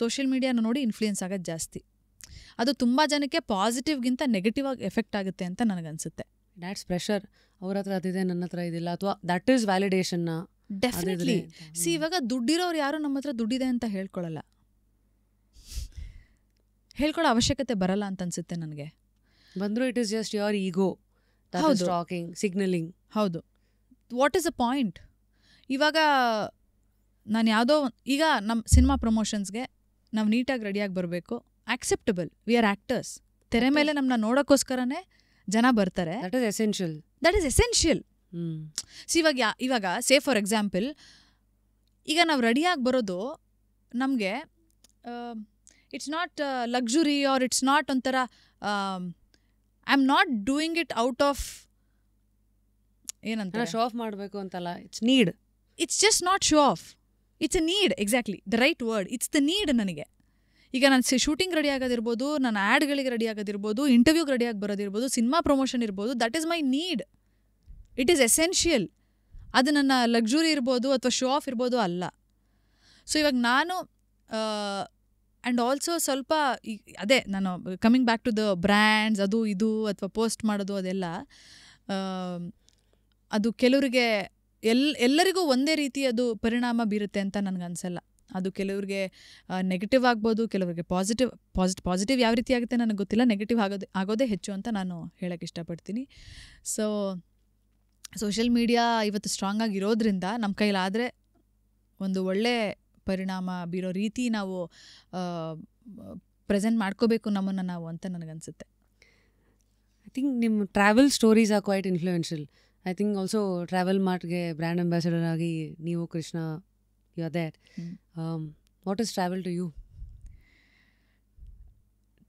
ಸೋಷಿಯಲ್ ಮೀಡಿಯಾನ ನೋಡಿ ಇನ್ಫ್ಲೂಯೆನ್ಸ್ ಆಗೋದು ಜಾಸ್ತಿ. ಅದು ತುಂಬ ಜನಕ್ಕೆ ಪಾಸಿಟಿವ್ಗಿಂತ ನೆಗೆಟಿವ್ ಆಗಿ ಎಫೆಕ್ಟ್ ಆಗುತ್ತೆ ಅಂತ ನನಗನ್ಸುತ್ತೆ. That's pressure. ಅವ್ರ ಹತ್ರ ಅದಿದೆ, ನನ್ನ ಹತ್ರ ಇದಿಲ್ಲ, ಅಥವಾ ದಟ್ ಈಸ್ ವ್ಯಾಲಿಡೇಷನ್ನ. ಡೆಫಿನೆಟ್ಲಿ. ಇವಾಗ ದುಡ್ಡಿರೋರು ಯಾರು ನಮ್ಮ ಹತ್ರ ದುಡ್ಡಿದೆ ಅಂತ ಹೇಳ್ಕೊಳ್ಳೋ ಅವಶ್ಯಕತೆ ಬರಲ್ಲ ಅಂತ ಅನ್ಸುತ್ತೆ ನನಗೆ. ಬಂದರೂ it is just your ego talking, signaling. ಹೌದು. What is a point? ಇವಾಗ ನಾನು ಯಾವುದೋ ಈಗ ನಮ್ಮ ಸಿನಿಮಾ ಪ್ರಮೋಷನ್ಸ್ಗೆ ನಾವು ನೀಟಾಗಿ ರೆಡಿಯಾಗಿ ಬರಬೇಕು, ಆಕ್ಸೆಪ್ಟಬಲ್, ವಿ ಆರ್ ಆ್ಯಕ್ಟರ್ಸ್, ತೆರೆ ಮೇಲೆ ನಮ್ಮನ್ನ ನೋಡೋಕ್ಕೋಸ್ಕರನೇ ಜನ ಬರ್ತಾರೆ. That is essential. ಇವಾಗ ಸೇ ಫಾರ್ ಎಕ್ಸಾಂಪಲ್, ಈಗ ನಾವು ರೆಡಿಯಾಗಿ ಬರೋದು ನಮಗೆ it's not luxury or it's not ಒಂಥರ I am not doing it out of ಏನಂತ ಶೋ ಆಫ್ ಮಾಡಬೇಕು ಅಂತಲ್ಲ. It's need. It's just not show off, it's a need. Exactly the right word. It's the need. ನನಗೆ ಈಗ ನಾನು ಶೂಟಿಂಗ್ ರೆಡಿ ಆಗೋದಿರ್ಬೋದು, ನಾನು ಆ್ಯಡ್ಗಳಿಗೆ ರೆಡಿ ಆಗೋದಿರ್ಬೋದು, ಇಂಟರ್ವ್ಯೂಗೆ ರೆಡಿಯಾಗಿ ಬರೋದಿರ್ಬೋದು, ಸಿನಿಮಾ ಪ್ರಮೋಷನ್ ಇರ್ಬೋದು, that is my need. It is essential. ಅದು ನನ್ನ ಲಕ್ಸುರಿ ಇರ್ಬೋದು ಅಥವಾ ಶೋ ಆಫ್ ಇರ್ಬೋದು ಅಲ್ಲ. ಸೊ ಇವಾಗ ನಾನು ಆ್ಯಂಡ್ ಆಲ್ಸೋ ಸ್ವಲ್ಪ ಅದೇ ನಾನು coming back to the brands ಅದು ಇದು ಅಥವಾ ಪೋಸ್ಟ್ ಮಾಡೋದು ಅದೆಲ್ಲ ಅದು ಕೆಲವರಿಗೆ ಎಲ್ಲರಿಗೂ ಒಂದೇ ರೀತಿ ಅದು ಪರಿಣಾಮ ಬೀರುತ್ತೆ ಅಂತ ನನಗನ್ಸಲ್ಲ. ಅದು ಕೆಲವ್ರಿಗೆ ನೆಗೆಟಿವ್ ಆಗ್ಬೋದು, ಕೆಲವರಿಗೆ ಪಾಸಿಟಿವ್ ಯಾವ ರೀತಿ ಆಗುತ್ತೆ ನನಗೆ ಗೊತ್ತಿಲ್ಲ. ನೆಗೆಟಿವ್ ಆಗೋದೇ ಹೆಚ್ಚು ಅಂತ ನಾನು ಹೇಳೋಕ್ಕೆ ಇಷ್ಟಪಡ್ತೀನಿ. ಸೊ ಸೋಷಿಯಲ್ ಮೀಡಿಯಾ ಇವತ್ತು ಸ್ಟ್ರಾಂಗ್ ಆಗಿರೋದ್ರಿಂದ ನಮ್ಮ ಕೈಲಾದರೆ ಒಂದು ಒಳ್ಳೆ ಪರಿಣಾಮ ಬೀರೋ ರೀತಿ ನಾವು ಪ್ರೆಸೆಂಟ್ ಮಾಡ್ಕೋಬೇಕು ನಮ್ಮನ್ನು ನಾವು ಅಂತ ನನಗನ್ಸುತ್ತೆ. ಐ ಥಿಂಕ್ ನಿಮ್ಮ travel stories are quite influential. I think also travel ಮಾರ್ಟ್ಗೆ ಬ್ರ್ಯಾಂಡ್ ಅಂಬಾಸಿಡರ್ ಆಗಿ ನೀವು Krishna you are there. What is travel to you?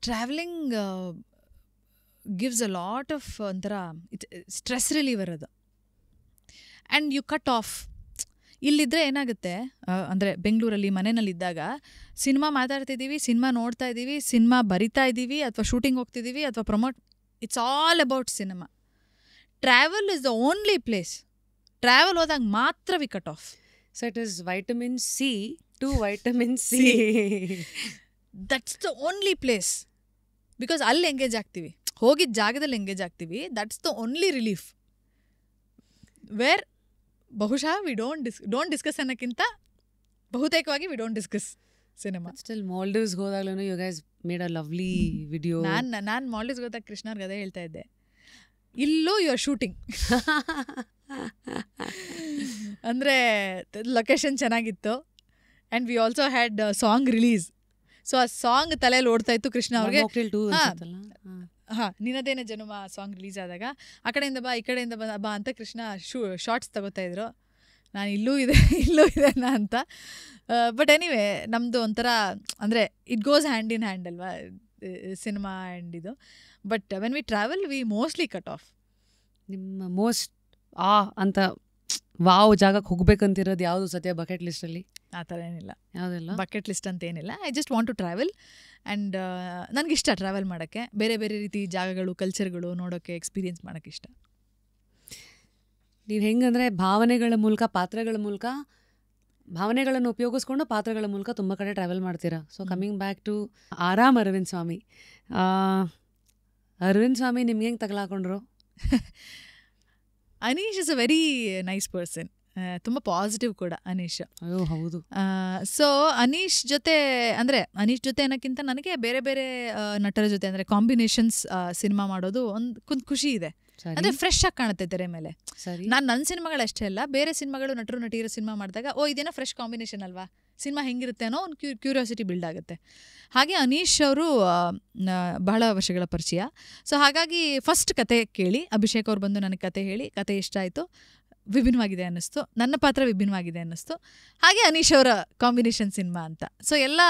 Traveling gives a lot of ಒಂಥರ ಸ್ಟ್ರೆಸ್ ರಿಲೀವರ್ ಅದು. And you cut off. ಇಲ್ಲಿದ್ದರೆ ಏನಾಗುತ್ತೆ ಅಂದರೆ ಬೆಂಗಳೂರಲ್ಲಿ ಮನೆಯಲ್ಲಿದ್ದಾಗ ಸಿನಿಮಾ ಮಾತಾಡ್ತಿದ್ದೀವಿ, ಸಿನಿಮಾ ನೋಡ್ತಾ ಇದ್ದೀವಿ, ಸಿನಿಮಾ ಬರಿತಾ ಇದ್ದೀವಿ ಅಥವಾ ಶೂಟಿಂಗ್ ಹೋಗ್ತಿದ್ದೀವಿ ಅಥವಾ promote, it's all about cinema. Travel is the only place. Travel ಹೋದಾಗ ಮಾತ್ರ we cut off. So it is vitamin C to vitamin C. That's the only place. Because ಅಲ್ಲಿ ಎಂಗೇಜ್ ಆಗ್ತೀವಿ, ಹೋಗಿದ್ದ ಜಾಗದಲ್ಲಿ ಎಂಗೇಜ್ ಆಗ್ತೀವಿ. That's the only relief. Where ಬಹುಶಃ ವಿ ಡೋಂಟ್ ಡಿಸ್ಕಸ್ ಅನ್ನೋಕ್ಕಿಂತ ಬಹುತೇಕವಾಗಿ we don't discuss cinema. Still ಮಾಲ್ಡೀವ್ಸ್ಗೆ ಹೋದಾಗ್ಲೂ you guys made a lovely video. ನಾನು ಮಾಲ್ಡೀವ್ಸ್ಗೆ ಹೋದಾಗ ಕೃಷ್ಣವ್ರಿಗೆ ಅದೇ ಹೇಳ್ತಾ ಇದ್ದೆ, ಇಲ್ಲೂ ಯು ಆರ್ ಶೂಟಿಂಗ್. ಅಂದರೆ ಲೊಕೇಶನ್ ಚೆನ್ನಾಗಿತ್ತು and we also had song release. So ಆ ಸಾಂಗ್ ತಲೆಯಲ್ಲಿ ಓಡ್ತಾ ಇತ್ತು ಕೃಷ್ಣ ಅವ್ರಿಗೆ. ಹಾಂ, ನಿನ್ನದೇನೆ ಜನುಮ ಸಾಂಗ್ ರಿಲೀಸ್ ಆದಾಗ ಆ ಕಡೆಯಿಂದ ಬಾ ಈ ಕಡೆಯಿಂದ ಬಾ ಅಂತ ಕೃಷ್ಣ ಶಾರ್ಟ್ಸ್ ತಗೋತಾಯಿದ್ರು. ನಾನು ಇಲ್ಲೂ ಇದೆ ಅಂತ. ಬಟ್ ಎನಿವೇ ನಮ್ಮದು ಒಂಥರ ಅಂದರೆ it goes hand in hand ಅಲ್ವಾ ಸಿನಿಮಾ ಆ್ಯಂಡ್ ಇದು. But when we travel we mostly cut off. ನಿಮ್ಮ ಮೋಸ್ಟ್ ಅಂತ ವಾವ್ ಜಾಗಕ್ಕೆ ಹೋಗ್ಬೇಕಂತಿರೋದು ಯಾವುದು ಸದ್ಯ ಬಕೆಟ್ ಲಿಸ್ಟಲ್ಲಿ? ಆ ಥರ ಏನಿಲ್ಲ, ಯಾವುದಿಲ್ಲ ಬಕೆಟ್ ಲಿಸ್ಟ್ ಅಂತ ಏನಿಲ್ಲ. I just want to travel and ನನಗಿಷ್ಟ ಟ್ರಾವೆಲ್ ಮಾಡೋಕ್ಕೆ. ಬೇರೆ ಬೇರೆ ರೀತಿ ಜಾಗಗಳು, ಕಲ್ಚರ್ಗಳು ನೋಡೋಕ್ಕೆ, ಎಕ್ಸ್ಪೀರಿಯೆನ್ಸ್ ಮಾಡೋಕ್ಕೆ ಇಷ್ಟ. ನೀವು ಹೆಂಗಂದರೆ ಭಾವನೆಗಳ ಮೂಲಕ, ಪಾತ್ರಗಳ ಮೂಲಕ, ಭಾವನೆಗಳನ್ನು ಉಪಯೋಗಿಸ್ಕೊಂಡು ಪಾತ್ರಗಳ ಮೂಲಕ ತುಂಬ ಕಡೆ ಟ್ರಾವೆಲ್ ಮಾಡ್ತೀರಾ. ಸೊ ಕಮಿಂಗ್ ಬ್ಯಾಕ್ ಟು ಆರಾಮ್ ಅರವಿಂದ್ ಸ್ವಾಮಿ. ಅರವಿಂದ್ ಸ್ವಾಮಿ ನಿಮ್ಗೆ ಹೆಂಗೆ ತಗಲಾಕೊಂಡ್ರು? Anish is a very nice person. ತುಂಬ ಪಾಸಿಟಿವ್ ಕೂಡ ಅನೀಶ್. ಅಯ್ಯೋ ಹೌದು. ಸೊ ಅನೀಶ್ ಜೊತೆ ಅನ್ನೋಕ್ಕಿಂತ ನನಗೆ ಬೇರೆ ಬೇರೆ ನಟರ ಜೊತೆ ಅಂದರೆ ಕಾಂಬಿನೇಷನ್ಸ್ ಸಿನಿಮಾ ಮಾಡೋದು ಒಂದು ಖುಷಿ ಇದೆ. ಅಂದರೆ ಫ್ರೆಶ್ ಆಗಿ ಕಾಣುತ್ತೆ ತೆರೆ ಮೇಲೆ. ನನ್ನ ಸಿನಿಮಾಗಳು ಅಷ್ಟೇ ಅಲ್ಲ, ಬೇರೆ ಸಿನಿಮಾಗಳು ನಟರು ನಟಿಯರ ಸಿನಿಮಾ ಮಾಡಿದಾಗ ಇದೇನೋ ಫ್ರೆಶ್ ಕಾಂಬಿನೇಷನ್ ಅಲ್ವಾ, ಸಿನಿಮಾ ಹೆಂಗಿರುತ್ತೆ ಅನ್ನೋ ಒಂದು ಕ್ಯೂರಿಯಾಸಿಟಿ ಬಿಲ್ಡ್ ಆಗುತ್ತೆ. ಹಾಗೆ ಅನೀಶ್ ಅವರು ಬಹಳ ವರ್ಷಗಳ ಪರಿಚಯ. ಸೊ ಹಾಗಾಗಿ ಫಸ್ಟ್ ಕತೆ ಕೇಳಿ ಅಭಿಷೇಕ್ ಅವ್ರು ಬಂದು ನನಗೆ ಕತೆ ಹೇಳಿ, ಕತೆ ಇಷ್ಟ ಆಯಿತು, ವಿಭಿನ್ನವಾಗಿದೆ ಅನ್ನಿಸ್ತು, ನನ್ನ ಪಾತ್ರ ವಿಭಿನ್ನವಾಗಿದೆ ಅನ್ನಿಸ್ತು. ಹಾಗೆ ಅನೀಶ್ ಅವರ ಕಾಂಬಿನೇಷನ್ ಸಿನಿಮಾ ಅಂತ. ಸೊ ಎಲ್ಲ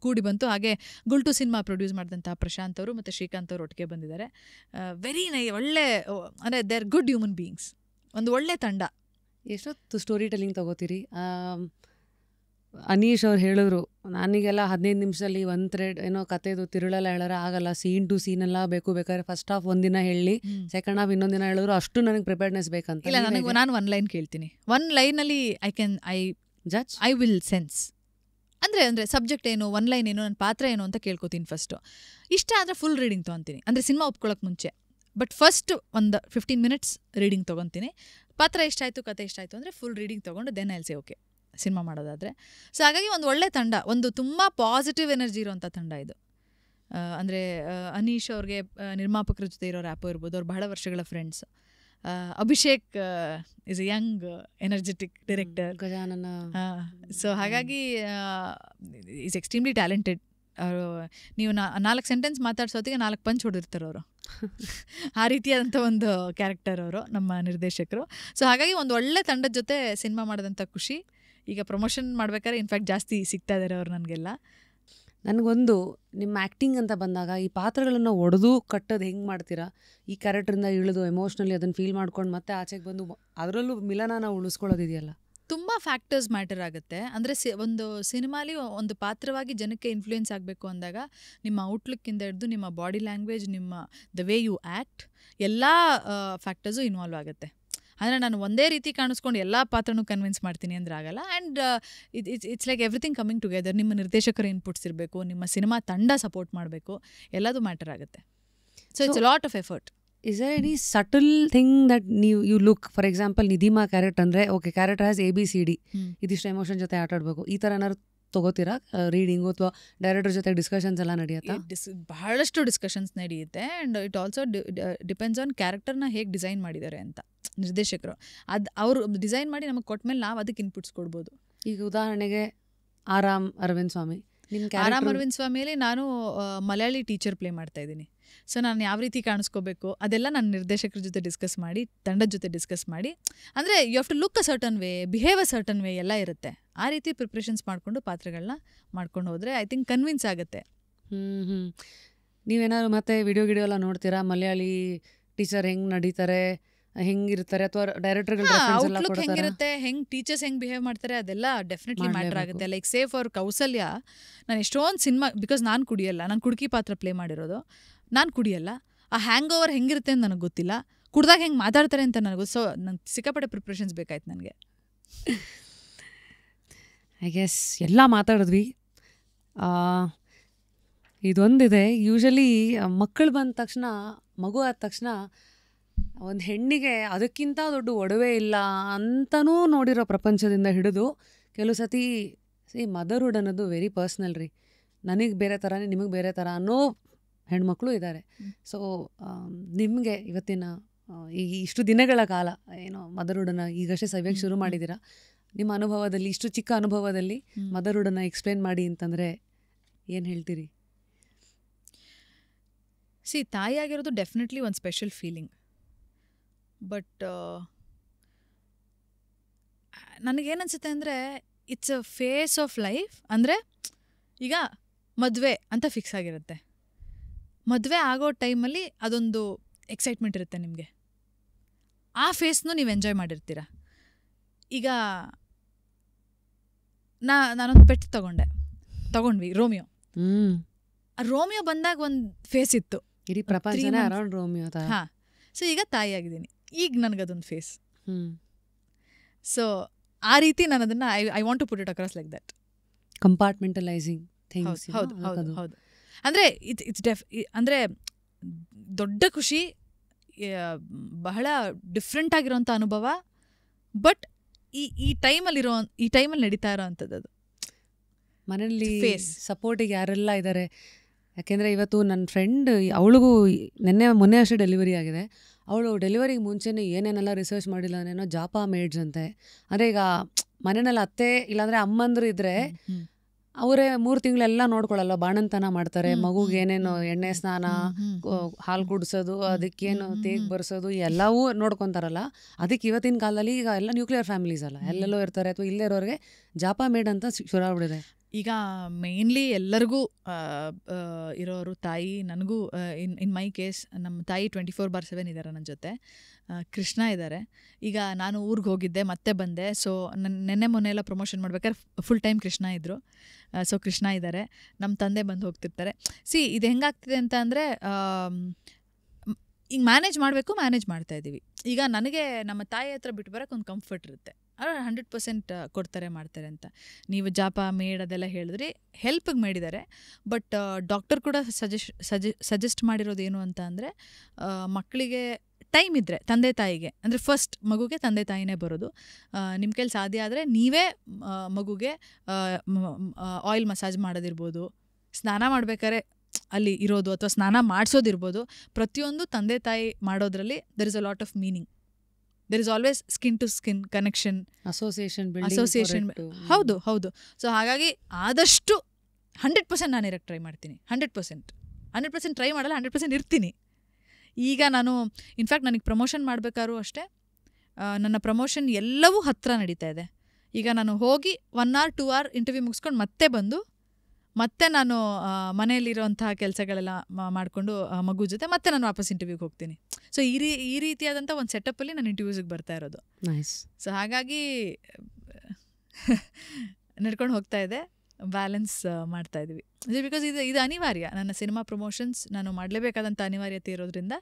ಕೂಡಿ ಬಂತು. ಹಾಗೆ ಗುಲ್ಟು ಸಿನಿಮಾ ಪ್ರೊಡ್ಯೂಸ್ ಮಾಡಿದಂಥ ಪ್ರಶಾಂತ್ ಅವರು ಮತ್ತು ಶ್ರೀಕಾಂತ್ ಅವರು ಒಟ್ಟಿಗೆ ಬಂದಿದ್ದಾರೆ. ವೆರಿ ಒಳ್ಳೆ ಅಂದರೆ they are good human beings. ಒಂದು ಒಳ್ಳೆ ತಂಡ. ಎಷ್ಟೊತ್ತು ಸ್ಟೋರಿ ಟೆಲ್ಲಿಂಗ್ ತಗೋತೀರಿ? ಅನೀಶ್ ಅವ್ರು ಹೇಳಿದ್ರು, ನನಗೆಲ್ಲ 15 ನಿಮಿಷದಲ್ಲಿ ಒಂದು ಥ್ರೆಡ್ ಏನೋ ಕತೆದು ತಿರುಳೆಲ್ಲ ಹೇಳಾರ ಆಗಲ್ಲ, ಸೀನ್ ಟು ಸೀನೆಲ್ಲ ಬೇಕಾದ್ರೆ ಫಸ್ಟ್ ಹಾಫ್ ಒಂದಿನ ಹೇಳಿ, ಸೆಕೆಂಡ್ ಹಾಫ್ ಇನ್ನೊಂದಿನ ಹೇಳಿದ್ರು, ಅಷ್ಟು ನನಗೆ ಪ್ರಿಪೇರ್ಡ್ನೆಸ್ ಬೇಕಂತ. ಇಲ್ಲ, ನಾನು ಒಂದು ಲೈನ್ ಕೇಳ್ತೀನಿ, ಒಂದು ಲೈನಲ್ಲಿ ಐ ವಿಲ್ ಸೆನ್ಸ್ ಅಂದರೆ ಸಬ್ಜೆಕ್ಟ್ ಏನು, ಒಂದು ಲೈನ್ ಏನು, ನನ್ನ ಪಾತ್ರ ಏನು ಅಂತ ಕೇಳ್ಕೊತೀನಿ ಫಸ್ಟು. ಇಷ್ಟ ಆದರೆ ಫುಲ್ ರೀಡಿಂಗ್ ತೊಗೊತೀನಿ, ಅಂದರೆ ಸಿನಿಮಾ ಒಪ್ಕೊಳ್ಳೋಕೆ ಮುಂಚೆ. ಬಟ್ ಫಸ್ಟ್ ಒಂದು 15 ಮಿನಿಟ್ಸ್ ರೀಡಿಂಗ್ ತೊಗೊತೀನಿ. ಪಾತ್ರ ಎಷ್ಟಾಯಿತು, ಕತೆ ಎಷ್ಟಾಯಿತು ಅಂದರೆ ಫುಲ್ ರೀಡಿಂಗ್ ತೊಗೊಂಡು then I'll say okay cinema ಮಾಡೋದಾದರೆ. ಸೊ ಹಾಗಾಗಿ ಒಂದು ಒಳ್ಳೆ ತಂಡ, ಒಂದು ತುಂಬ ಪಾಸಿಟಿವ್ ಎನರ್ಜಿ ಇರೋವಂಥ ತಂಡ ಇದು. ಅಂದರೆ ಅನೀಶ್ ಅವ್ರಿಗೆ ನಿರ್ಮಾಪಕರ ಜೊತೆ ಇರೋ ರ್ಯಾಪೋ ಇರ್ಬೋದು, ಅವ್ರು ಬಹಳ ವರ್ಷಗಳ friends. Abhishek is a young energetic director, Gajanana. So ಹಾಗಾಗಿ ಈಸ್ ಎಕ್ಸ್ಟ್ರೀಮ್ಲಿ ಟ್ಯಾಲೆಂಟೆಡ್. ಅವರು ನೀವು 4 ಸೆಂಟೆನ್ಸ್ ಮಾತಾಡ್ಸೋತ್ತಿಗೆ 4 ಪಂಚ್ ಹೊಡಿರ್ತಾರೆ ಅವರು. ಆ ರೀತಿಯಾದಂಥ ಒಂದು ಕ್ಯಾರೆಕ್ಟರ್ ಅವರು ನಮ್ಮ ನಿರ್ದೇಶಕರು. ಸೊ ಹಾಗಾಗಿ ಒಂದು ಒಳ್ಳೆ ತಂಡದ ಜೊತೆ ಸಿನಿಮಾ ಮಾಡೋದಂಥ ಖುಷಿ. ಈಗ ಪ್ರಮೋಷನ್ ಮಾಡ್ಬೇಕಾದ್ರೆ ಇನ್ಫ್ಯಾಕ್ಟ್ ಜಾಸ್ತಿ ಸಿಗ್ತಾ ಇದ್ದಾರೆ ಅವ್ರು ನನಗೆಲ್ಲ. ನನಗೊಂದು ನಿಮ್ಮ ಆ್ಯಕ್ಟಿಂಗ್ ಅಂತ ಬಂದಾಗ ಈ ಪಾತ್ರಗಳನ್ನು ಒಡೆದು ಕಟ್ಟೋದು ಹೆಂಗೆ ಮಾಡ್ತೀರಾ? ಈ ಕ್ಯಾರೆಕ್ಟ್ರಿಂದ ಇಳಿದು ಎಮೋಷ್ನಲಿ ಅದನ್ನು ಫೀಲ್ ಮಾಡ್ಕೊಂಡು ಮತ್ತೆ ಆಚೆಗೆ ಬಂದು ಅದರಲ್ಲೂ ಮಿಲನನ ಉಳಿಸ್ಕೊಳ್ಳೋದಿದೆಯಲ್ಲ. ತುಂಬ ಫ್ಯಾಕ್ಟರ್ಸ್ ಮ್ಯಾಟರ್ ಆಗುತ್ತೆ. ಅಂದರೆ ಒಂದು ಸಿನಿಮಾಲಿ ಒಂದು ಪಾತ್ರವಾಗಿ ಜನಕ್ಕೆ ಇನ್ಫ್ಲೂಯೆನ್ಸ್ ಆಗಬೇಕು ಅಂದಾಗ ನಿಮ್ಮ ಔಟ್ಲುಕ್ಕಿಂದ ಹಿಡಿದು ನಿಮ್ಮ ಬಾಡಿ ಲ್ಯಾಂಗ್ವೇಜ್, ನಿಮ್ಮ ದ ವೇ ಯು ಆ್ಯಕ್ಟ್, ಎಲ್ಲ ಫ್ಯಾಕ್ಟರ್ಸು ಇನ್ವಾಲ್ವ್ ಆಗುತ್ತೆ. ಅಂದರೆ ನಾನು ಒಂದೇ ರೀತಿ ಕಾಣಿಸ್ಕೊಂಡು ಎಲ್ಲ ಪಾತ್ರನೂ ಕನ್ವಿನ್ಸ್ ಮಾಡ್ತೀನಿ ಅಂದ್ರೆ ಆಗಲ್ಲ. And it's like everything coming together. ನಿಮ್ಮ ನಿರ್ದೇಶಕರ ಇನ್ಪುಟ್ಸ್ ಇರಬೇಕು, ನಿಮ್ಮ ಸಿನಿಮಾ ತಂಡ ಸಪೋರ್ಟ್ ಮಾಡಬೇಕು, ಎಲ್ಲದೂ ಮ್ಯಾಟರ್ ಆಗುತ್ತೆ. So it's lot of effort. Is there any subtle thing that you look, for example, Nidhima character ಅಂದರೆ ಓಕೆ ಕ್ಯಾರೆಕ್ಟರ್ ಹ್ಯಾಸ್ ABCD, ಇದಿಷ್ಟು ಎಮೋಷನ್ ಜೊತೆ ಆಟ ಆಡಬೇಕು, ಈ ಥರ ಏನಾದ್ರು ತೊಗೋತೀರಾ ರೀಡಿಂಗು ಅಥವಾ ಡೈರೆಕ್ಟರ್ ಜೊತೆ ಡಿಸ್ಕಷನ್ಸ್ ಎಲ್ಲ ನಡೆಯುತ್ತಾ? ಬಹಳಷ್ಟು ಡಿಸ್ಕಷನ್ಸ್ ನಡೆಯುತ್ತೆ. And it also depends on ಕ್ಯಾರೆಕ್ಟರ್ನ ಹೇಗೆ ಡಿಸೈನ್ ಮಾಡಿದ್ದಾರೆ ಅಂತ ನಿರ್ದೇಶಕರು. ಅವರು ಡಿಸೈನ್ ಮಾಡಿ ನಮಗೆ ಕೊಟ್ಮೇಲೆ ನಾವು ಅದಕ್ಕೆ ಇನ್ಪುಟ್ಸ್ ಕೊಡ್ಬೋದು. ಈಗ ಉದಾಹರಣೆಗೆ ಆರಾಮ್ ಅರವಿಂದ್ ಸ್ವಾಮಿ, ಆರಾಮ್ ಅರವಿಂದ್ ಸ್ವಾಮಿಯಲ್ಲಿ ನಾನು ಮಲಯಾಳಿ ಟೀಚರ್ ಪ್ಲೇ ಮಾಡ್ತಾ ಇದ್ದೀನಿ. ಸೊ ನಾನು ಯಾವ ರೀತಿ ಕಾಣಿಸ್ಕೋಬೇಕು ಅದೆಲ್ಲ ನಾನು ನಿರ್ದೇಶಕರ ಜೊತೆ ಡಿಸ್ಕಸ್ ಮಾಡಿ, ತಂಡದ ಜೊತೆ ಡಿಸ್ಕಸ್ ಮಾಡಿ, ಅಂದರೆ you have to look a certain way, behave a certain way ಎಲ್ಲ ಇರುತ್ತೆ. ಆ ರೀತಿ ಪ್ರಿಪ್ರೇಷನ್ಸ್ ಮಾಡಿಕೊಂಡು ಪಾತ್ರಗಳನ್ನ ಮಾಡ್ಕೊಂಡು ಹೋದರೆ ಐ ಥಿಂಕ್ ಕನ್ವಿನ್ಸ್ ಆಗುತ್ತೆ. ನೀವೇನಾದ್ರು ಮತ್ತೆ ವಿಡಿಯೋ ಎಲ್ಲ ನೋಡ್ತೀರಾ? ಮಲಯಾಳಿ ಟೀಚರ್ ಹೆಂಗೆ ನಡೀತಾರೆ, ಹೆಂಗಿರ್ತಾರೆ, ಅಥವಾ ಡೈರೆಕ್ಟರ್ಗಳು ಔಟ್ಲುಕ್ ಹೆಂಗಿರುತ್ತೆ, ಹೆಂಗೆ ಟೀಚರ್ಸ್ ಹೆಂಗೆ ಬಿಹೇವ್ ಮಾಡ್ತಾರೆ, ಅದೆಲ್ಲ ಡೆಫಿನೆಟ್ಲಿ ಮ್ಯಾಟರ್ ಆಗುತ್ತೆ. ಲೈಕ್ ಸೇ ಫಾರ್ ಕೌಸಲ್ಯ, ನಾನು ಎಷ್ಟೊಂದು ಸಿನಿಮಾ, ಬಿಕಾಸ್ ನಾನು ಕುಡಿಯಲ್ಲ, ನಾನು ಕುಡುಕಿ ಪಾತ್ರ ಪ್ಲೇ ಮಾಡಿರೋದು, ನಾನು ಕುಡಿಯಲ್ಲ. ಆ ಹ್ಯಾಂಗ್ ಓವರ್ ಹೆಂಗಿರುತ್ತೆ ಅಂತ ನನಗೆ ಗೊತ್ತಿಲ್ಲ, ಕುಡ್ದಾಗ ಹೆಂಗೆ ಮಾತಾಡ್ತಾರೆ ಅಂತ ನನಗೆ. ಸೊ ನಂಗೆ ಸಿಕ್ಕಾಪಟ್ಟೆ ಪ್ರಿಪ್ರೇಷನ್ಸ್ ಬೇಕಾಯ್ತು ನನಗೆ. ಐ ಗೆಸ್ ಎಲ್ಲ ಮಾತಾಡಿದ್ವಿ. ಇದೊಂದಿದೆ, ಯೂಶಲಿ ಮಕ್ಕಳು ಬಂದ ತಕ್ಷಣ, ಮಗು ಆದ ತಕ್ಷಣ ಒಂದು ಹೆಣ್ಣಿಗೆ ಅದಕ್ಕಿಂತ ದೊಡ್ಡ ಒಡವೆ ಇಲ್ಲ ಅಂತನೂ ನೋಡಿರೋ ಪ್ರಪಂಚದಿಂದ ಹಿಡಿದು ಕೆಲವು ಸತಿ ಮದರ್ಹುಡ್ ಅನ್ನೋದು ವೆರಿ ಪರ್ಸ್ನಲ್ ರೀ. ನನಗೆ ಬೇರೆ ಥರನೇ ನಿಮಗೆ ಬೇರೆ ಥರ ಅನ್ನೋ ಹೆಣ್ಮಕ್ಳು ಇದ್ದಾರೆ. ಸೊ ನಿಮಗೆ ಇವತ್ತಿನ ಈ ಇಷ್ಟು ದಿನಗಳ ಕಾಲ ಏನೋ ಮದರ್ಹುಡನ್ನು ಈಗಷ್ಟೇ ಸವ್ಯಕ್ಕೆ ಶುರು ಮಾಡಿದ್ದೀರಾ, ನಿಮ್ಮ ಅನುಭವದಲ್ಲಿ, ಇಷ್ಟು ಚಿಕ್ಕ ಅನುಭವದಲ್ಲಿ ಮದರ್ಹುಡನ್ನು ಎಕ್ಸ್ಪ್ಲೇನ್ ಮಾಡಿ ಅಂತಂದರೆ ಏನು ಹೇಳ್ತೀರಿ? ತಾಯಿ ಆಗಿರೋದು ಡೆಫಿನೆಟ್ಲಿ ಒಂದು ಸ್ಪೆಷಲ್ ಫೀಲಿಂಗ್. ಬಟ್ ನನಗೇನನ್ಸುತ್ತೆ ಅಂದರೆ it's a phase of life. ಅಂದರೆ ಈಗ ಮದುವೆ ಅಂತ ಫಿಕ್ಸ್ ಆಗಿರುತ್ತೆ, ಮದುವೆ ಆಗೋ ಟೈಮಲ್ಲಿ ಅದೊಂದು ಎಕ್ಸೈಟ್ಮೆಂಟ್ ಇರುತ್ತೆ ನಿಮಗೆ, ಆ ಫೇಸ್ನು ನೀವು ಎಂಜಾಯ್ ಮಾಡಿರ್ತೀರ. ಈಗ ನಾನೊಂದು ಪೆಟ್ ತಗೊಂಡ್ವಿ ರೋಮಿಯೋ. ರೋಮಿಯೋ ಬಂದಾಗ ಒಂದು ಫೇಸ್ ಇತ್ತು, ಇಡೀ ಪ್ರಪಂಚನೇ ಅರೌಂಡ್ ರೋಮಿಯೋ. ಹಾಂ, ಸೊ ಈಗ ತಾಯಿ ಆಗಿದ್ದೀನಿ, ಈಗ ನನಗದೊಂದು ಫೇಸ್. ಸೊ ಆ ರೀತಿ ನಾನು ಅದನ್ನು I want to put it across like that. Compartmentalising things. ಹೌದು ಹೌದು ಹೌದು. ಅಂದರೆ ಅಂದರೆ ದೊಡ್ಡ ಖುಷಿ, ಬಹಳ ಡಿಫ್ರೆಂಟ್ ಆಗಿರೋಂಥ ಅನುಭವ. ಬಟ್ ಈ ಟೈಮಲ್ಲಿ ನಡೀತಾ ಇರೋ ಅಂಥದ್ದು ಅದು. ಮನೇಲಿ ಸಪೋರ್ಟಿಗೆ ಯಾರೆಲ್ಲ ಇದ್ದಾರೆ? ಯಾಕೆಂದರೆ ಇವತ್ತು ನನ್ನ ಫ್ರೆಂಡ್, ಅವಳಿಗೂ ಮೊನ್ನೆ ಅಷ್ಟೇ ಡೆಲಿವರಿ ಆಗಿದೆ. ಅವಳು ಡೆಲಿವರಿಗೆ ಮುಂಚೆನೇ ಏನೇನೆಲ್ಲ ರಿಸರ್ಚ್ ಮಾಡಿಲ್ಲ ಅನ್ನೋ ಜಾಪಾ ಮೇಡ್ಸ್ ಅಂತೆ. ಅಂದರೆ ಈಗ ಮನೆಯಲ್ಲಿ ಅತ್ತೆ ಇಲ್ಲಾಂದರೆ ಅಮ್ಮಂದ್ರು ಇದ್ದರೆ ಅವರೇ 3 ತಿಂಗಳೆಲ್ಲ ನೋಡ್ಕೊಳ್ಳಲ್ಲ, ಬಾಣಂತನ ಮಾಡ್ತಾರೆ. ಮಗುಗೆ ಏನೇನು ಎಣ್ಣೆ ಸ್ನಾನ, ಹಾಲು ಕುಡಿಸೋದು, ಅದಕ್ಕೇನು ತೇಗ್ ಬರ್ಸೋದು ಎಲ್ಲವೂ ನೋಡ್ಕೊತಾರಲ್ಲ. ಅದಕ್ಕೆ ಇವತ್ತಿನ ಕಾಲದಲ್ಲಿ ಈಗ ಎಲ್ಲ ನ್ಯೂಕ್ಲಿಯರ್ ಫ್ಯಾಮಿಲೀಸ್ ಅಲ್ಲ, ಎಲ್ಲೆಲ್ಲೋ ಇರ್ತಾರೆ, ಅಥವಾ ಇಲ್ಲೇ ಇರೋರಿಗೆ ಜಾಪಾ ಮೇಡ್ ಅಂತ ಶುರುವಾಗ್ಬಿಡಿದೆ. ಈಗ ಮೇನ್ಲಿ ಎಲ್ಲರಿಗೂ ಇರೋರು ತಾಯಿ. ನನಗೂ ಇನ್ ಮೈ ಕೇಸ್ ನಮ್ಮ ತಾಯಿ 24/7 ಇದ್ದಾರೆ ನನ್ನ ಜೊತೆ. ಕೃಷ್ಣ ಇದ್ದಾರೆ. ಈಗ ನಾನು ಊರಿಗೆ ಹೋಗಿದ್ದೆ, ಮತ್ತೆ ಬಂದೆ. ಸೊ ನೆನ್ನೆ ಮೊನ್ನೆ ಎಲ್ಲ ಪ್ರಮೋಷನ್ ಮಾಡ್ಬೇಕಾದ್ರೆ ಫುಲ್ ಟೈಮ್ ಕೃಷ್ಣ ಇದ್ದರು. ಸೊ ಕೃಷ್ಣ ಇದ್ದಾರೆ. ನಮ್ಮ ತಂದೆ ಬಂದು ಹೋಗ್ತಿರ್ತಾರೆ. ಇದು ಹೆಂಗಾಗ್ತಿದೆ ಅಂತ ಅಂದರೆ, ಈಗ ಮ್ಯಾನೇಜ್ ಮಾಡ್ತಾಯಿದ್ದೀವಿ. ಈಗ ನನಗೆ ನಮ್ಮ ತಾಯಿ ಹತ್ರ ಬಿಟ್ಟು ಬರೋಕ್ಕೆ ಒಂದು ಕಂಫರ್ಟ್ ಇರುತ್ತೆ, ಅವ್ರು 100% ಕೊಡ್ತಾರೆ, ಮಾಡ್ತಾರೆ ಅಂತ. ನೀವು ಜಾಪ ಮೇಡ್ ಅದೆಲ್ಲ ಹೇಳಿದ್ರಿ, ಹೆಲ್ಪಿಗೆ ಮಾಡಿದ್ದಾರೆ. ಬಟ್ ಡಾಕ್ಟರ್ ಕೂಡ ಸಜೆಸ್ಟ್ ಮಾಡಿರೋದು ಏನು ಅಂತ ಅಂದರೆ, ಮಕ್ಕಳಿಗೆ ಟೈಮ್ ಇದ್ದರೆ ತಂದೆ ತಾಯಿಗೆ, ಅಂದರೆ ಫಸ್ಟ್ ಮಗುಗೆ ತಂದೆ ತಾಯಿನೇ ಬರೋದು. ನಿಮ್ಮ ಕೈಲಿ ಸಾಧ್ಯ ಆದರೆ ನೀವೇ ಮಗುಗೆ ಆಯಿಲ್ ಮಸಾಜ್ ಮಾಡೋದಿರ್ಬೋದು, ಸ್ನಾನ ಮಾಡ್ಬೇಕಾದ್ರೆ ಅಲ್ಲಿ ಇರೋದು, ಅಥವಾ ಸ್ನಾನ ಮಾಡಿಸೋದಿರ್ಬೋದು. ಪ್ರತಿಯೊಂದು ತಂದೆ ತಾಯಿ ಮಾಡೋದ್ರಲ್ಲಿ there is a lot of meaning. There is always skin to skin connection, association. ಹೌದು. ಸೊ ಹಾಗಾಗಿ ಆದಷ್ಟು 100% ನಾನು ಇರೋಕ್ಕೆ ಟ್ರೈ ಮಾಡ್ತೀನಿ. 100% ಟ್ರೈ ಮಾಡಲ್ಲ, 100% ಇರ್ತೀನಿ. ಈಗ ನಾನು ಇನ್ಫ್ಯಾಕ್ಟ್ ನನಗೆ ಪ್ರಮೋಷನ್ ಮಾಡಬೇಕಾದ್ರೂ ಅಷ್ಟೇ, ನನ್ನ ಪ್ರಮೋಷನ್ ಎಲ್ಲವೂ ಹತ್ತಿರ ನಡೀತಾ ಇದೆ. ಈಗ ನಾನು ಹೋಗಿ 1 hour 2 hour ಇಂಟರ್ವ್ಯೂ ಮುಗಿಸ್ಕೊಂಡು ಮತ್ತೆ ನಾನು ಮನೆಯಲ್ಲಿರೋಂತಹ ಕೆಲಸಗಳೆಲ್ಲ ಮಾಡಿಕೊಂಡು ಮಗು ಜೊತೆ ಮತ್ತೆ ನಾನು ವಾಪಸ್ ಇಂಟರ್ವ್ಯೂಗೆ ಹೋಗ್ತೀನಿ. ಸೊ ಈ ರೀತಿಯಾದಂಥ ಒಂದು ಸೆಟಪ್ಪಲ್ಲಿ ನಾನು ಇಂಟರ್ವ್ಯೂಸಿಗೆ ಬರ್ತಾ ಇರೋದು. ಸೊ ಹಾಗಾಗಿ ನಡ್ಕೊಂಡು ಹೋಗ್ತಾ ಇದೆ, ಬ್ಯಾಲೆನ್ಸ್ ಮಾಡ್ತಾ ಇದ್ವಿ. ಬಿಕಾಸ್ ಇದು ಅನಿವಾರ್ಯ, ನನ್ನ ಸಿನಿಮಾ ಪ್ರಮೋಷನ್ಸ್ ನಾನು ಮಾಡಲೇಬೇಕಾದಂಥ ಅನಿವಾರ್ಯತೆ ಇರೋದ್ರಿಂದ.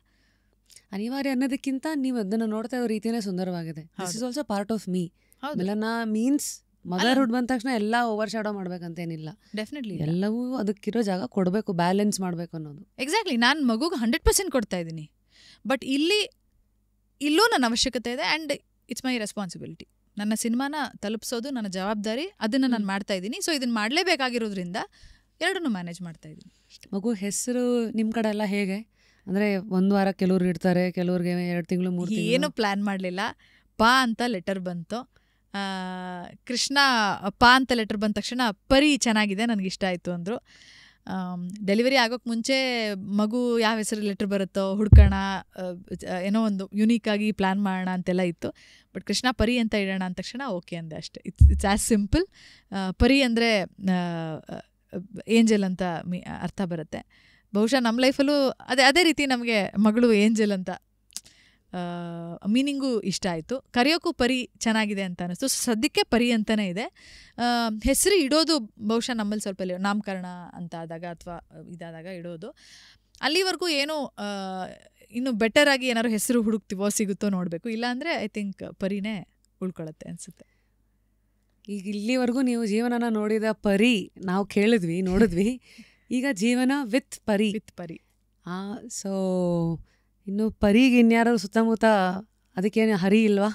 ಅನಿವಾರ್ಯ ಅನ್ನೋದಕ್ಕಿಂತ ನೀವು ಅದನ್ನು ನೋಡ್ತಾ ಇರೋ ರೀತಿಯೇ ಸುಂದರವಾಗಿದೆ. This is also part of me. ಮಿಲನ ಮೀನ್ಸ್ ಮದರ್ಹುಡ್ ಬಂದ ತಕ್ಷಣ ಎಲ್ಲ ಓವರ್ ಶಾಡೋ ಮಾಡ್ಬೇಕಂತೇನಿಲ್ಲ. ಡೆಫಿನೆಟ್ಲಿ ಎಲ್ಲವೂ ಅದಕ್ಕಿರೋ ಜಾಗ ಕೊಡಬೇಕು, ಬ್ಯಾಲೆನ್ಸ್ ಮಾಡಬೇಕು ಅನ್ನೋದು. ಎಕ್ಸಾಕ್ಟ್ಲಿ. ನಾನು ಮಗುಗೆ 100% ಕೊಡ್ತಾ ಇದ್ದೀನಿ, ಬಟ್ ಇಲ್ಲೂ ನನ್ನ ಅವಶ್ಯಕತೆ ಇದೆ ಆ್ಯಂಡ್ ಇಟ್ಸ್ ಮೈ ರೆಸ್ಪಾನ್ಸಿಬಿಲಿಟಿ. ನನ್ನ ಸಿನಿಮಾನ ತಲುಪಿಸೋದು ನನ್ನ ಜವಾಬ್ದಾರಿ, ಅದನ್ನು ನಾನು ಮಾಡ್ತಾ ಇದ್ದೀನಿ. ಸೊ ಇದನ್ನು ಮಾಡಲೇಬೇಕಾಗಿರೋದ್ರಿಂದ ಎರಡನ್ನೂ ಮ್ಯಾನೇಜ್ ಮಾಡ್ತಾ ಇದ್ದೀನಿ. ಮಗು ಹೆಸರು ನಿಮ್ಮ ಕಡೆ ಎಲ್ಲ ಹೇಗೆ? ಅಂದರೆ ಒಂದು ವಾರ ಕೆಲವ್ರು ಇಡ್ತಾರೆ, ಕೆಲವ್ರಿಗೆ 2 ತಿಂಗಳು 3 ತಿಂಗಳು. ಏನು ಪ್ಲ್ಯಾನ್ ಮಾಡಲಿಲ್ಲ. ಪಾ ಅಂತ ಲೆಟರ್ ಬಂತು. ಕೃಷ್ಣ ಪಾ ಅಂತ ಲೆಟರ್ ಬಂದ ತಕ್ಷಣ ಪರಿ ಚೆನ್ನಾಗಿದೆ, ನನಗಿಷ್ಟ ಆಯಿತು ಅಂದರು. ಡೆಲಿವರಿ ಆಗೋಕ್ಕೆ ಮುಂಚೆ ಮಗು ಯಾವ ಹೆಸರು ಲೆಟ್ರ್ ಬರುತ್ತೋ ಹುಡ್ಕೋಣ, ಏನೋ ಒಂದು ಯುನೀಕಾಗಿ ಪ್ಲ್ಯಾನ್ ಮಾಡೋಣ ಅಂತೆಲ್ಲ ಇತ್ತು. ಬಟ್ ಕೃಷ್ಣ ಪರಿ ಅಂತ ಇಡೋಣ ಅಂದ ತಕ್ಷಣ ಓಕೆ ಅಂದೆ ಅಷ್ಟೇ. It's as simple. ಪರಿ ಅಂದರೆ ಏಂಜಲ್ ಅಂತ ಅರ್ಥ ಬರುತ್ತೆ. ಬಹುಶಃ ನಮ್ಮ ಲೈಫಲ್ಲೂ ಅದೇ ರೀತಿ ನಮಗೆ ಮಗಳು ಏಂಜಲ್ ಅಂತ ಮೀನಿಂಗು ಇಷ್ಟ ಆಯಿತು. ಕರೆಯೋಕ್ಕೂ ಪರಿ ಚೆನ್ನಾಗಿದೆ ಅಂತ ಅನ್ನಿಸ್ತು. ಸದ್ಯಕ್ಕೆ ಪರಿ ಅಂತಲೇ ಇದೆ. ಹೆಸರು ಇಡೋದು ಬಹುಶಃ ನಮ್ಮಲ್ಲಿ ಸ್ವಲ್ಪ ನಾಮಕರಣ ಅಂತ ಆದಾಗ ಅಥವಾ ಇದಾದಾಗ ಇಡೋದು. ಅಲ್ಲಿವರೆಗೂ ಏನೋ ಇನ್ನು ಬೆಟರ್ ಆಗಿ ಏನಾದ್ರು ಹೆಸರು ಹುಡುಕ್ತೀವೋ ಸಿಗುತ್ತೋ ನೋಡಬೇಕು. ಇಲ್ಲಾಂದರೆ ಐ ಥಿಂಕ್ ಪರಿನೇ ಉಳ್ಕೊಳ್ಳುತ್ತೆ ಅನಿಸುತ್ತೆ. ಈಗ ಇಲ್ಲಿವರೆಗೂ ನೀವು ಜೀವನನ ನೋಡಿದ ಪರಿ ನಾವು ಕೇಳಿದ್ವಿ, ನೋಡಿದ್ವಿ. ಈಗ ಜೀವನ ವಿತ್ ಪರಿ. ಸೊ ಇನ್ನು ಪರಿಗೆ ಇನ್ಯಾರು ಸುತ್ತಮುತ್ತ ಅದಕ್ಕೇನು ಹರಿ ಇಲ್ವಾ?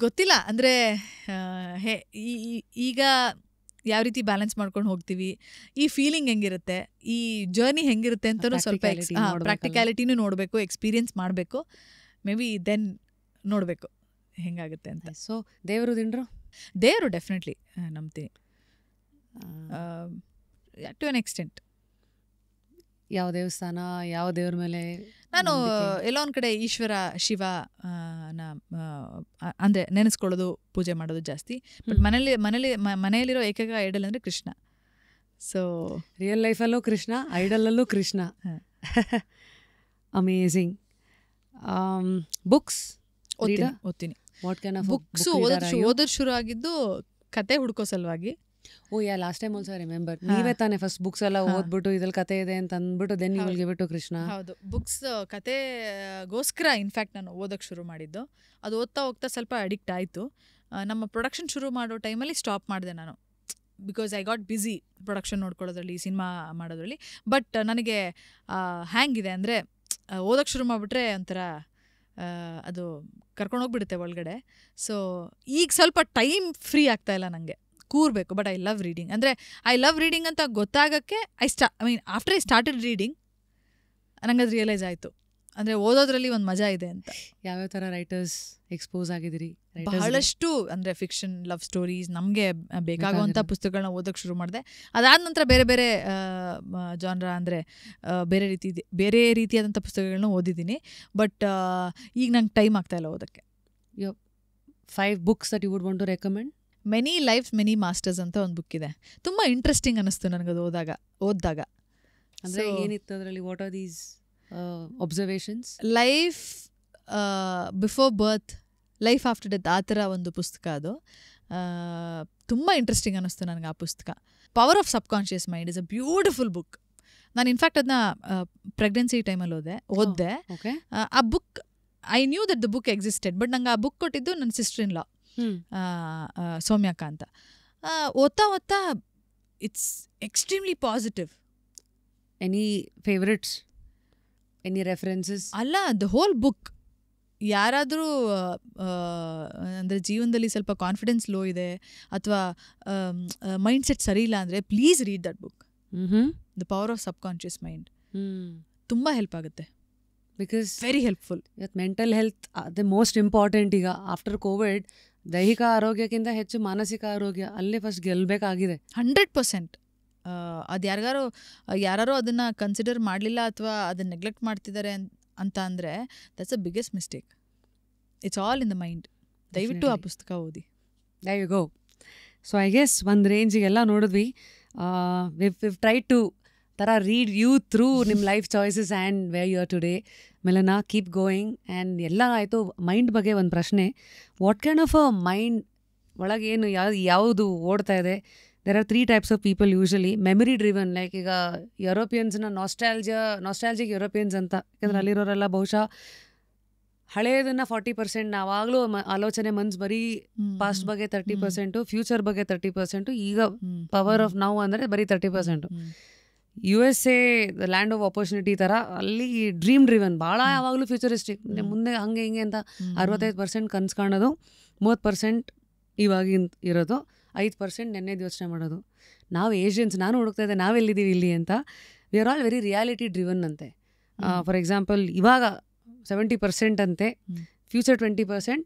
ಗೊತ್ತಿಲ್ಲ. ಅಂದರೆ ಈಗ ಯಾವ ರೀತಿ ಬ್ಯಾಲೆನ್ಸ್ ಮಾಡ್ಕೊಂಡು ಹೋಗ್ತೀವಿ, ಈ ಫೀಲಿಂಗ್ ಹೆಂಗಿರುತ್ತೆ, ಈ ಜರ್ನಿ ಹೆಂಗಿರುತ್ತೆ ಅಂತಲೂ ಸ್ವಲ್ಪ ಪ್ರಾಕ್ಟಿಕ್ಯಾಲಿಟಿನೂ ನೋಡಬೇಕು, ಎಕ್ಸ್ಪೀರಿಯನ್ಸ್ ಮಾಡಬೇಕು. ಮೇ ಬಿ ದೆನ್ ನೋಡಬೇಕು ಹೆಂಗಾಗುತ್ತೆ ಅಂತ. ಸೊ ದೇವರು ಡೆಫಿನೆಟ್ಲಿ ನಂಬ್ತೀನಿ ಟು ಅನ್ ಎಕ್ಸ್ಟೆಂಟ್. ಯಾವ ದೇವಸ್ಥಾನ, ಯಾವ ದೇವ್ರ ಮೇಲೆ? ನಾನು ಎಲ್ಲೋ ಒಂದು ಕಡೆ ಈಶ್ವರ ಶಿವ ಅಂದರೆ ನೆನೆಸ್ಕೊಳ್ಳೋದು, ಪೂಜೆ ಮಾಡೋದು ಜಾಸ್ತಿ. ಬಟ್ ಮನೆಯಲ್ಲಿರೋ ಏಕೈಕ ಐಡಲ್ ಅಂದರೆ ಕೃಷ್ಣ. ಸೊ ರಿಯಲ್ ಲೈಫಲ್ಲೂ ಕೃಷ್ಣ, ಐಡಲಲ್ಲೂ ಕೃಷ್ಣ. ಅಮೇಝಿಂಗ್. ಬುಕ್ಸ್ ಓದ್ತೀನಿ. ವಾಟ್ ಕೈಂಡ್ ಆಫ್ ಬುಕ್ಸ್ ಓದೋದು ಶುರು ಆಗಿದ್ದು ಕತೆ ಹುಡ್ಕೋ ಸಲುವಾಗಿ. Last time also I remember ನೀವೇ ತಾನೇ ಫಸ್ಟ್ ಬುಕ್ಸ್ ಎಲ್ಲ ಓದ್ಬಿಟ್ಟು ಇದ್ರಲ್ಲಿ ಕತೆ ಇದೆ ಅಂತ ಅಂದ್ಬಿಟ್ಟು then you will give it to Krishna. ಹೌದು, ಬುಕ್ಸ್ ಕತೆಗೋಸ್ಕರ ಇನ್ಫ್ಯಾಕ್ಟ್ ನಾನು ಓದೋಕ್ಕೆ ಶುರು ಮಾಡಿದ್ದು. ಅದು ಓದ್ತಾ ಹೋಗ್ತಾ ಸ್ವಲ್ಪ ಅಡಿಕ್ಟ್ ಆಯಿತು. ನಮ್ಮ ಪ್ರೊಡಕ್ಷನ್ ಶುರು ಮಾಡೋ ಟೈಮಲ್ಲಿ ಸ್ಟಾಪ್ ಮಾಡಿದೆ ನಾನು, because I got busy production ನೋಡ್ಕೊಳ್ಳೋದ್ರಲ್ಲಿ, ಸಿನಿಮಾ ಮಾಡೋದ್ರಲ್ಲಿ. ಬಟ್ ನನಗೆ ಹ್ಯಾಂಗಿದೆ ಅಂದರೆ ಓದೋಕ್ಕೆ ಶುರು ಮಾಡಿಬಿಟ್ರೆ ಒಂಥರ ಅದು ಕರ್ಕೊಂಡೋಗ್ಬಿಡುತ್ತೆ ಒಳಗಡೆ. ಸೊ ಈಗ ಸ್ವಲ್ಪ ಟೈಮ್ ಫ್ರೀ ಆಗ್ತಾಯಿಲ್ಲ ನನಗೆ, ಕೂರಬೇಕು. But I love reading. ಅಂದರೆ ಐ ಲವ್ ರೀಡಿಂಗ್ ಅಂತ ಗೊತ್ತಾಗೋಕ್ಕೆ ಆಫ್ಟರ್ ಐ ಸ್ಟಾರ್ಟೆಡ್ ರೀಡಿಂಗ್ ನಂಗೆ ಅದು ರಿಯಲೈಸ್ ಆಯಿತು, ಅಂದರೆ ಓದೋದ್ರಲ್ಲಿ ಒಂದು ಮಜಾ ಇದೆ ಅಂತ. ಯಾವ್ಯಾವ ಥರ ರೈಟರ್ಸ್ ಎಕ್ಸ್ಪೋಸ್ ಆಗಿದ್ದೀರಿ? ಬಹಳಷ್ಟು, ಅಂದರೆ ಫಿಕ್ಷನ್, ಲವ್ ಸ್ಟೋರೀಸ್, ನಮಗೆ ಬೇಕಾಗುವಂಥ ಪುಸ್ತಕಗಳನ್ನ ಓದೋಕ್ಕೆ ಶುರು ಮಾಡಿದೆ. ಅದಾದ ನಂತರ ಬೇರೆ ಬೇರೆ ಜಾನ್ರ, ಅಂದರೆ ಬೇರೆ ರೀತಿಯಾದಂಥ ಪುಸ್ತಕಗಳನ್ನ ಓದಿದ್ದೀನಿ. ಬಟ್ ಈಗ ನಂಗೆ ಟೈಮ್ ಆಗ್ತಾಯಿಲ್ಲ ಓದೋಕ್ಕೆ. 5 books that you would want to recommend? Many lives many masters ಅಂತ ಒಂದು ಬುಕ್ ಇದೆ. ತುಂಬ ಇಂಟ್ರೆಸ್ಟಿಂಗ್ ಅನ್ನಿಸ್ತು ನನಗದು ಓದಿದಾಗ. ಅಂದರೆ ಏನಿತ್ತು ಅದರಲ್ಲಿ? What are these observations? Life before birth, life after death, ಆ ಥರ ಒಂದು ಪುಸ್ತಕ ಅದು. ತುಂಬ ಇಂಟ್ರೆಸ್ಟಿಂಗ್ ಅನ್ನಿಸ್ತು ನನಗೆ ಆ ಪುಸ್ತಕ. Power of subconscious mind is a beautiful book. ನಾನು ಇನ್ಫ್ಯಾಕ್ಟ್ ಅದನ್ನ ಪ್ರೆಗ್ನೆನ್ಸಿ ಟೈಮಲ್ಲಿ ಓದಿದೆ. ಆ book, I knew that the book existed, but ನಂಗೆ ಆ ಬುಕ್ ಕೊಟ್ಟಿದ್ದು ನನ್ನ ಸಿಸ್ಟರ್ ಇನ್ ಲಾ, ಸೌಮ್ಯಕ್ಕ ಅಂತ. ಓದ್ತಾ it's extremely positive. Any favourites, any references? ಅಲ್ಲ, ದ ಹೋಲ್ ಬುಕ್. ಯಾರಾದರೂ ಅಂದರೆ ಜೀವನದಲ್ಲಿ ಸ್ವಲ್ಪ ಕಾನ್ಫಿಡೆನ್ಸ್ ಲೋ ಇದೆ ಅಥವಾ ಮೈಂಡ್ ಸೆಟ್ ಸರಿ ಇಲ್ಲ ಅಂದರೆ please read that book, the power of subconscious mind. ತುಂಬ ಹೆಲ್ಪ್ ಆಗುತ್ತೆ. Because very helpful. ಇವತ್ತು mental health the most important. ಈಗ ಆಫ್ಟರ್ ಕೋವಿಡ್ ದೈಹಿಕ ಆರೋಗ್ಯಕ್ಕಿಂತ ಹೆಚ್ಚು ಮಾನಸಿಕ ಆರೋಗ್ಯ ಅಲ್ಲೇ ಫಸ್ಟ್ ಗೆಲ್ಲಬೇಕಾಗಿದೆ. 100%. ಅದು ಯಾರು ಅದನ್ನು ಕನ್ಸಿಡರ್ ಮಾಡಲಿಲ್ಲ ಅಥವಾ ಅದನ್ನು ನೆಗ್ಲೆಕ್ಟ್ ಮಾಡ್ತಿದ್ದಾರೆ ಅಂತ ಅಂದರೆ that's a biggest mistake. It's all in the mind. ದಯವಿಟ್ಟು ಆ ಪುಸ್ತಕ ಓದಿ. There you go. So I guess ಒಂದು ರೇಂಜಿಗೆಲ್ಲ ನೋಡಿದ್ವಿ. ವಿವ್ ಟ್ರೈ ಟು ಥರ ರೀಡ್ ಯು ಥ್ರೂ ನಿಮ್ಮ life choices and where you are today. Milana, keep going. And ಎಲ್ಲ ಆಯಿತು. ಮೈಂಡ್ ಬಗ್ಗೆ ಒಂದು ಪ್ರಶ್ನೆ. What kind of a mind ಒಳಗೇನು ಯಾವುದು ಓಡ್ತಾ ಇದೆ? There are 3 types of people usually. Memory driven, like ಈಗ ಯುರೋಪಿಯನ್ಸ್ನ ನಾಸ್ಟಾಲ್ಜಿಕ್ ಯುರೋಪಿಯನ್ಸ್ ಅಂತ. ಯಾಕಂದ್ರೆ ಅಲ್ಲಿರೋರೆಲ್ಲ ಬಹುಶಃ ಹಳೇದನ್ನು 40%, ನಾವಾಗಲೂ ಆಲೋಚನೆ ಮನ್ಸು ಬರೀ ಪಾಸ್ಟ್ ಬಗ್ಗೆ 30%, ಫ್ಯೂಚರ್ ಬಗ್ಗೆ 30%, ಈಗ ಪವರ್ ಆಫ್ ನಾವು ಅಂದರೆ ಬರೀ 30%. USA ಲ್ಯಾಂಡ್ ಆಫ್ ಆಪರ್ಚುನಿಟಿ ಥರ ಅಲ್ಲಿ ಡ್ರೀಮ್ ಡ್ರಿವನ್, ಭಾಳ ಯಾವಾಗಲೂ ಫ್ಯೂಚರಿಸ್ಟಿಕ್, ಮುಂದೆ ಹಂಗೆ ಹಿಂಗೆ ಅಂತ 65% ಕನ್ಸು ಕಾಣೋದು, 30% ಇವಾಗಿನ ಇರೋದು, 5% ನೆನ್ನೆದು ಯೋಚನೆ ಮಾಡೋದು. ನಾವು ಏಷ್ಯನ್ಸ್, ನಾನು ಹುಡುಕ್ತಾ ಇದ್ದೆ ನಾವೆಲ್ಲಿದ್ದೀವಿ ಇಲ್ಲಿ ಅಂತ. We are all very reality driven ಅಂತೆ. ಫಾರ್ ಎಕ್ಸಾಂಪಲ್ ಇವಾಗ 70% ಅಂತೆ, ಫ್ಯೂಚರ್ 20%,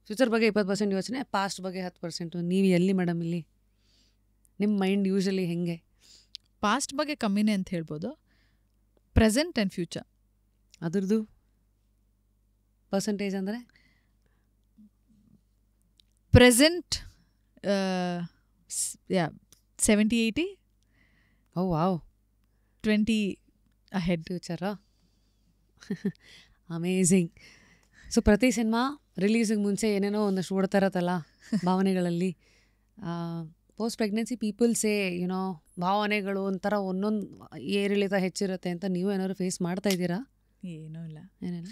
ಫ್ಯೂಚರ್ ಬಗ್ಗೆ 20% ಯೋಚನೆ, ಪಾಸ್ಟ್ ಬಗ್ಗೆ 10%. ನೀವು ಎಲ್ಲಿ ಮೇಡಮ್ ಇಲ್ಲಿ? ನಿಮ್ಮ ಮೈಂಡ್ ಯೂಶಲಿ ಹೆಂಗೆ? ಪಾಸ್ಟ್ ಬಗ್ಗೆ ಕಮ್ಮಿನೇ ಅಂತ ಹೇಳ್ಬೋದು. ಪ್ರೆಸೆಂಟ್ ಆ್ಯಂಡ್ ಫ್ಯೂಚರ್ ಅದ್ರದ್ದು ಪರ್ಸೆಂಟೇಜ್ ಅಂದರೆ ಪ್ರೆಸೆಂಟ್ 70-80. Oh wow. 20 ಅಹೆಡ್. ಫ್ಯೂಚರಾ? ಅಮೇಝಿಂಗ್. ಸೊ ಪ್ರತಿ ಸಿನಿಮಾ ರಿಲೀಸಿಗೆ ಮುಂಚೆ ಏನೇನೋ ಒಂದಷ್ಟು ಓಡ್ತಾ ಇರತ್ತಲ್ಲ ಭಾವನೆಗಳಲ್ಲಿ. Post pregnancy people say you know ಭಾವನೆಗಳು ಒಂಥರ ಒಂದೊಂದು ಏರಿಳಿತ ಹೆಚ್ಚಿರುತ್ತೆ ಅಂತ. ನೀವು ಏನಾದ್ರು ಫೇಸ್ ಮಾಡ್ತಾ ಇದ್ದೀರಾ? ಏನೂ ಇಲ್ಲ,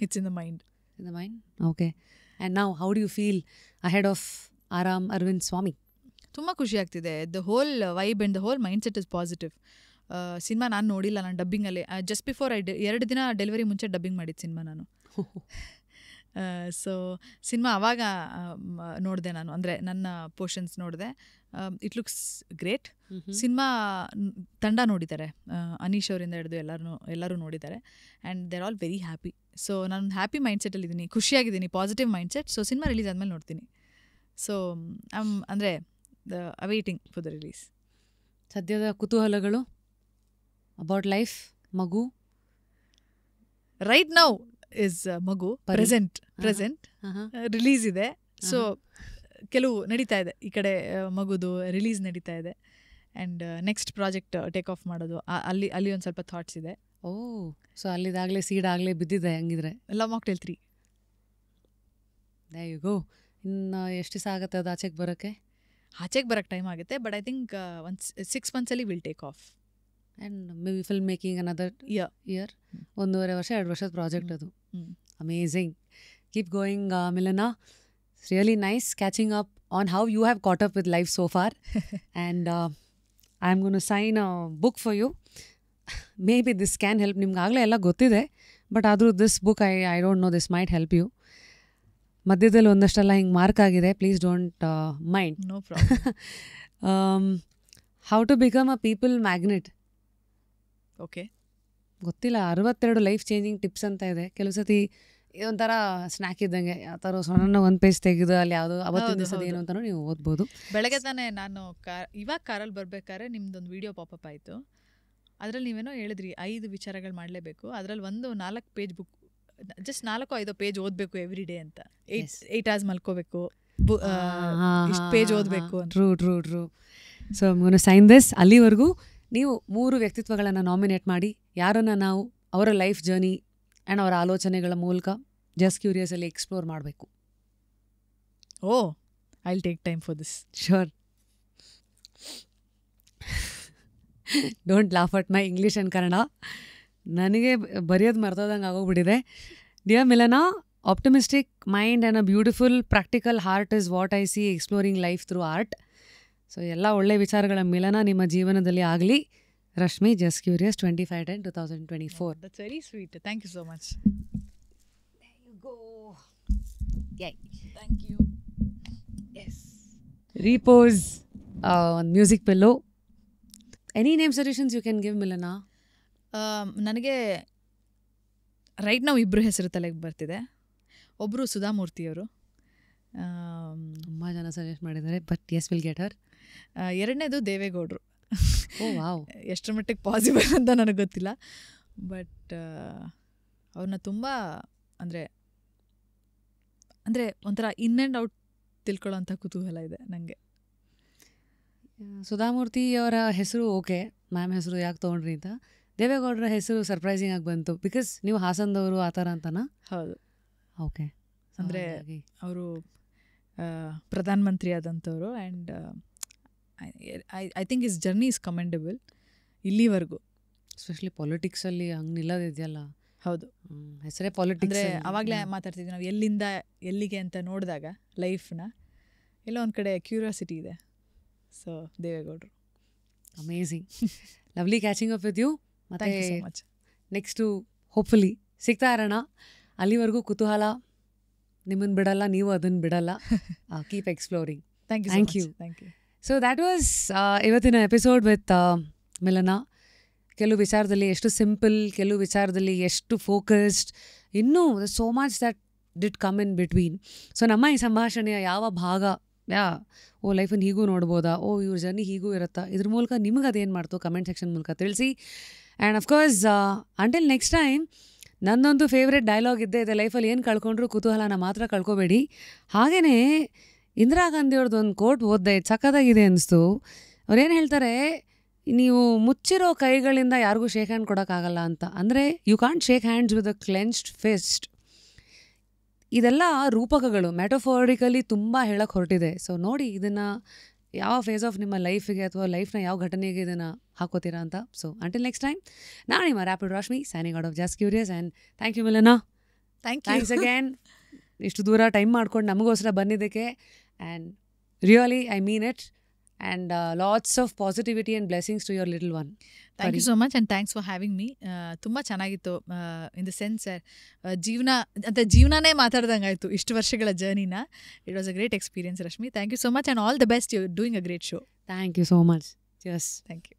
it's in the mind. In the mind, okay. And ನಾವು how do you feel ahead of Aaram Arvind Swamy? ತುಂಬ ಖುಷಿ ಆಗ್ತಿದೆ. The whole vibe and the whole mind set is positive. Cinema ನಾನು ನೋಡಿಲ್ಲ, ನಾನು ಡಬ್ಬಿಂಗಲ್ಲಿ ಜಸ್ಟ್ ಬಿಫೋರ್ 2 ದಿನ ಡೆಲಿವರಿ ಮುಂಚೆ ಡಬ್ಬಿಂಗ್ ಮಾಡಿದ್ದು ಸಿನಿಮಾ ನಾನು. ಸೊ ಸಿನಿಮಾ ಆವಾಗ ನೋಡಿದೆ ನಾನು, ಅಂದರೆ ನನ್ನ ಪೋರ್ಷನ್ಸ್ ನೋಡಿದೆ. It looks great. ಸಿನಿಮಾ ತಂಡ ನೋಡಿದ್ದಾರೆ, ಅನೀಶ್ ಅವರಿಂದ ಹಿಡಿದು ಎಲ್ಲರೂ ನೋಡಿದ್ದಾರೆ. And there all very happy. So ನಾನು ಹ್ಯಾಪಿ ಮೈಂಡ್ ಸೆಟ್ಟಲ್ಲಿದ್ದೀನಿ, ಖುಷಿಯಾಗಿದ್ದೀನಿ, positive mind set. So cinema release ಆದಮೇಲೆ ನೋಡ್ತೀನಿ. ಸೊ ಅಂದರೆ ಅವೈಟಿಂಗ್ ಫಾರ್ ದ ರಿಲೀಸ್. ಸದ್ಯದ ಕುತೂಹಲಗಳು ಅಬೌಟ್ ಲೈಫ್, ಮಗು? ರೈಟ್ ನೌ ಇಸ್ ಮಗು ಪ್ರೆಸೆಂಟ್ ರಿಲೀಸ್ ಇದೆ. ಸೊ ಕೆಲವು ನಡೀತಾ ಇದೆ, ಈ ಕಡೆ ಮಗುದು ರಿಲೀಸ್ ನಡೀತಾ ಇದೆ. And next project take off ಮಾಡೋದು, ಅಲ್ಲಿ ಒಂದು ಸ್ವಲ್ಪ ಥಾಟ್ಸ್ ಇದೆ. ಓ, ಸೊ ಅಲ್ಲಿದಾಗಲೇ ಸೀಡ್ ಆಗಲೇ ಬಿದ್ದಿದೆ ಹಂಗಿದ್ರೆ. Love mocktail 3 there you go. ಇನ್ನು ಎಷ್ಟು ದಿವಸ ಆಗುತ್ತೆ ಅದು ಆಚೆಗೆ ಬರೋಕ್ಕೆ? ಆಚೆಗೆ ಬರೋಕ್ಕೆ ಟೈಮ್ ಆಗುತ್ತೆ, but I think 6 months will take off. And maybe film making another year. 1.5 ವರ್ಷ 2 ವರ್ಷದ ಪ್ರಾಜೆಕ್ಟ್ ಅದು. Amazing. Keep going Milana. It's really nice catching up on how you have caught up with life so far. And I am gonna to sign a book for you. Maybe this can help. ನಿಮ್ಗೆ ಆಗಲೇ ಎಲ್ಲ ಗೊತ್ತಿದೆ, ಬಟ್ ಆದರೂ this book I don't no, this might help you. ಮಧ್ಯದಲ್ಲಿ ಒಂದಷ್ಟೆಲ್ಲ ಹಿಂಗೆ ಮಾರ್ಕ್ ಆಗಿದೆ, please don't mind. No problem. How to become a people magnet. Okay, ಗೊತ್ತಿಲ್ಲ. 62 ಲೈಫ್ ಚೇಂಜಿಂಗ್ ಟಿಪ್ಸ್ ಅಂತ ಇದೆ. ಕೆಲವು ಸತಿ ಇದೊಂಥರ ಸ್ನ್ಯಾಕ್ ಇದ್ದಂಗೆ, ಯಾವ ಥರ ಸಣ್ಣ ಒಂದು ಪೇಜ್ ತೆಗೆದು ಅಲ್ಲಿ ಯಾವುದು ಅವತ್ತಿನ ದಿವಸದ ಏನು ಅಂತಲೂ ನೀವು ಓದ್ಬೋದು. ಬೆಳಗ್ಗೆ ತಾನೇ ನಾನು ಇವಾಗ ಕಾರಲ್ಲಿ ಬರ್ಬೇಕಾದ್ರೆ ನಿಮ್ದೊಂದು ವಿಡಿಯೋ ಪಾಪಪ್ ಆಯಿತು. ಅದರಲ್ಲಿ ನೀವೇನೋ ಹೇಳಿದ್ರಿ 5 ವಿಚಾರಗಳು ಮಾಡಲೇಬೇಕು. ಅದರಲ್ಲಿ ಒಂದು 4 ಪೇಜ್ ಬುಕ್, ಜಸ್ಟ್ 4-5 ಪೇಜ್ ಓದಬೇಕು ಎವ್ರಿ ಡೇ ಅಂತ. 8 hours ಮಲ್ಕೋಬೇಕು, ಇಷ್ಟು ಪೇಜ್ ಓದಬೇಕು. True. So I am gonna sign this. ಅಲ್ಲಿವರೆಗೂ ನೀವು 3 ವ್ಯಕ್ತಿತ್ವಗಳನ್ನು ನಾಮಿನೇಟ್ ಮಾಡಿ, ಯಾರನ್ನು ನಾವು ಅವರ ಲೈಫ್ ಜರ್ನಿ ಆ್ಯಂಡ್ ಅವರ ಆಲೋಚನೆಗಳ ಮೂಲಕ ಜಸ್ಟ್ ಕ್ಯೂರಿಯಸಲ್ಲಿ ಎಕ್ಸ್ಪ್ಲೋರ್ ಮಾಡಬೇಕು. Oh, I will take time for this. Sure. Don't laugh at my English and Kannada. ನನಗೆ ಬರೆಯೋದು ಮರ್ತೋದಂಗೆ ಆಗೋಗ್ಬಿಟ್ಟಿದೆ. Dear Milana, optimistic mind and a beautiful practical heart is what I see exploring life through art. So ಎಲ್ಲ ಒಳ್ಳೆ ವಿಚಾರಗಳ ಮಿಲನ ನಿಮ್ಮ ಜೀವನದಲ್ಲಿ ಆಗಲಿ. Rashmi, just curious, 25/10/2024. That's very sweet. Thank you so much. There you go. Yay. Thank you. Yes. Repose. On music pillow. Any name suggestions you can give, Milana? ನನಗೆ ರೈಟ್ ನಾವು 2 ಹೆಸರು ತಲೆಗೆ ಬರ್ತಿದೆ. ಒಬ್ಬರು ಸುಧಾಮೂರ್ತಿಯವರು, ತುಂಬ ಜನ ಸಜೆಸ್ಟ್ ಮಾಡಿದ್ದಾರೆ, ಬಟ್ ಎಸ್ ವಿಲ್ ಗೆಟ್ ಹರ್. 2ನೇದು ದೇವೇಗೌಡರು. ಓ ವಾವ್. ಎಷ್ಟರ ಮಟ್ಟಿಗೆ ಪಾಸಿಬಲ್ ಅಂತ ನನಗೆ ಗೊತ್ತಿಲ್ಲ, ಬಟ್ ಅವ್ರನ್ನ ತುಂಬ ಅಂದರೆ ಒಂಥರ ಇನ್ ಆ್ಯಂಡ್ ಔಟ್ ತಿಳ್ಕೊಳ್ಳೋಂಥ ಕುತೂಹಲ ಇದೆ ನನಗೆ. ಸುಧಾಮೂರ್ತಿ ಅವರ ಹೆಸರು ಓಕೆ, ಮ್ಯಾಮ್ ಹೆಸರು ಯಾಕೆ ತೊಗೊಂಡ್ರಿ ಅಂತ. ದೇವೇಗೌಡರ ಹೆಸರು ಸರ್ಪ್ರೈಸಿಂಗ್ ಆಗಿ ಬಂತು ಬಿಕಾಸ್ ನೀವು ಹಾಸನದವರು ಆ ಥರ ಅಂತನಾ? ಹೌದು. ಓಕೆ. ಅಂದರೆ ಅವರು ಪ್ರಧಾನಮಂತ್ರಿ ಆದಂಥವ್ರು and I think is journey is commendable ಇಲ್ಲಿವರೆಗೂ. ಎಸ್ಪೆಷಲಿ ಪಾಲಿಟಿಕ್ಸಲ್ಲಿ ಹಂಗೆ ನಿಲ್ಲೋದಿದೆಯಲ್ಲ. ಹೌದು, ಹೆಸರೇ ಪಾಲಿಟಿಕ್ಸ್. ಅಂದರೆ ಆವಾಗಲೇ ಮಾತಾಡ್ತಿದ್ವಿ ನಾವು ಎಲ್ಲಿಂದ ಎಲ್ಲಿಗೆ ಅಂತ ನೋಡಿದಾಗ ಲೈಫ್ನ ಎಲ್ಲೋ ಒಂದು ಕಡೆ ಕ್ಯೂರಿಯಾಸಿಟಿ ಇದೆ. ಸೊ ದೇವೇಗೌಡರು. Amazing. Lovely catching up with you. Thank you so much. Next hopefully ಸಿಗ್ತಾ ಇರೋಣ. ಅಲ್ಲಿವರೆಗೂ ಕುತೂಹಲ ನಿಮ್ಮನ್ನು ಬಿಡಲ್ಲ, ನೀವು ಅದನ್ನು ಬಿಡಲ್ಲ. Keep exploring. Thank you. So that was ಇವತ್ತಿನ ಎಪಿಸೋಡ್ ವಿತ್ ಮಿಲನಾ. ಕೆಲವು ವಿಚಾರದಲ್ಲಿ ಎಷ್ಟು ಸಿಂಪಲ್, ಕೆಲವು ವಿಚಾರದಲ್ಲಿ ಎಷ್ಟು ಫೋಕಸ್ಡ್, ಇನ್ನೂ so much that did come in between. So ನಮ್ಮ ಈ ಸಂಭಾಷಣೆಯ ಯಾವ ಭಾಗ ಓ ಲೈಫನ್ನು ಹೀಗೂ ನೋಡ್ಬೋದಾ, ಓ ಇವ್ರ ಜರ್ನಿ ಹೀಗೂ ಇರುತ್ತಾ, ಇದ್ರ ಮೂಲಕ ನಿಮಗೆ ಅದೇನು ಮಾಡ್ತು ಕಮೆಂಟ್ ಸೆಕ್ಷನ್ ಮೂಲಕ ತಿಳಿಸಿ. And of course until next time, ನನ್ನೊಂದು ಫೇವ್ರೆಟ್ ಡೈಲಾಗ್ ಇದ್ದೇ ಇದೆ, ಲೈಫಲ್ಲಿ ಏನು ಕಳ್ಕೊಂಡ್ರು ಕುತೂಹಲನ ಮಾತ್ರ ಕಳ್ಕೊಬೇಡಿ. ಹಾಗೆಯೇ ಇಂದಿರಾ ಗಾಂಧಿ ಅವ್ರದ್ದು ಒಂದು ಕೋಟ್ ಓದಿದೆ, ಸಖತ್ತಾಗಿದೆ ಅನಿಸ್ತು. ಅವ್ರೇನು ಹೇಳ್ತಾರೆ, ನೀವು ಮುಚ್ಚಿರೋ ಕೈಗಳಿಂದ ಯಾರಿಗೂ ಶೇಕ್ ಹ್ಯಾಂಡ್ ಕೊಡೋಕ್ಕಾಗಲ್ಲ ಅಂತ. ಅಂದರೆ you can't shake hands with a clenched fist. ಇದೆಲ್ಲ ರೂಪಕಗಳು, ಮೆಟಫೋರಿಕಲಿ ತುಂಬ ಹೇಳಕ್ಕೆ ಹೊರಟಿದೆ. ಸೊ ನೋಡಿ ಇದನ್ನು ಯಾವ ಫೇಸ್ ಆಫ್ ನಿಮ್ಮ ಲೈಫಿಗೆ ಅಥವಾ ಲೈಫ್ನ ಯಾವ ಘಟನೆಗೆ ಇದನ್ನು ಹಾಕೋತೀರಾ ಅಂತ. ಸೊ ಅಂಟಿಲ್ ನೆಕ್ಸ್ಟ್ ಟೈಮ್, ನಾನು ನಿಮ್ಮ rapid Rashmi, signing out of just curious. And thank you Milana. Thanks again, ಇಷ್ಟು ದೂರ ಟೈಮ್ ಮಾಡ್ಕೊಂಡು ನಮಗೋಸ್ಕರ ಬಂದಿದ್ದಕ್ಕೆ. And really I mean it. And lots of positivity and blessings to your little one. Thank you so much and thanks for having me. ತುಂಬ ಚೆನ್ನಾಗಿತ್ತು. ಇನ್ ದ ಸೆನ್ಸ್ ಜೀವನನೇ ಮಾತಾಡ್ದಂಗಾಯಿತು ಇಷ್ಟು ವರ್ಷಗಳ ಜರ್ನಿನ. It was a great experience Rashmi. Thank you so much and all the best. You're doing a great show. Thank you so much. Cheers. Thank you.